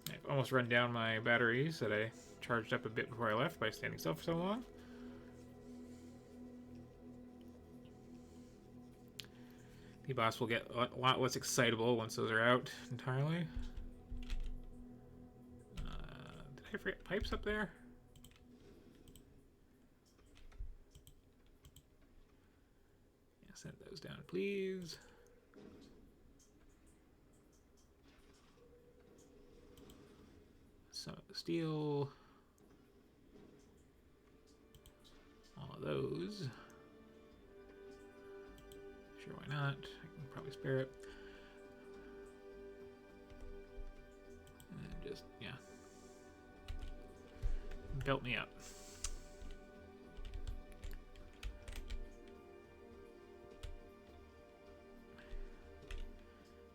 I've almost run down my batteries that I charged up a bit before I left by standing still for so long. The boss will get a lot less excitable once those are out entirely. Did I forget pipes up there? Yeah, send those down, please. Some of the steel. All of those. Sure, why not? I can probably spare it. And just, yeah. Belt me up.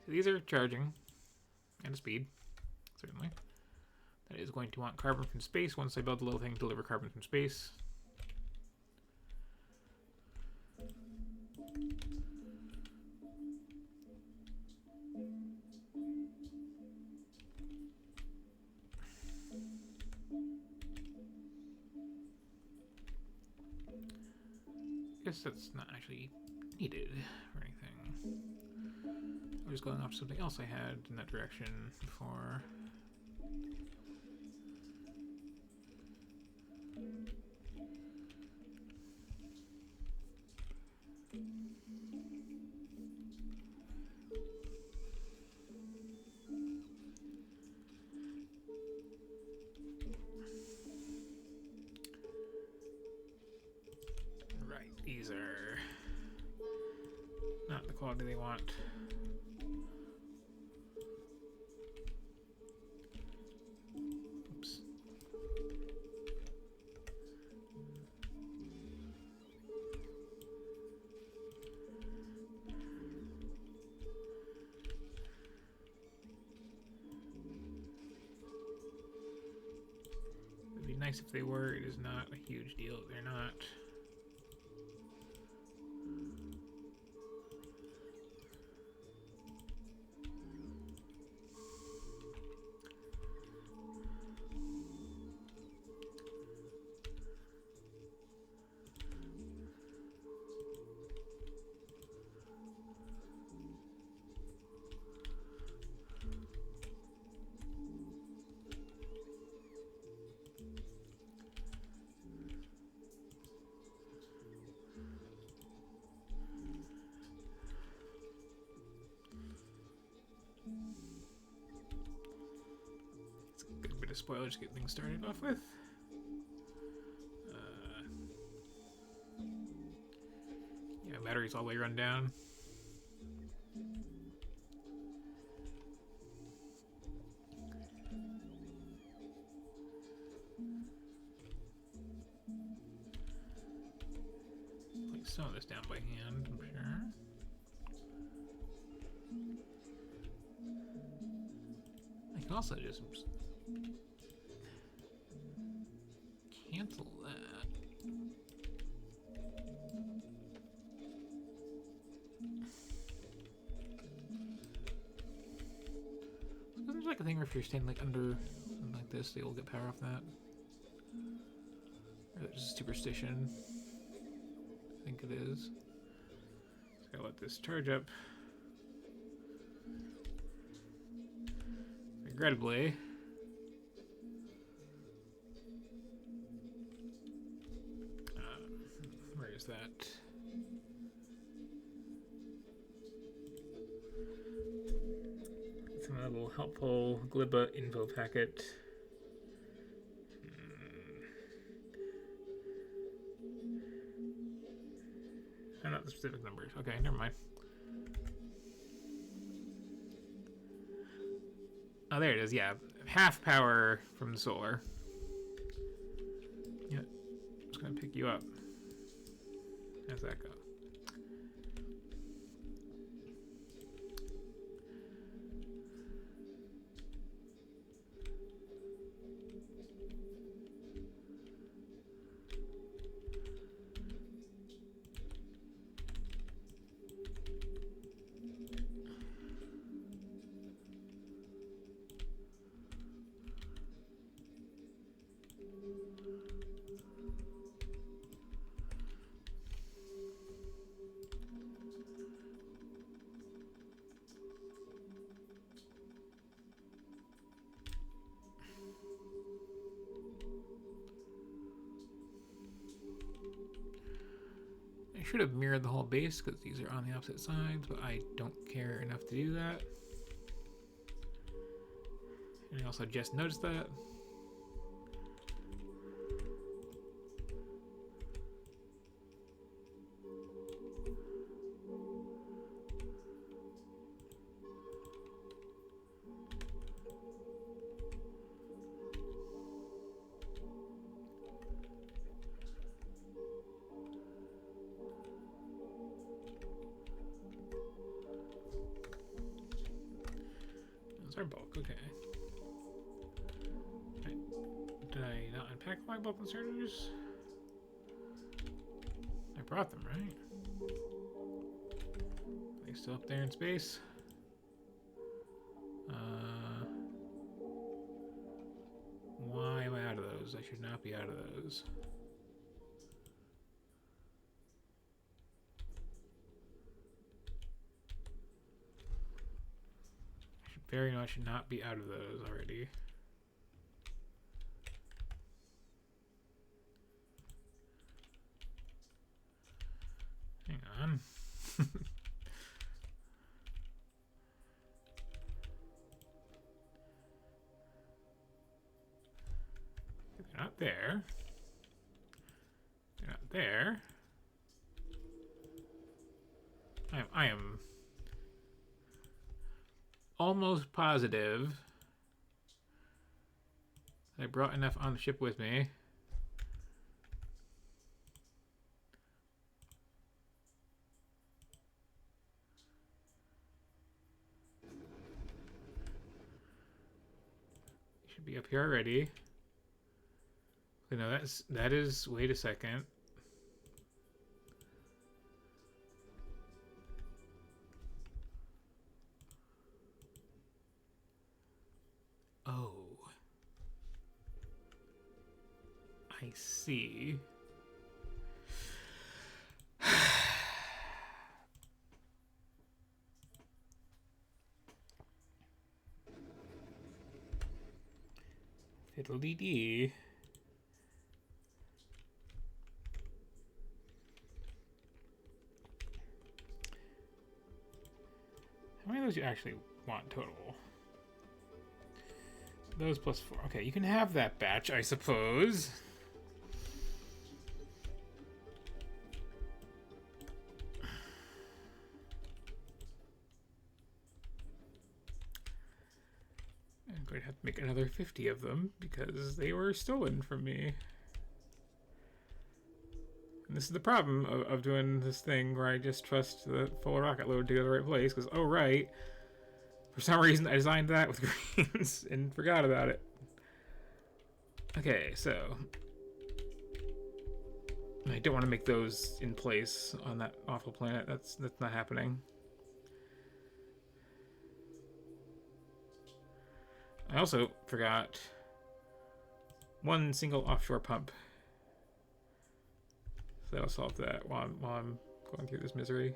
So these are charging and a speed, certainly. That is going to want carbon from space once I build the little thing to deliver carbon from space. I guess that's not actually needed or anything. I'm just going off something else I had in that direction before. Right, these are not the quality they want. Oops. It'd be nice if they were. It is not a huge deal if they're not. Spoiler, just get things started off with. Yeah, battery's all the way run down. some of this down by hand, I'm sure. I can also just cancel that. Isn't there like a thing where if you're standing like under something like this, you'll get power off that? Or is it just superstition? I think it is. Just gotta let this charge up. Regrettably. Where is that? It's a little helpful Gleba info packet. Oh, not the specific numbers. Okay, never mind. Oh, there it is. Yeah, half power from the solar. Yeah, I'm just gonna pick you up. How's that go? I should have mirrored the whole base because these are on the opposite sides, but I don't care enough to do that. And I also just noticed that. Our bulk, okay. Right. Did I not unpack my bulk inserters? I brought them, right? Are they still up there in space? Why am I out of those? I should not be out of those. Very much not be out of those already. Hang on. They're not there. They're not there. I am almost positive I brought enough on the ship with me. Should be up here already. Okay, no, that is. Wait a second. Oh. I see. Fiddle-dee-dee. How many of those you actually want total? Those plus 4. Okay, you can have that batch, I suppose. I'm going to have to make another 50 of them because they were stolen from me. This is the problem of doing this thing where I just trust the full rocket load to go to the right place, because, oh right, for some reason I designed that with greens and forgot about it. Okay, so I don't want to make those in place on that awful planet. That's not happening. I also forgot one single offshore pump. So that'll solve that while I'm going through this misery.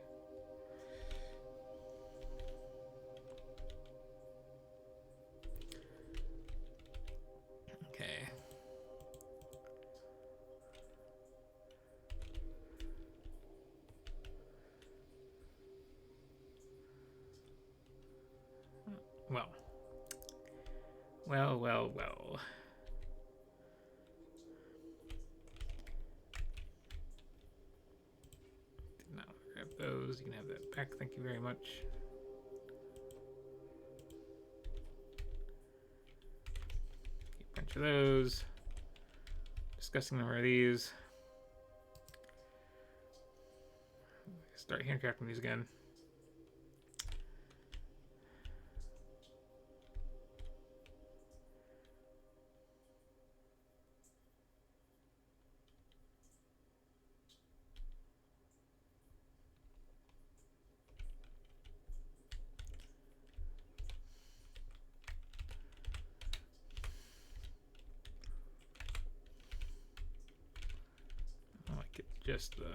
Okay. Well. Did not grab those. You can have that back. Thank you very much. A bunch of those. Disgusting number of these. Start handcrafting these again. I like it just the.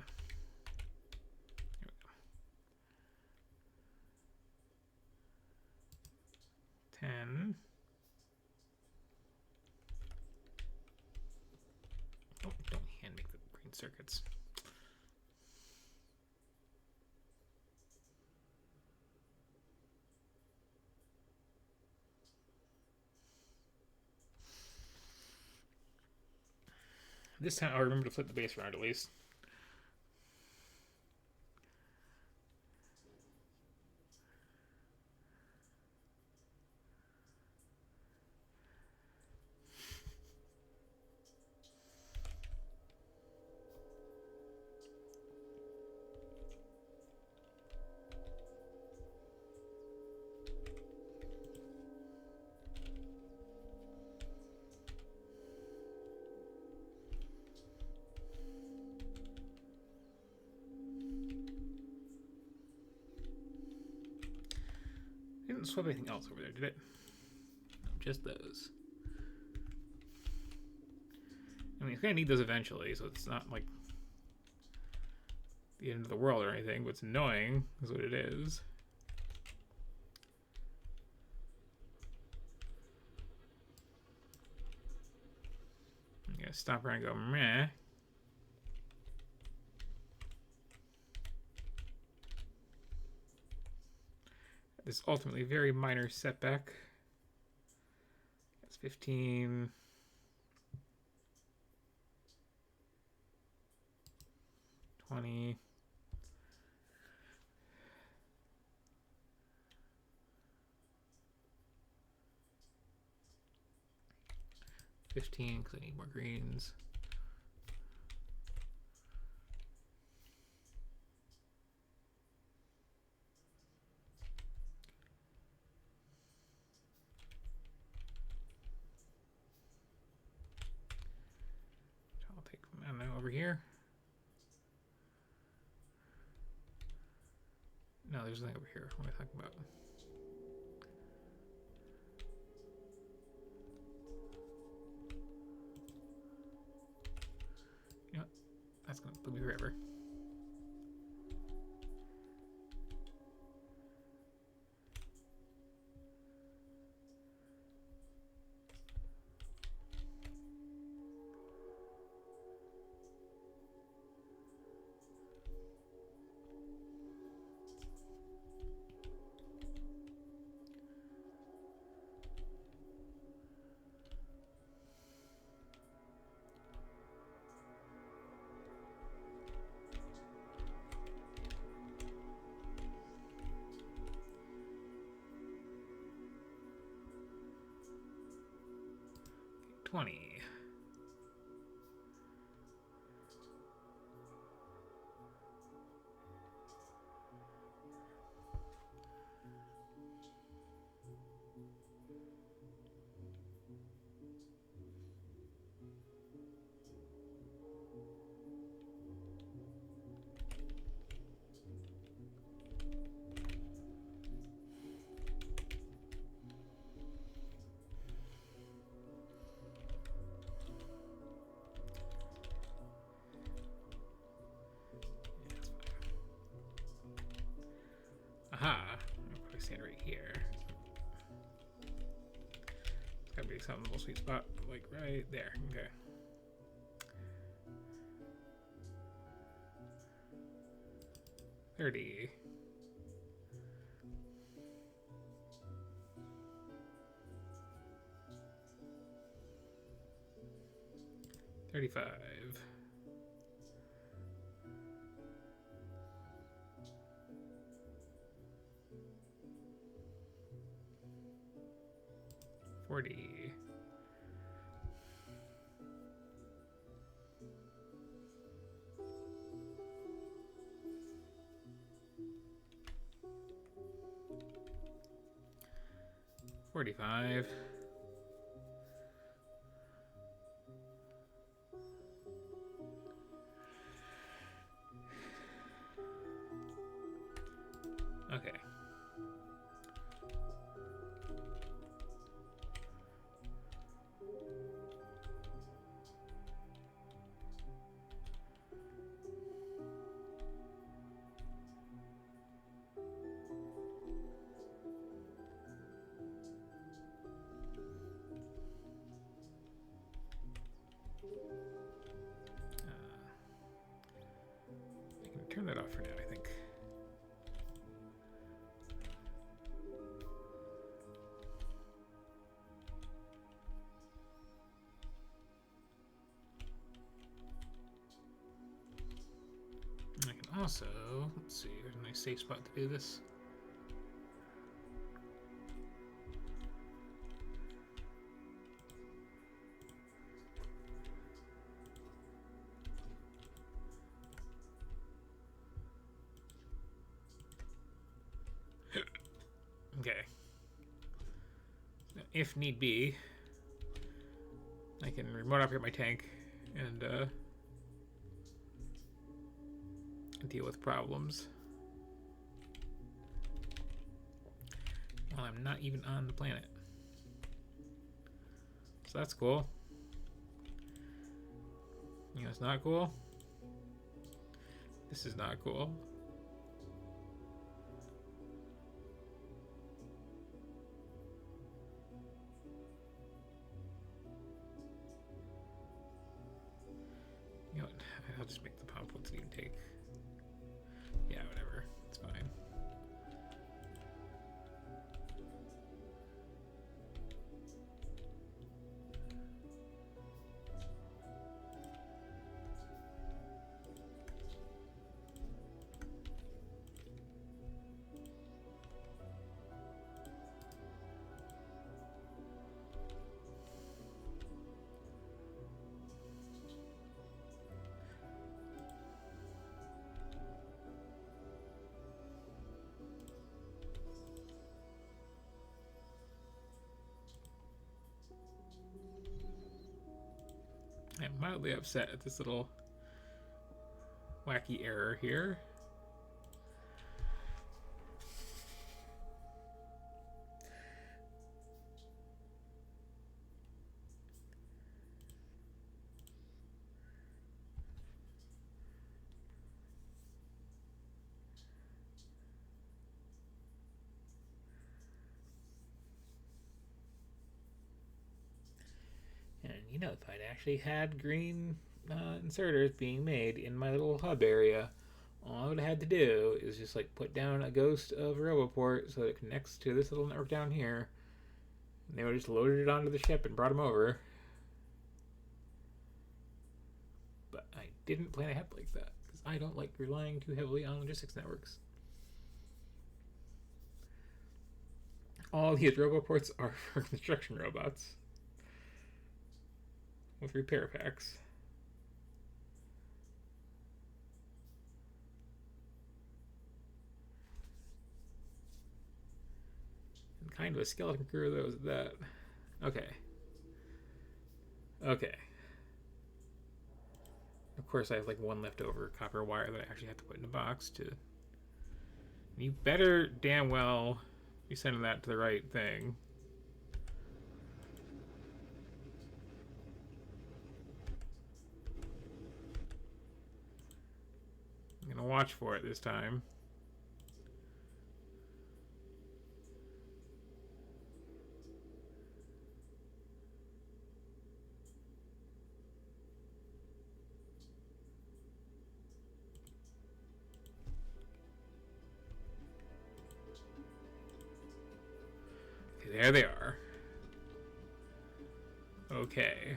10. Oh, don't hand make the green circuits. This time I'll remember to flip the base around at least. Didn't swap anything else over there, did it? No, just those. I mean, it's gonna need those eventually, so it's not like the end of the world or anything, but it's annoying, is what it is. I'm gonna stop around and go, meh. This ultimately very minor setback. That's 15. 20. 15, because I need more greens. I'll take ammo over here. No, there's nothing over here. What am I talking about? You know what? That's gonna put me forever. Okay, 20. Aha! I'll put a sand right here. It's gotta be some little sweet spot, like right there. Okay. $30. 35. 40. 45. Okay. I can turn that off for now, I think. I can also, let's see, there's a nice safe spot to do this. Okay. Now, if need be, I can remote operate my tank and deal with problems while I'm not even on the planet. So that's cool. You know, it's not cool. This is not cool. You know what? I'll just make the pump. Let's even take. Yeah, whatever. It's fine. I'm mildly upset at this little wacky error here. And you know, if I'd actually had green inserters being made in my little hub area, all I would have had to do is just like put down a ghost of a RoboPort so that it connects to this little network down here. And they would have just loaded it onto the ship and brought them over. But I didn't plan ahead like that because I don't like relying too heavily on logistics networks. All these RoboPorts are for construction robots with repair packs. And kind of a skeleton crew that was that. Okay. Okay. Of course, I have like one leftover copper wire that I actually have to put in a box to. You better damn well be sending that to the right thing. I'm gonna watch for it this time. there they are. Okay.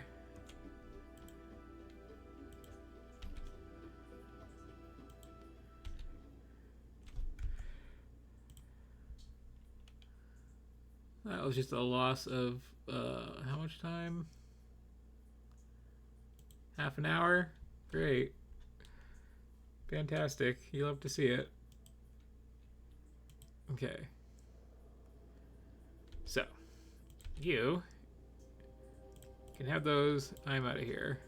That was just a loss of, how much time? Half an hour? Great. Fantastic. You love to see it. Okay. So, you can have those. I'm out of here.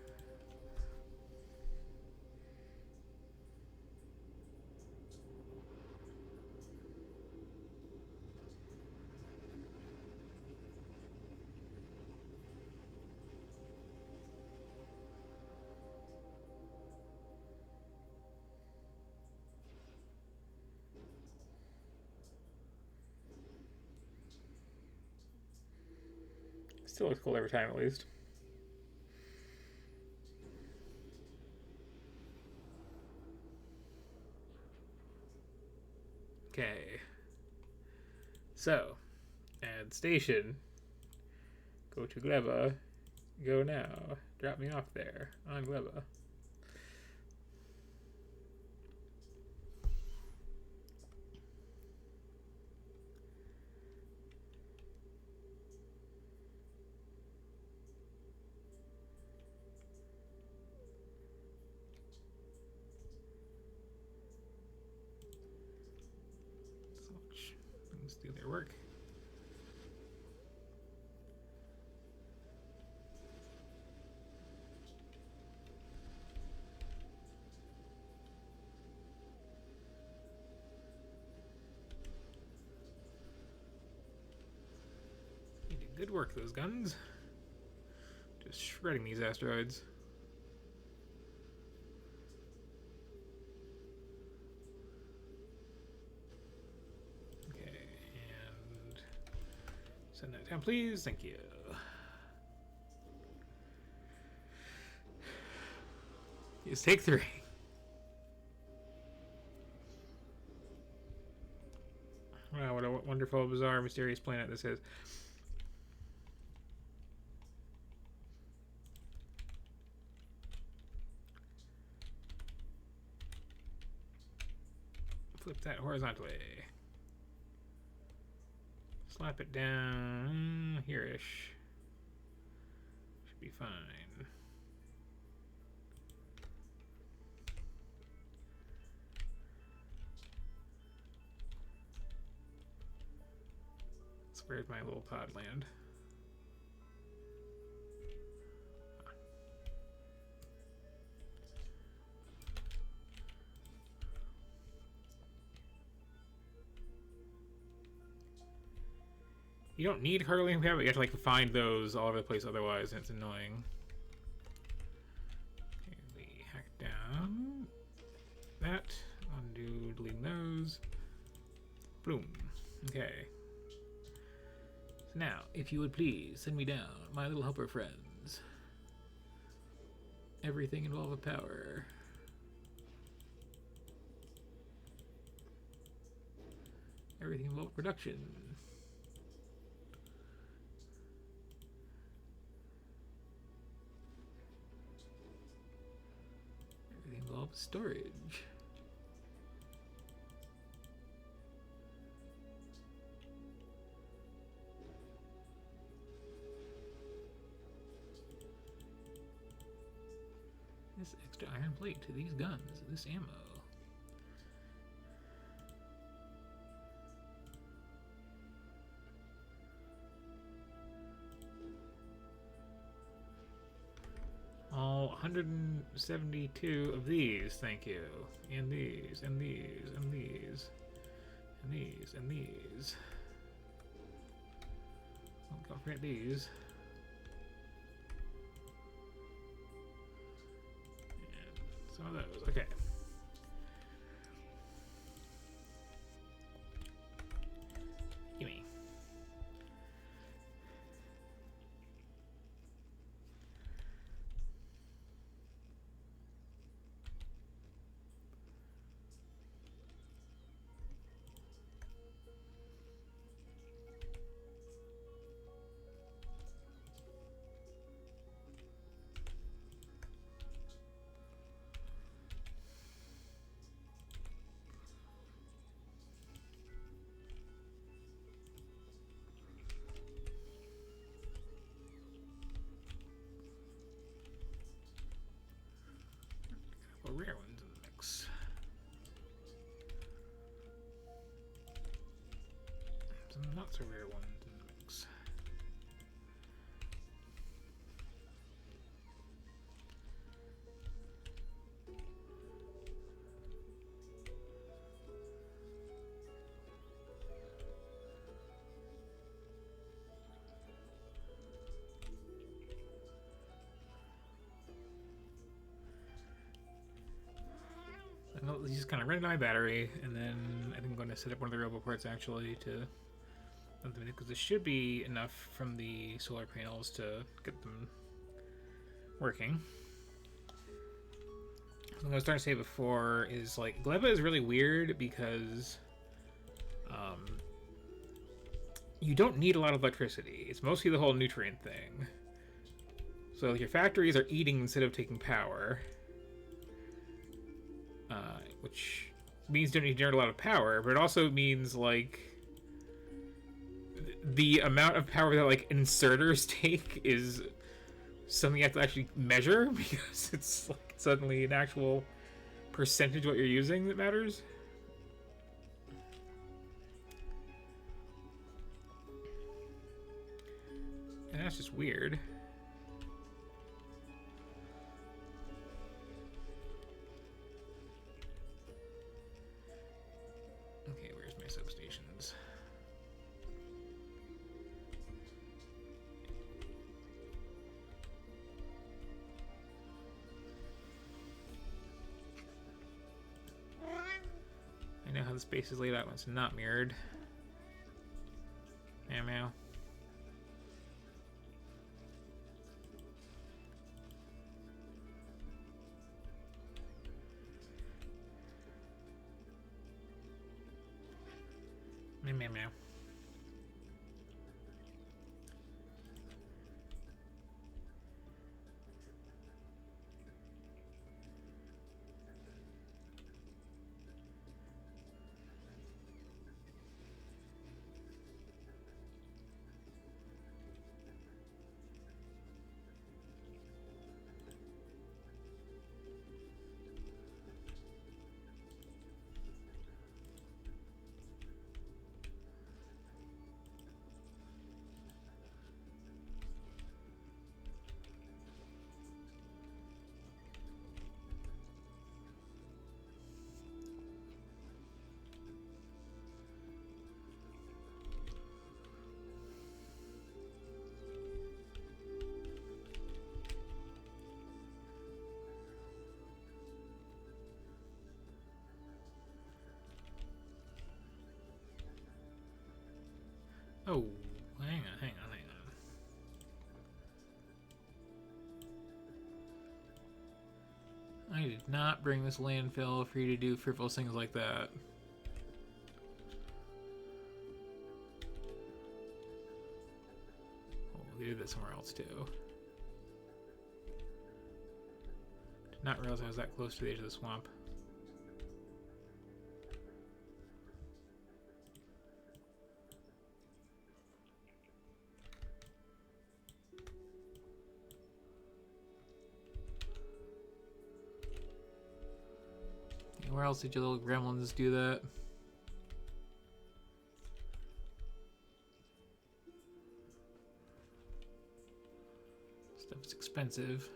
Still looks cool every time, at least. Okay. So, add station. Go to Gleba. Go now. Drop me off there on Gleba. Things do their work. You did good work, those guns. Just shredding these asteroids. Send that down, please. Thank you. Yes, take 3. Wow, what a wonderful, bizarre, mysterious planet this is. Flip that horizontally. Slap it down here-ish. Should be fine. So where's my little pod land? You don't need cargo landing pad, but you have to like find those all over the place otherwise, and it's annoying. Okay, we hack down that. Undo, deleting those. Boom. Okay. So now, if you would please send me down, my little helper friends. Everything involved with power. Everything involved with production. Involves storage. This extra iron plate to these guns, this ammo. All 172 of these, thank you. And these, and these, and these, and these, and these. Don't forget these. And some of those, okay. Gimme. some not so rare ones in the mix. He's just kind of running out my battery, and then I think I'm going to set up one of the robo parts actually to, because this should be enough from the solar panels to get them working. Something I was starting to say before is like Gleba is really weird because you don't need a lot of electricity. It's mostly the whole nutrient thing. So your factories are eating instead of taking power. Which means you don't need to generate a lot of power, but it also means like the amount of power that like inserters take is something you have to actually measure because it's like suddenly an actual percentage of what you're using that matters. And that's just weird. Okay, where's my substations? I know how the space is laid out when it's not mirrored. Meow meow. Meow meow meow. Oh, hang on, hang on, hang on. I did not bring this landfill for you to do frivolous things like that. Oh, they did that somewhere else too. Did not realize I was that close to the edge of the swamp. Where else did your little gremlins do that? Stuff's expensive.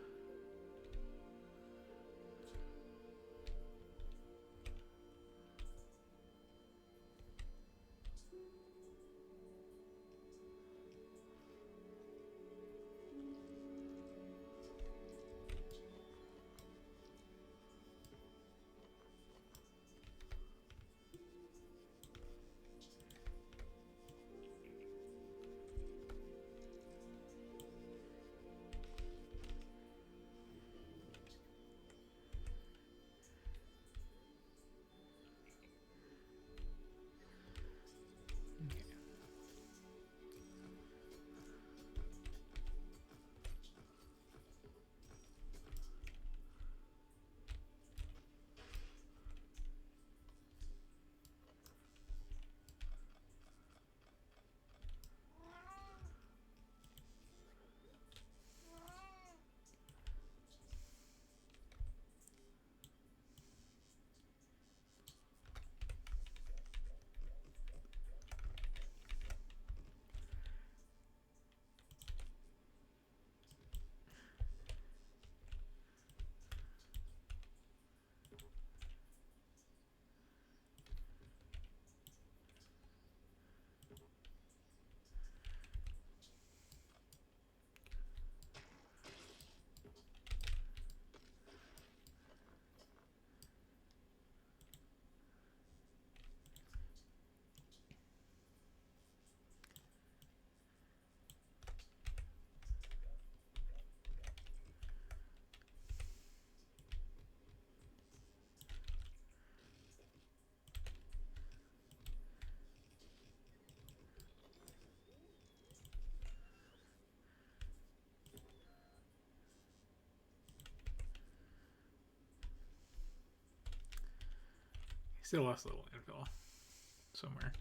Still lost a little landfill somewhere.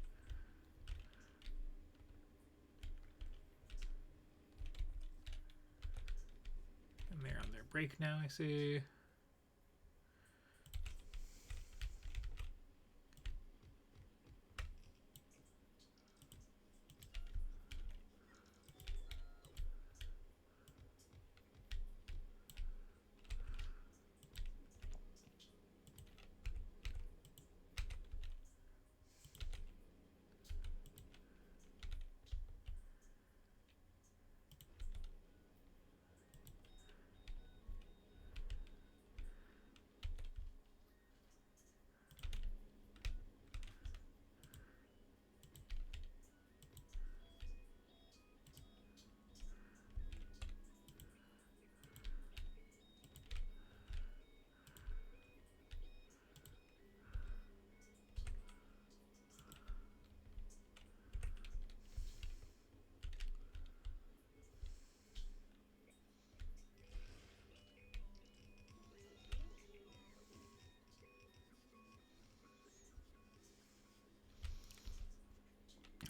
And they're on their break now, I see.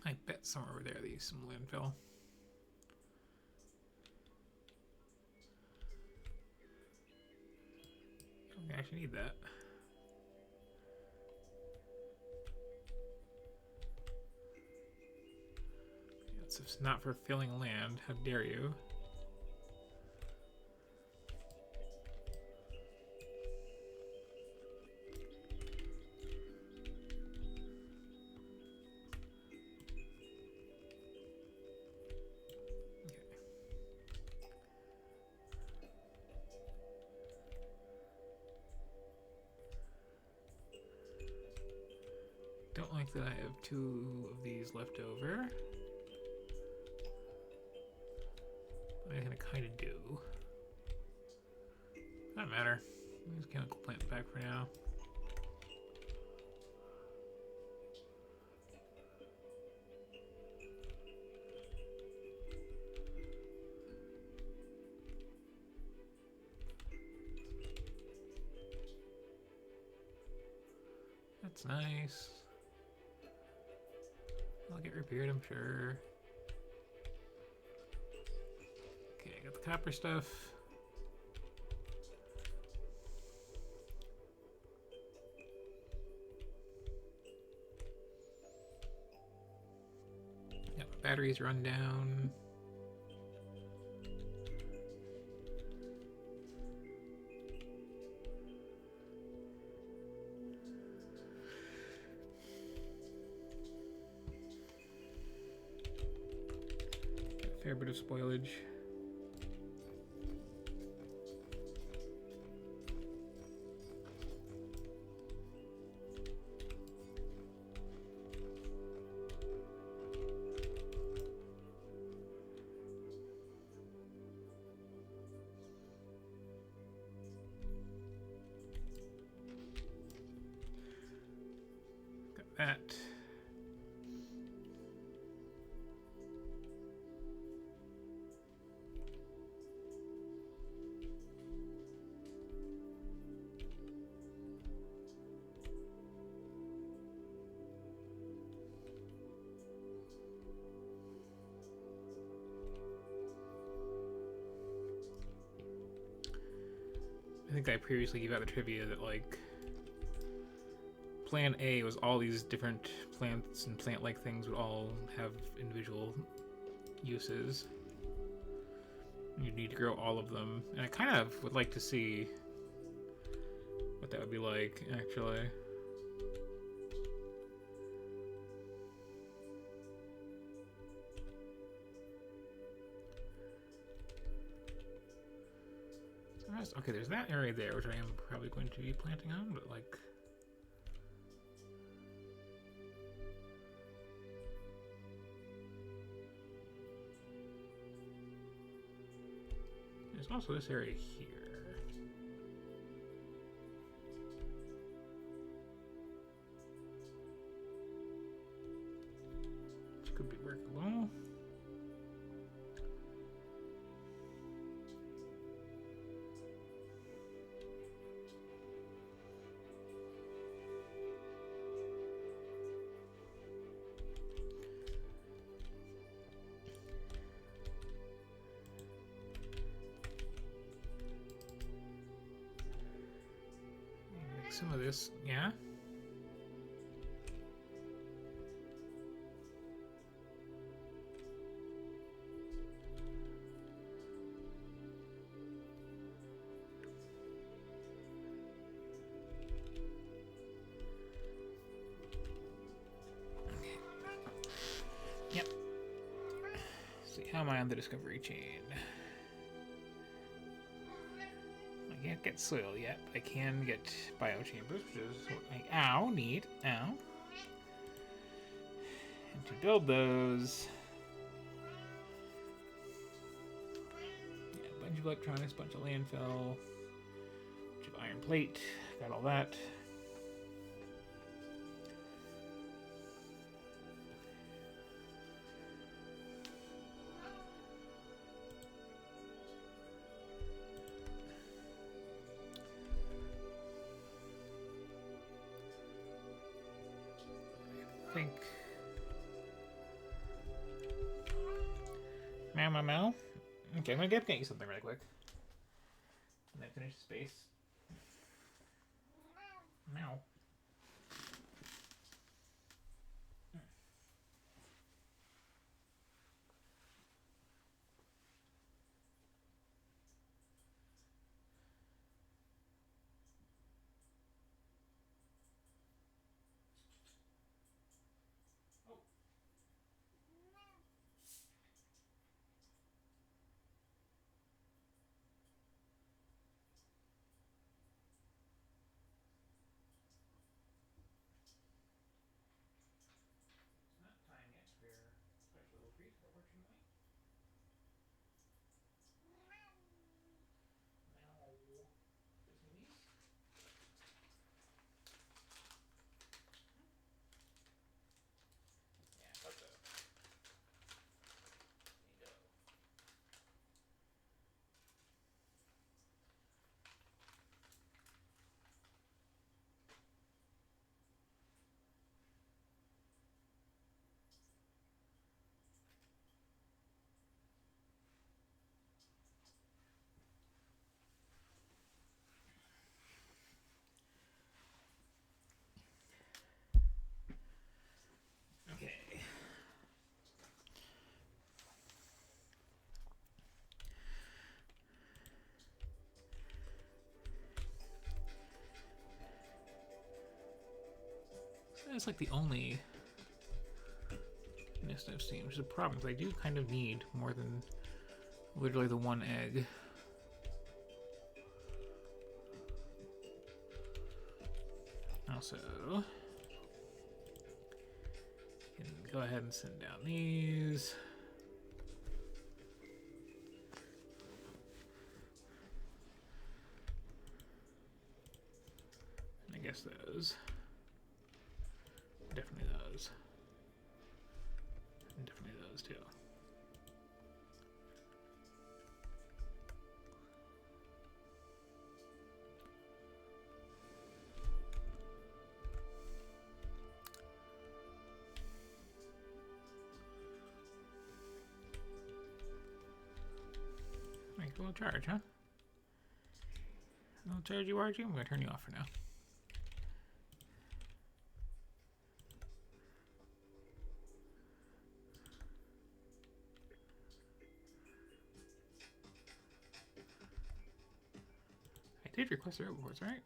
I bet somewhere over there they use some landfill. I actually need that. It's not for filling land. How dare you? Don't like that I have 2 of these left over. I'm gonna kind of do. Doesn't matter. Use chemical plant back for now. That's nice. I'll get repaired, I'm sure. Okay, I got the copper stuff. Got my batteries run down. Fair bit of spoilage. Got that. I think I previously gave out the trivia that, like, Plan A was all these different plants and plant-like things would all have individual uses. You'd need to grow all of them. And I kind of would like to see what that would be like, actually. Okay, there's that area there, which I am probably going to be planting on, but like... There's also this area here. Which could be workable. some of this, yeah? Yep. Let's see, how am I on the discovery chain? I can't get soil yet, but I can get biochambers, which is like, ow, neat, ow. And to build those, yeah, a bunch of electronics, bunch of landfill, bunch of iron plate, got all that. I think. Meow. Okay, I'm gonna get you something really quick. And then finish the space. Meow. Okay. That's like the only nest I've seen, which is a problem, because I do kind of need more than literally the one egg. Also, you can go ahead and send down these. And I guess those. Definitely those. And definitely those too. Make a little charge, huh? A little charge you, Archie? I'm gonna turn you off for now. I did request the reports, right?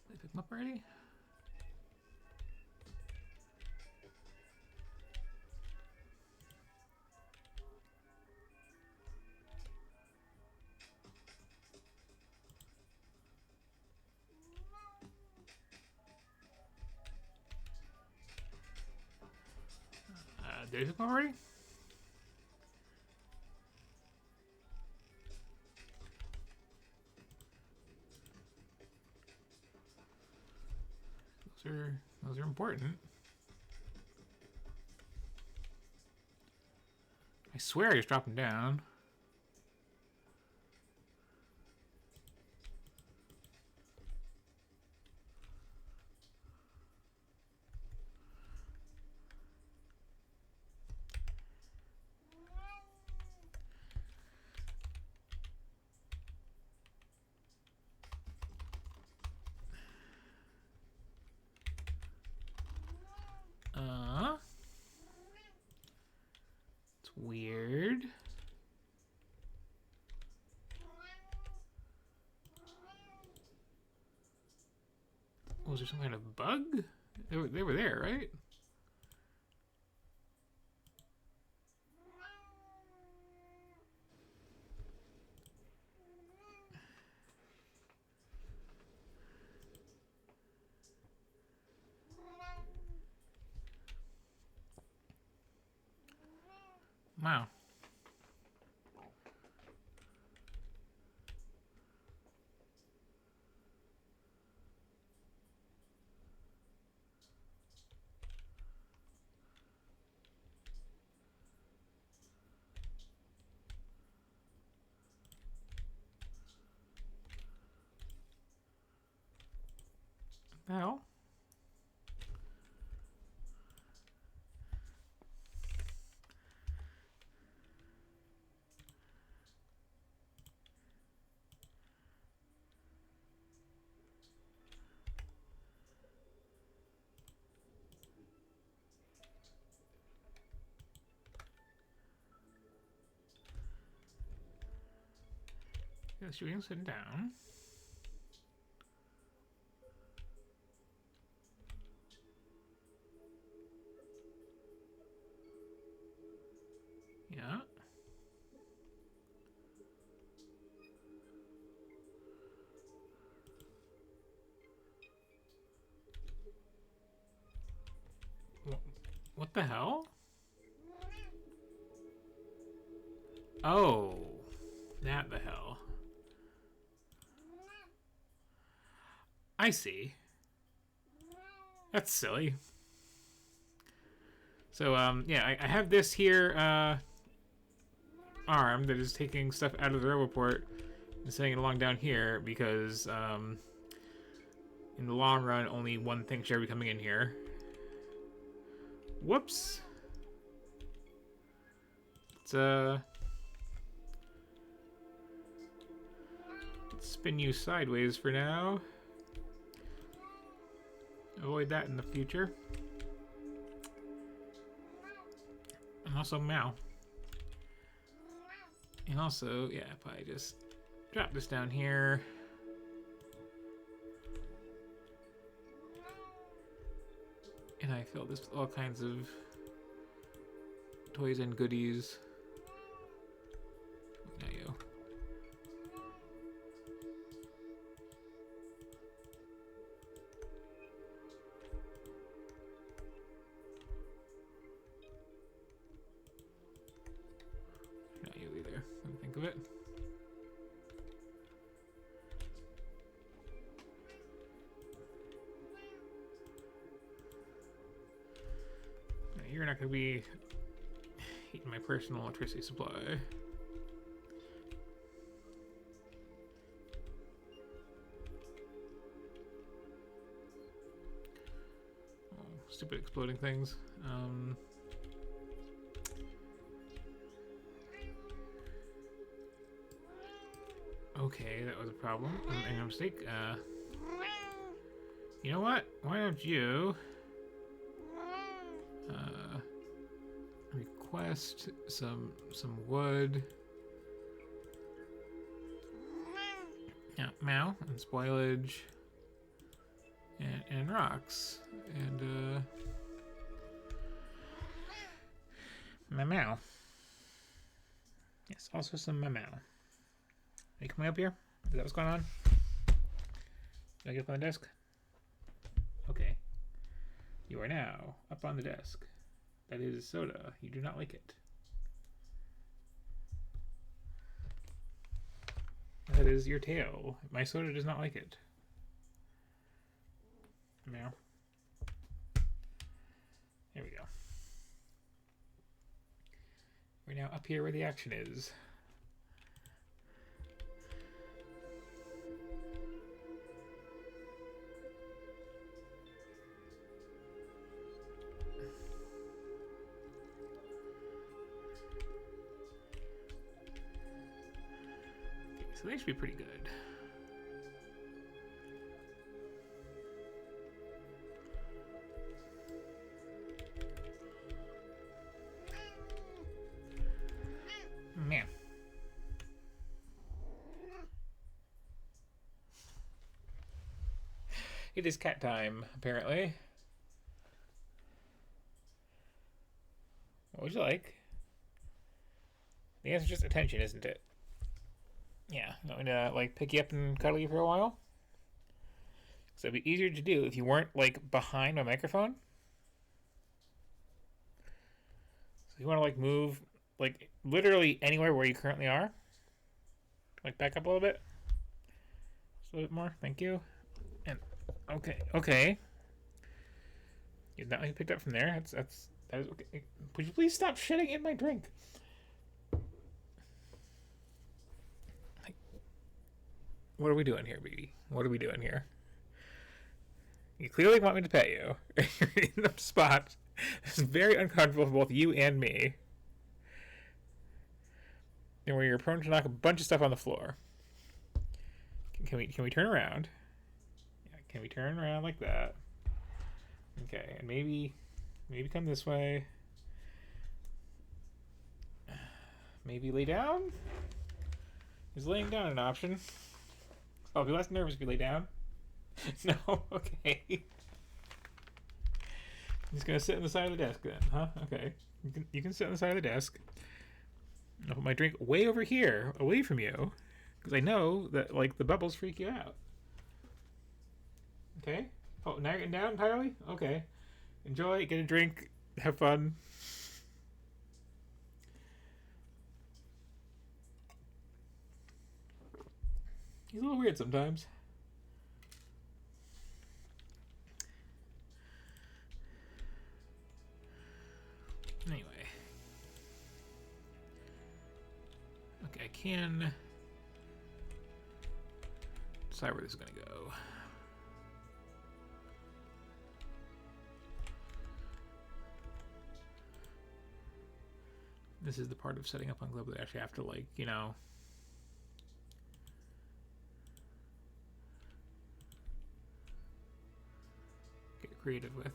Did I pick them up already? Did I pick them up already? Those are important. I swear I just dropped them down. It's weird. Was there some kind of bug? They were there, right? Wow. What the hell? Yeah, the shooting sitting down. Yeah. What the hell? Oh, that the hell. I see. That's silly. So, yeah, I have this here, arm that is taking stuff out of the roboport and sending it along down here because, in the long run, only one thing should be coming in here. Whoops. Let's spin you sideways for now. Avoid that in the future. And also meow. And also, yeah, if I just drop this down here. And I fill this with all kinds of toys and goodies. There you go. Not you either, come to think of it. You're not going to be eating my personal electricity supply. Oh, stupid exploding things. Okay, that was a problem. A mistake. You know what? Why don't you request some wood? Yeah, meow and spoilage and rocks and meow. Yes, also some meow. Are you coming up here? Is that what's going on? Did I get up on the desk? Okay. You are now up on the desk. That is soda. You do not like it. That is your tail. My soda does not like it. Meow. There we go. We're now up here where the action is. So they should be pretty good. It is cat time, apparently. What would you like? The answer's just attention, isn't it? Yeah, I'm going to like pick you up and cuddle you for a while. So it'd be easier to do if you weren't like behind my microphone. So you want to like move like literally anywhere where you currently are. Like back up a little bit. Just a little bit more. Thank you. And okay. That you picked up from there. That is okay. Would you please stop shitting in my drink? What are we doing here, baby? What are we doing here? You clearly want me to pet you. You're in the spot. This is very uncomfortable for both you and me. And where you're prone to knock a bunch of stuff on the floor. Can we turn around? Yeah, can we turn around like that? Okay, and maybe come this way. Maybe lay down? Is laying down an option? I'll be less nervous if you lay down. No? Okay. I'm just gonna sit on the side of the desk then, huh? Okay. You can sit on the side of the desk. I'll put my drink way over here, away from you. Because I know that, like, the bubbles freak you out. Okay? Oh, now you're getting down entirely? Okay. Enjoy, get a drink, have fun. He's a little weird sometimes. Anyway. Okay, I can decide where this is going to go. This is the part of setting up on Gleba that I actually have to, like, you know, get creative with.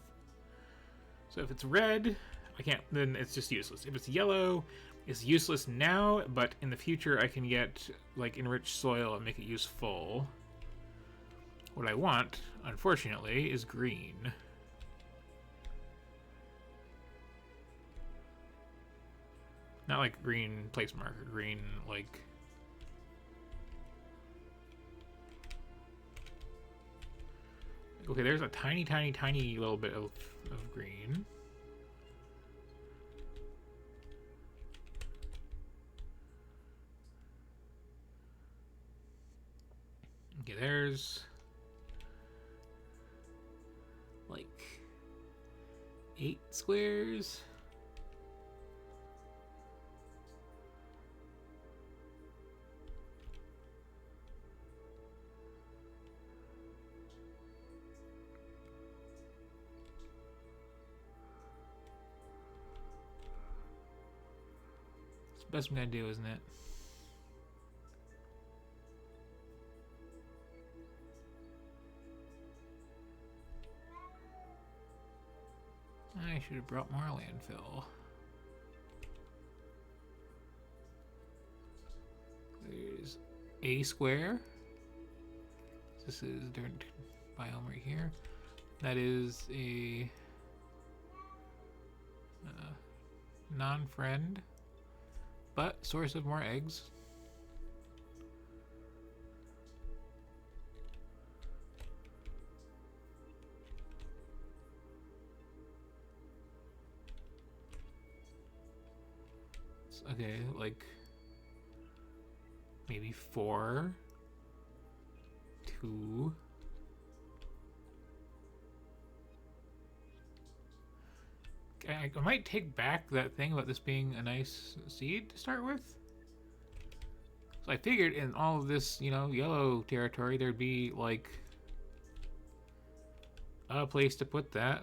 So if it's red, I can't, then it's just useless. If it's yellow, it's useless now, but in the future I can get, like, enriched soil and make it useful. What I want, unfortunately, is green. Not like green place marker, green, like... Okay, there's a tiny little bit of green. Okay, there's... like... 8 squares. Best I'm gonna do, isn't it? I should have brought more landfill. There's a square. This is dirt biome right here. That is a non-friend. But source of more eggs. Okay, like maybe 4, 2. I might take back that thing about this being a nice seed to start with. So I figured in all of this, you know, yellow territory, there'd be, like, a place to put that.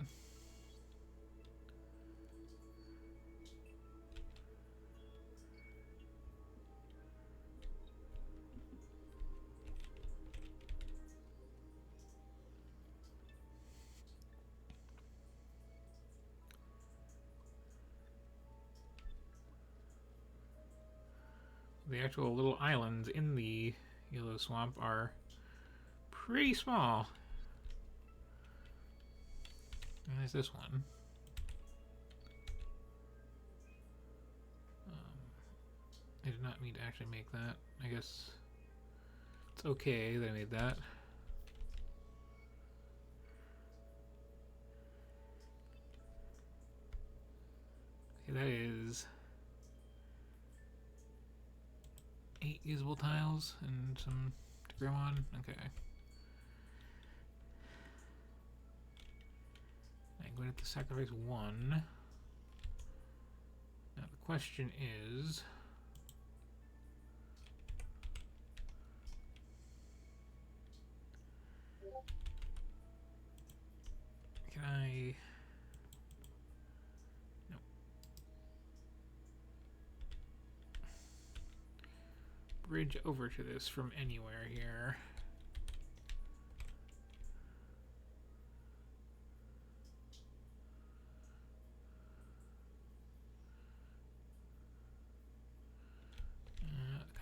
The actual little islands in the yellow swamp are pretty small. And there's this one. I did not mean to actually make that. I guess it's okay that I made that. Okay, that is 8 usable tiles and some to grow on. Okay. I'm going to have to sacrifice one. Now the question is, can I... No. Bridge over to this from anywhere here.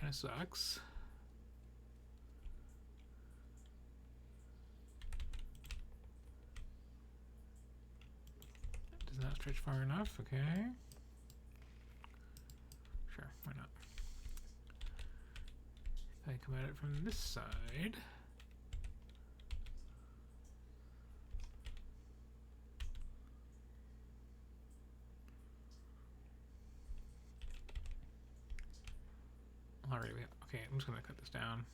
Kind of sucks. Does not stretch far enough. Okay. Sure, why not? If I come at it from this side. Alright, okay, I'm just gonna cut this down.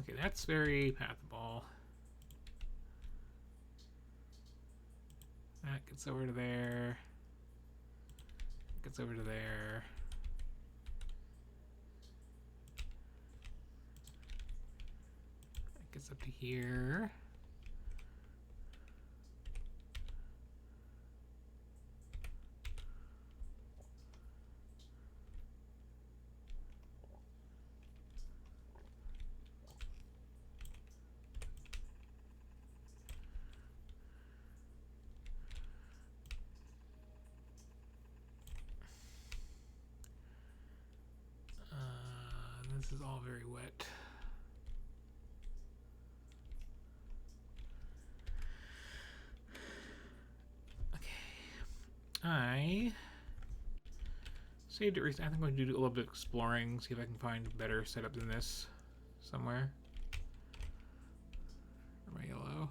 Okay, that's very pathable. That gets over to there. Gets over to there. That gets up to here. This is all very wet. Okay. I saved it recently. I think I'm going to do a little bit of exploring, see if I can find a better setup than this somewhere. Or my yellow.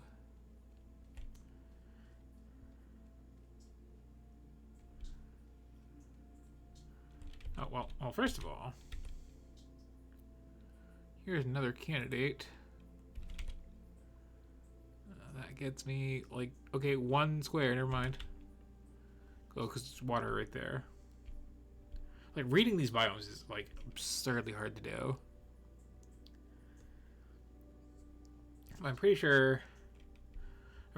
Oh, well, first of all, here's another candidate. That gets me, like, okay, 1 square, never mind. Oh, because it's water right there. Like, reading these biomes is, like, absurdly hard to do. I'm pretty sure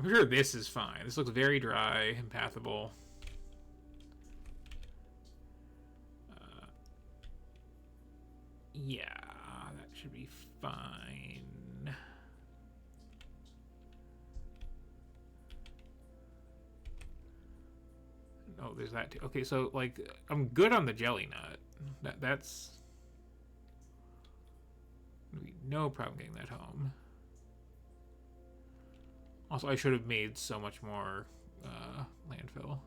this is fine. This looks very dry and pathable. Yeah, that should be fine. Oh, there's that too. Okay, so like I'm good on the jelly nut. That's no problem getting that home. Also, I should have made so much more landfill.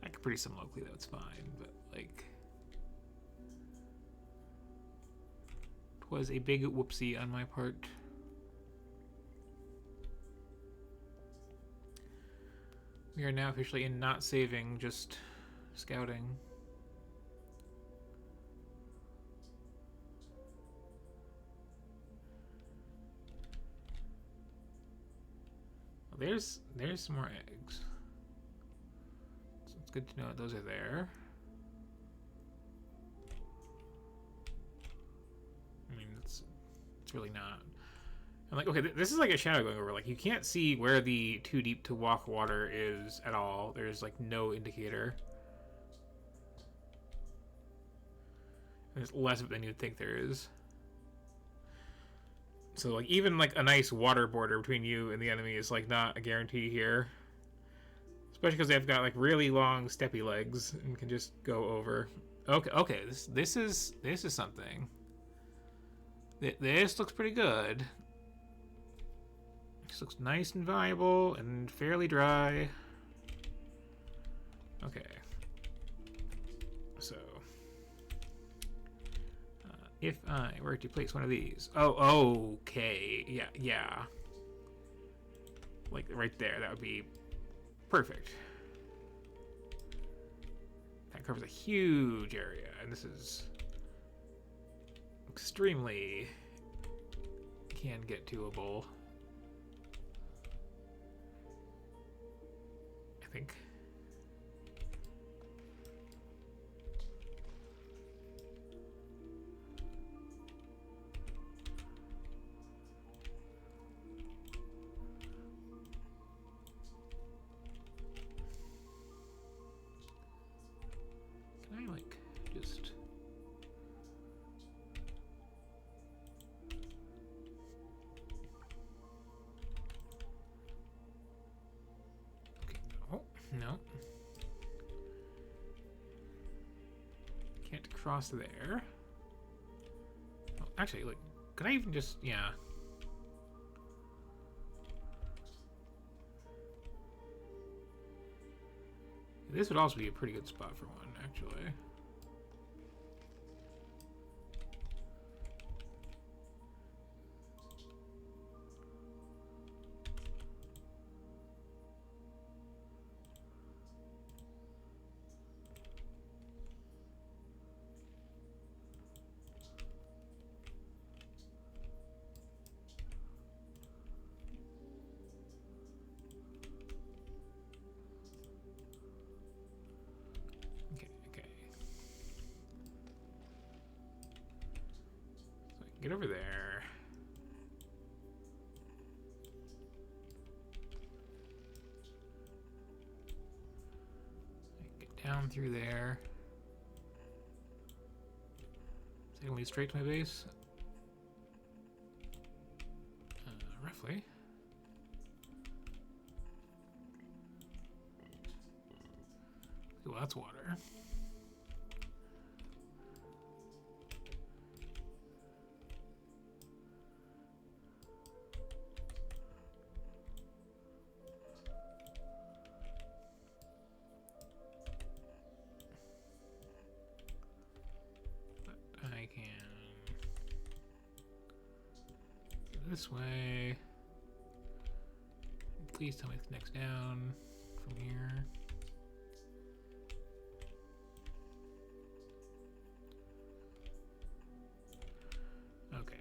I could produce some locally, that's fine, but like it was a big whoopsie on my part. We are now officially in not saving, just scouting. Well, there's some more eggs. So it's good to know those are there. I mean, it's really not. And like, okay, this is like a shadow going over. Like, you can't see where the too deep to walk water is at all. There's like no indicator. And there's less of it than you'd think there is. So like even like a nice water border between you and the enemy is like not a guarantee here. Especially because they've got like really long steppy legs and can just go over. Okay, okay, this is something. This looks pretty good. This looks nice and viable and fairly dry. Okay. So, if I were to place one of these, oh, okay, yeah, like right there, that would be perfect. That covers a huge area, and this is extremely can get doable. I think. Can I like just no. Can't cross there. Oh, actually, like, could I even just, yeah. This would also be a pretty good spot for one, actually. Get over there. Get down through there. Is it going to lead straight to my base? Roughly. Well, that's water. This way. Please tell me it's next down from here. Okay.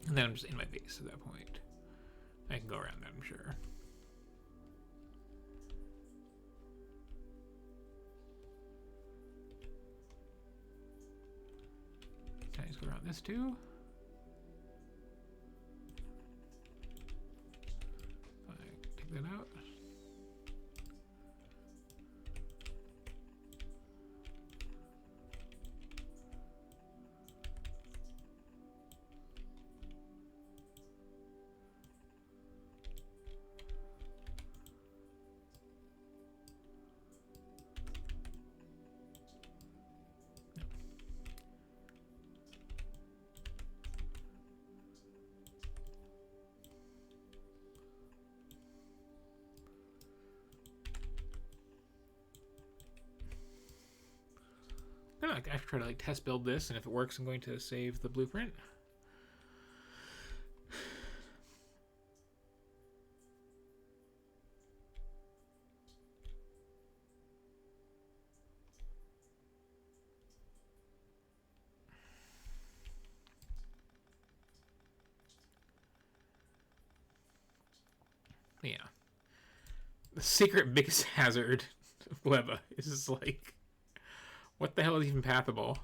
And then I'm just in my base at that point. I can go around that, I'm sure. Can I just go around this too? If I take that out. I'm gonna like try to like test build this, and if it works, I'm going to save the blueprint. Yeah. The secret biggest hazard of Gleba is like, what the hell is even pathable?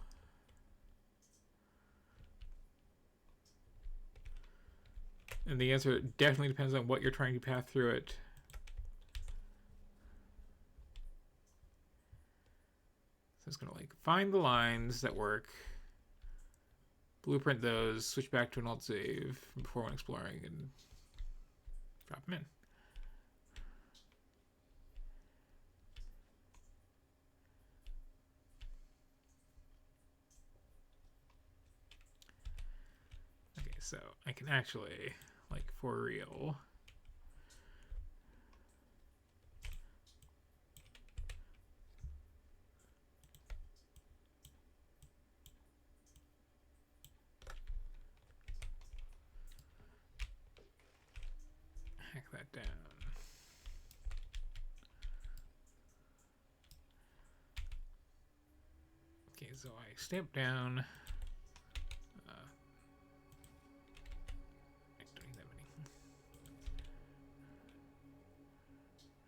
And the answer definitely depends on what you're trying to path through it. So it's gonna like find the lines that work, blueprint those, switch back to an alt save before when exploring, and drop them in. Okay, so I can actually, like, for real, hack that down. Okay, so I stamp down. I don't need that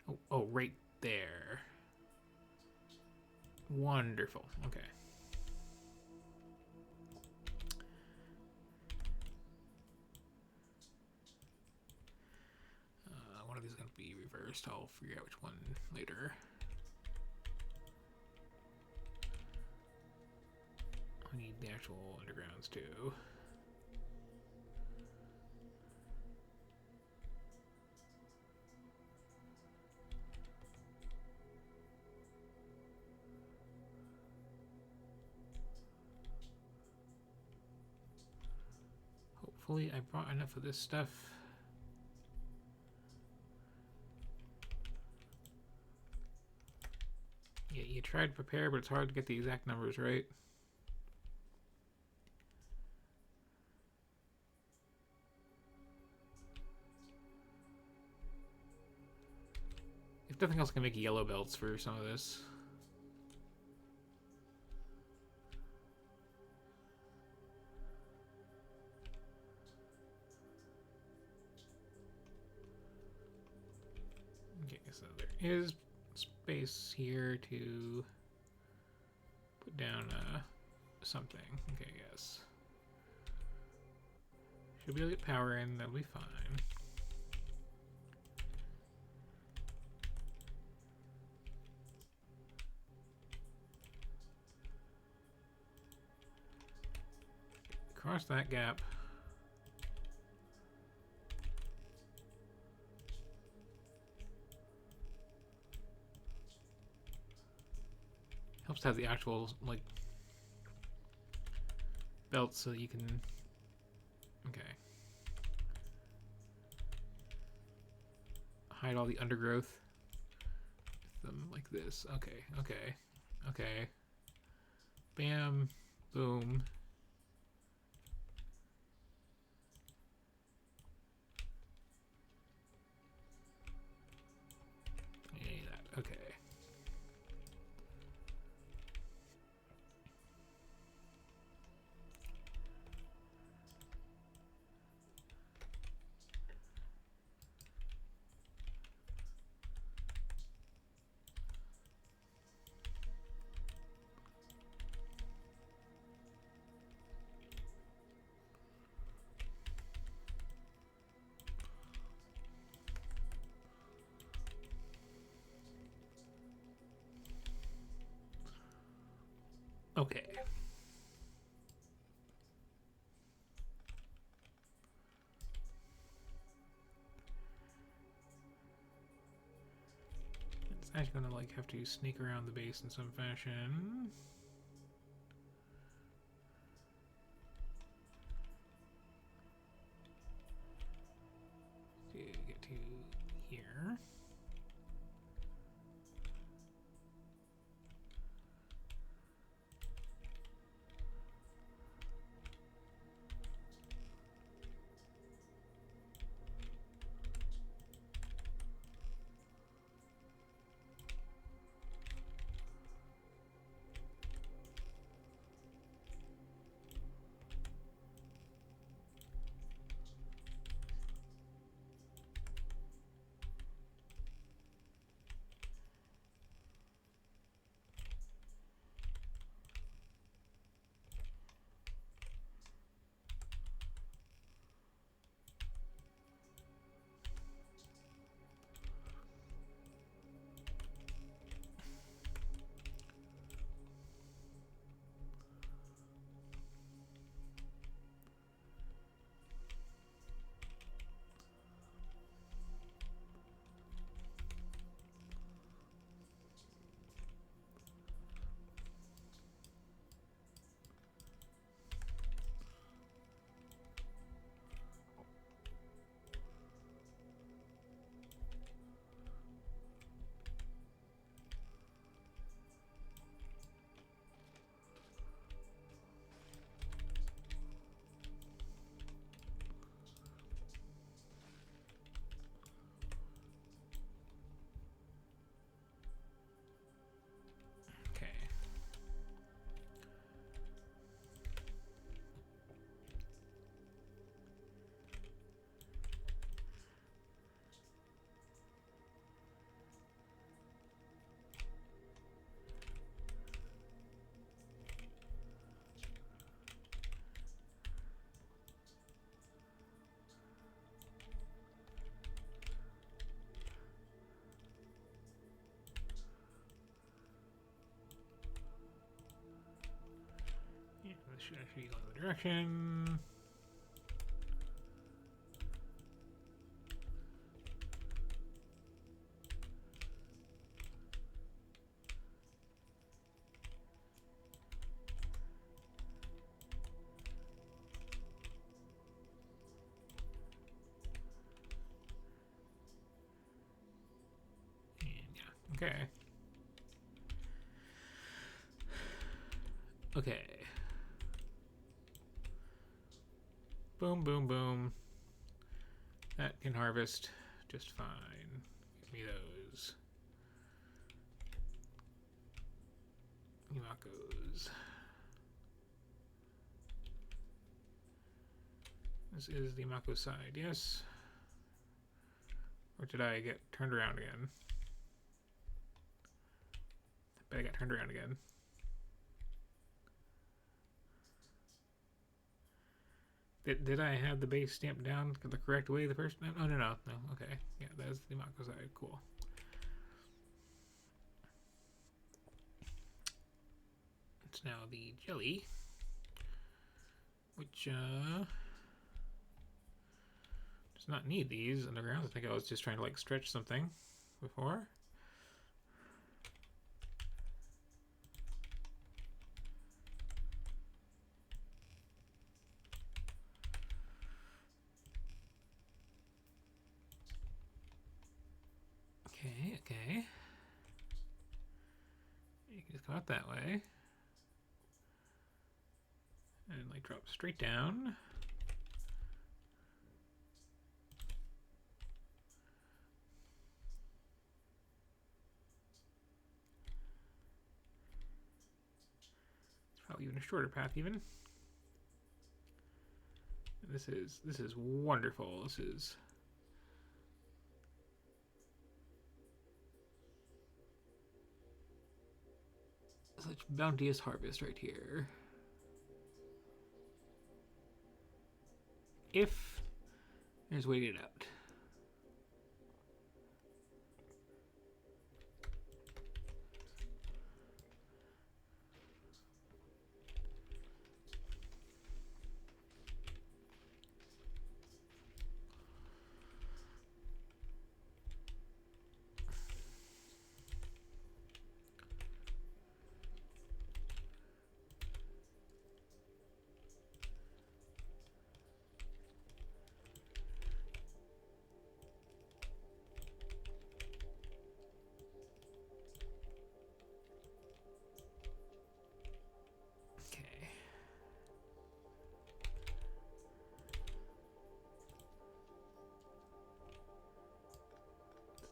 many. Oh, right there. Wonderful. Okay. One of these is going to be reversed. I'll figure out which one later. I need the actual undergrounds too. Hopefully I brought enough of this stuff. Yeah, you tried to prepare, but it's hard to get the exact numbers right. If nothing else, I can make yellow belts for some of this. Okay, so there is space here to put down something. Okay, yes. Should be able to get power in, that'll be fine. Cross that gap. Helps to have the actual, like, belts so that you can... Okay. Hide all the undergrowth with them like this. Okay, okay, okay. Bam, boom. Yeah, that, okay. Okay. It's actually gonna like have to sneak around the base in some fashion. To get to here. Trees on the direction. Okay. Okay. Boom, boom, boom. That can harvest just fine. Give me those. Imakos. This is the Imako side, yes? Or did I get turned around again? I bet I got turned around again. Did I have the base stamped down the correct way the first time? Oh, no. Okay. Yeah, that's the Imako side. Cool. It's now the jelly, which does not need these underground. I think I was just trying to like stretch something before. Okay. You can just come out that way. And like drop straight down. It's probably even a shorter path even. And this is wonderful. This is such bounteous harvest right here. If there's a way to get it out.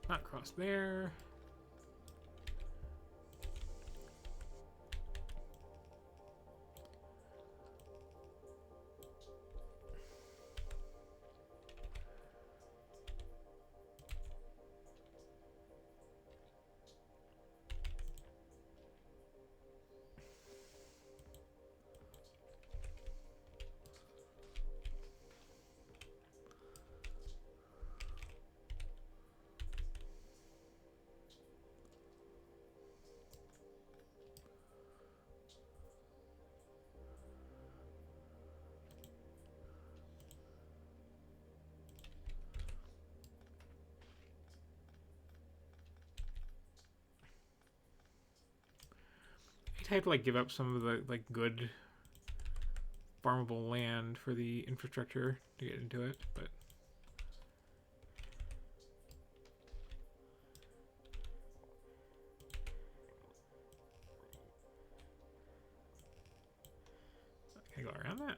Not cross there. I have to like give up some of the like good farmable land for the infrastructure to get into it, but can I go around that?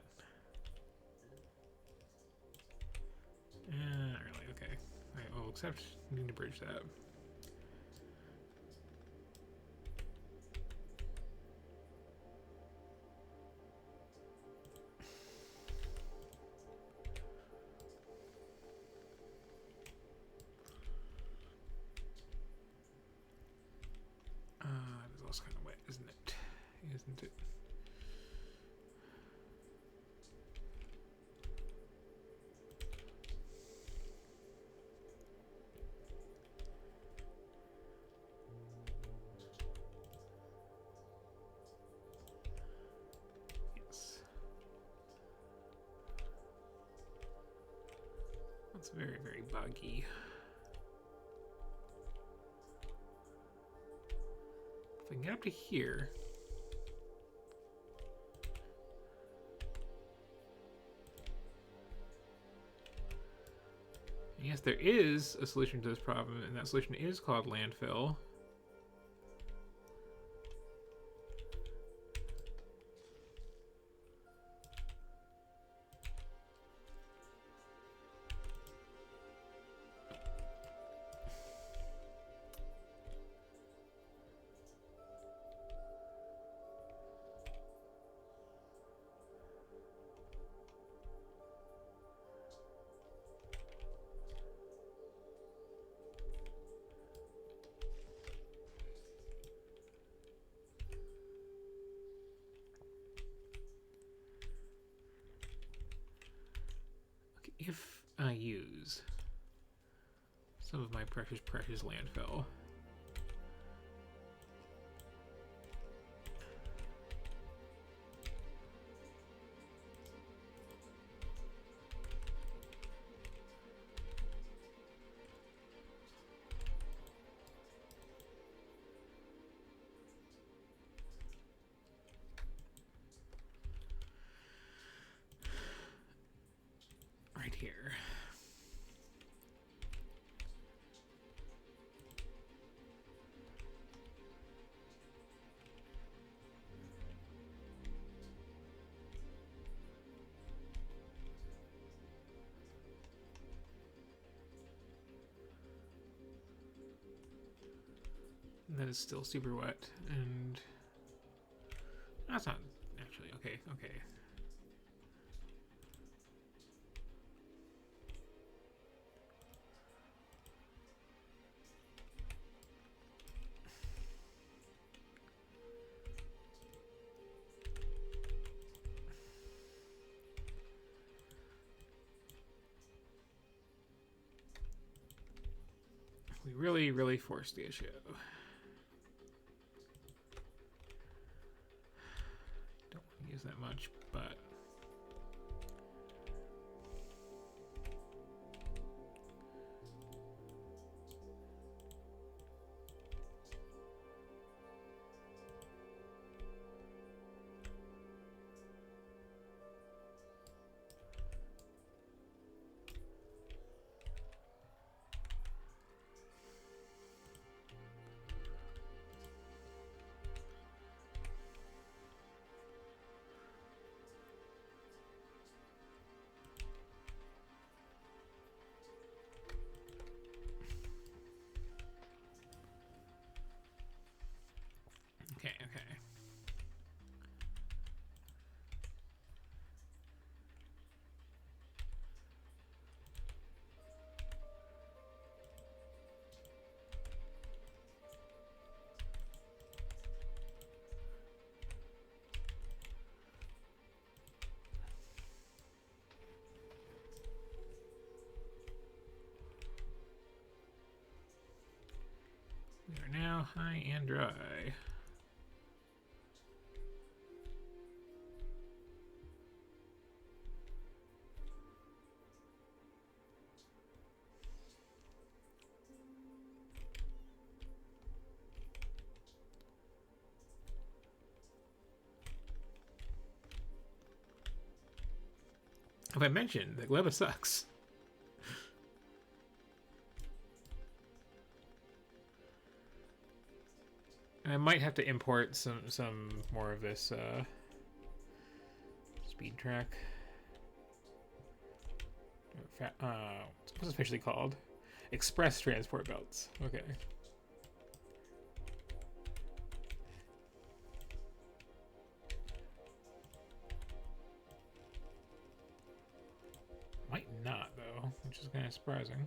Not really. Okay. Alright, well, except we need to bridge that. It's also kind of wet, isn't it? Isn't it? Yes. It's very, very buggy. If I can get up to here. And yes, there is a solution to this problem, and that solution is called landfill. If I use some of my precious landfill, right here. That is still super wet, and that's not actually okay. Okay. We really, really forced the issue. Don't want to use that much, but okay. We are now high and dry. Have I mentioned that Gleba sucks? And I might have to import some more of this speed track. What's it officially called? Express transport belts. Okay. Might not though, which is kind of surprising.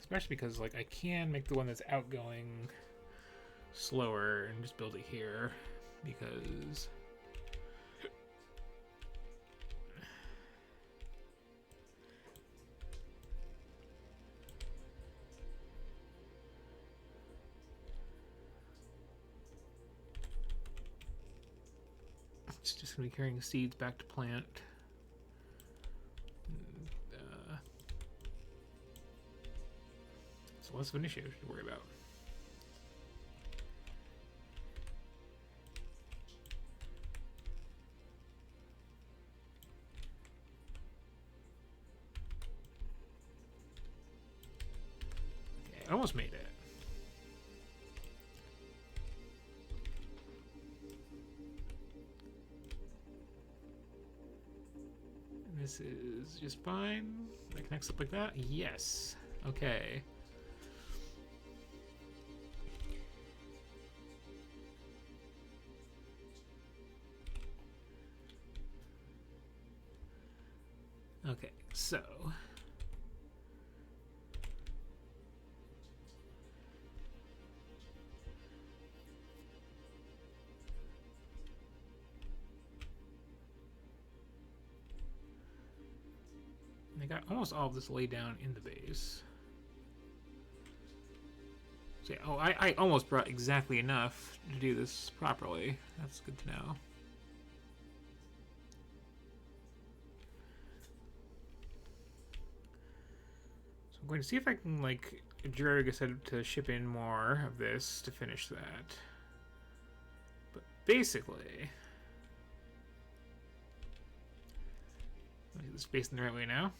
Especially because, like, I can make the one that's outgoing slower and just build it here, because It's just going to be carrying seeds back to plant. It's less of an issue to worry about. Okay, almost made it. This is just fine. That connects up like that? Yes. Okay. Okay, so... I got almost all of this laid down in the base. So yeah, oh, I almost brought exactly enough to do this properly. That's good to know. So I'm going to see if I can, like, drag a set to ship in more of this to finish that. But basically... Let me get this facing the right way now.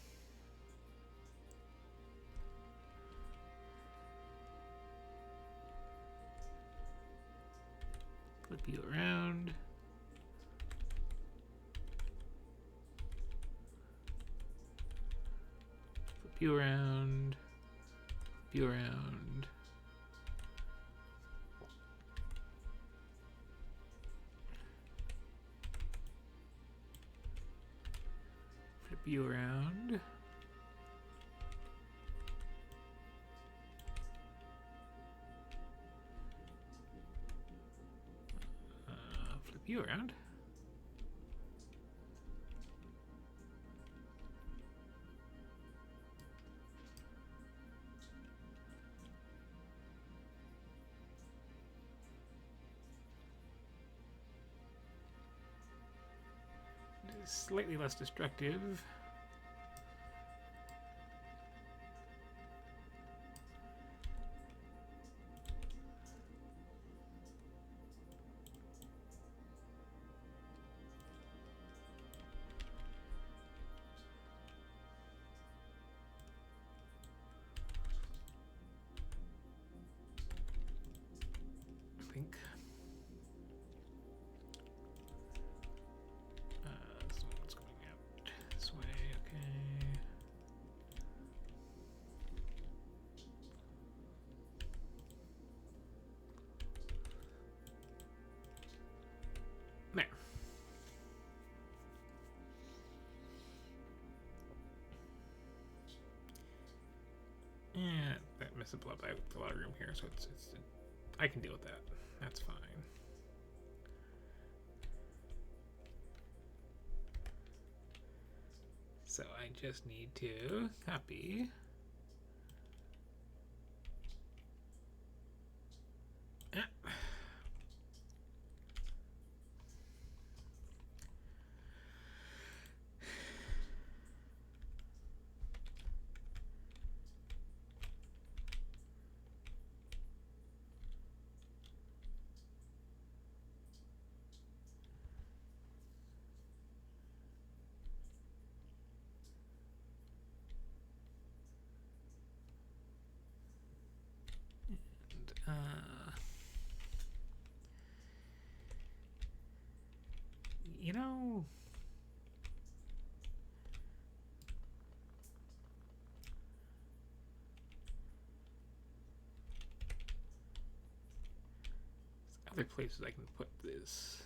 Flip you around. Flip you around. Flip you around. Flip you around. Flip you around. Slightly less destructive. I think. There. Yeah, that messed up a lot. I have a lot of room here, so it's I can deal with that. That's fine. So I just need to copy. You know, there's other places I can put this.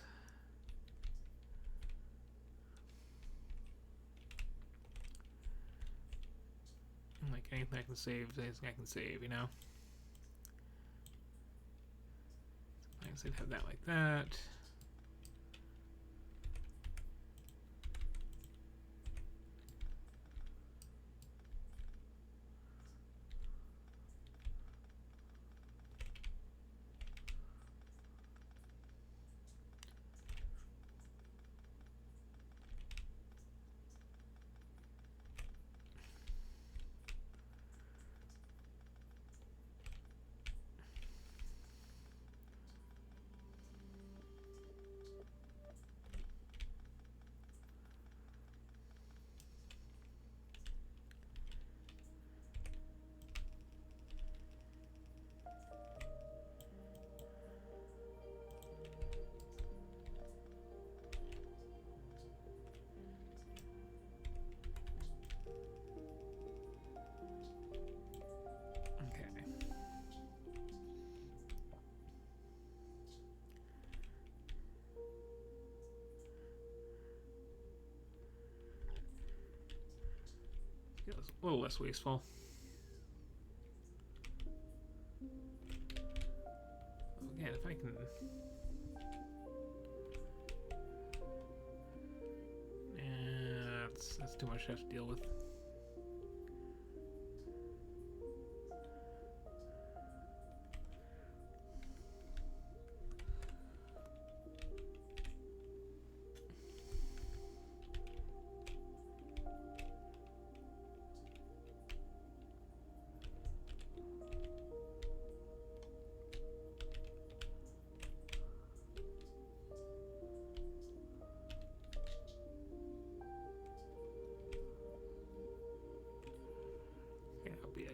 Like anything I can save, anything I can save, you know? I can have that like that. a little less wasteful. Again, if I can... that's too much to have to deal with.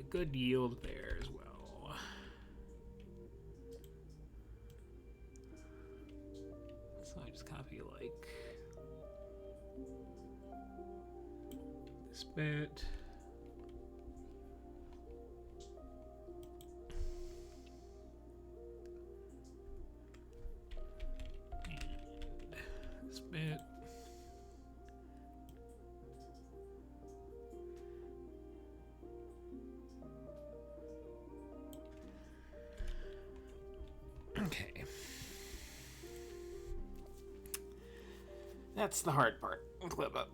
Good yield there as well. So I just copy like this bit. And this bit. Okay. That's the hard part with Gleba.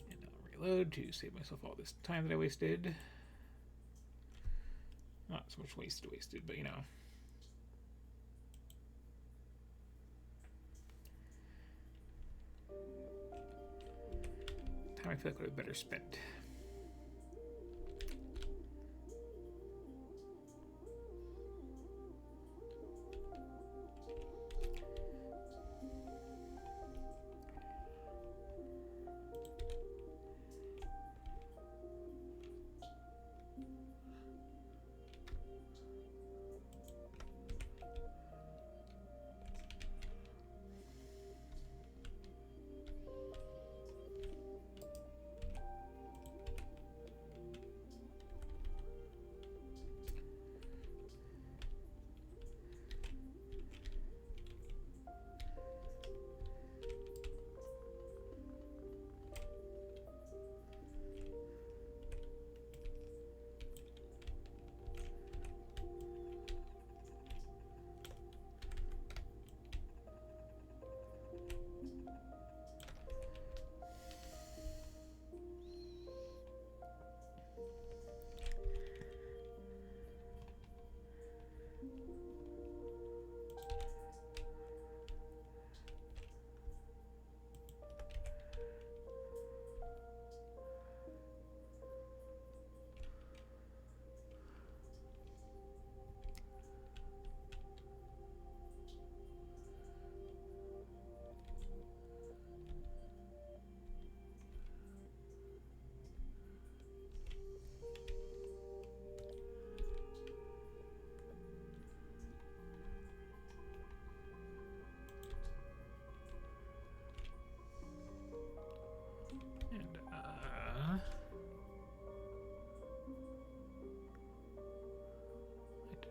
And I'll reload to save myself all this time that I wasted. Not so much wasted, but you know. Time I feel like I would have better spent.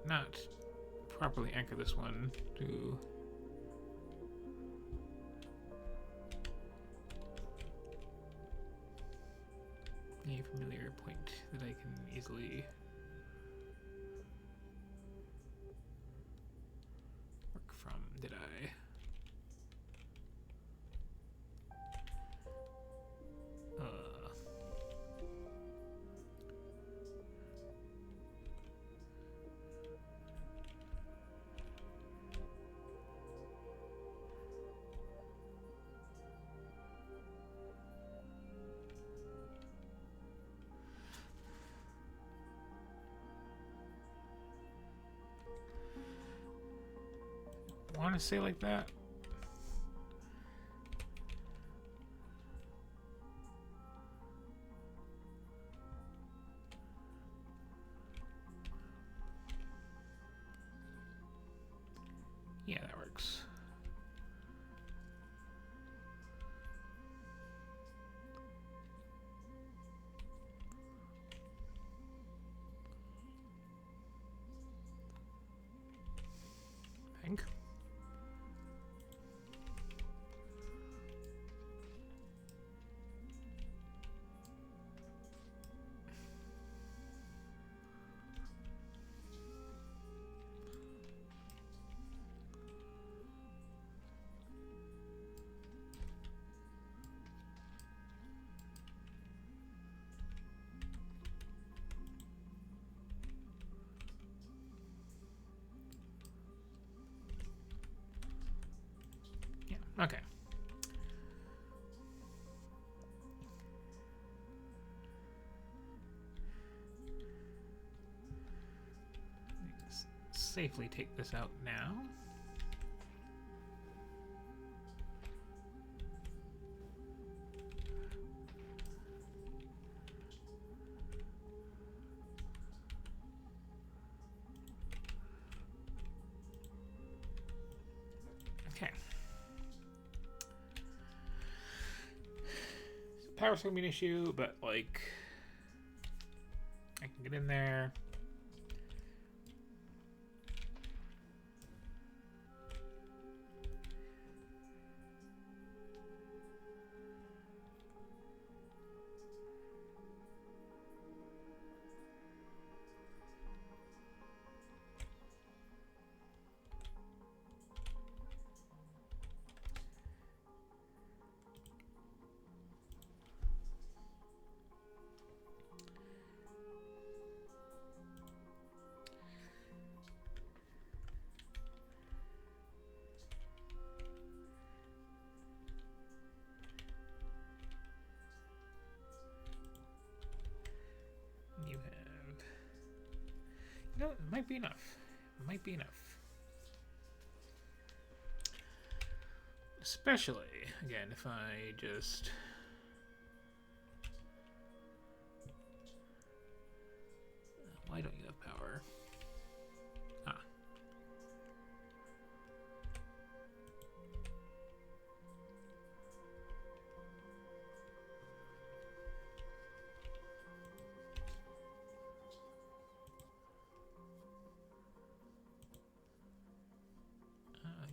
Not properly anchor this one to a familiar point that I can easily work from. Did I? Want to say like that? Yeah, that works. I think. safely take this out now. Okay. Power's gonna be an issue, but like I can get in there. You have... You know, it might be enough. It might be enough. Especially, again, if I just... Why don't you have power? Ah.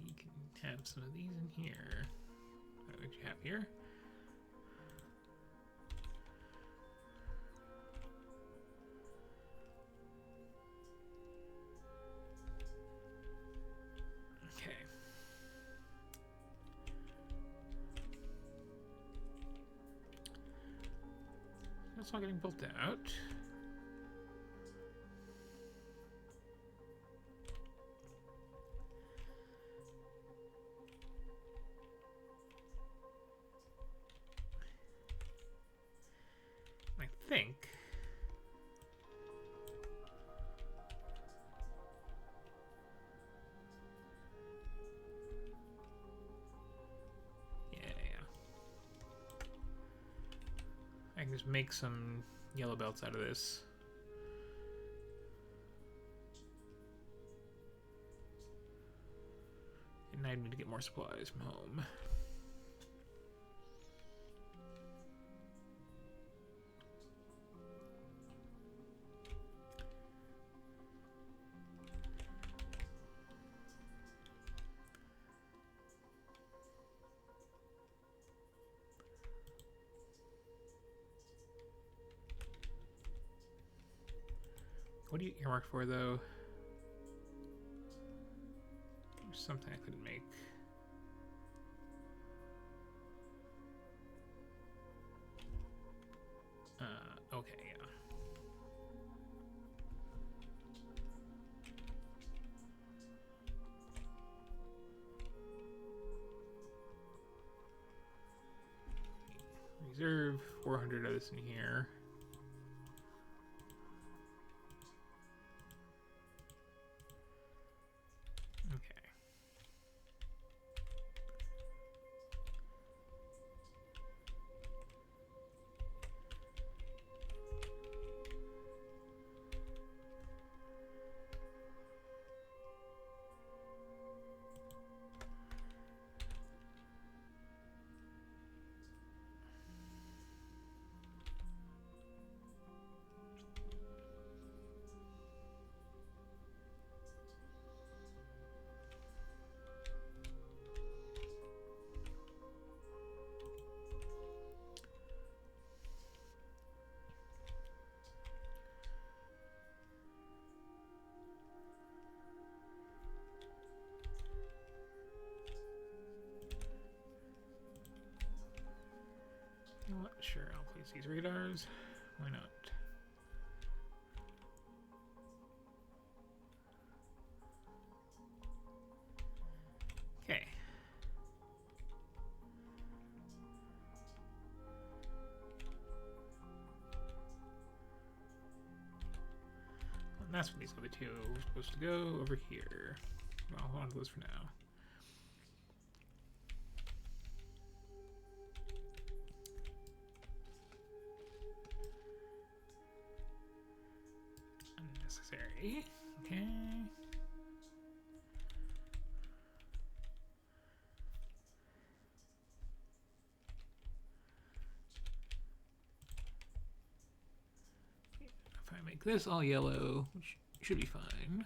You can have some of these in here. What would you have here? Okay. That's not getting built out. I think I can just make some yellow belts out of this. And I need to get more supplies from home. What do you earmark for, though? There's something I couldn't make. Okay, yeah. Reserve 400 of this in here. You know what? Sure, I'll place these radars. Why not? Okay. that's where these other two are supposed to go, over here. Well, hold on to those for now. Unnecessary. Okay. If I make this all yellow, which should be fine.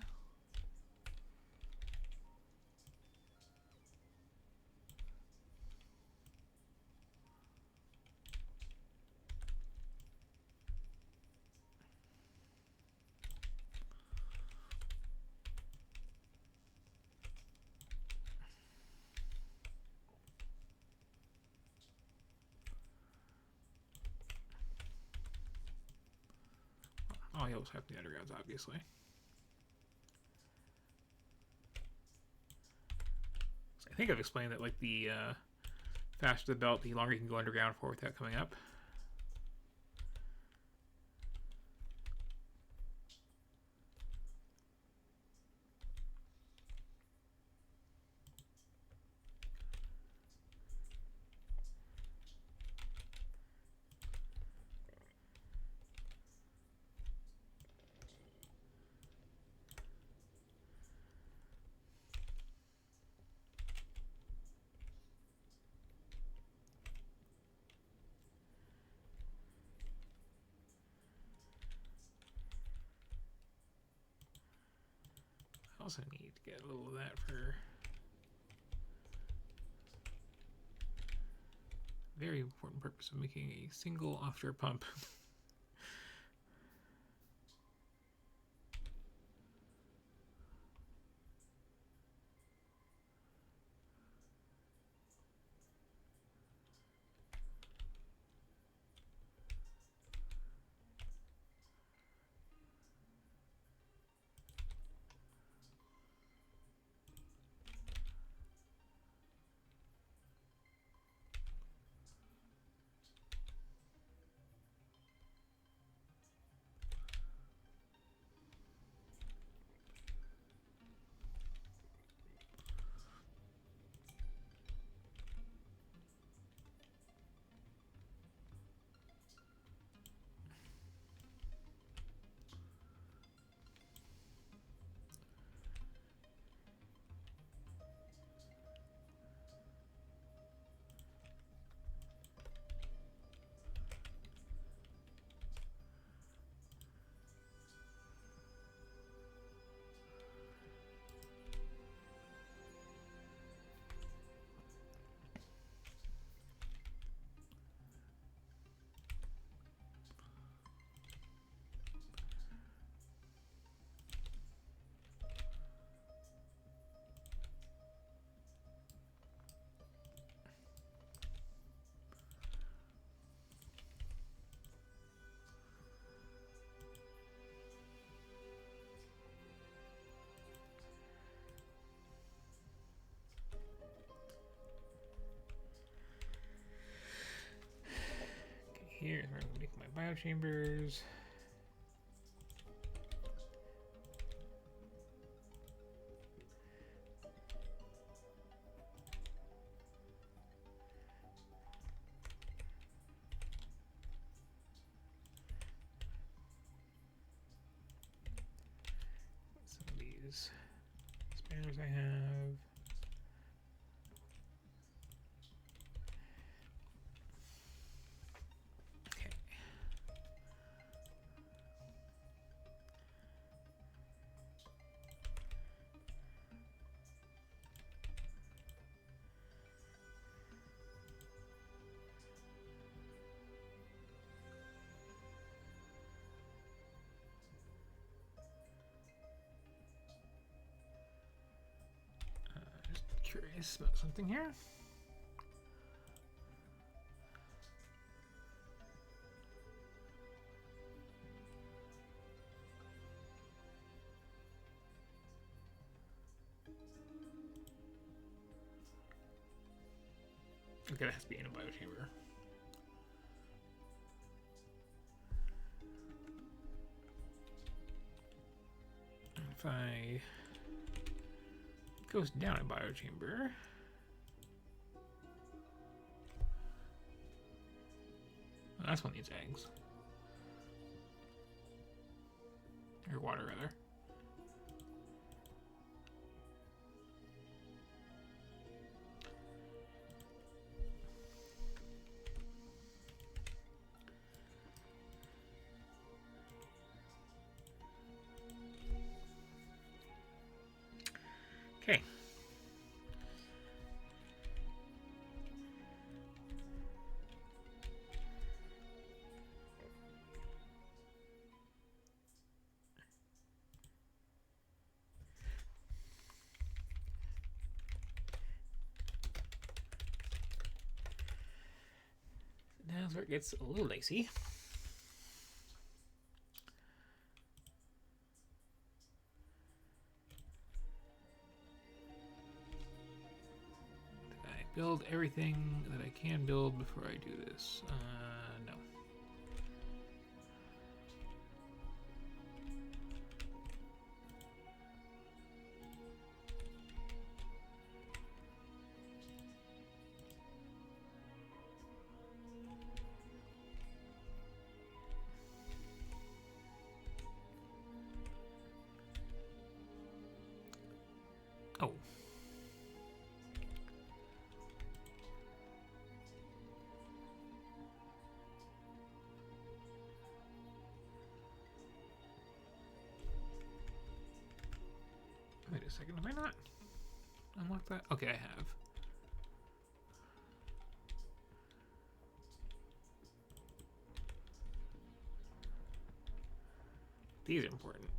All yellows have the undergrounds, obviously. So I think I've explained that, like, the faster the belt, the longer you can go underground for without coming up. I also need to get a little of that for very important purpose of making a single offshore pump. Here's where I'm going to make my biochambers. Some of these spares I have. Curious about something here. Okay, that has to be in a biochamber. if I... It goes down a biochamber. Oh, that's one needs eggs. Or water, rather. Okay. Now's where it gets a little dicey. Build everything that I can build before I do this. No. Oh. Wait a second, have I not unlocked that? Okay, I have. These are important.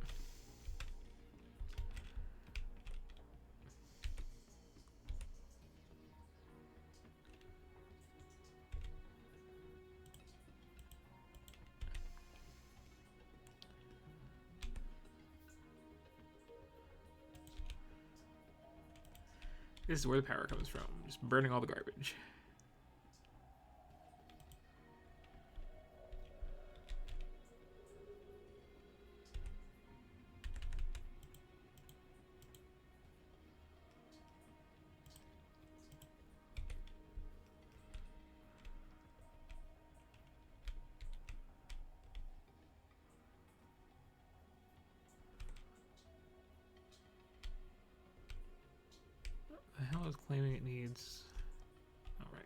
This is where the power comes from. Just burning all the garbage. The hell is claiming it needs... All right.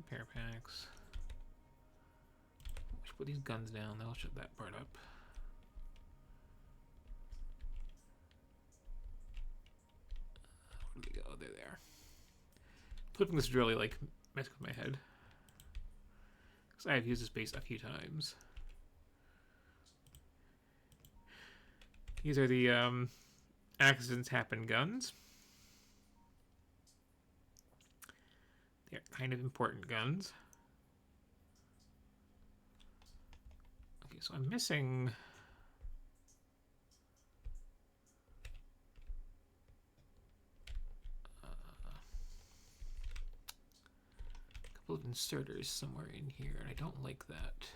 Repair packs. We should put these guns down. They'll shut that part up. Where do they go? There they are. Flipping this is really like messing with my head because I have used this base a few times. These are the accidents happen guns. They're kind of important guns. Okay, so I'm missing... a couple of inserters somewhere in here, and I don't like that.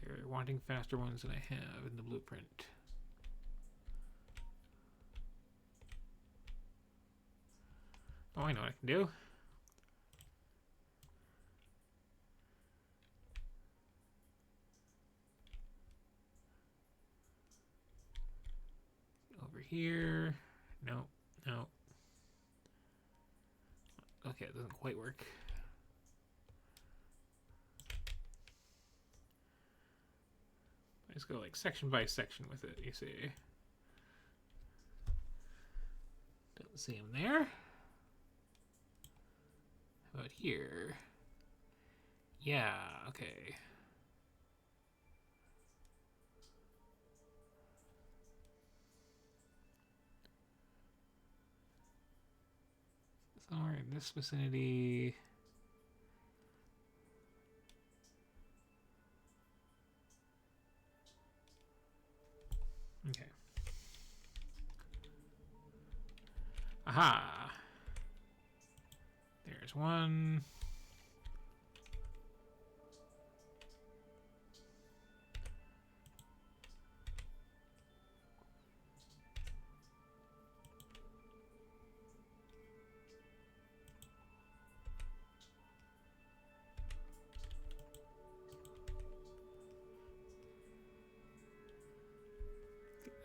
They're wanting faster ones than I have in the blueprint. Oh, I know what I can do. Over here. No, no. Okay, it doesn't quite work. Just go like section by section with it, you see. See him there. How about here? Yeah, okay. Somewhere in this vicinity. Okay. Aha! There's one.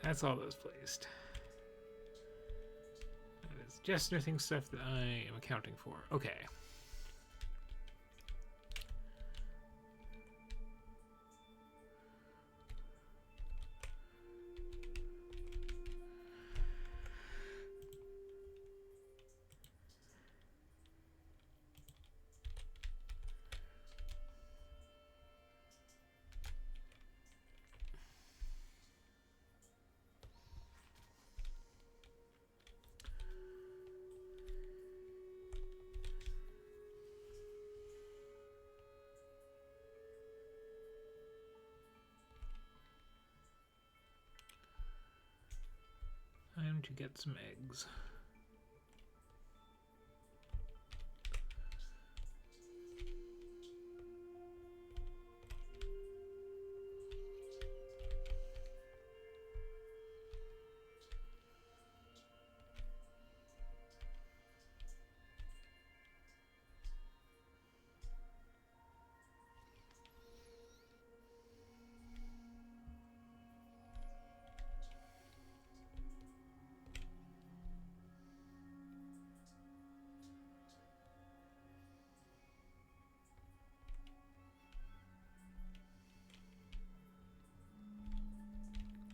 That's all those placed. That is just missing stuff that I am accounting for. Okay. Time to get some eggs.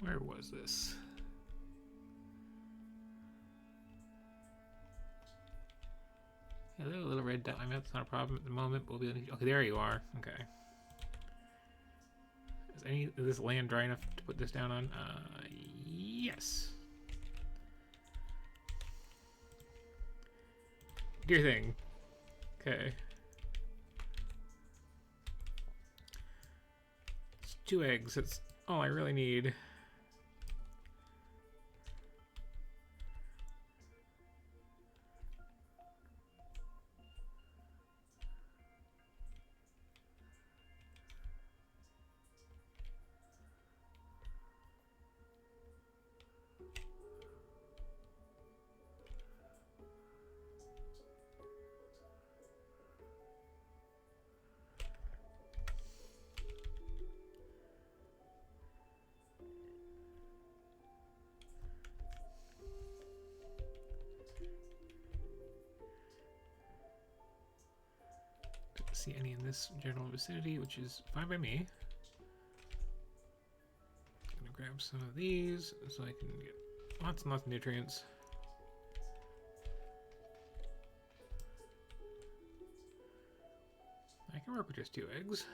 Where was this? Hello, little red dot. I mean, that's not a problem at the moment. We'll be okay. There you are. Okay. Is this land dry enough to put this down on? Yes. Dear thing. Okay. It's 2 eggs. That's all I really need. See any in this general vicinity, which is fine by me. Gonna grab some of these so I can get lots and lots of nutrients. I can work with just 2 eggs.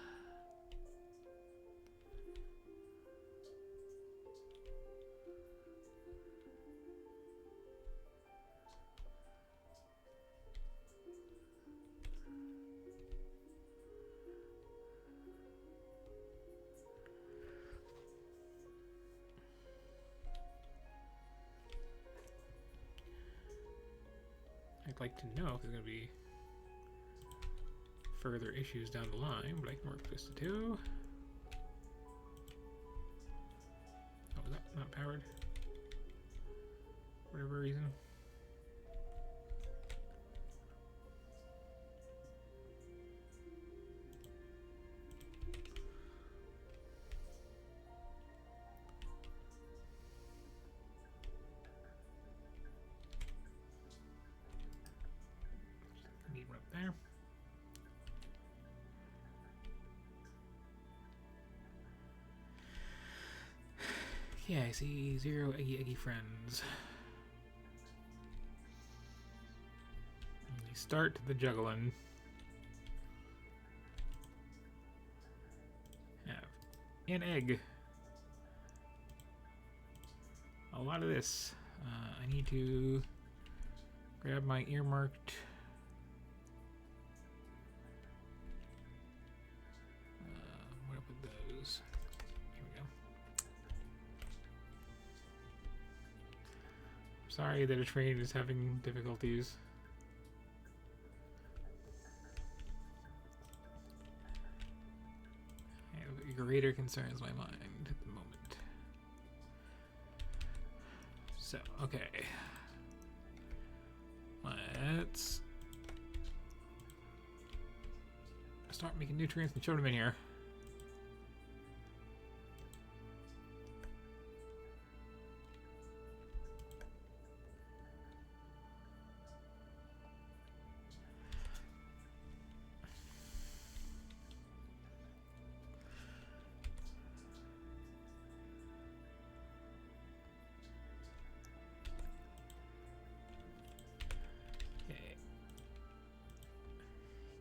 I'd like to know if there's going to be further issues down the line, but I can work this to 2. Oh, is that not powered? For whatever reason. Need one up there. Yeah, I see 0 eggy friends. start the juggling. Have an egg. A lot of this. I need to grab my earmarked. What up with those? Here we go. Sorry that a train is having difficulties. I have greater concerns in my mind at the moment. So, okay. Let's start making nutrients and show them in here.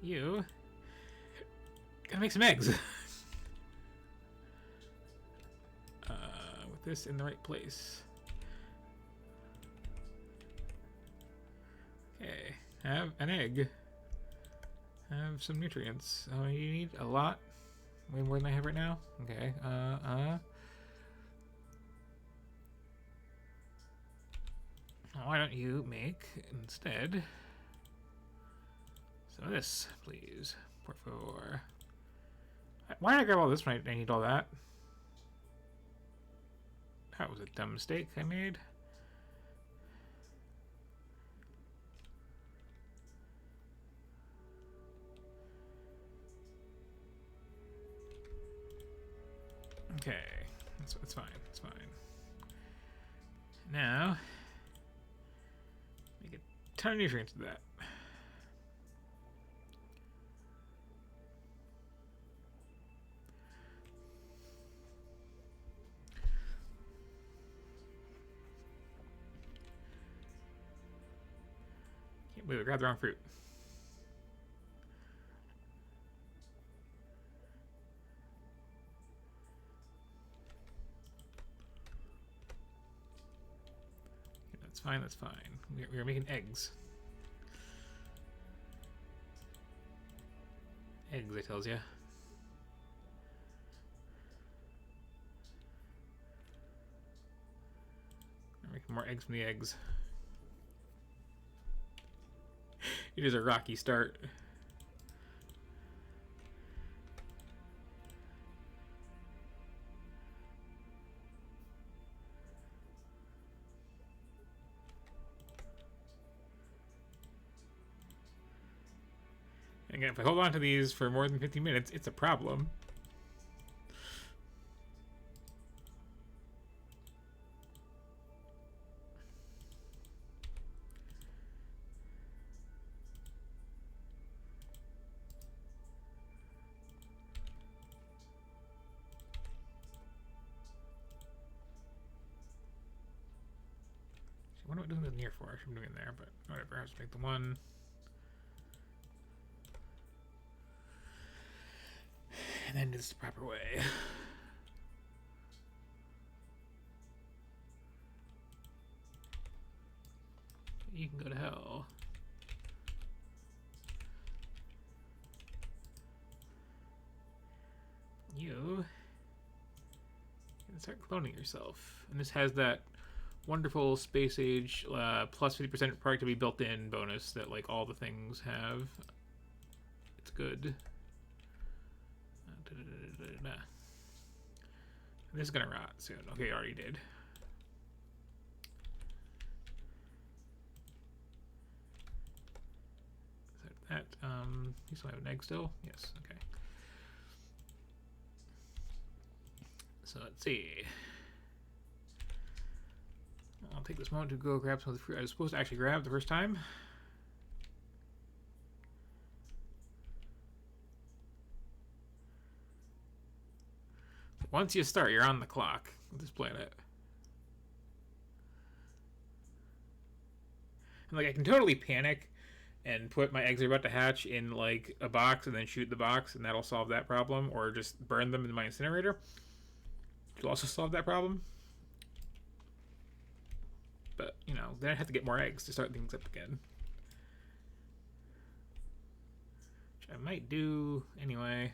You gotta make some eggs. With this in the right place. Okay, have an egg. Have some nutrients. Oh, you need a lot. Way more than I have right now. Okay. Why don't you make instead? So this, please. Por favor. Why did I grab all this when I need all that? That was a dumb mistake I made. Okay. It's fine. It's fine. Now, make a ton of nutrients with that. Wait, I grabbed the wrong fruit. Okay, that's fine, that's fine. We're making eggs. Eggs, I tells ya. We're making more eggs from the eggs. It is a rocky start. And again, if I hold on to these for more than 15 minutes, it's a problem. What am I doing this near for? I should be doing it there, but whatever. I have to make the one. And then do this the proper way. You can go to hell. You can start cloning yourself. And this has that wonderful space age plus 50% productivity built in bonus that like all the things have. It's good. This is gonna rot soon. Okay, it already did. That you still have an egg still? Yes, okay. So let's see. I'll take this moment to go grab some of the fruit I was supposed to actually grab the first time. Once you start, you're on the clock with this planet. And like, I can totally panic and put my eggs are about to hatch in like a box and then shoot the box, and that'll solve that problem, or just burn them in my incinerator. It'll also solve that problem. But, you know, then I have to get more eggs to start things up again. Which I might do anyway.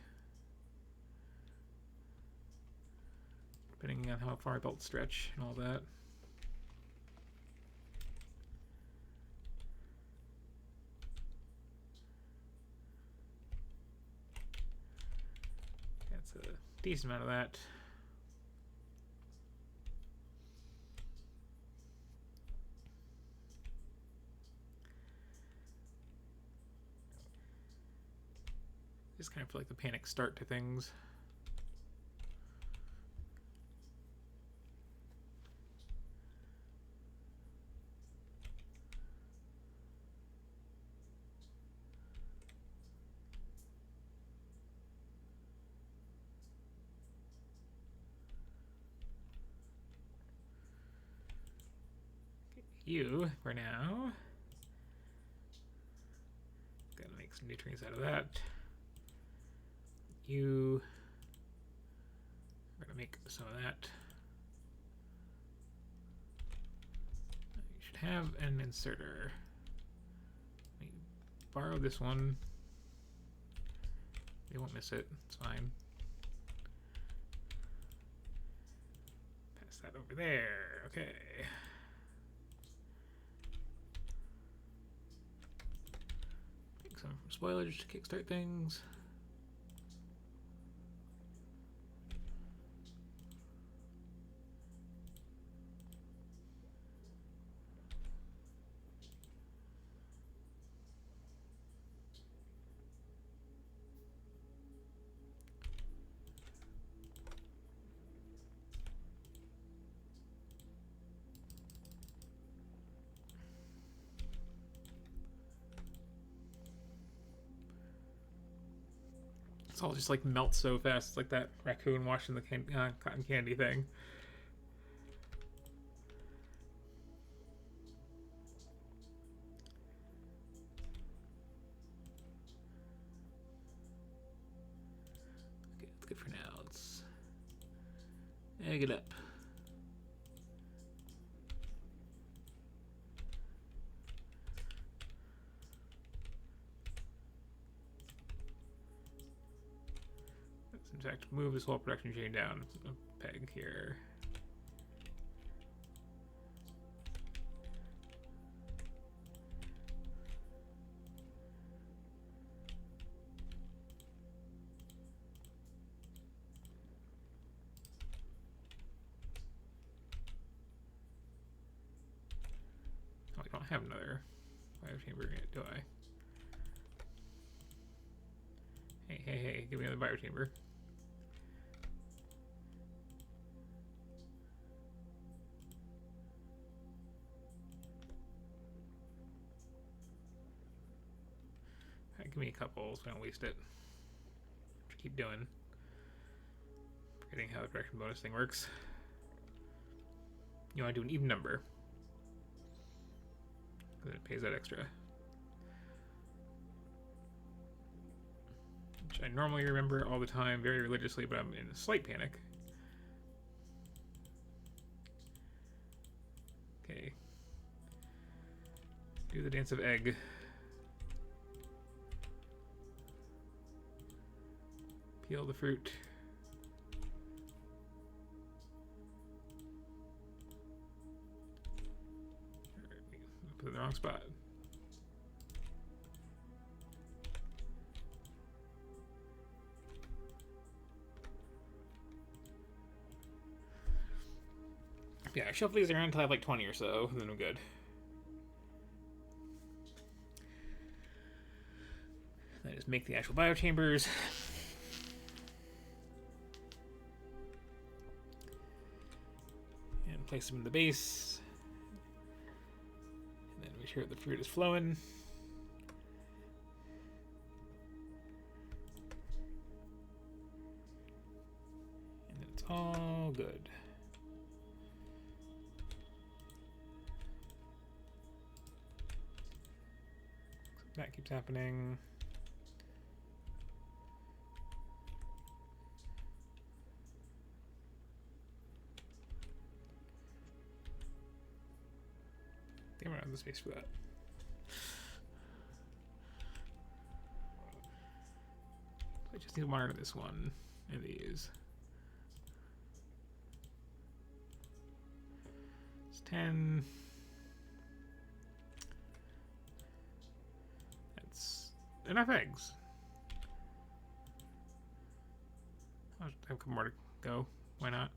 Depending on how far I built stretch and all that. That's a decent amount of that. Just kind of feel like the panic start to things. You, for now. Gotta make some nutrients out of that. You, we're gonna make some of that. You should have an inserter. Let me borrow this one. They won't miss it, it's fine. Pass that over there, okay. Make some spoilage to kickstart things. It's all just like melts so fast. It's like that raccoon washing the cotton candy thing. Okay, that's good for now. Let's egg it up. In fact, move this whole production chain down a peg here. Oh, I don't have another biochamber yet, do I? Hey, give me another biochamber. Give me a couple so I don't waste it. Keep doing. Forgetting how the production bonus thing works. You want to do an even number. Because it pays that extra. Which I normally remember all the time very religiously, but I'm in a slight panic. Okay. Do the dance of egg. Peel the fruit. Put it in the wrong spot. Yeah, I shuffle these around until I have like 20 or so, and then I'm good. Then I just make the actual biochambers. Place them in the base, and then make sure the fruit is flowing. And then it's all good. That keeps happening. Damn, I don't have the space for that. I just need to monitor this one and these. It's 10. That's enough eggs. I have a couple more to go. Why not?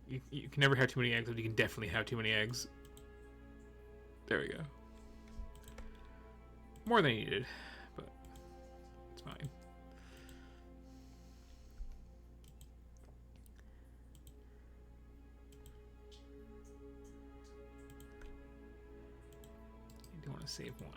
You can never have too many eggs, but you can definitely have too many eggs. There we go. More than I needed, but it's fine. I do want to save one.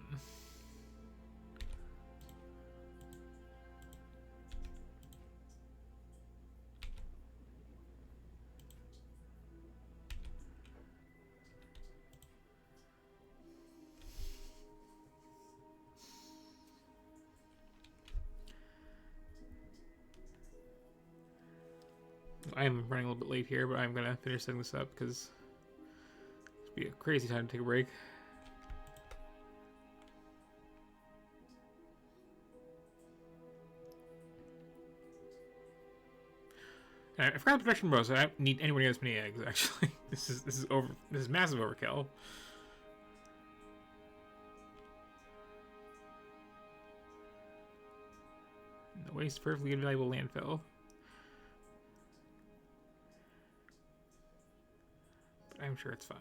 I'm running a little bit late here, but I'm going to finish setting this up because it's be a crazy time to take a break. I forgot the production bonus. I don't need anywhere near as many eggs. Actually, this is massive overkill. The waste perfectly valuable landfill. But I'm sure it's fine.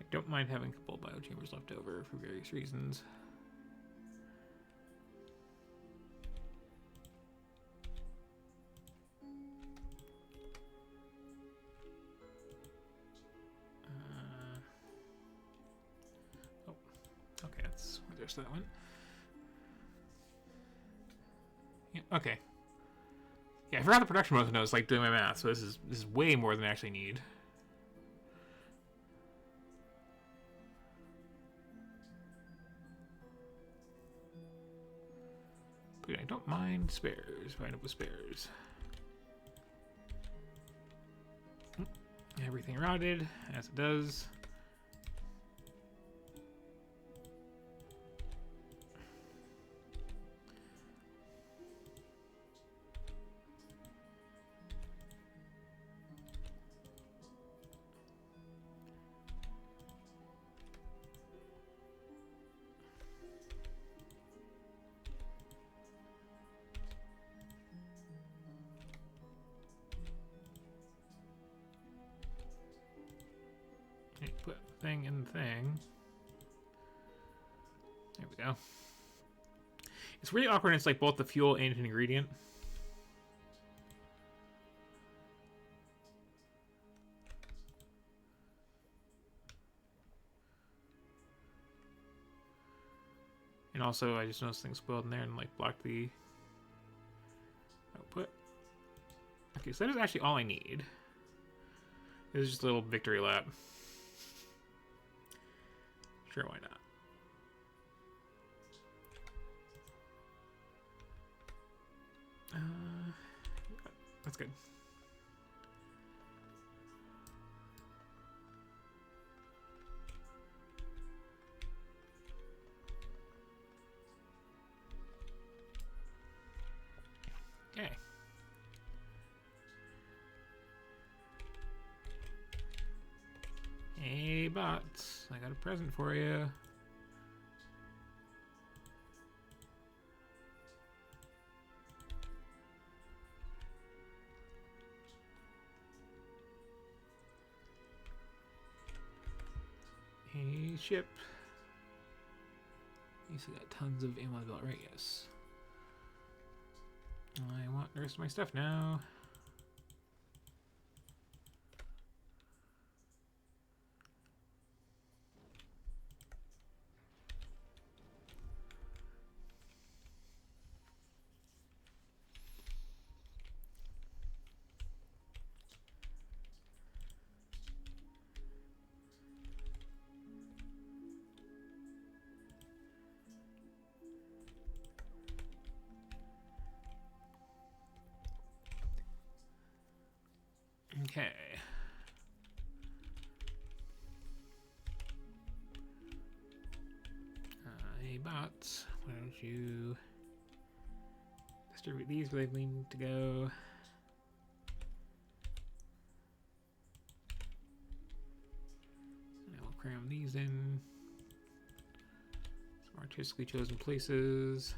I don't mind having a couple of biochambers left over for various reasons. Okay, that's where there's that one. Yeah, okay. Yeah, I forgot the production mode when I was like doing my math, so this is way more than I actually need. But I don't mind spares. Wind up with spares. Everything routed as it does. Put thing in the thing. There we go. It's really awkward. It's like both the fuel and an ingredient. And also, I just noticed things spoiled in there and like blocked the output. Okay, so that is actually all I need. It was just a little victory lap. Sure, why not? That's good. Okay. Hey, bots. I got a present for you. Hey, ship. You still got tons of ammo belt, right? Yes. I want the rest of my stuff now. Okay. Hey bots, why don't you distribute these where they need to go? And I will cram these in some artistically chosen places.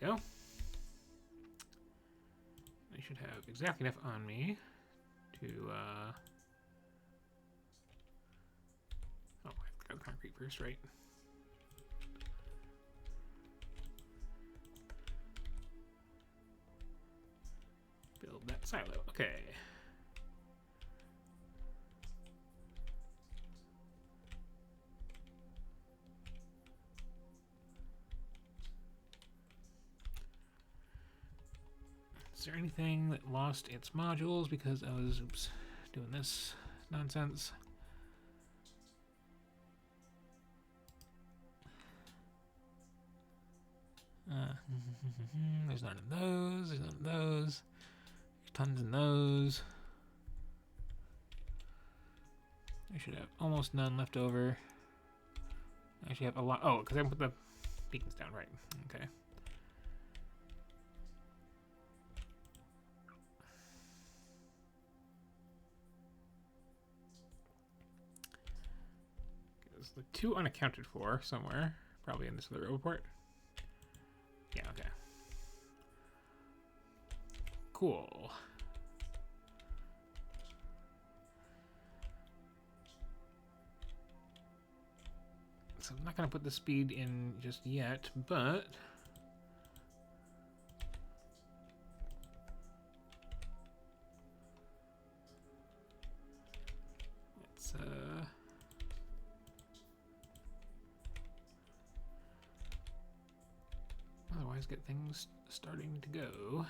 There we go. I should have exactly enough on me to, oh, I have to go to concrete first, right? Build that silo, okay. Is there anything that lost its modules because I was, oops, doing this nonsense? There's none of those, there's none of those. There's tons in those. I should have almost none left over. I actually have a lot. Oh, because I put the beacons down, right. Okay. There's the 2 unaccounted for somewhere. Probably in this other report. Yeah, okay. Cool. So I'm not going to put the speed in just yet, but let's otherwise get things starting to go.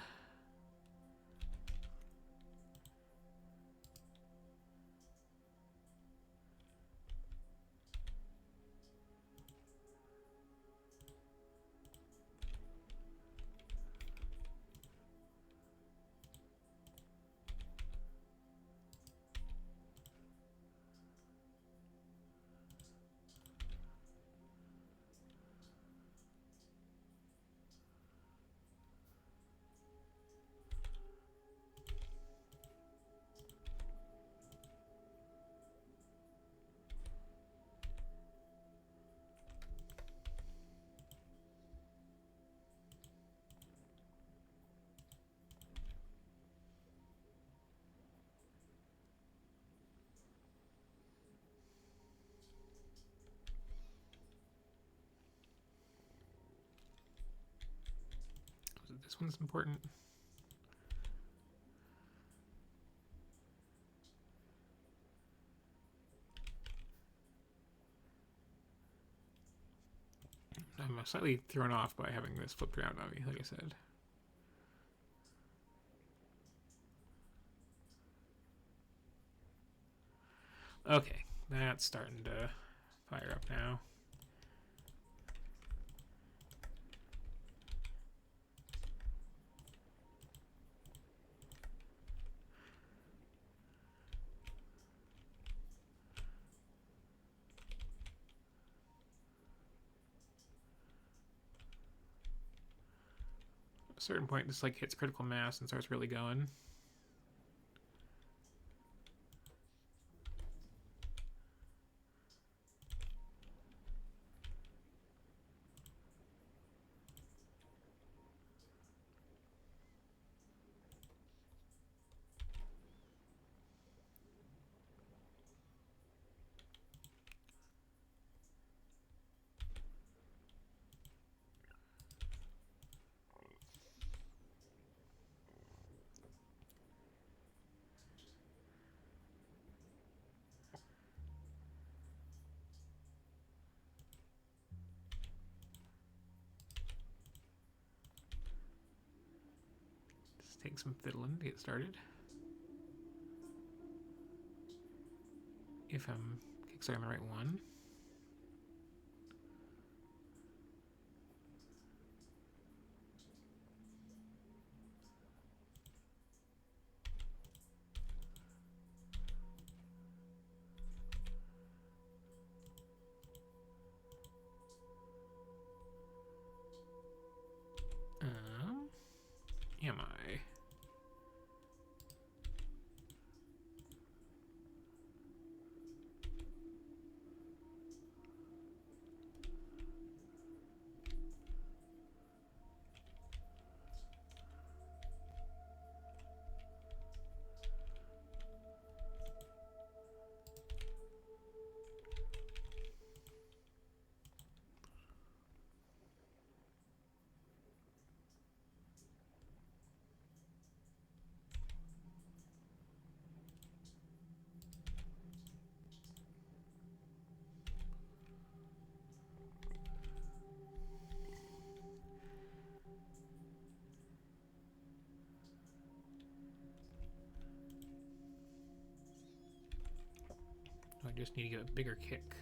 This one's important. I'm slightly thrown off by having this flipped around on me, like I said. Okay, that's starting to fire up now. At a certain point, this like hits critical mass and starts really going. Let's take some fiddling to get started. If I'm Make sure I'm the right one. Am I? I just need to get a bigger kick.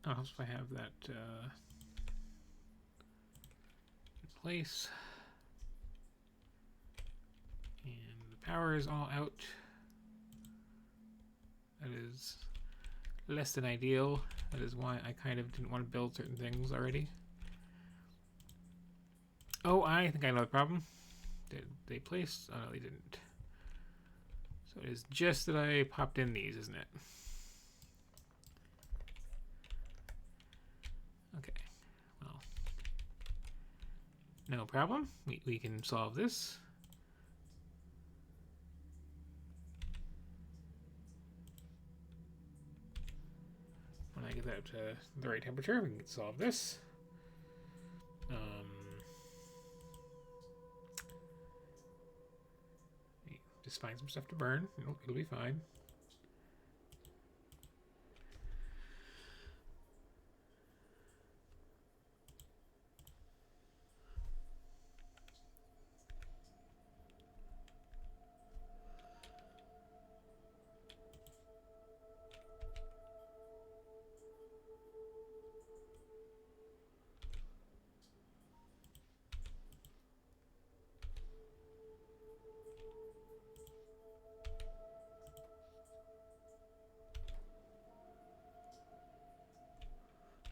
Oh, so I have that in place. And the power is all out. That is less than ideal. That is why I kind of didn't want to build certain things already. Oh, I think I know the problem. Did they place? Oh, no, they didn't. So it is just that I popped in these, isn't it? Okay, well, no problem. We can solve this. When I get that to the right temperature, we can solve this. Just find some stuff to burn. It'll be fine.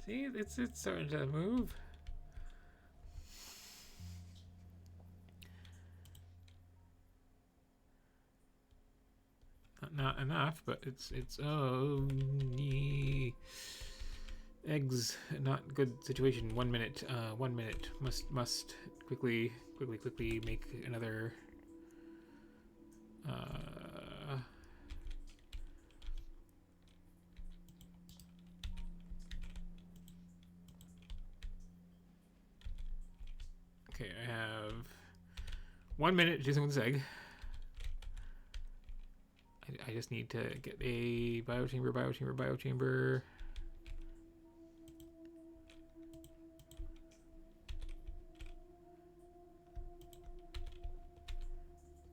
See, it's starting to move. Not enough, but it's oh, eggs, not good situation. 1 minute. 1 minute. Must quickly make another. Okay, I have 1 minute to do something with this egg. I just need to get a biochamber.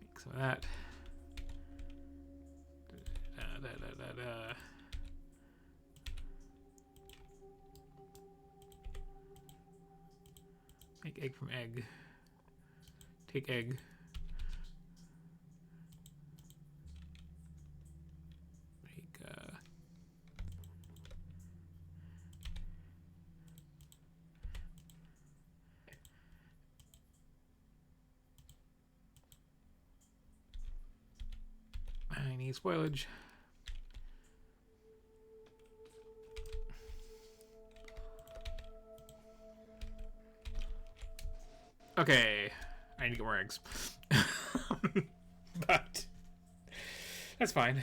Make some of that. Make egg from egg. Take egg. I need spoilage. Okay, I need to get more eggs. But that's fine.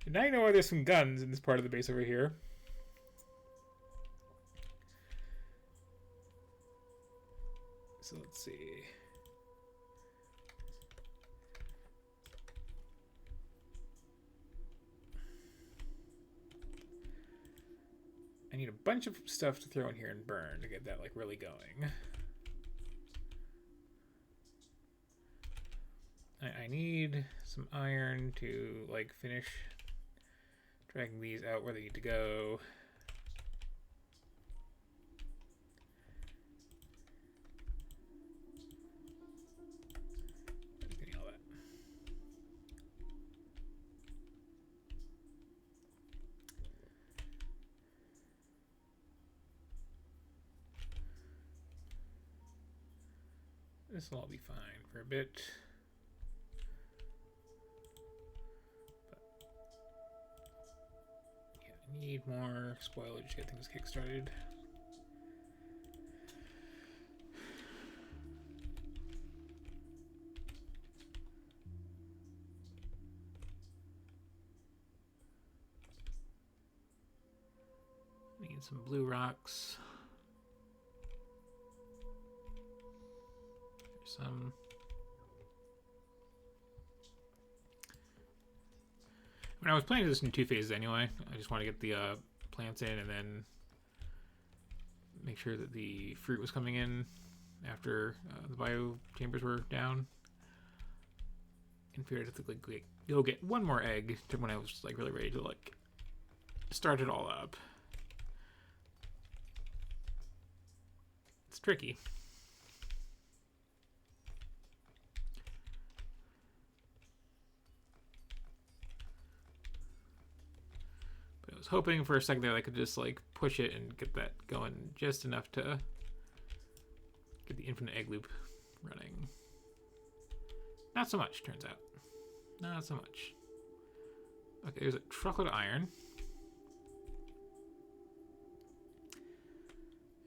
And now you know why there's some guns in this part of the base over here. So let's see. need a bunch of stuff to throw in here and burn to get that like really going. I need some iron to like finish dragging these out where they need to go. Getting all that. This will all be fine for a bit. Need more spoilage to get things kickstarted. Need some blue rocks. There's some. When I was planning this in 2 phases anyway, I just want to get the plants in and then make sure that the fruit was coming in after the bio chambers were down. And figured to like go get one more egg to when I was like really ready to like start it all up. It's tricky. I was hoping for a second there I could just like push it and get that going just enough to get the infinite egg loop running. Not so much, turns out. Not so much. Okay, there's a truckload of iron.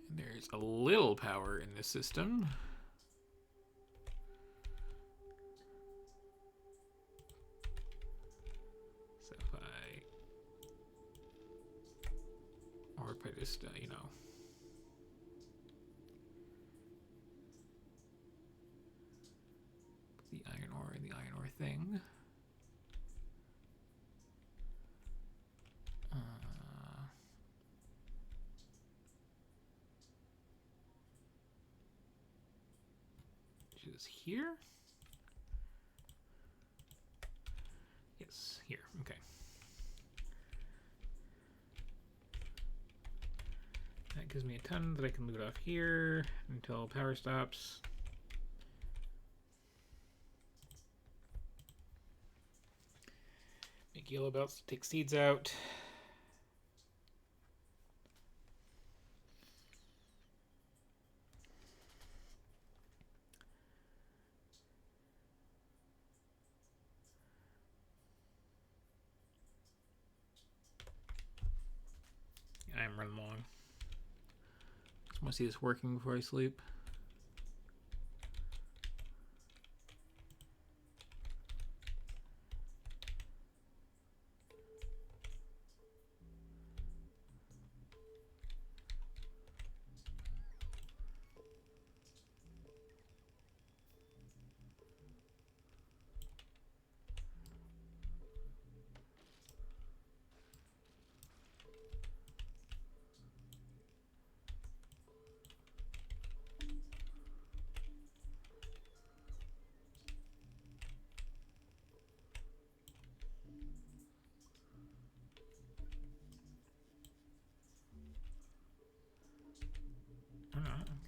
And there's a little power in this system. Or if I just, you know, put the iron ore in the iron ore thing. Which is here? Yes, here, okay. That gives me a ton that I can loot off here until power stops. Make yellow belts to take seeds out. I'm running long. I want to see this working before I sleep.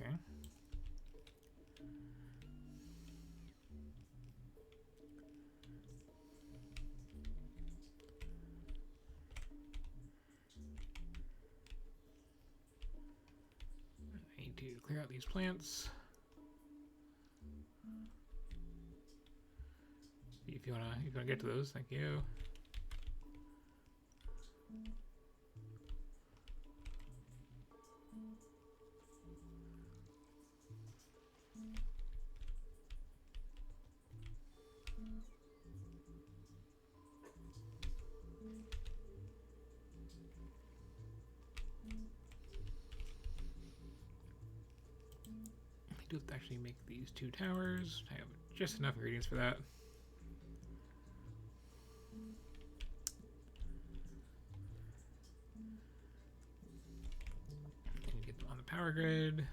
Okay. I need to clear out these plants. If you wanna get to those, thank you. I do have to actually make these 2 towers. I have just enough ingredients for that. on the power grid.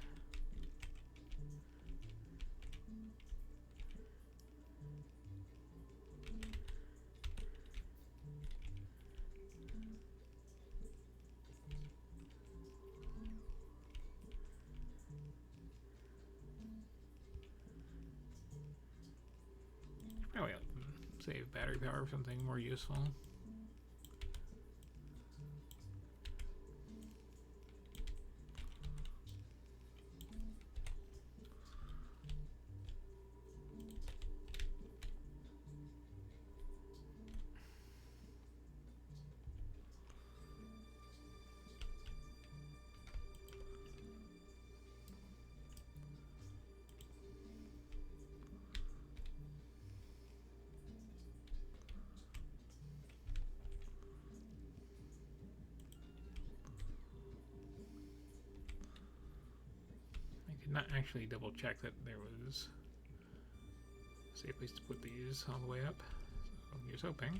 Oh yeah, save battery power for something more useful. Not actually double check that there was a safe place to put these all the way up. So here's hoping.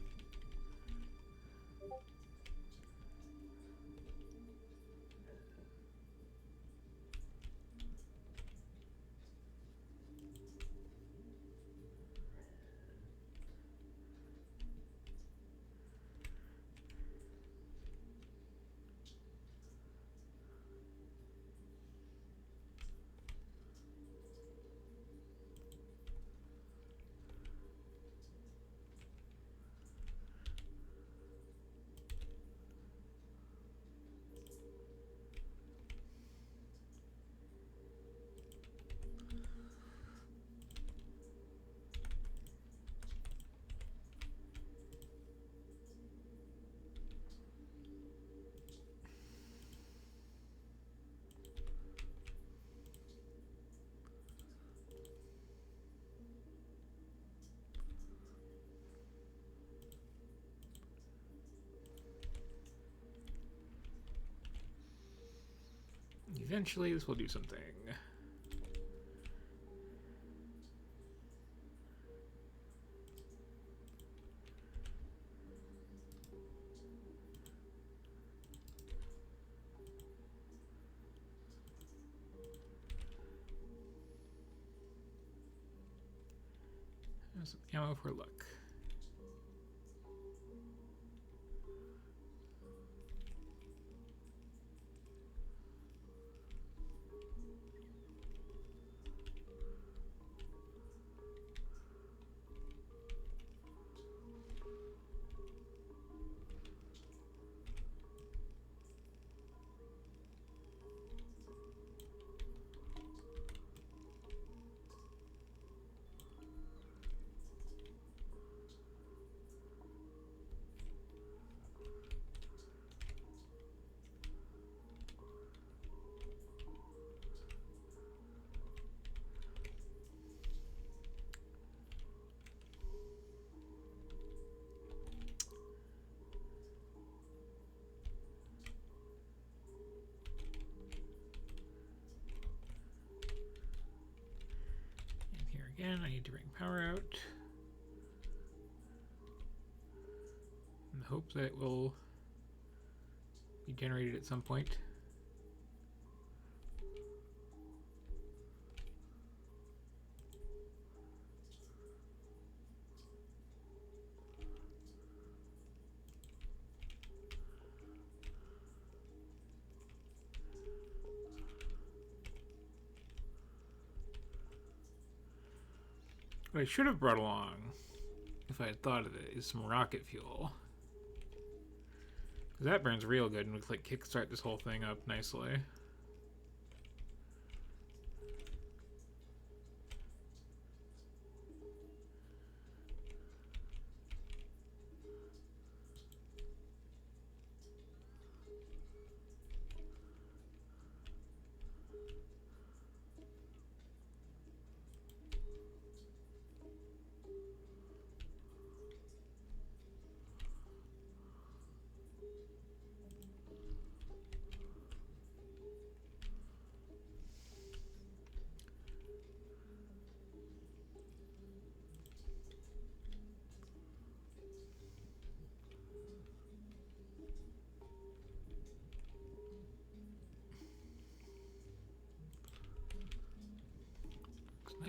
Eventually this will do something. There's some ammo for luck. Again, I need to bring power out in the hope that it will be generated at some point. What I should have brought along, if I had thought of it, is some rocket fuel. Because that burns real good and would like kickstart this whole thing up nicely.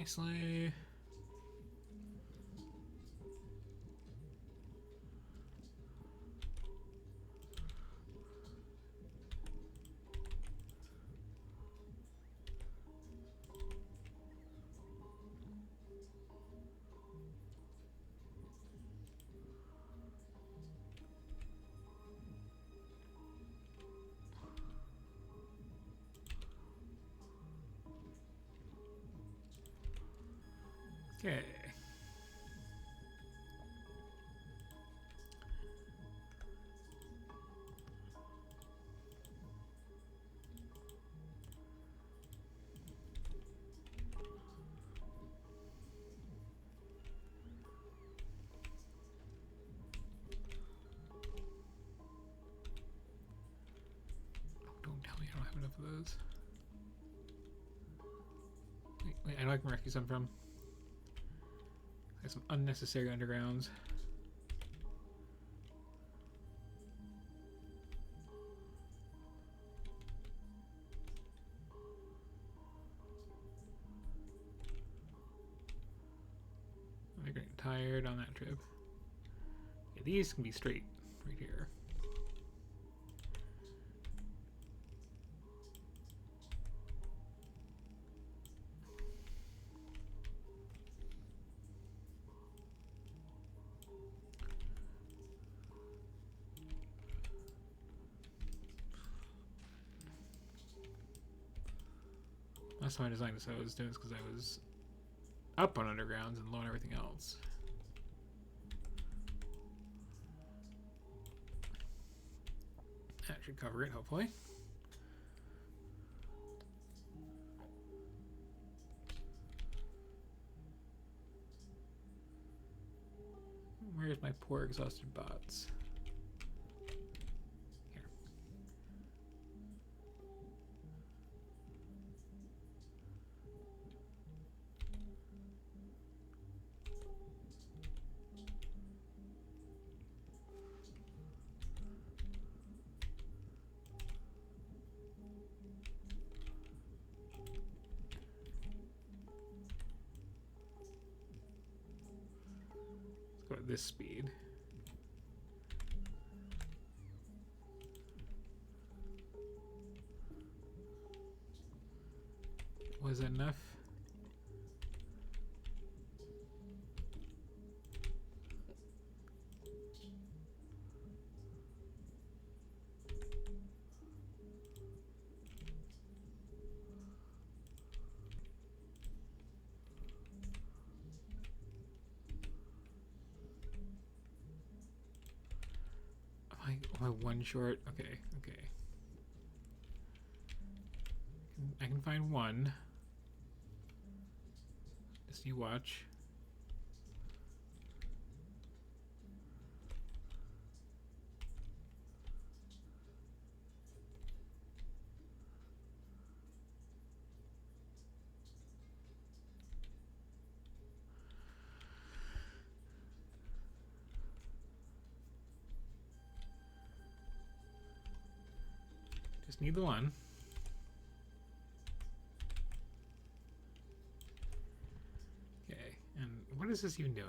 nicely. Okay. Don't tell me I don't have enough of those. Wait, I know I can rescue some from. I have some unnecessary undergrounds. They're getting tired on that trip. Yeah, these can be straight right here. Last time I designed this, I was doing this because I was up on undergrounds and low on everything else. That should cover it, hopefully. Where's my poor exhausted bots? Here. Let's go at this speed. Was that enough? Am I one short? Okay, okay. I can find one. Just you watch. Just need the one. Okay, and what is this even doing?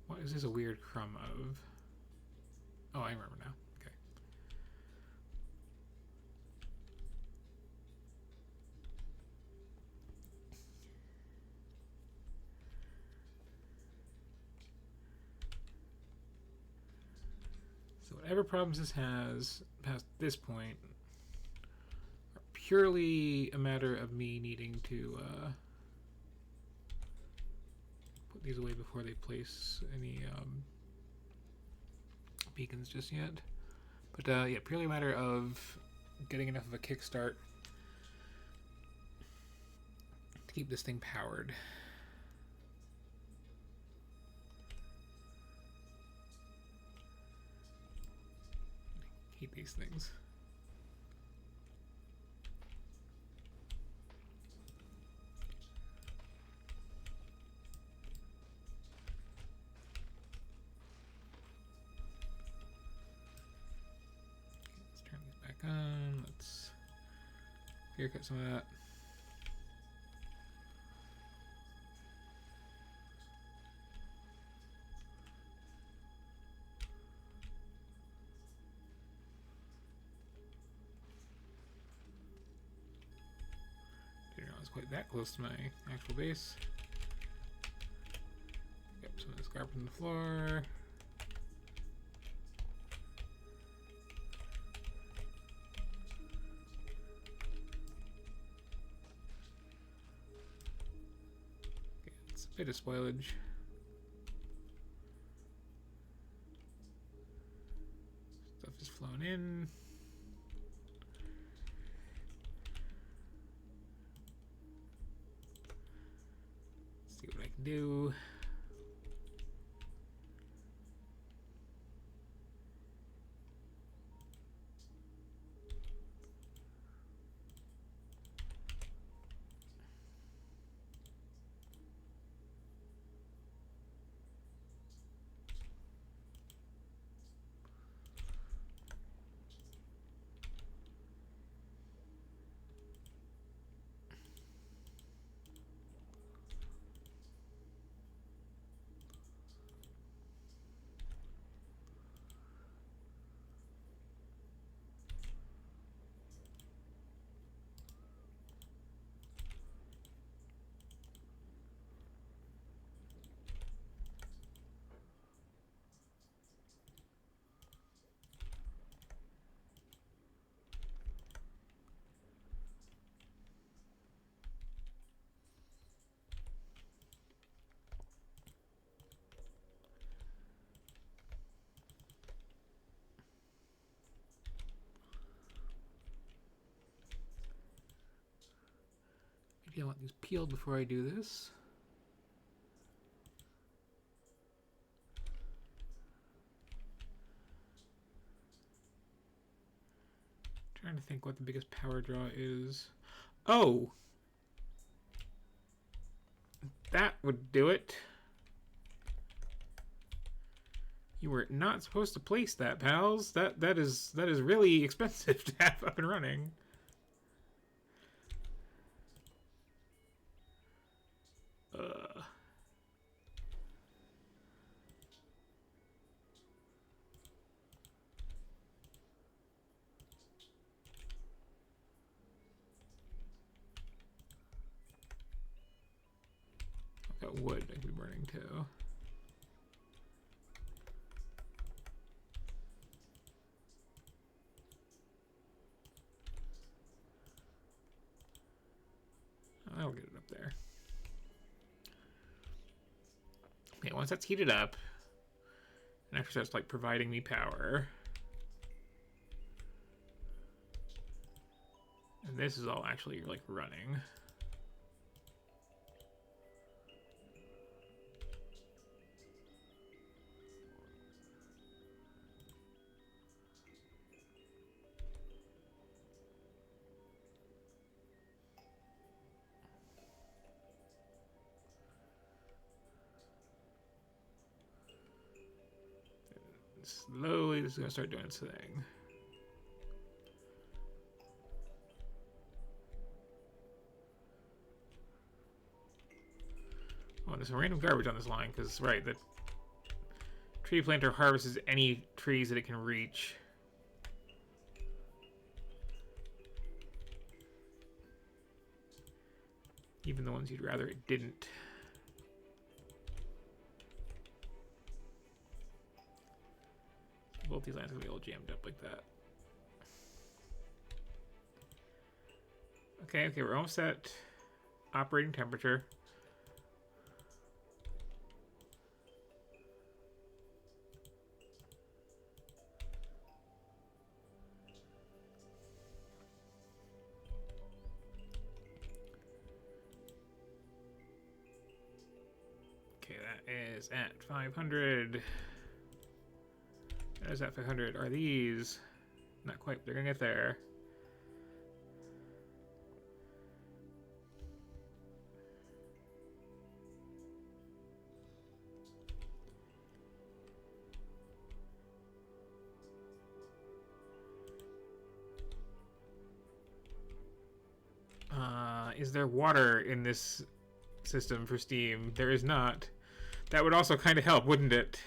What is this a weird crumb of? Oh, I remember now. Okay. So whatever problems this has past this point are purely a matter of me needing to put these away before they place any beacons just yet. But yeah, purely a matter of getting enough of a kickstart to keep this thing powered. Hate these things. Let's turn these back on. Let's haircut some of that. quite that close to my actual base. Yep, some of this garbage on the floor. Okay, it's a bit of spoilage. Stuff is flown in. See what I can do. Maybe I want these peeled before I do this. Trying to think what the biggest power draw is. Oh! That would do it. You were not supposed to place that, pals. That is really expensive to have up and running. I've got wood I could be burning too. I'll get it up there. Okay, once that's heated up, and actually starts like providing me power. And this is all actually like running. Slowly, this is gonna start doing its thing. Oh, there's some random garbage on this line, because, right, the tree planter harvests any trees that it can reach. Even the ones you'd rather it didn't. Both these lines are going to be all jammed up like that. Okay, we're almost at operating temperature. Okay, that is at 500. That is at 500. Are these? Not quite. They're gonna get there. Is there water in this system for steam? There is not. That would also kind of help, wouldn't it?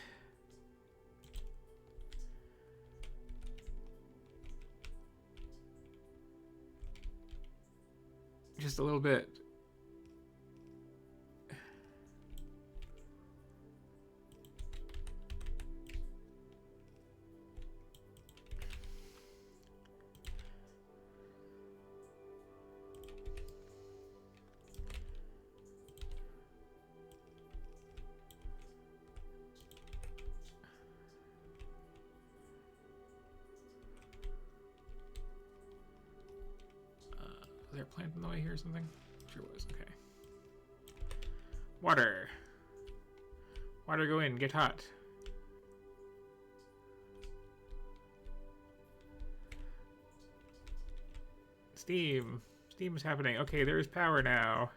Just a little bit. Was there a plant in the way here or something? Sure was. Okay. Water. Water, go in. Get hot. Steam. Steam is happening. Okay, there's power now.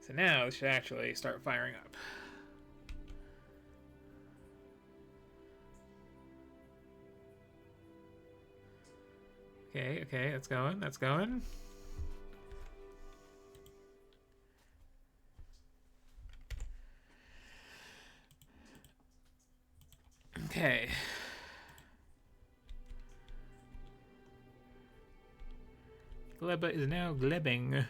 So now this should actually start firing up. Okay, okay, that's going, that's going. Okay. Gleba is now glebbing.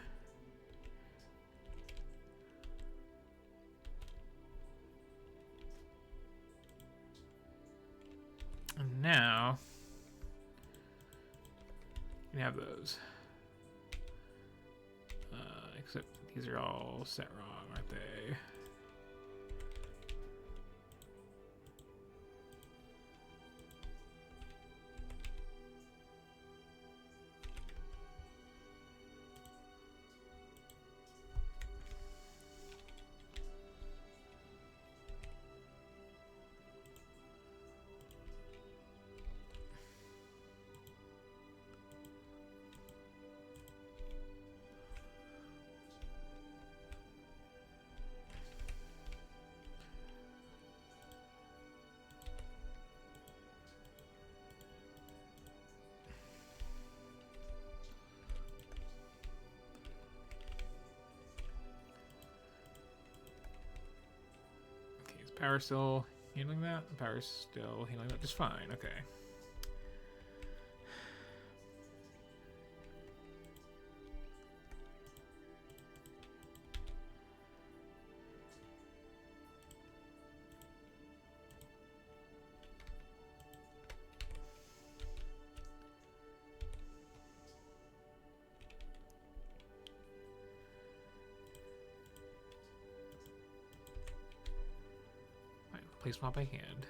And now you can have those. Except these are all set wrong, aren't they? Power still handling that? Power's still handling that just fine, okay. Place swap by hand.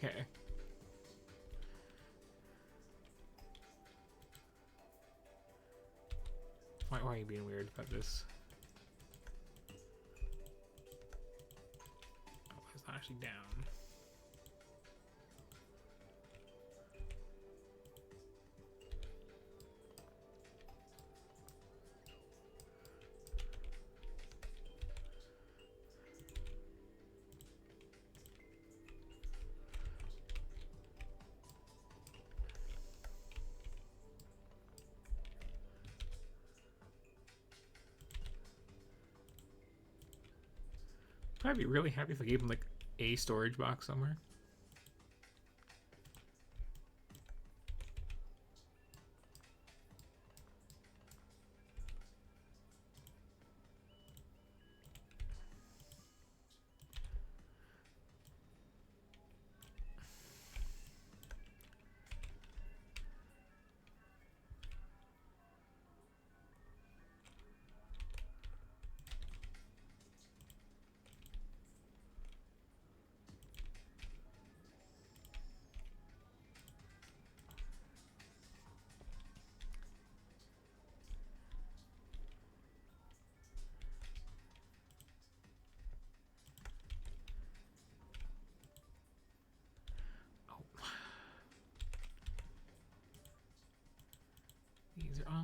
Okay. Why are you being weird about this? Oh, it's not actually down. I'd be really happy if I gave him like a storage box somewhere.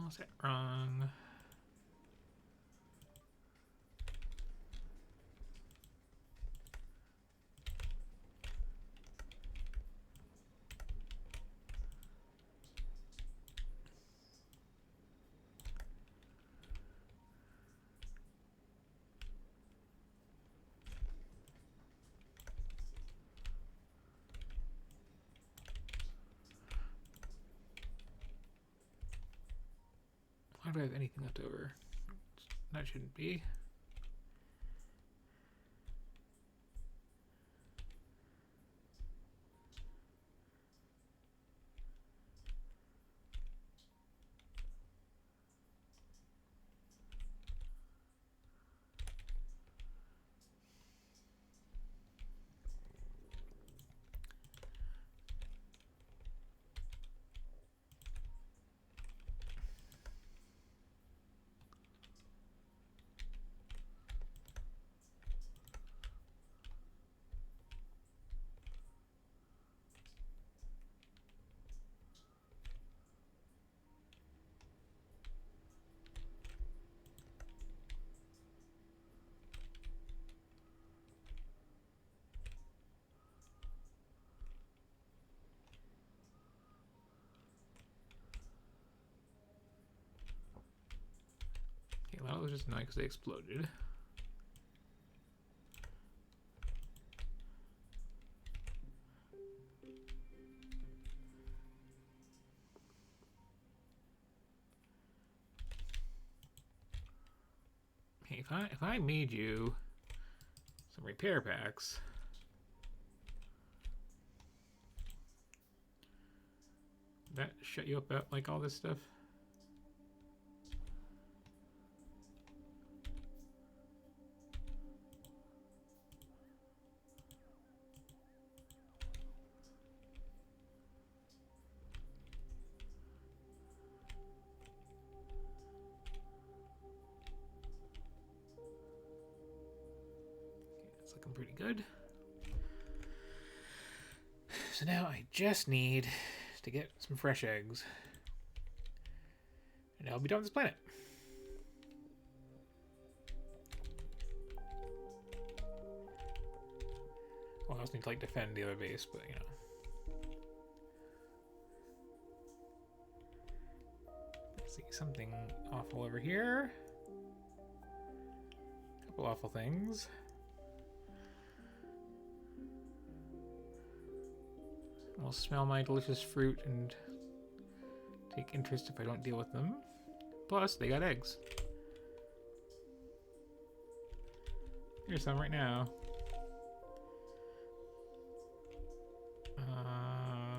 Was that wrong? Why do I have anything left over? That shouldn't be. Okay, well, that was just annoying because they exploded. Hey, if I made you some repair packs, that shut you up about like all this stuff? It's looking pretty good. So now I just need to get some fresh eggs. And I'll be done with this planet. Well, I also need to like defend the other base, but you know. Let's see, something awful over here. A couple awful things. Will smell my delicious fruit and take interest if I don't deal with them. Plus, they got eggs. Here's some right now.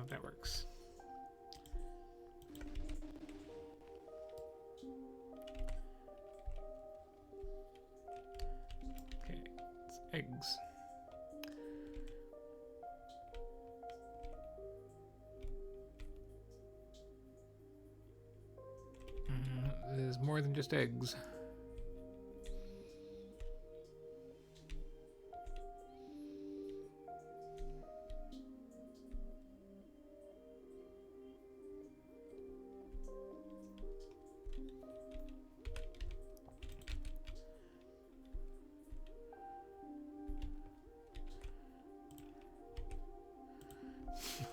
That works. Okay, it's eggs. There's more than just eggs.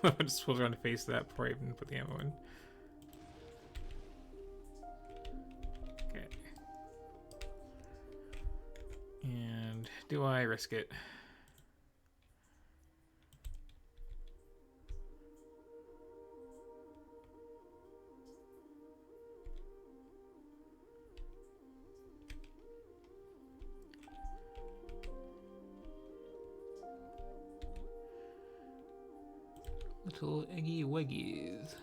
I just swirled around to face that before I even put the ammo in. Okay. And do I risk it? Little eggy weggies.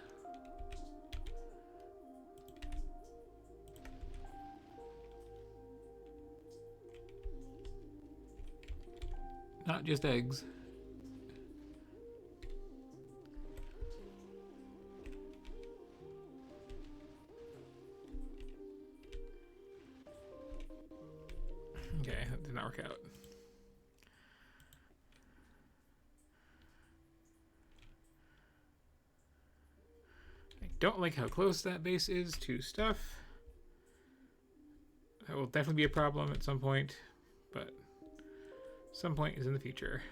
Not just eggs. Okay, that did not work out. don't like how close that base is to stuff. That will definitely be a problem at some point, but some point is in the future.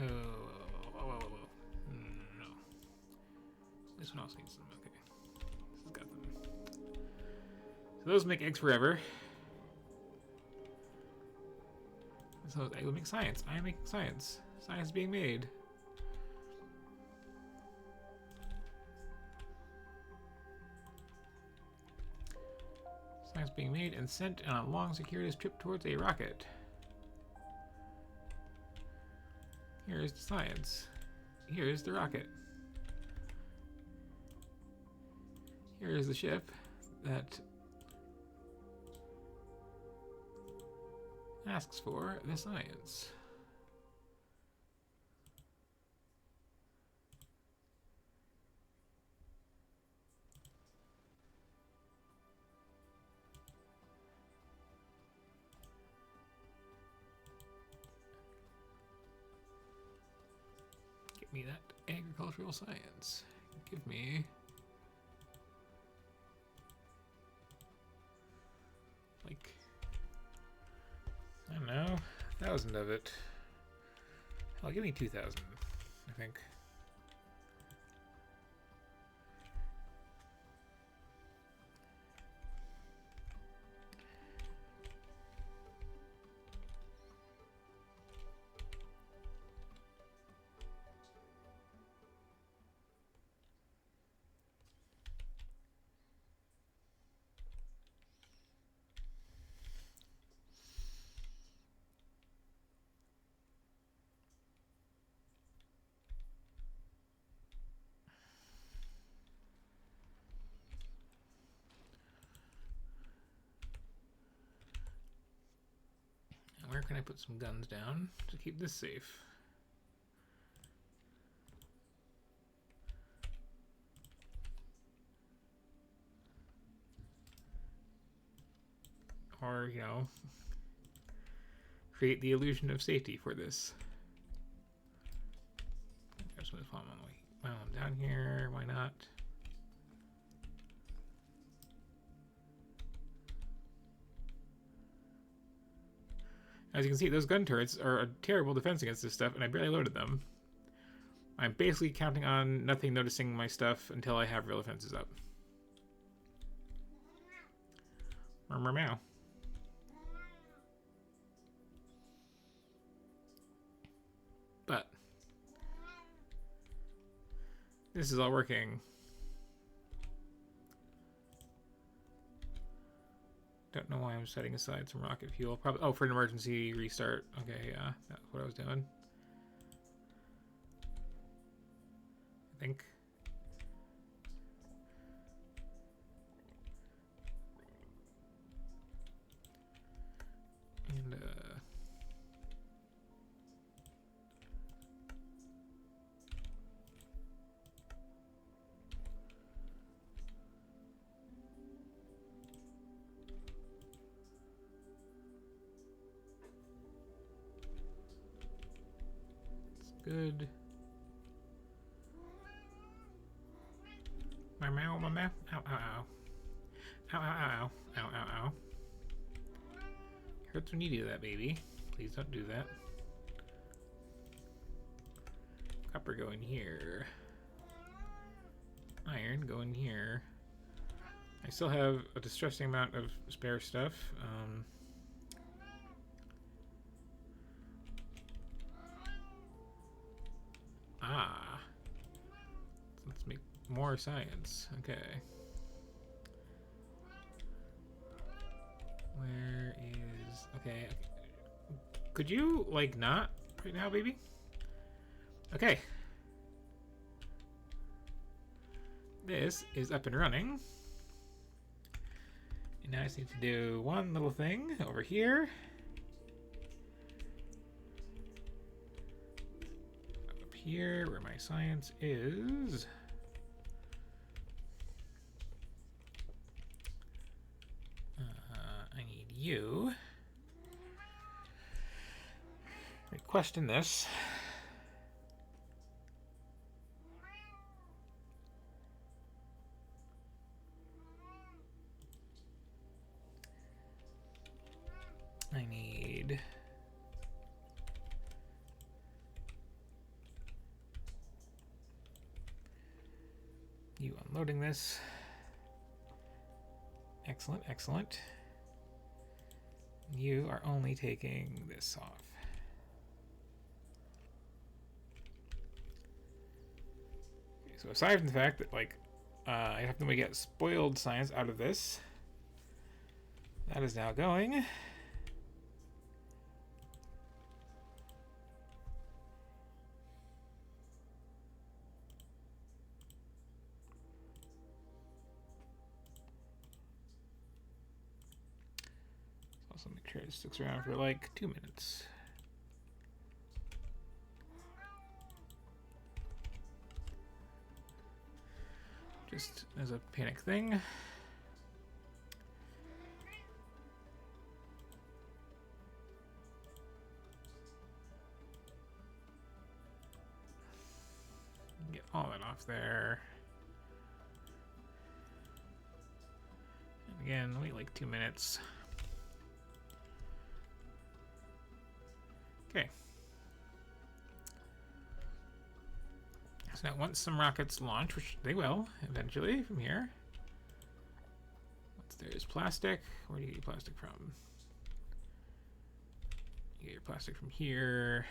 No. This one also needs some. Okay. This has got them. So those make eggs forever. So I will make science. I am making science. Science is being made. Science being made and sent on a long circuitous trip towards a rocket. Here's the science. Here's the rocket. Here is the ship that asks for the science. Give me that agricultural science. Give me like, I don't know, 1,000 of it. Hell, give me 2,000, I think. Where can I put some guns down to keep this safe? Or, you know, create the illusion of safety for this. There's one down here, why not? As you can see, those gun turrets are a terrible defense against this stuff, and I barely loaded them. I'm basically counting on nothing noticing my stuff until I have real defenses up. Meow. But this is all working. Don't know why I'm setting aside some rocket fuel. Probably, oh, for an emergency restart. Okay, yeah, that's what I was doing. I think. And good. My meow. Ow, ow, ow. Ow, ow, ow, ow, ow, ow. Hurts when you do that, baby. Please don't do that. Copper go in here. Iron go in here. I still have a distressing amount of spare stuff. Ah. Let's make more science. Okay. Where is... Okay. Could you, like, not right now, baby? Okay. This is up and running. And now I just need to do one little thing over here. Up here, where my science is. I need you. Question this. I need you unloading this. Excellent, excellent. You are only taking this off. Okay, so aside from the fact that, like, I have to get spoiled science out of this, that is now going. Also make sure it sticks around for like 2 minutes. Just as a panic thing. Get all that off there. And again, wait like 2 minutes. Okay. So now once some rockets launch, which they will eventually from here. Once there's plastic, where do you get your plastic from? You get your plastic from here.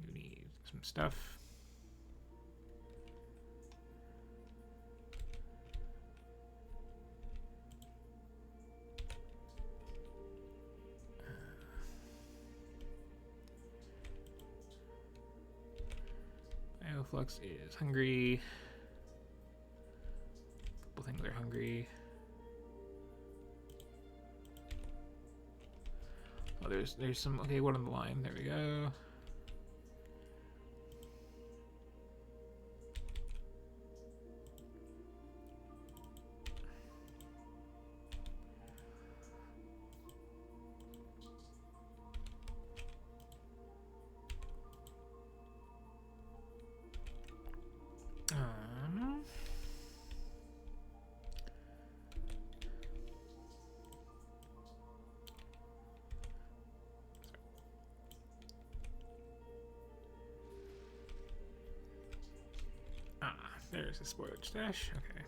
You need some stuff. Bioflux is hungry. A couple things are hungry. Oh, there's some. Okay, one on the line. There we go. There's a spoilage stash. Okay.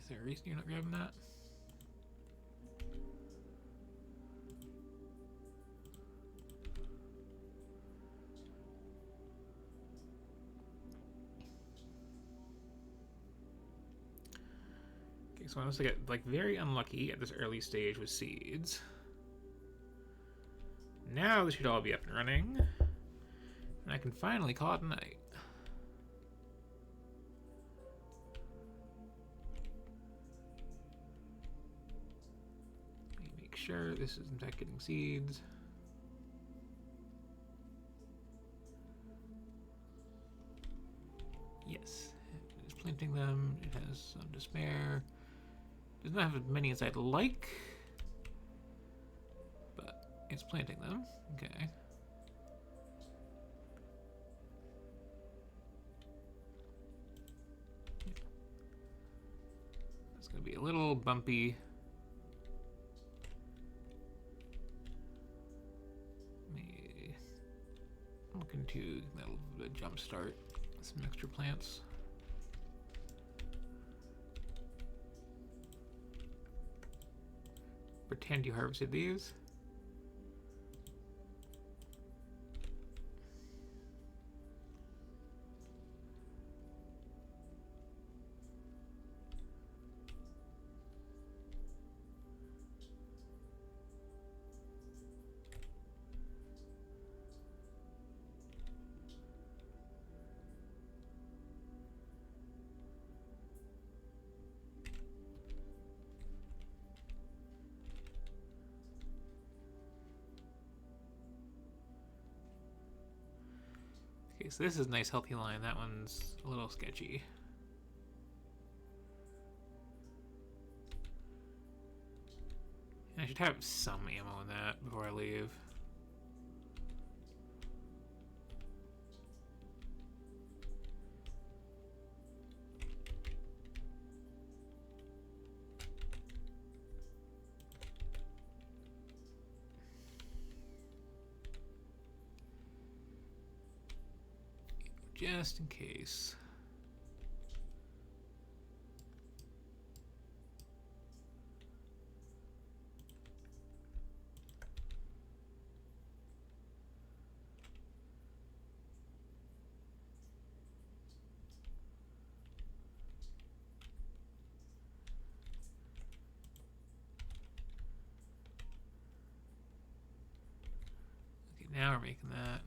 Is there a reason you're not grabbing that? Okay, so I must get like very unlucky at this early stage with seeds. Now this should all be up and running, and I can finally call it a night. Sure, this is in fact getting seeds. Yes, it is planting them. It has some to spare. Does not have as many as I'd like, but it's planting them. Okay. gonna be a little bumpy. Looking to that'll jump start some extra plants. Pretend you harvested these. Okay, so this is a nice healthy line. That one's a little sketchy. And I should have some ammo in that before I leave. Just in case. Okay, now we're making that.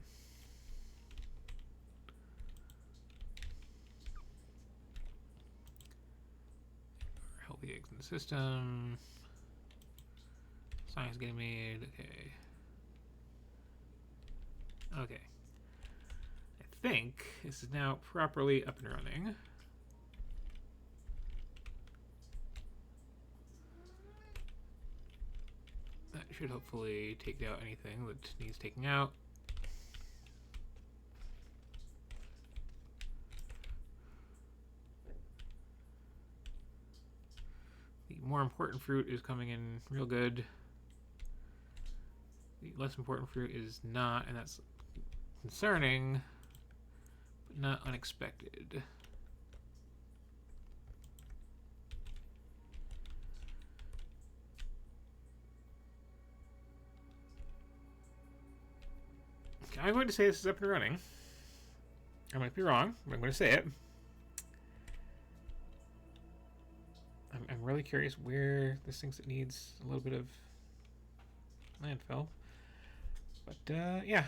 The eggs in the system. Science getting made. Okay. Okay. I think this is now properly up and running. That should hopefully take out anything that needs taking out. The more important fruit is coming in real good. The less important fruit is not, and that's concerning, but not unexpected. Okay, I'm going to say this is up and running. I might be wrong, but I'm going to say it. I'm really curious where this thinks it needs a little bit of landfill. But, yeah.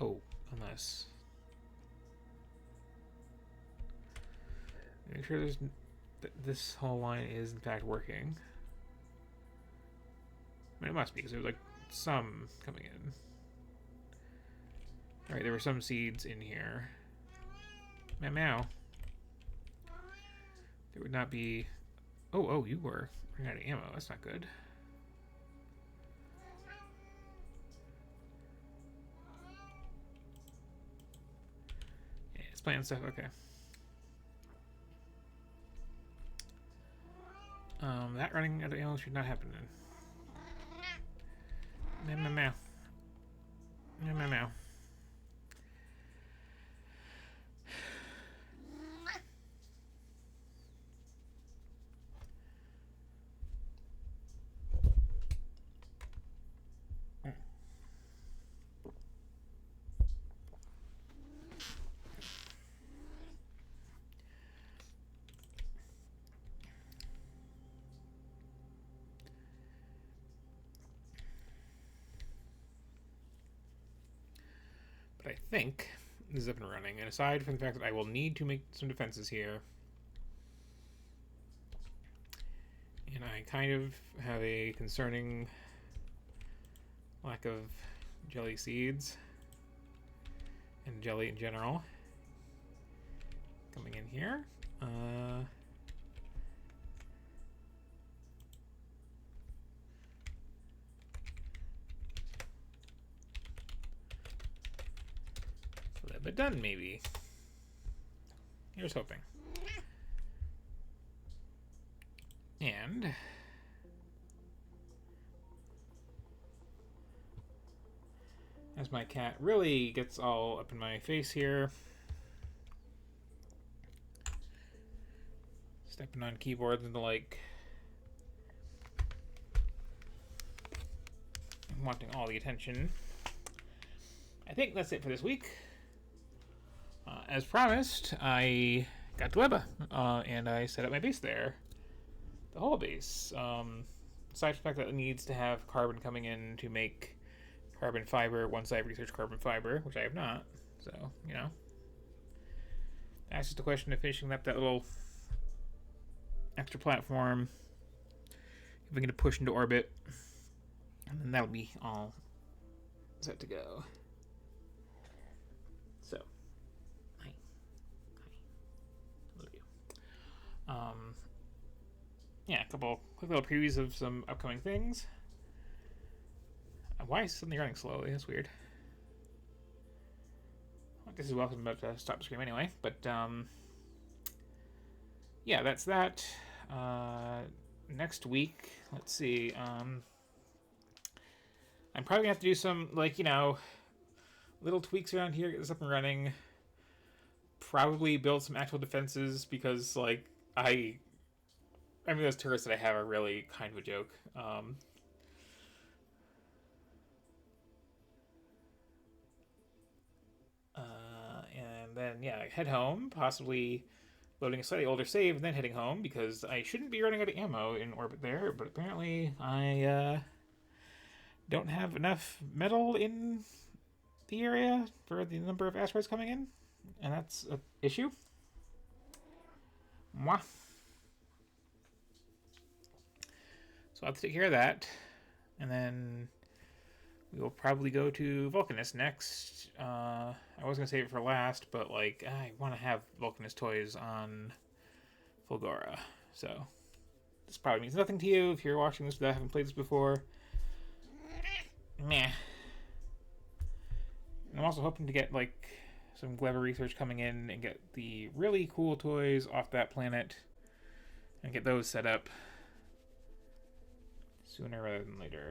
Oh, unless... Make sure there's this whole line is, in fact, working. I mean, it must be, because there's, like, some coming in. Alright, there were some seeds in here. Meow meow. There would not be... Oh, you were running out of ammo. That's not good. Yeah, it's playing stuff. Okay. That running out of ammo should not happen then. Meow, meow, meow. Meow, meow, meow. But I think this is up and running, and aside from the fact that I will need to make some defenses here, and I kind of have a concerning lack of jelly seeds and jelly in general coming in here. But done, maybe. Here's hoping. And as my cat really gets all up in my face here, stepping on keyboards and the like, wanting all the attention. I think that's it for this week. As promised, I got Gleba, and I set up my base there. The whole base. Aside from the fact that it needs to have carbon coming in to make carbon fiber once I've researched carbon fiber, which I have not. So, you know. That's just a question of finishing up that little extra platform. If we can push into orbit. And then that'll be all set to go. So, hi. Love you. Yeah, a couple quick little previews of some upcoming things. Why is it suddenly running slowly? That's weird. This is welcome, but stop the stream anyway. But yeah, that's that. Next week, let's see. I'm probably gonna have to do some, like, you know, little tweaks around here, get this up and running. Probably build some actual defenses because, like, I mean, those turrets that I have are really kind of a joke. And then, yeah, head home, possibly loading a slightly older save and then heading home because I shouldn't be running out of ammo in orbit there, but apparently I don't have enough metal in the area for the number of asteroids coming in, and that's an issue. Mwah. So I'll have to take care of that, and then we will probably go to Vulcanus next. I was gonna save it for last, but like I want to have Vulcanus toys on Fulgora, so this probably means nothing to you if you're watching this but I haven't played this before. Meh. And I'm also hoping to get like some Gleba research coming in and get the really cool toys off that planet and get those set up sooner rather than later.